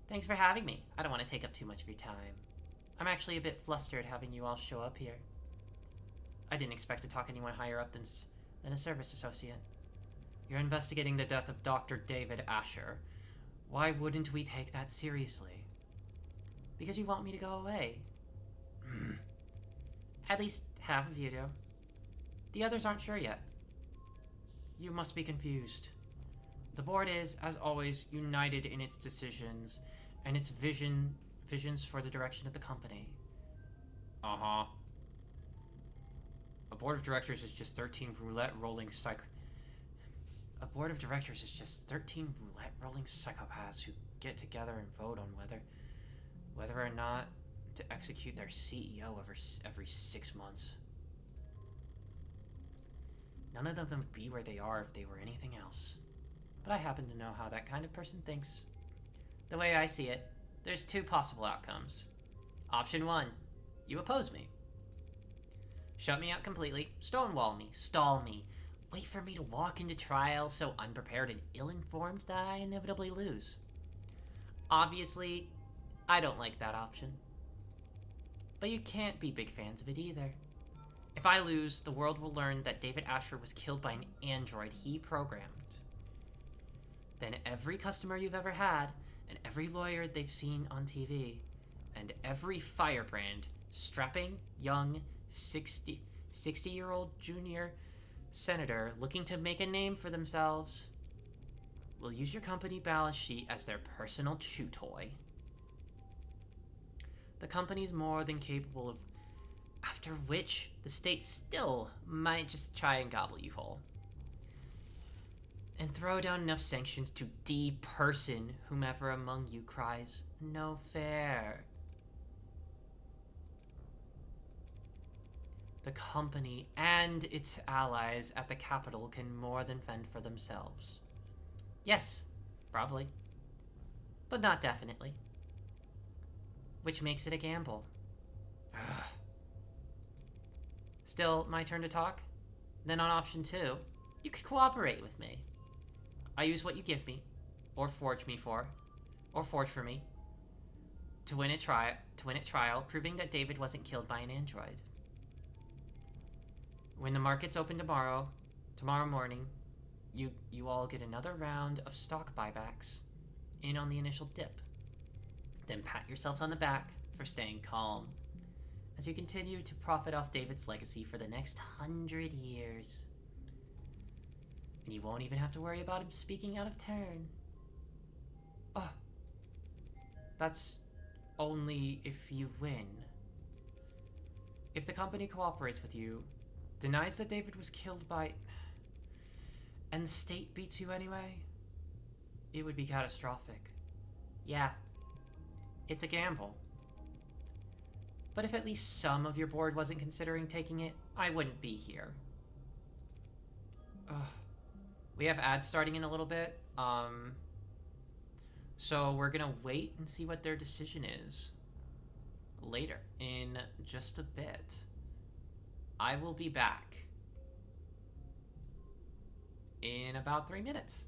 Thanks for having me. I don't want to take up too much of your time. I'm actually a bit flustered having you all show up here. I didn't expect to talk anyone higher up than a service associate. You're investigating the death of Dr. David Asher. Why wouldn't we take that seriously? Because you want me to go away. At least half of you do. The others aren't sure yet. You must be confused. The board is, as always, united in its decisions and its visions for the direction of the company. Uh-huh. A board of directors is just 13 roulette rolling A board of directors is just 13 roulette rolling psychopaths who get together and vote on whether or not to execute their CEO every 6 months. None of them would be where they are if they were anything else. But I happen to know how that kind of person thinks. The way I see it, there's two possible outcomes. Option 1, you oppose me. Shut me out completely, stonewall me, stall me, wait for me to walk into trial so unprepared and ill-informed that I inevitably lose. Obviously, I don't like that option. But you can't be big fans of it either. If I lose, the world will learn that David Asher was killed by an android he programmed. Then every customer you've ever had, and every lawyer they've seen on TV, and every firebrand, strapping, young, 60-year-old junior senator looking to make a name for themselves will use your company balance sheet as their personal chew toy. The company's more than capable of, after which the state still might just try and gobble you whole. And throw down enough sanctions to de-person whomever among you cries, "No fair." The company and its allies at the Capitol can more than fend for themselves. Yes, probably. But not definitely. Which makes it a gamble. Still, my turn to talk? Then on option 2, you could cooperate with me. I use what you give me, or forge for me, to win at trial, proving that David wasn't killed by an android. When the markets open tomorrow morning, you all get another round of stock buybacks in on the initial dip. Then pat yourselves on the back for staying calm as you continue to profit off David's legacy for the next 100 years. And you won't even have to worry about him speaking out of turn. Oh, that's only if you win. If the company cooperates with you, denies that David was killed by, and the state beats you anyway, it would be catastrophic. Yeah, it's a gamble. But if at least some of your board wasn't considering taking it, I wouldn't be here. Ugh. We have ads starting in a little bit, so we're gonna wait and see what their decision is later in just a bit. I will be back in about 3 minutes.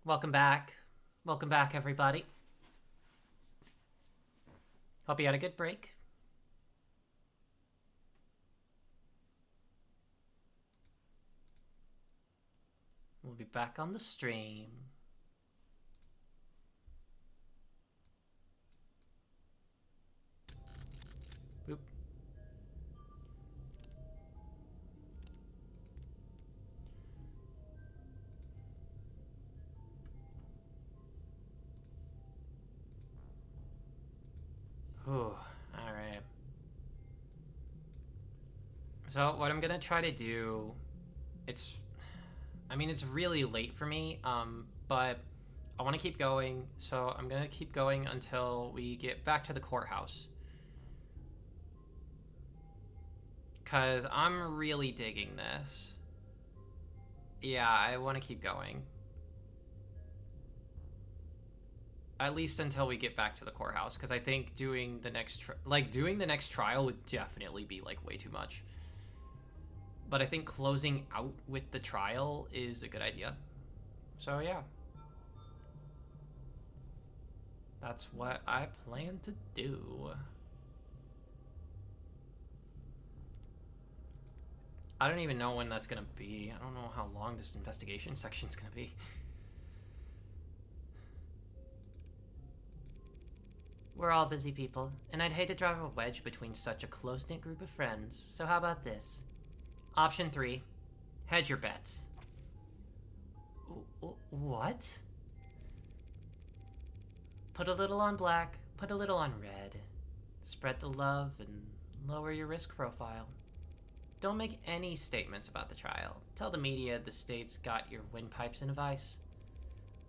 Welcome back. Welcome back, everybody. Hope you had a good break. We'll be back on the stream. Boop. Ooh, alright. So what I'm gonna try to do, it's really late for me, but I want to keep going, so I'm gonna keep going until we get back to the courthouse. Cause I'm really digging this. Yeah, I want to keep going. At least until we get back to the courthouse, because I think doing the next trial would definitely be like way too much. But I think closing out with the trial is a good idea. So yeah. That's what I plan to do. I don't even know when that's gonna be. I don't know how long this investigation section's gonna be. We're all busy people, and I'd hate to drive a wedge between such a close-knit group of friends, so how about this? Option 3. Hedge your bets. What? Put a little on black, put a little on red. Spread the love and lower your risk profile. Don't make any statements about the trial. Tell the media the state's got your windpipes in a vice.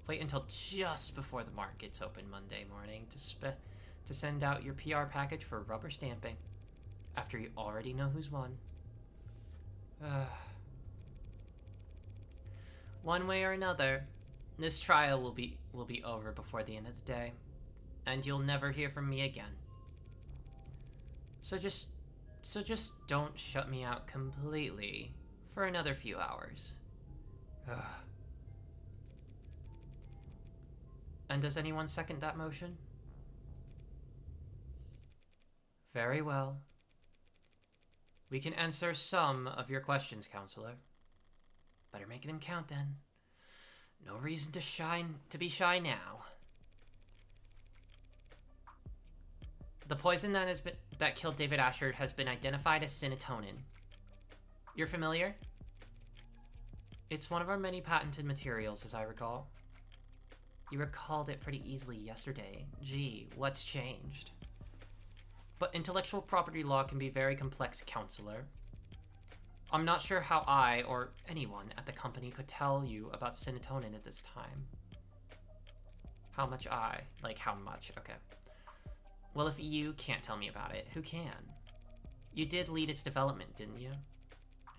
Wait until just before the markets open Monday morning to send out your PR package for rubber stamping, after you already know who's won. One way or another, this trial will be over before the end of the day, and you'll never hear from me again. So just don't shut me out completely for another few hours. And does anyone second that motion? Very well. We can answer some of your questions, Counselor. Better make them count then. No reason to be shy now. The poison that killed David Asher has been identified as serotonin. You're familiar? It's one of our many patented materials, as I recall. You recalled it pretty easily yesterday. Gee, what's changed? But intellectual property law can be very complex, Counselor. I'm not sure how I, or anyone at the company, could tell you about serotonin at this time. How much? Okay. Well, if you can't tell me about it, who can? You did lead its development, didn't you?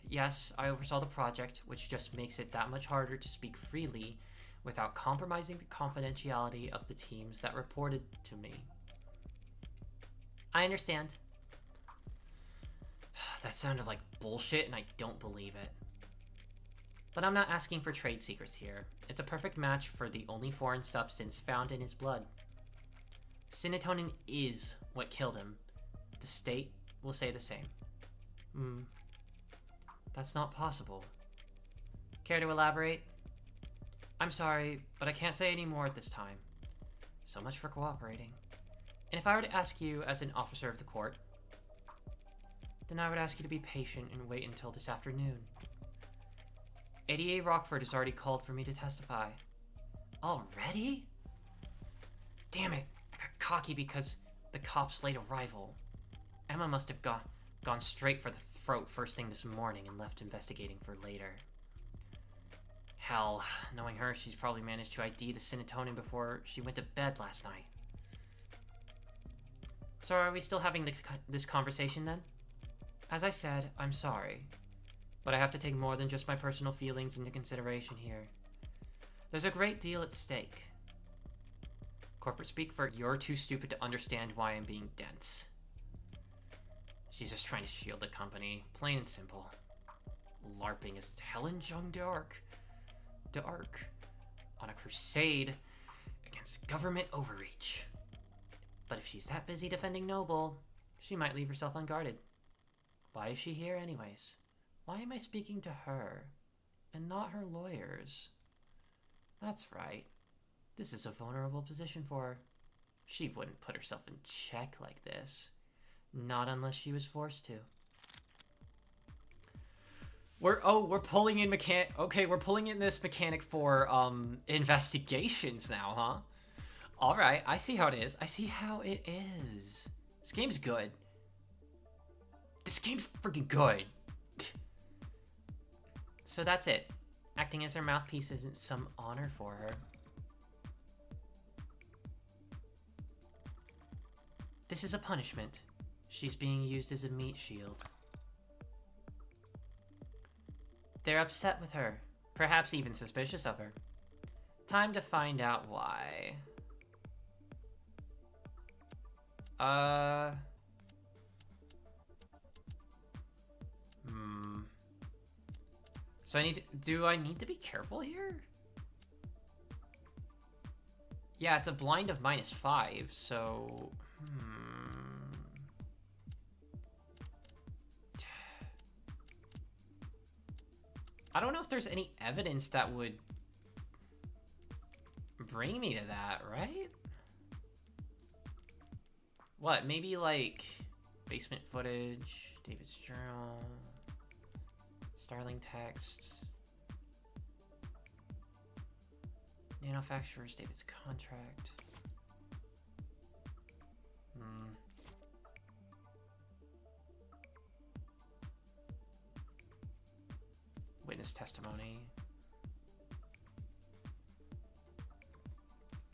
Yes, I oversaw the project, which just makes it that much harder to speak freely without compromising the confidentiality of the teams that reported to me. I understand. That sounded like bullshit, and I don't believe it. But I'm not asking for trade secrets here. It's a perfect match for the only foreign substance found in his blood. Serotonin is what killed him. The state will say the same. That's not possible. Care to elaborate? I'm sorry, but I can't say any more at this time. So much for cooperating. And if I were to ask you as an officer of the court, then I would ask you to be patient and wait until this afternoon. ADA Rockford has already called for me to testify. Already? Damn it, I got cocky because the cops' late arrival. Emma must have gone straight for the throat first thing this morning and left investigating for later. Hell, knowing her, she's probably managed to ID the serotonin before she went to bed last night. So are we still having this conversation then? As I said, I'm sorry, but I have to take more than just my personal feelings into consideration here. There's a great deal at stake. Corporate speak for you're too stupid to understand why I'm being dense. She's just trying to shield the company, plain and simple. LARPing is Helen Jung Dark. on a crusade against government overreach. But if she's that busy defending Noble, she might leave herself unguarded. Why is she here anyways? Why am I speaking to her and not her lawyers? That's right. This is a vulnerable position for her. She wouldn't put herself in check like this. Not unless she was forced to. We're pulling in we're pulling in this mechanic for investigations now, huh? All right, I see how it is. I see how it is. This game's good. This game's freaking good. So that's it. Acting as her mouthpiece isn't some honor for her. This is a punishment. She's being used as a meat shield. They're upset with her, perhaps even suspicious of her. Time to find out why. So do I need to be careful here? Yeah, it's a blind of -5, so... I don't know if there's any evidence that would bring me to that, right? What, maybe like basement footage, David's journal, Starling text, manufacturers, David's contract. Witness testimony.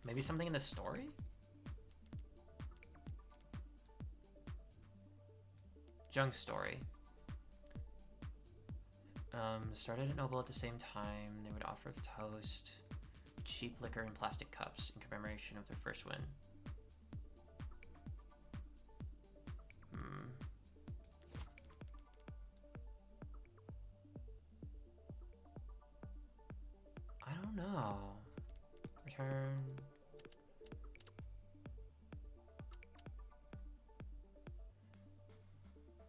Maybe something in the story? Junk story. Started at Noble at the same time. They would offer the toast, cheap liquor in plastic cups in commemoration of their first win. I don't know. Return.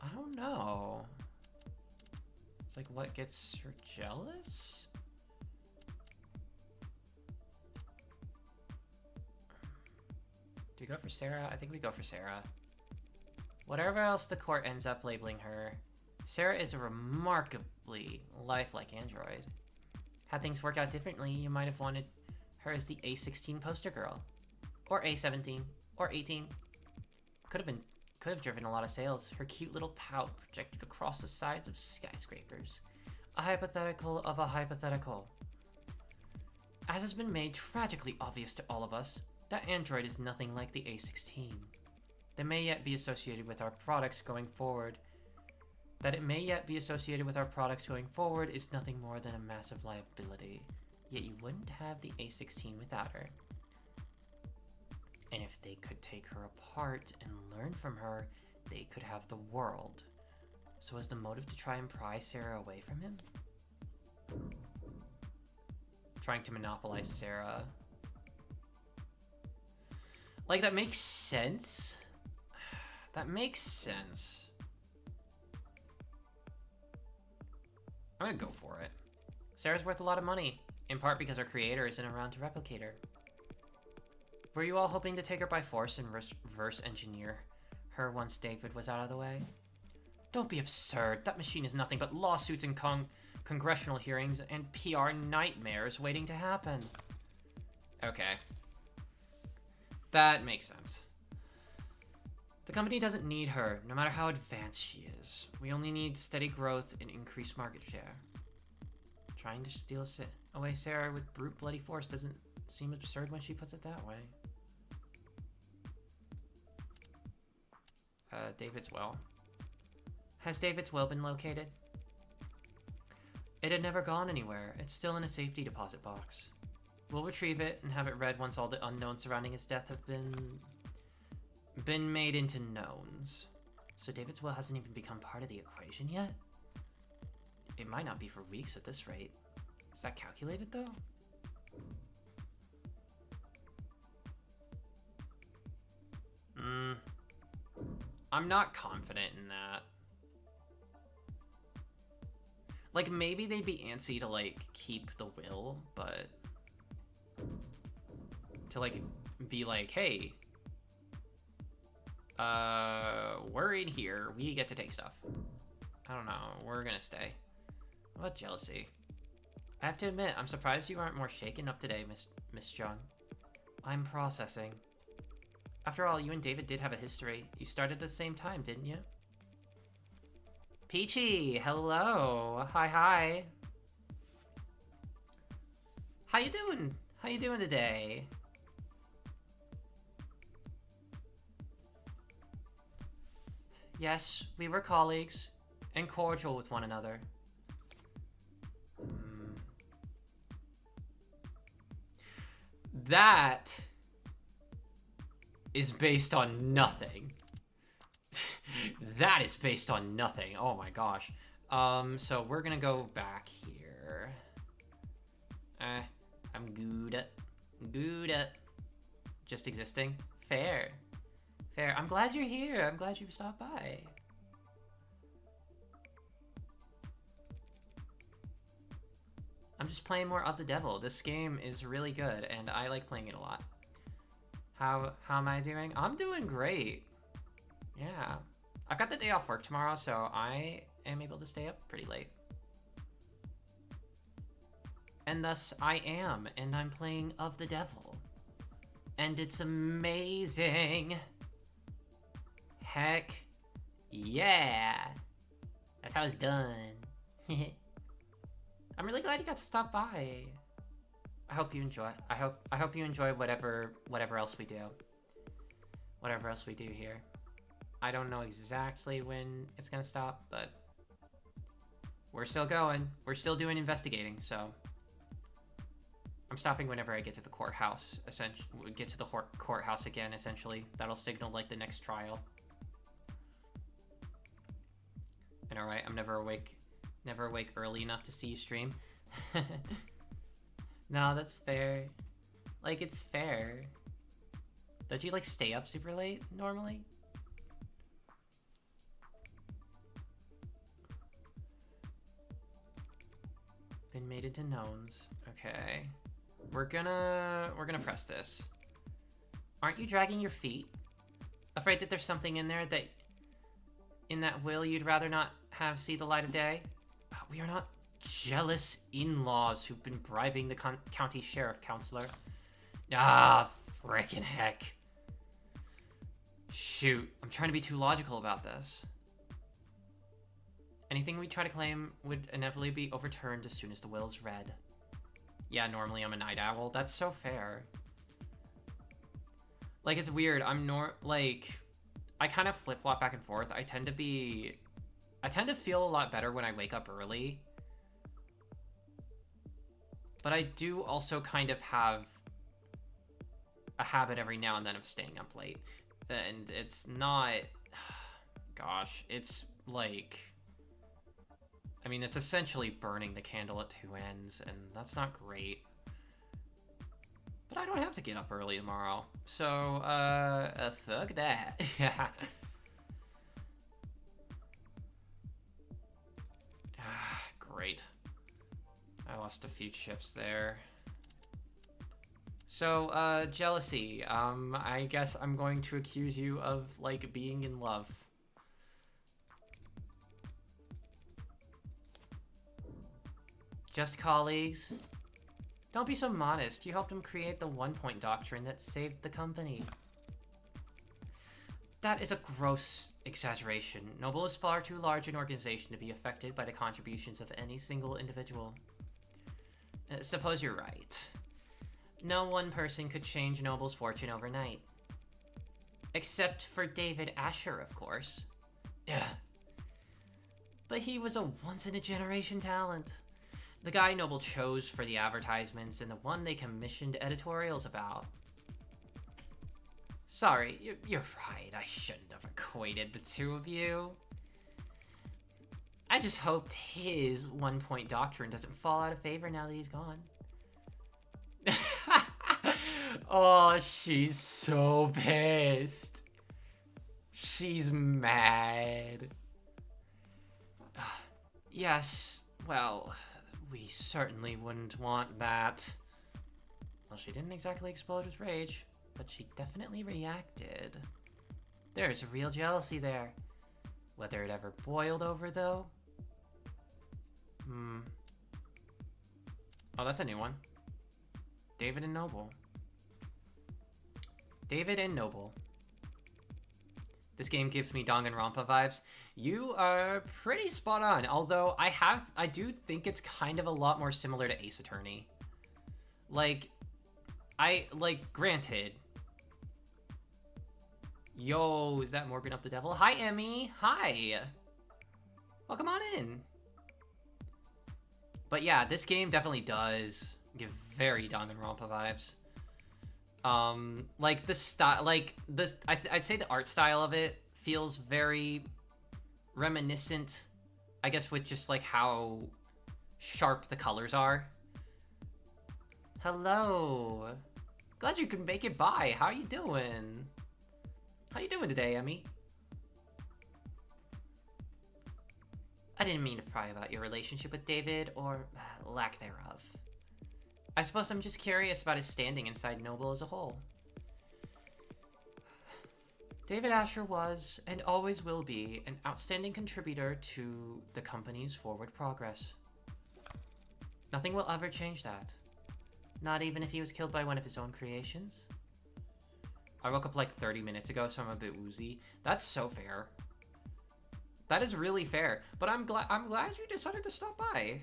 I don't know. It's like, what gets her jealous? Do we go for Sarah? I think we go for Sarah. Whatever else the court ends up labeling her, Sarah is a remarkably lifelike android. Had things worked out differently, you might have wanted her as the A16 poster girl. Or A17. Or 18. Could have driven a lot of sales. Her cute little pout projected across the sides of skyscrapers. A hypothetical of a hypothetical. As has been made tragically obvious to all of us, that android is nothing like the A16. That may yet be associated with our products going forward. That it may yet be associated with our products going forward is nothing more than a massive liability. Yet you wouldn't have the A16 without her. And if they could take her apart and learn from her, they could have the world. So was the motive to try and pry Sarah away from him? Trying to monopolize Sarah. Like, that makes sense. That makes sense. I'm gonna go for it. Sarah's worth a lot of money, in part because her creator isn't around to replicate her. Were you all hoping to take her by force and reverse engineer her once David was out of the way? Don't be absurd. That machine is nothing but lawsuits and congressional hearings and PR nightmares waiting to happen. Okay. That makes sense. The company doesn't need her, no matter how advanced she is. We only need steady growth and increased market share. Trying to steal away Sarah with brute bloody force doesn't seem absurd when she puts it that way. David's will. Has David's will been located? It had never gone anywhere. It's still in a safety deposit box. We'll retrieve it and have it read once all the unknowns surrounding his death have been made into knowns. So David's will hasn't even become part of the equation yet? It might not be for weeks at this rate. Is that calculated, though? I'm not confident in that. Like, maybe they'd be antsy to, like, keep the will, but... to, like, be like, hey... we're in here. We get to take stuff. I don't know. We're gonna stay. What about jealousy? I have to admit, I'm surprised you aren't more shaken up today, Miss Jung. I'm processing. After all, you and David did have a history. You started at the same time, didn't you? Peachy, hello. Hi. How you doing? How you doing today? Yes, we were colleagues and cordial with one another. That is based on nothing. That is based on nothing. Oh my gosh. So we're gonna go back here. I'm good. Just existing. Fair. I'm glad you're here. I'm glad you stopped by. I'm just playing more of the devil. This game is really good, and I like playing it a lot. How am I doing? I'm doing great. Yeah. I've got the day off work tomorrow, so I am able to stay up pretty late. And thus I am, and I'm playing of the devil. And it's amazing. Heck yeah. That's how it's done. I'm really glad you got to stop by. I hope you enjoy. I hope you enjoy whatever else we do. Whatever else we do here. I don't know exactly when it's gonna stop, but we're still going. We're still doing investigating, so I'm stopping whenever I get to the courthouse. Essentially, get to the courthouse again. Essentially, that'll signal like the next trial. And alright, I'm never awake early enough to see you stream. No, that's fair. Like, it's fair. Don't you, like, stay up super late, normally? Been mated to knowns. Okay. We're gonna press this. Aren't you dragging your feet? Afraid that there's something in there that... in that will you'd rather not have see the light of day? We are not jealous in-laws who've been bribing the county sheriff, counselor. Ah, frickin' heck. Shoot, I'm trying to be too logical about this. Anything we try to claim would inevitably be overturned as soon as the will is read. Yeah, normally I'm a night owl. That's so fair. Like, it's weird. I kind of flip-flop back and forth. I tend to feel a lot better when I wake up early. But I do also kind of have a habit every now and then of staying up late. And it's not... Gosh, it's like... I mean, it's essentially burning the candle at two ends, and that's not great. But I don't have to get up early tomorrow. So, fuck that. Yeah. Great. I lost a few chips there. So, jealousy. I guess I'm going to accuse you of, like, being in love. Just colleagues? Don't be so modest. You helped him create the one-point doctrine that saved the company. That is a gross exaggeration. Noble is far too large an organization to be affected by the contributions of any single individual. Suppose you're right. No one person could change Noble's fortune overnight. Except for David Asher, of course. Yeah. But he was a once-in-a-generation talent. The guy Noble chose for the advertisements and the one they commissioned editorials about. Sorry, you're right. I shouldn't have equated the two of you. I just hoped his one-point doctrine doesn't fall out of favor now that he's gone. Oh, she's so pissed. She's mad. Yes, well, we certainly wouldn't want that. Well, she didn't exactly explode with rage, but she definitely reacted. There's real jealousy there. Whether it ever boiled over, though? Oh, that's a new one. David and Noble. David and Noble. This game gives me Danganronpa vibes. You are pretty spot on, although I do think it's kind of a lot more similar to Ace Attorney. Granted. Yo, is that Morgan up the Devil? Hi, Emmy. Hi. Welcome on in. But yeah, this game definitely does give very Danganronpa vibes. Like the style, like this, I'd say the art style of it feels very reminiscent, I guess, with just like how sharp the colors are. Hello. Glad you could make it by. How you doing? How you doing today, Emmy? I didn't mean to pry about your relationship with David, or lack thereof. I suppose I'm just curious about his standing inside Noble as a whole. David Asher was, and always will be, an outstanding contributor to the company's forward progress. Nothing will ever change that. Not even if he was killed by one of his own creations. I woke up like 30 minutes ago, so I'm a bit woozy. That's so fair. That is really fair. But I'm glad you decided to stop by.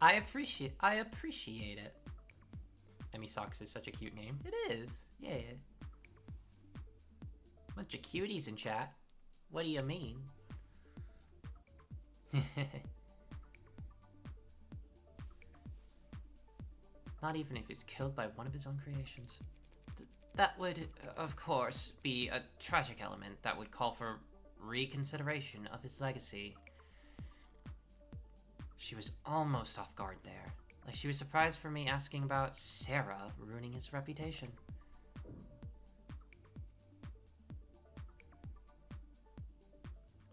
I appreciate it. Emmy Socks is such a cute name. It is. Yeah. Bunch of cuties in chat. What do you mean? Not even if he's killed by one of his own creations. That would, of course, be a tragic element that would call for reconsideration of his legacy. She was almost off guard there. Like she was surprised for me asking about Sarah ruining his reputation.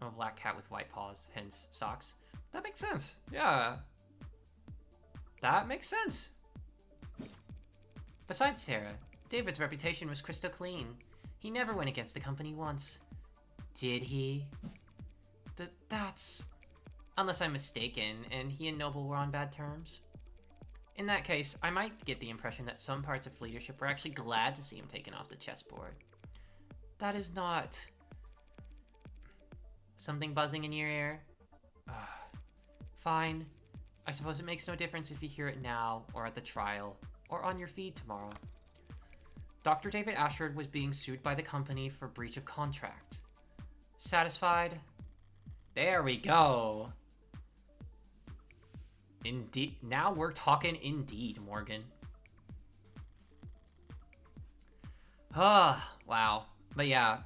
A black cat with white paws, hence socks. That makes sense. Yeah. That makes sense. Besides Sarah, David's reputation was crystal clean. He never went against the company once. Did he? That's... Unless I'm mistaken, and he and Noble were on bad terms. In that case, I might get the impression that some parts of leadership were actually glad to see him taken off the chessboard. That is not... Something buzzing in your ear? Fine. I suppose it makes no difference if you hear it now, or at the trial, or on your feed tomorrow. Dr. David Ashford was being sued by the company for breach of contract. Satisfied? There we go. Indeed. Now we're talking indeed, Morgan. Wow. But yeah.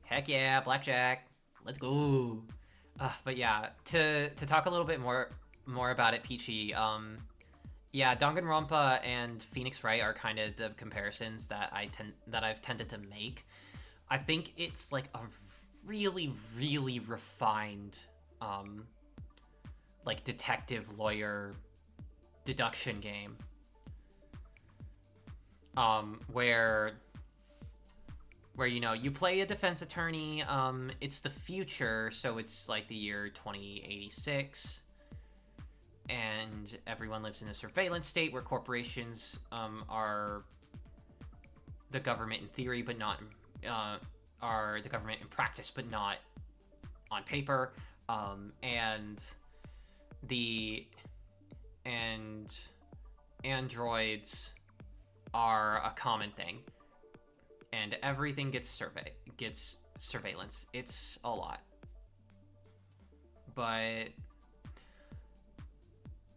Heck yeah, blackjack. Let's go. But yeah, to talk a little bit more about it, Peachy. Yeah, Danganronpa and Phoenix Wright are kind of the comparisons that I've tended to make. I think it's like a really, really refined, like detective lawyer deduction game, where you know you play a defense attorney. It's the future, so it's like the year 2086. And everyone lives in a surveillance state where corporations are the government in theory, but not are the government in practice, but not on paper. And androids are a common thing, and everything gets surveillance. It's a lot, but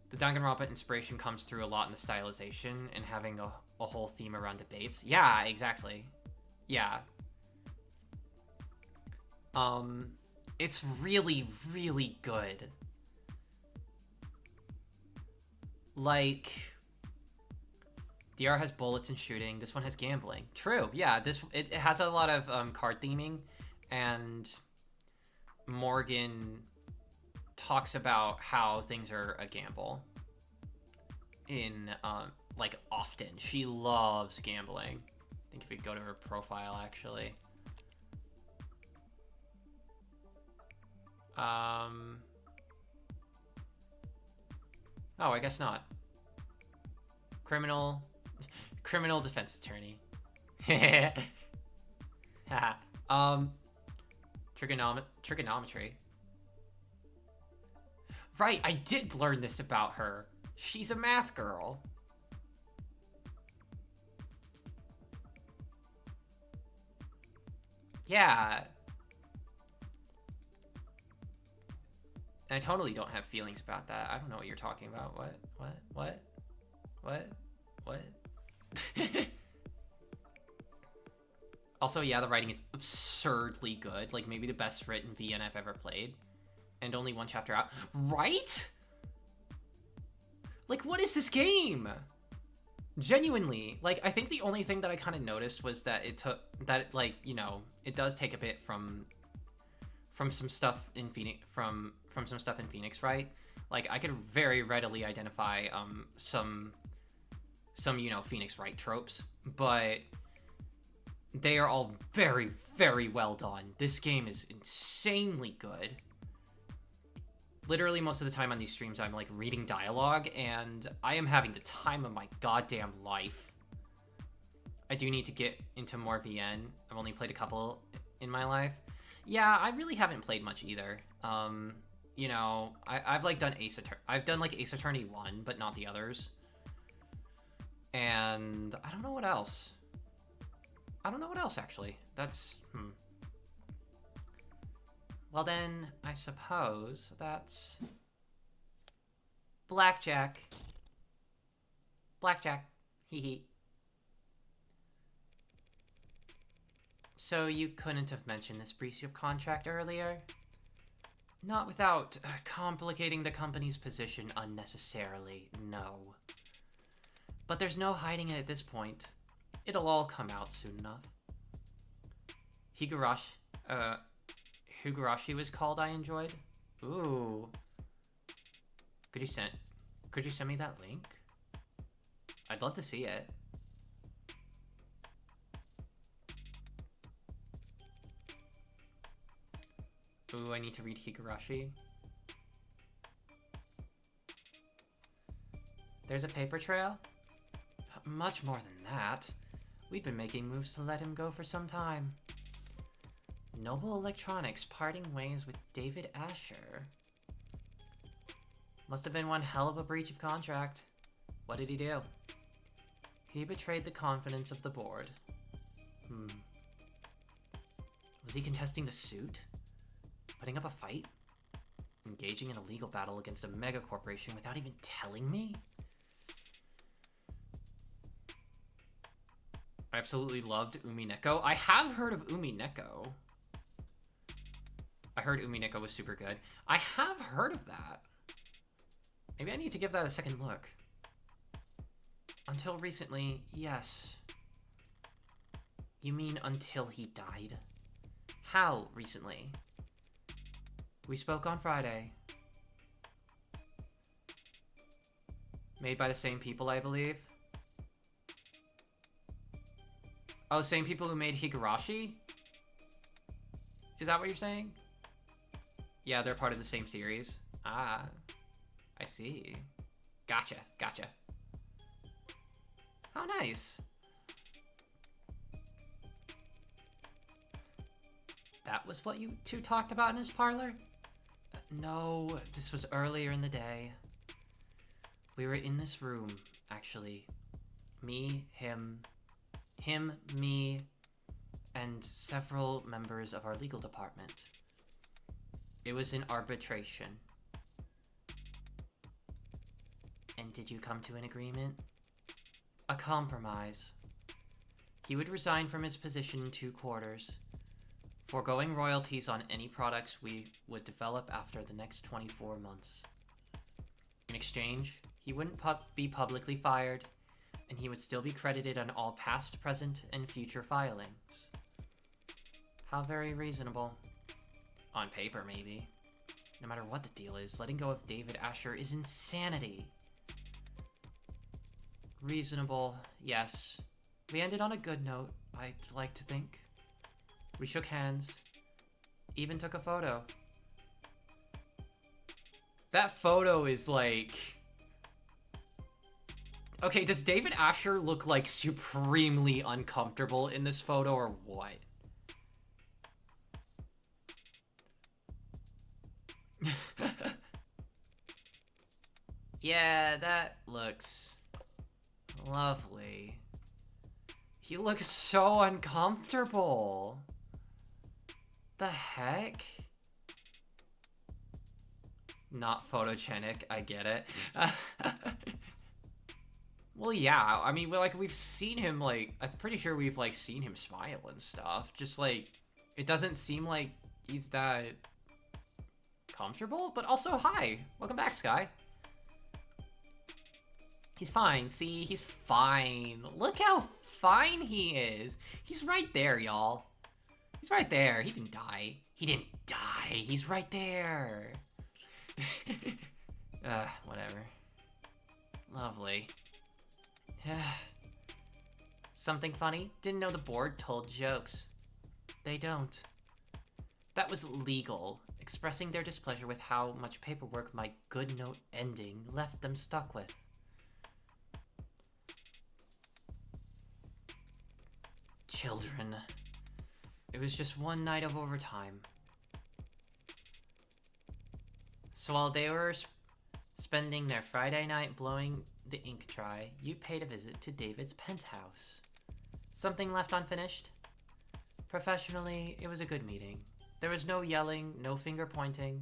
the Danganronpa inspiration comes through a lot in the stylization and having a whole theme around debates. Yeah, exactly. Yeah. It's really, really good. Like, DR has bullets and shooting. This one has gambling. True. Yeah. It has a lot of card theming, and Morgan talks about how things are a gamble. In like often, she loves gambling. I think if we go to her profile, actually. Oh, I guess not. Criminal defense attorney. Trigonometry. Right, I did learn this about her. She's a math girl. Yeah. And I totally don't have feelings about that. I don't know what you're talking about. What? Also, yeah, the writing is absurdly good. Like, maybe the best written VN I've ever played. And only one chapter out. Right? Like, what is this game? Genuinely. Like, I think the only thing that I kind of noticed was that it does take a bit from some stuff in Phoenix, from some stuff in Phoenix, right? Like, I could very readily identify some Phoenix Wright tropes, but they are all very, very well done. This game is insanely good. Literally most of the time on these streams, I'm like reading dialogue, and I am having the time of my goddamn life. I do need to get into more VN. I've only played a couple in my life. Yeah, I really haven't played much either. You know, I've like done I've done like Ace Attorney 1, but not the others. And I don't know what else. Actually. That's Well then, I suppose that's Blackjack. Hee hee. So you couldn't have mentioned this breach of contract earlier? Not without complicating the company's position unnecessarily, no. But there's no hiding it at this point. It'll all come out soon enough. Higurashi was called I enjoyed? Ooh. Could you send me that link? I'd love to see it. Ooh, I need to read Higurashi. There's a paper trail? Much more than that. We've been making moves to let him go for some time. Noble Electronics parting ways with David Asher. Must have been one hell of a breach of contract. What did he do? He betrayed the confidence of the board. Was he contesting the suit? Putting up a fight? Engaging in a legal battle against a mega corporation without even telling me? I absolutely loved Umineko. I have heard of Umineko. I heard Umineko was super good. I have heard of that. Maybe I need to give that a second look. Until recently, yes. You mean until he died? How recently? We spoke on Friday. Made by the same people, I believe. Oh, same people who made Higurashi? Is that what you're saying? Yeah, they're part of the same series. Ah, I see. Gotcha. How nice. That was what you two talked about in his parlor? No, this was earlier in the day. We were in this room, actually. Me, him, me, and several members of our legal department. It was in arbitration. And did you come to an agreement? A compromise. He would resign from his position in 2 quarters, foregoing royalties on any products we would develop after the next 24 months. In exchange, he wouldn't be publicly fired, and he would still be credited on all past, present, and future filings. How very reasonable. On paper, maybe. No matter what the deal is, letting go of David Asher is insanity. Reasonable, yes. We ended on a good note, I'd like to think. We shook hands. Even took a photo. That photo is like... Okay, does David Asher look like supremely uncomfortable in this photo or what? Yeah, that looks lovely. He looks so uncomfortable. The heck? Not photogenic, I get it. Well, yeah, I mean, we've seen him, like, I'm pretty sure we've, like, seen him smile and stuff. Just, like, it doesn't seem like he's that comfortable, but also, hi. Welcome back, Sky. He's fine. See, he's fine. Look how fine he is. He's right there, y'all. He's right there. He didn't die. He didn't die. He's right there. Whatever. Lovely. Something funny? Didn't know the board told jokes. They don't. That was legal. Expressing their displeasure with how much paperwork my good note ending left them stuck with. Children. It was just one night of overtime. So while they were spending their Friday night blowing the ink dry, you paid a visit to David's penthouse. Something left unfinished? Professionally, it was a good meeting. There was no yelling, no finger pointing.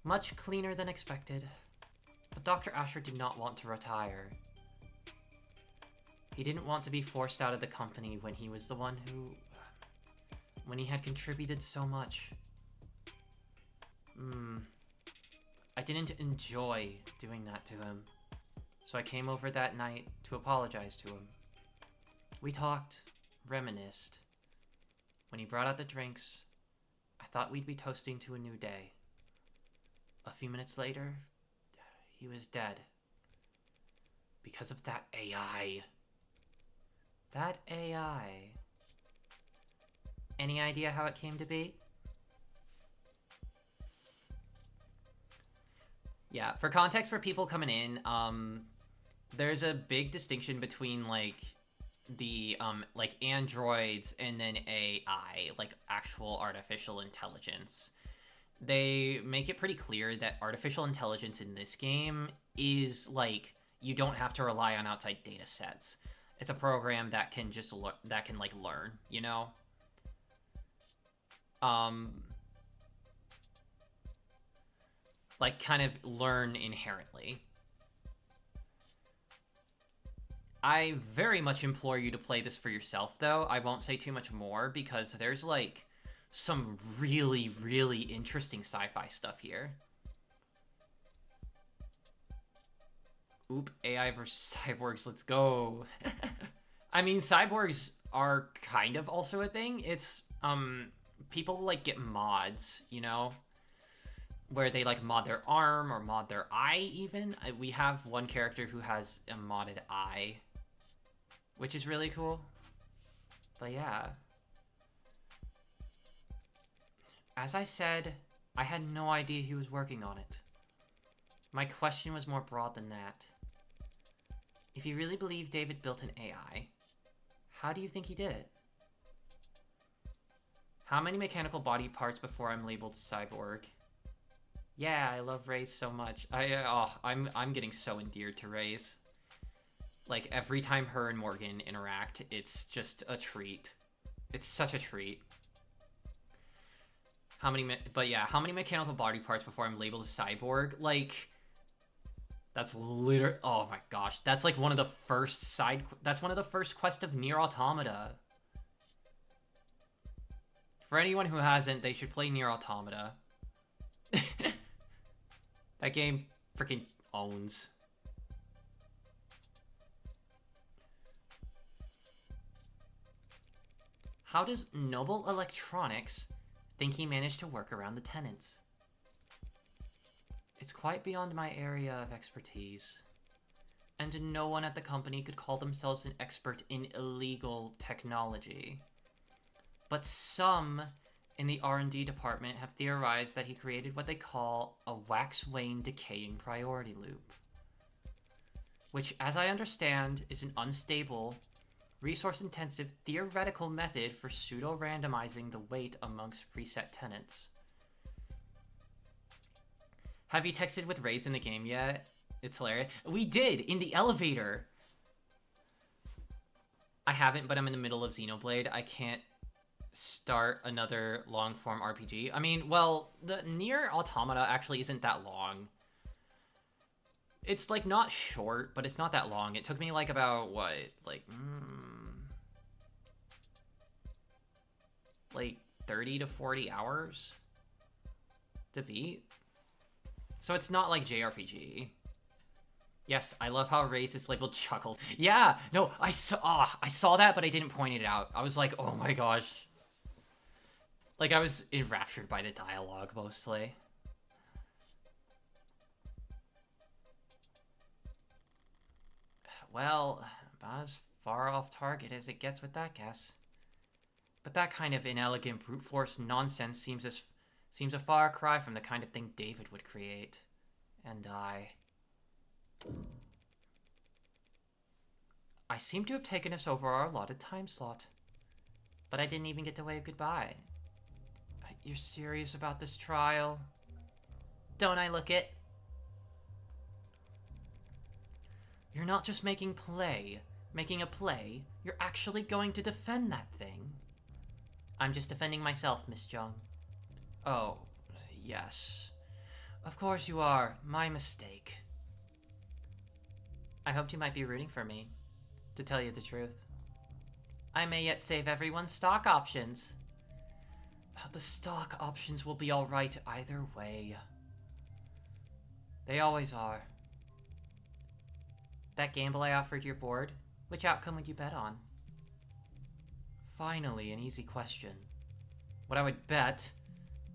Much cleaner than expected. But Dr. Asher did not want to retire. He didn't want to be forced out of the company when he was the one who... when he had contributed so much. I didn't enjoy doing that to him. So I came over that night to apologize to him. We talked, reminisced. When he brought out the drinks, I thought we'd be toasting to a new day. A few minutes later, he was dead. Because of that AI. That AI. Any idea how it came to be? Yeah, for context for people coming in, there's a big distinction between, like, the, like, androids and then AI, like, actual artificial intelligence. They make it pretty clear that artificial intelligence in this game is, like, you don't have to rely on outside data sets. It's a program that can just, like, learn, you know? Like, kind of learn inherently. I very much implore you to play this for yourself, though. I won't say too much more, because there's, like, some really, really interesting sci-fi stuff here. Oop, AI versus cyborgs, let's go. I mean, cyborgs are kind of also a thing. It's, people, like, get mods, you know? Where they, like, mod their arm or mod their eye, even. We have one character who has a modded eye, which is really cool. But yeah. As I said, I had no idea he was working on it. My question was more broad than that. If you really believe David built an AI, how do you think he did it? How many mechanical body parts before I'm labeled cyborg? Yeah, I love Ray's so much. I'm getting so endeared to Ray's. Like, every time her and Morgan interact, it's just a treat. It's such a treat. How many mechanical body parts before I'm labeled a cyborg? Like, that's literally, oh my gosh. That's like one of the first that's one of the first quests of Nier Automata. For anyone who hasn't, they should play Nier Automata. That game freaking owns. How does Noble Electronics think he managed to work around the tenants? It's quite beyond my area of expertise. And no one at the company could call themselves an expert in illegal technology. But some in the R&D department have theorized that he created what they call a wax-wane decaying priority loop, which, as I understand, is an unstable, resource-intensive theoretical method for pseudo-randomizing the weight amongst preset tenants. Have you texted with Ray's in the game yet? It's hilarious. We did, in the elevator. I haven't, but I'm in the middle of Xenoblade. I can't start another long-form RPG. I mean, well, the Nier Automata actually isn't that long. It's, like, not short, but it's not that long. It took me, like, about, what? Like 30 to 40 hours to beat. So it's not like JRPG. Yes, I love how Ray's is labeled Chuckles. Yeah, no, I saw that, but I didn't point it out. I was like, oh my gosh. Like, I was enraptured by the dialogue, mostly. Well, about as far off target as it gets with that guess. But that kind of inelegant brute force nonsense seems a far cry from the kind of thing David would create. And I seem to have taken us over our allotted time slot. But I didn't even get to wave goodbye. You're serious about this trial? Don't I look it? You're not just making a play, you're actually going to defend that thing. I'm just defending myself, Miss Jung. Oh, yes. Of course you are. My mistake. I hoped you might be rooting for me, to tell you the truth. I may yet save everyone's stock options. The stock options will be alright either way. They always are. That gamble I offered your board, which outcome would you bet on? Finally, an easy question. What I would bet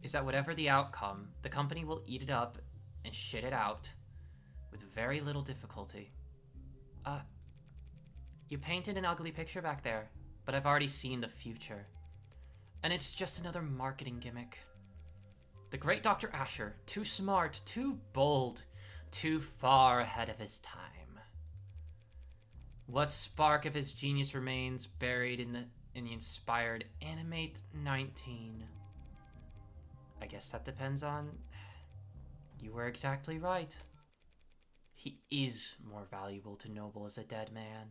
is that whatever the outcome, the company will eat it up and shit it out with very little difficulty. You painted an ugly picture back there, but I've already seen the future. And it's just another marketing gimmick. The great Dr. Asher, too smart, too bold, too far ahead of his time. What spark of his genius remains buried in the inspired Animate 19? I guess that depends on... You were exactly right. He is more valuable to Noble as a dead man.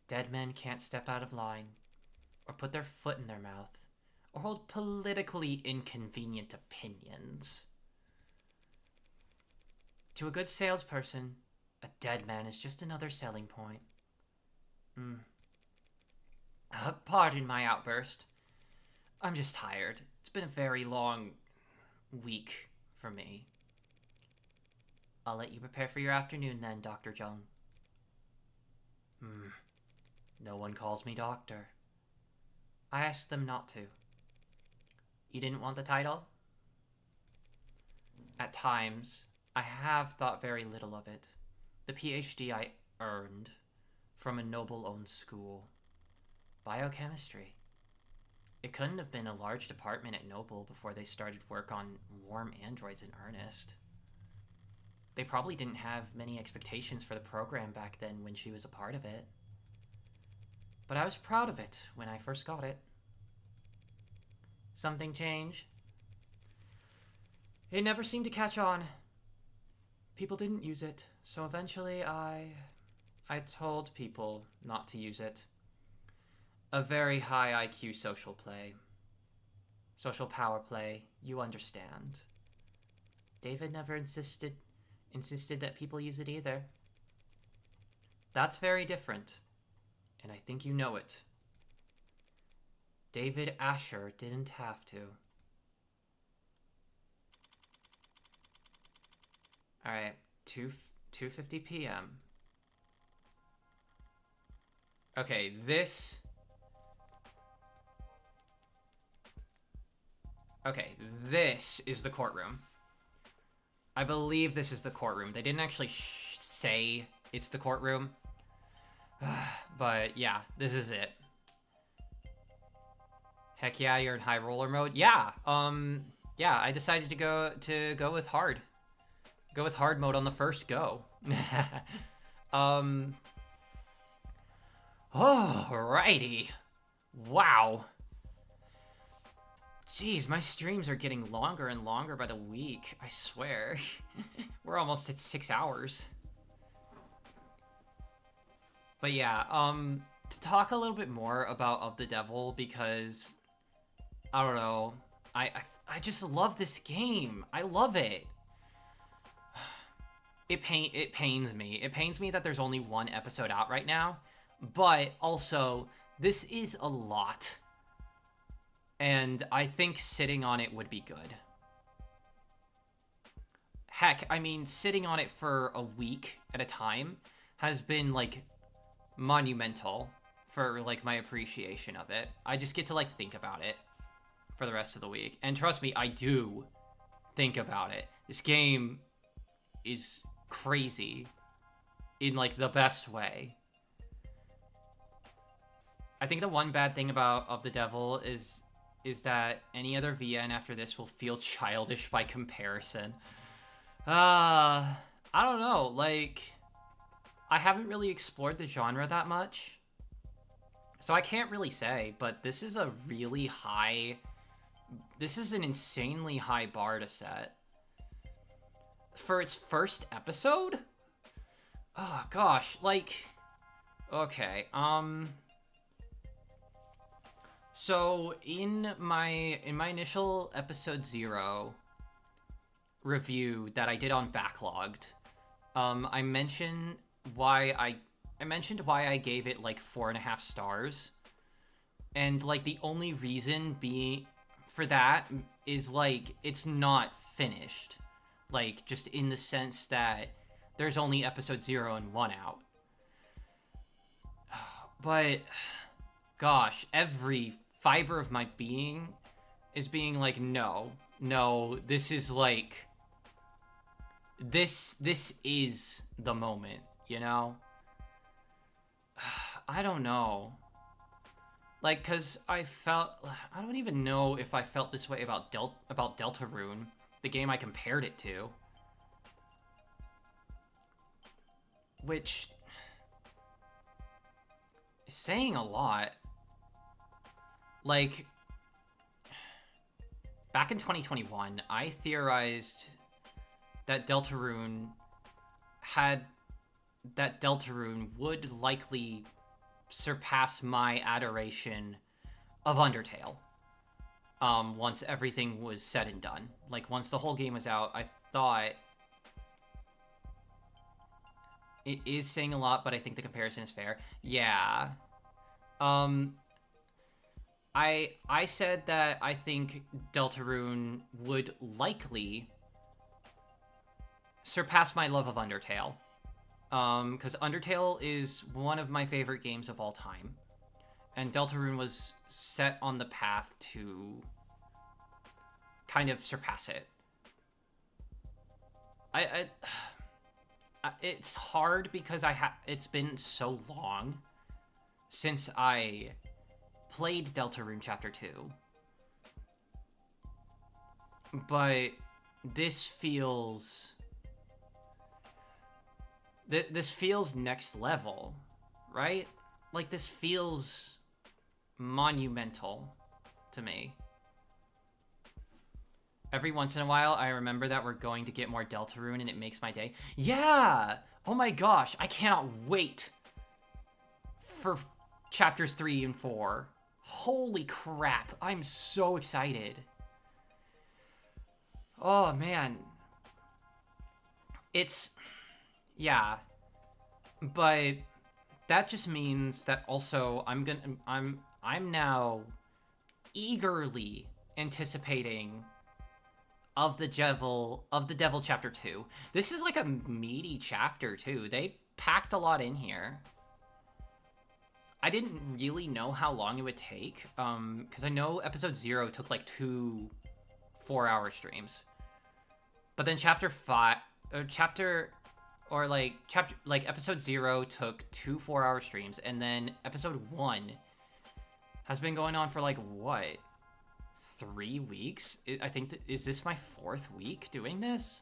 Dead men can't step out of line, or put their foot in their mouth, or hold politically inconvenient opinions. To a good salesperson, a dead man is just another selling point. Pardon my outburst. I'm just tired. It's been a very long week for me. I'll let you prepare for your afternoon then, Dr. Jung. No one calls me doctor. I asked them not to. You didn't want the title? At times, I have thought very little of it. The PhD I earned from a Noble-owned school. Biochemistry. It couldn't have been a large department at Noble before they started work on warm androids in earnest. They probably didn't have many expectations for the program back then when she was a part of it. But I was proud of it when I first got it. Something change? It never seemed to catch on. People didn't use it, so eventually I told people not to use it. A very high IQ social play. Social power play, you understand. David never insisted that people use it either. That's very different, and I think you know it. David Asher didn't have to. Alright, 2:50 p.m. Okay, this... Okay, this is the courtroom. I believe this is the courtroom. They didn't actually say it's the courtroom. But yeah, this is it. Heck yeah, you're in high roller mode. Yeah, yeah, I decided to go with hard. Go with hard mode on the first go. Alrighty. Wow. Jeez, my streams are getting longer and longer by the week, I swear. We're almost at 6 hours. But yeah, to talk a little bit more about Of the Devil, because I don't know, I just love this game. I love it. It pains me. It pains me that there's only one episode out right now, but also this is a lot. And I think sitting on it would be good. Heck, I mean, sitting on it for a week at a time has been, like, monumental for, like, my appreciation of it. I just get to, like, think about it for the rest of the week. And trust me, I do think about it. This game is crazy in, like, the best way. I think the one bad thing about Of the Devil is that any other VN after this will feel childish by comparison. I don't know, like, I haven't really explored the genre that much, so I can't really say, but this is a really high, this is an insanely high bar to set. For its first episode? Oh gosh, like, okay, so in my initial episode 0 review that I did on Backlogged, I mentioned why I gave it like 4.5 stars, and like the only reason being for that is like it's not finished, like just in the sense that there's only episode 0 and 1 out. But gosh, every fiber of my being is being like, no, this is like, this is the moment, you know? I don't know. Like, cause I don't even know if I felt this way about Deltarune, the game I compared it to. Which is saying a lot. Like, back in 2021, I theorized that Deltarune would likely surpass my adoration of Undertale. Once everything was said and done. Like, once the whole game was out, I thought... It is saying a lot, but I think the comparison is fair. Yeah. I said that I think Deltarune would likely surpass my love of Undertale. Because Undertale is one of my favorite games of all time. And Deltarune was set on the path to kind of surpass it. It's hard because it's been so long since I played Deltarune Chapter 2. But this feels... This feels next level, right? Like, this feels monumental to me. Every once in a while, I remember that we're going to get more Deltarune, and it makes my day. Yeah! Oh my gosh, I cannot wait for chapters 3 and 4. Holy crap, I'm so excited. Oh man. It's... yeah. But that just means that also I'm now eagerly anticipating Of the Devil Chapter 2. This is like a meaty chapter too. They packed a lot in here. I didn't really know how long it would take, because I know episode 0 took like 2 4-hour streams. But then chapter 5, or chapter, or like chapter, like episode 0 took 2 4-hour streams, and then episode 1 has been going on for like, what, 3 weeks? I think, is this my 4th week doing this?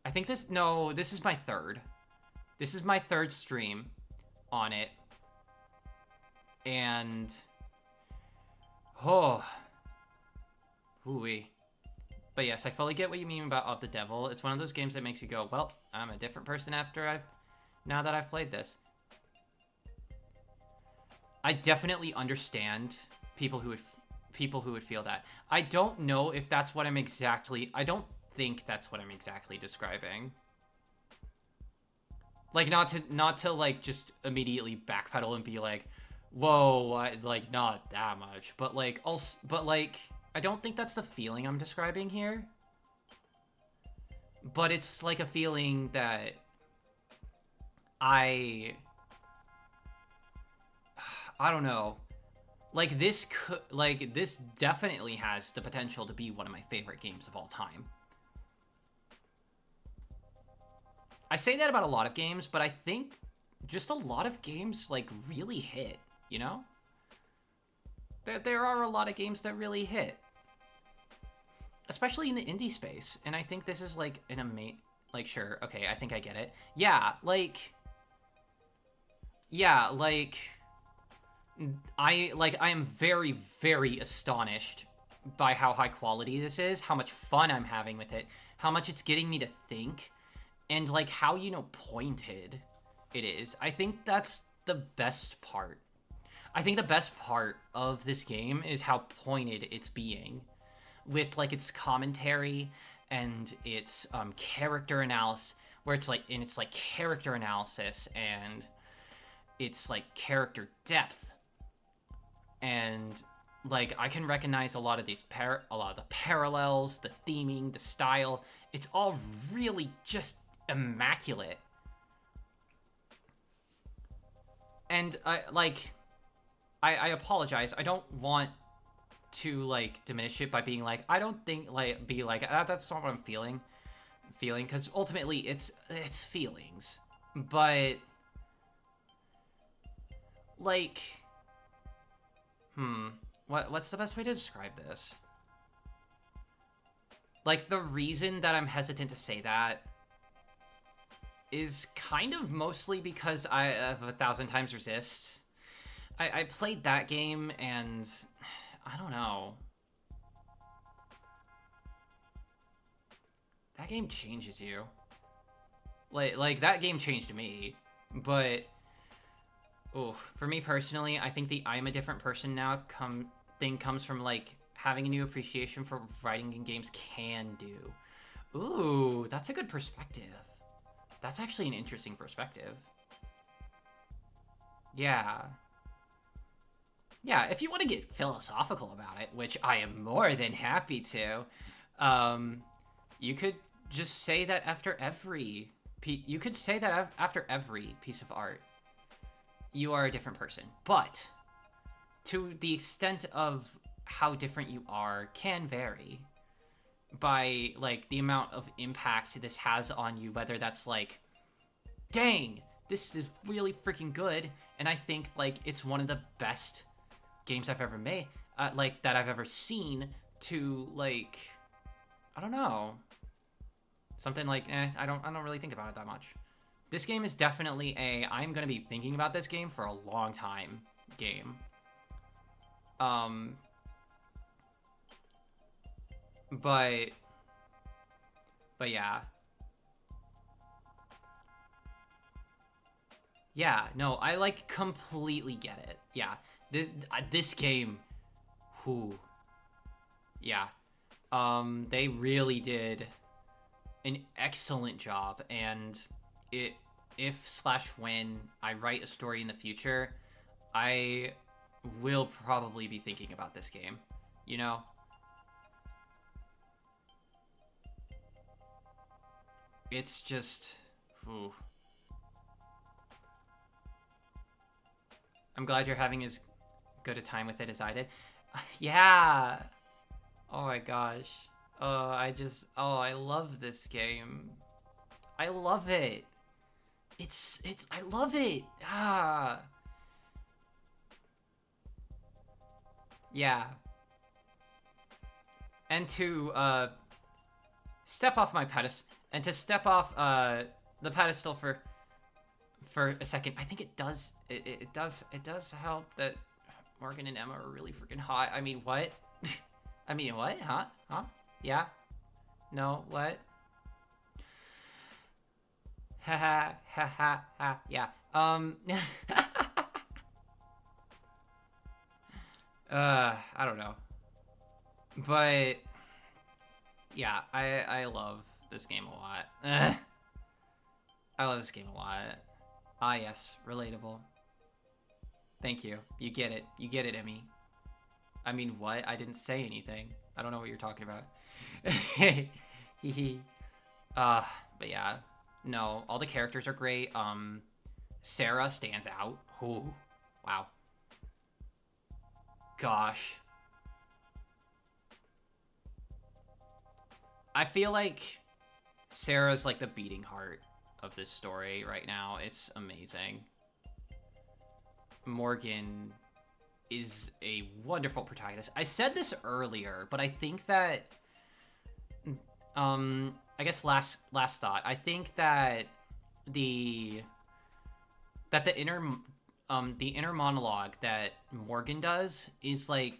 I think this, no, this is my 3rd. This is my 3rd stream on it. And, oh, ooh-wee. But yes, I fully get what you mean about Of the Devil. It's one of those games that makes you go, well, I'm a different person now that I've played this. I definitely understand people who would feel that. I don't know if that's what I don't think that's what I'm exactly describing. Like, not to like just immediately backpedal and be like, whoa, like not that much, but like also, but like I don't think that's the feeling I'm describing here. But it's like a feeling that I don't know. Like this definitely has the potential to be one of my favorite games of all time. I say that about a lot of games, but I think just a lot of games like really hit, you know? There are a lot of games that really hit. Especially in the indie space. And I think this is like an amazing, like, sure, okay, I think I get it. Yeah, like I am very, very astonished by how high quality this is, how much fun I'm having with it, how much it's getting me to think, and like how, you know, pointed it is. I think that's the best part. I think the best part of this game is how pointed it's being, with like its commentary and its character analysis, where it's like in its like character analysis and its like character depth, and like I can recognize a lot of the parallels, the theming, the style. It's all really just immaculate. And I apologize. I don't want to like diminish it by being like, I don't think like be like that's not what I'm feeling, because ultimately it's feelings. But like, what's the best way to describe this? Like, the reason that I'm hesitant to say that is kind of mostly because I have 1,000 Times Resist. I played that game and I don't know. That game changes you. Like that game changed me. But for me personally, I think the I'm a different person now thing comes from like having a new appreciation for writing in games can do. Ooh, that's a good perspective. That's actually an interesting perspective. Yeah. Yeah, if you want to get philosophical about it, which I am more than happy to, you could just say that after every after every piece of art, you are a different person. But to the extent of how different you are can vary by like the amount of impact this has on you, whether that's like, dang, this is really freaking good, and I think like it's one of the best games I've ever made, like that I've ever seen, to like, I don't know, something like I don't really think about it that much. This game is definitely I'm gonna be thinking about this game for a long time game. But yeah. Yeah, no, I like completely get it. Yeah. This game, whew. Yeah. They really did an excellent job, and if/when I write a story in the future, I will probably be thinking about this game, you know? It's just, ooh. I'm glad you're having as good a time with it as I did. Yeah. Oh my gosh. I love this game. I love it. I love it. Ah. Yeah. And to, step off my pedestal, and to step off, the pedestal for a second, I think it does help that Morgan and Emma are really freaking hot. I mean, what? I mean, what? Huh? Yeah? No, what? Ha ha ha ha ha. Yeah. I don't know. But yeah, I love this game a lot. I love this game a lot. Ah, yes, relatable. Thank you. You get it. You get it, Emmy. I mean, what? I didn't say anything. I don't know what you're talking about. Hehe. But yeah. No, all the characters are great. Sarah stands out. Ooh. Wow. Gosh. I feel like Sarah's like the beating heart of this story right now. It's amazing. Morgan is a wonderful protagonist. I said this earlier, but I think that I guess last thought. I think that the inner monologue that Morgan does is like,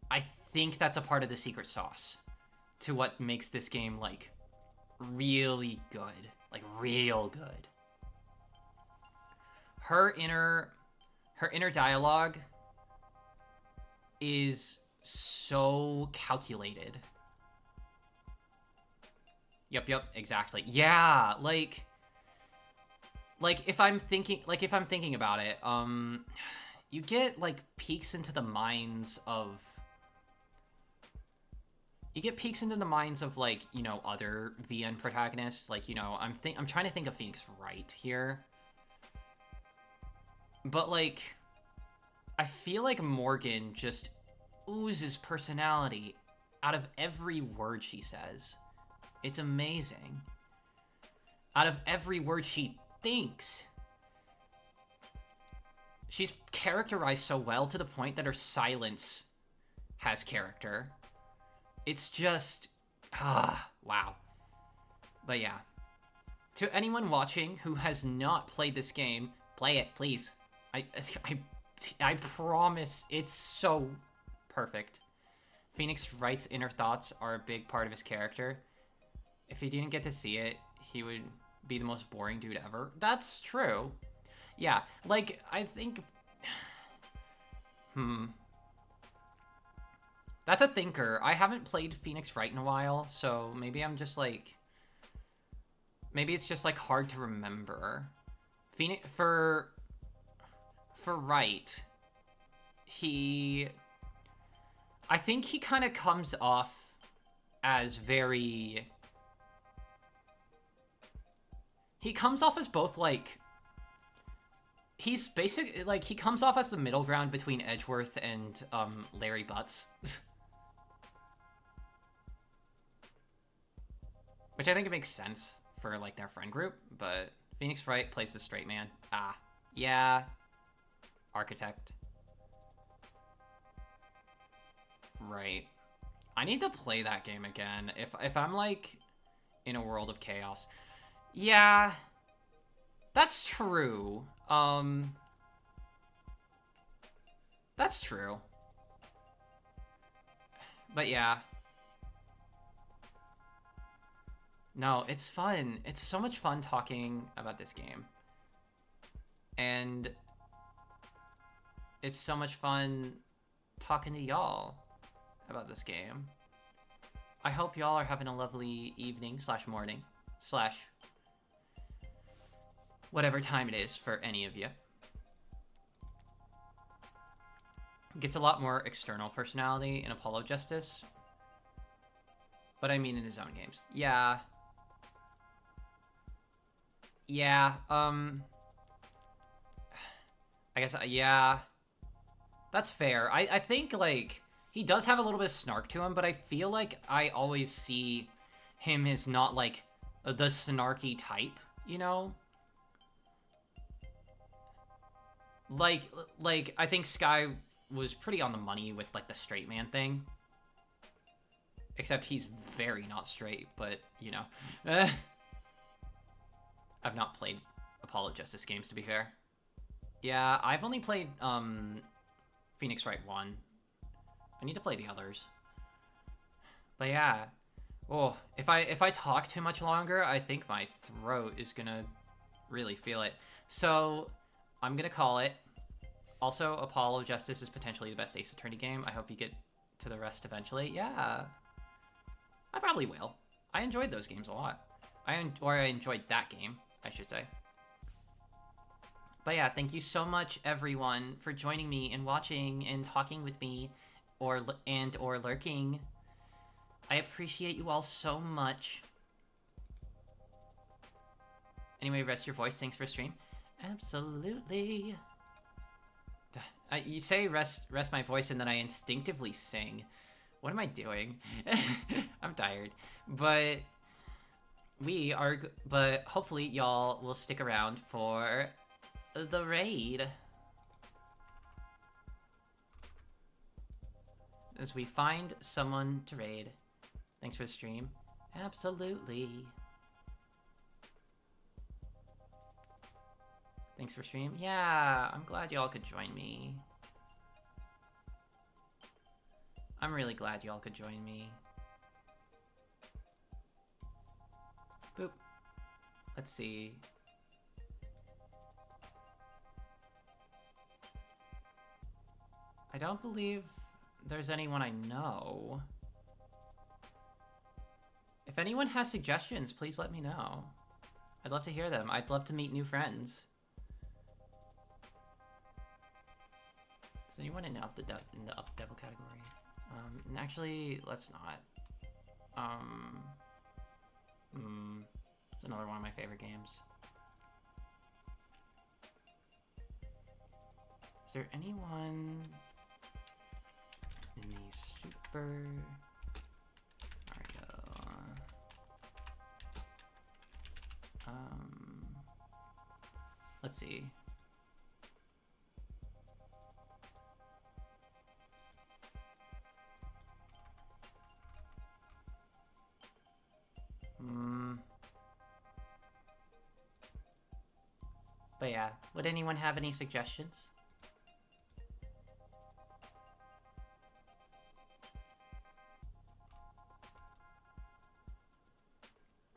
I think that's a part of the secret sauce to what makes this game like really good, like real good. Her inner dialogue is so calculated. Yep, exactly. Yeah, like if I'm thinking about it, you get like peeks into the minds of like, you know, other VN protagonists. Like, you know, I'm trying to think of Phoenix Wright here. But like, I feel like Morgan just oozes personality out of every word she says. It's amazing. Out of every word she thinks. She's characterized so well to the point that her silence has character. It's just, wow. But yeah. To anyone watching who has not played this game, play it, please. I promise it's so perfect. Phoenix Wright's inner thoughts are a big part of his character. If he didn't get to see it, he would be the most boring dude ever. That's true. Yeah, like, I think... That's a thinker. I haven't played Phoenix Wright in a while, so maybe I'm just like... Maybe it's just like hard to remember. For Wright, I think he kind of comes off as very... He comes off as both, like... He's basically, like, he comes off as the middle ground between Edgeworth and, Larry Butts. Which I think it makes sense for, like, their friend group, but Phoenix Wright plays the straight man. Ah, yeah. Architect. Right. I need to play that game again. If I'm, like, in a world of chaos. Yeah. That's true. That's true. But yeah. No, it's fun. It's so much fun talking about this game. And it's so much fun talking to y'all about this game. I hope y'all are having a lovely evening / morning / whatever time it is for any of you. Gets a lot more external personality in Apollo Justice. But I mean in his own games. Yeah. Yeah, I guess, yeah, that's fair. I think, like, he does have a little bit of snark to him, but I feel like I always see him as not, like, the snarky type, you know? Like, I think Sky was pretty on the money with, like, the straight man thing. Except he's very not straight, but, you know. I've not played Apollo Justice games, to be fair. Yeah, I've only played, Phoenix Wright 1. I need to play the others. But yeah. Oh, if I talk too much longer, I think my throat is gonna really feel it. So, I'm gonna call it. Also, Apollo Justice is potentially the best Ace Attorney game. I hope you get to the rest eventually. Yeah. I probably will. I enjoyed those games a lot. I enjoyed that game, I should say. But yeah, thank you so much, everyone, for joining me and watching and talking with me, or lurking. I appreciate you all so much. Anyway, rest your voice. Thanks for stream. Absolutely. You say rest my voice, and then I instinctively sing. What am I doing? I'm tired. But hopefully y'all will stick around for the raid. As we find someone to raid. Thanks for the stream. Absolutely. Thanks for stream. Yeah, I'm glad y'all could join me. I'm really glad y'all could join me. Boop. Let's see. I don't believe there's anyone I know. If anyone has suggestions, please let me know. I'd love to hear them. I'd love to meet new friends. Is anyone in the up devil category? Actually, let's not. It's another one of my favorite games. Is there anyone in the super? Let's see. But yeah, would anyone have any suggestions?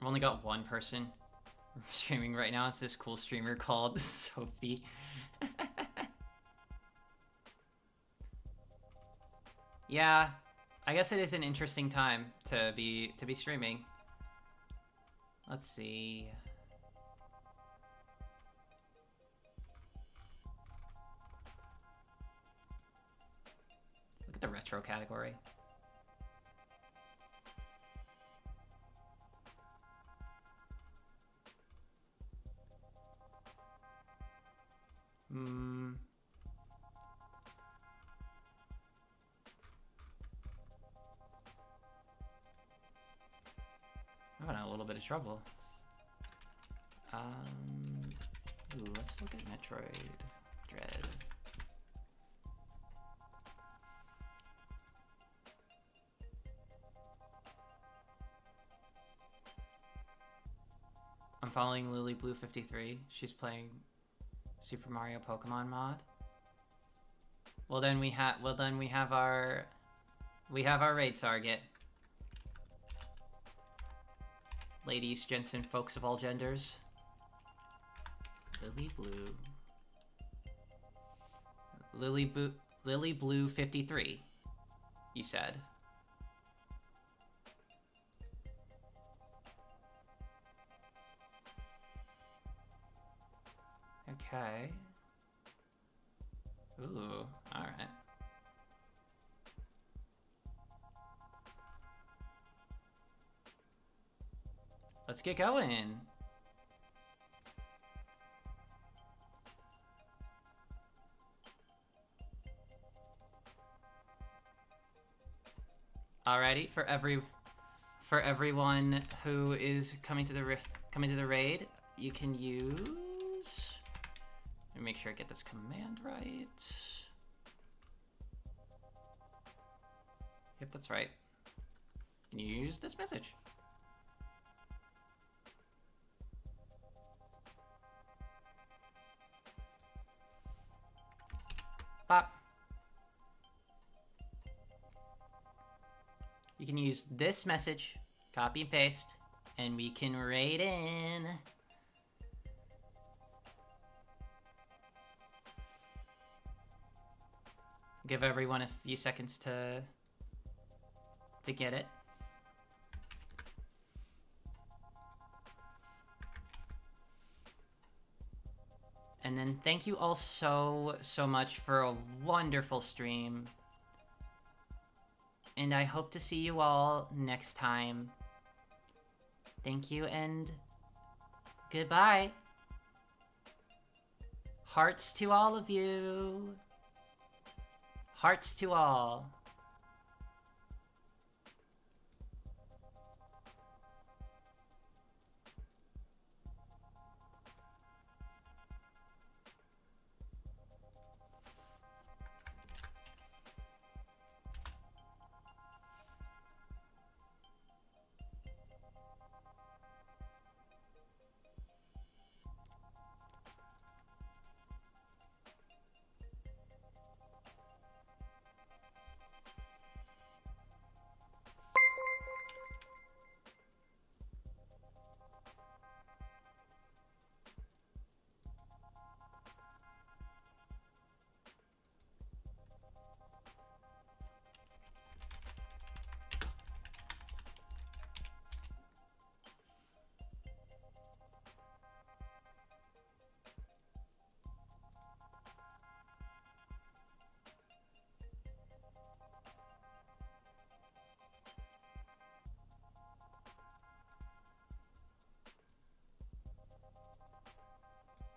I've only got one person streaming right now. It's this cool streamer called Sophie. Yeah, I guess it is an interesting time to be streaming. Let's see. Look at the retro category. I'm in a little bit of trouble. Ooh, let's look at Metroid Dread. I'm following Lily Blue 53. She's playing Super Mario Pokemon mod. Well then we have our raid target. Ladies, gents, and folks of all genders. Lily Blue 53. You said. Okay. Ooh, alright. Let's get going. Alrighty, for everyone who is coming to the raid, you can use. Let me make sure I get this command right. Yep, that's right. You can use this message. Pop. You can use this message, copy and paste, and we can raid in. Give everyone a few seconds to get it. And then thank you all so much for a wonderful stream. And I hope to see you all next time. Thank you and goodbye. Hearts to all of you. Hearts to all.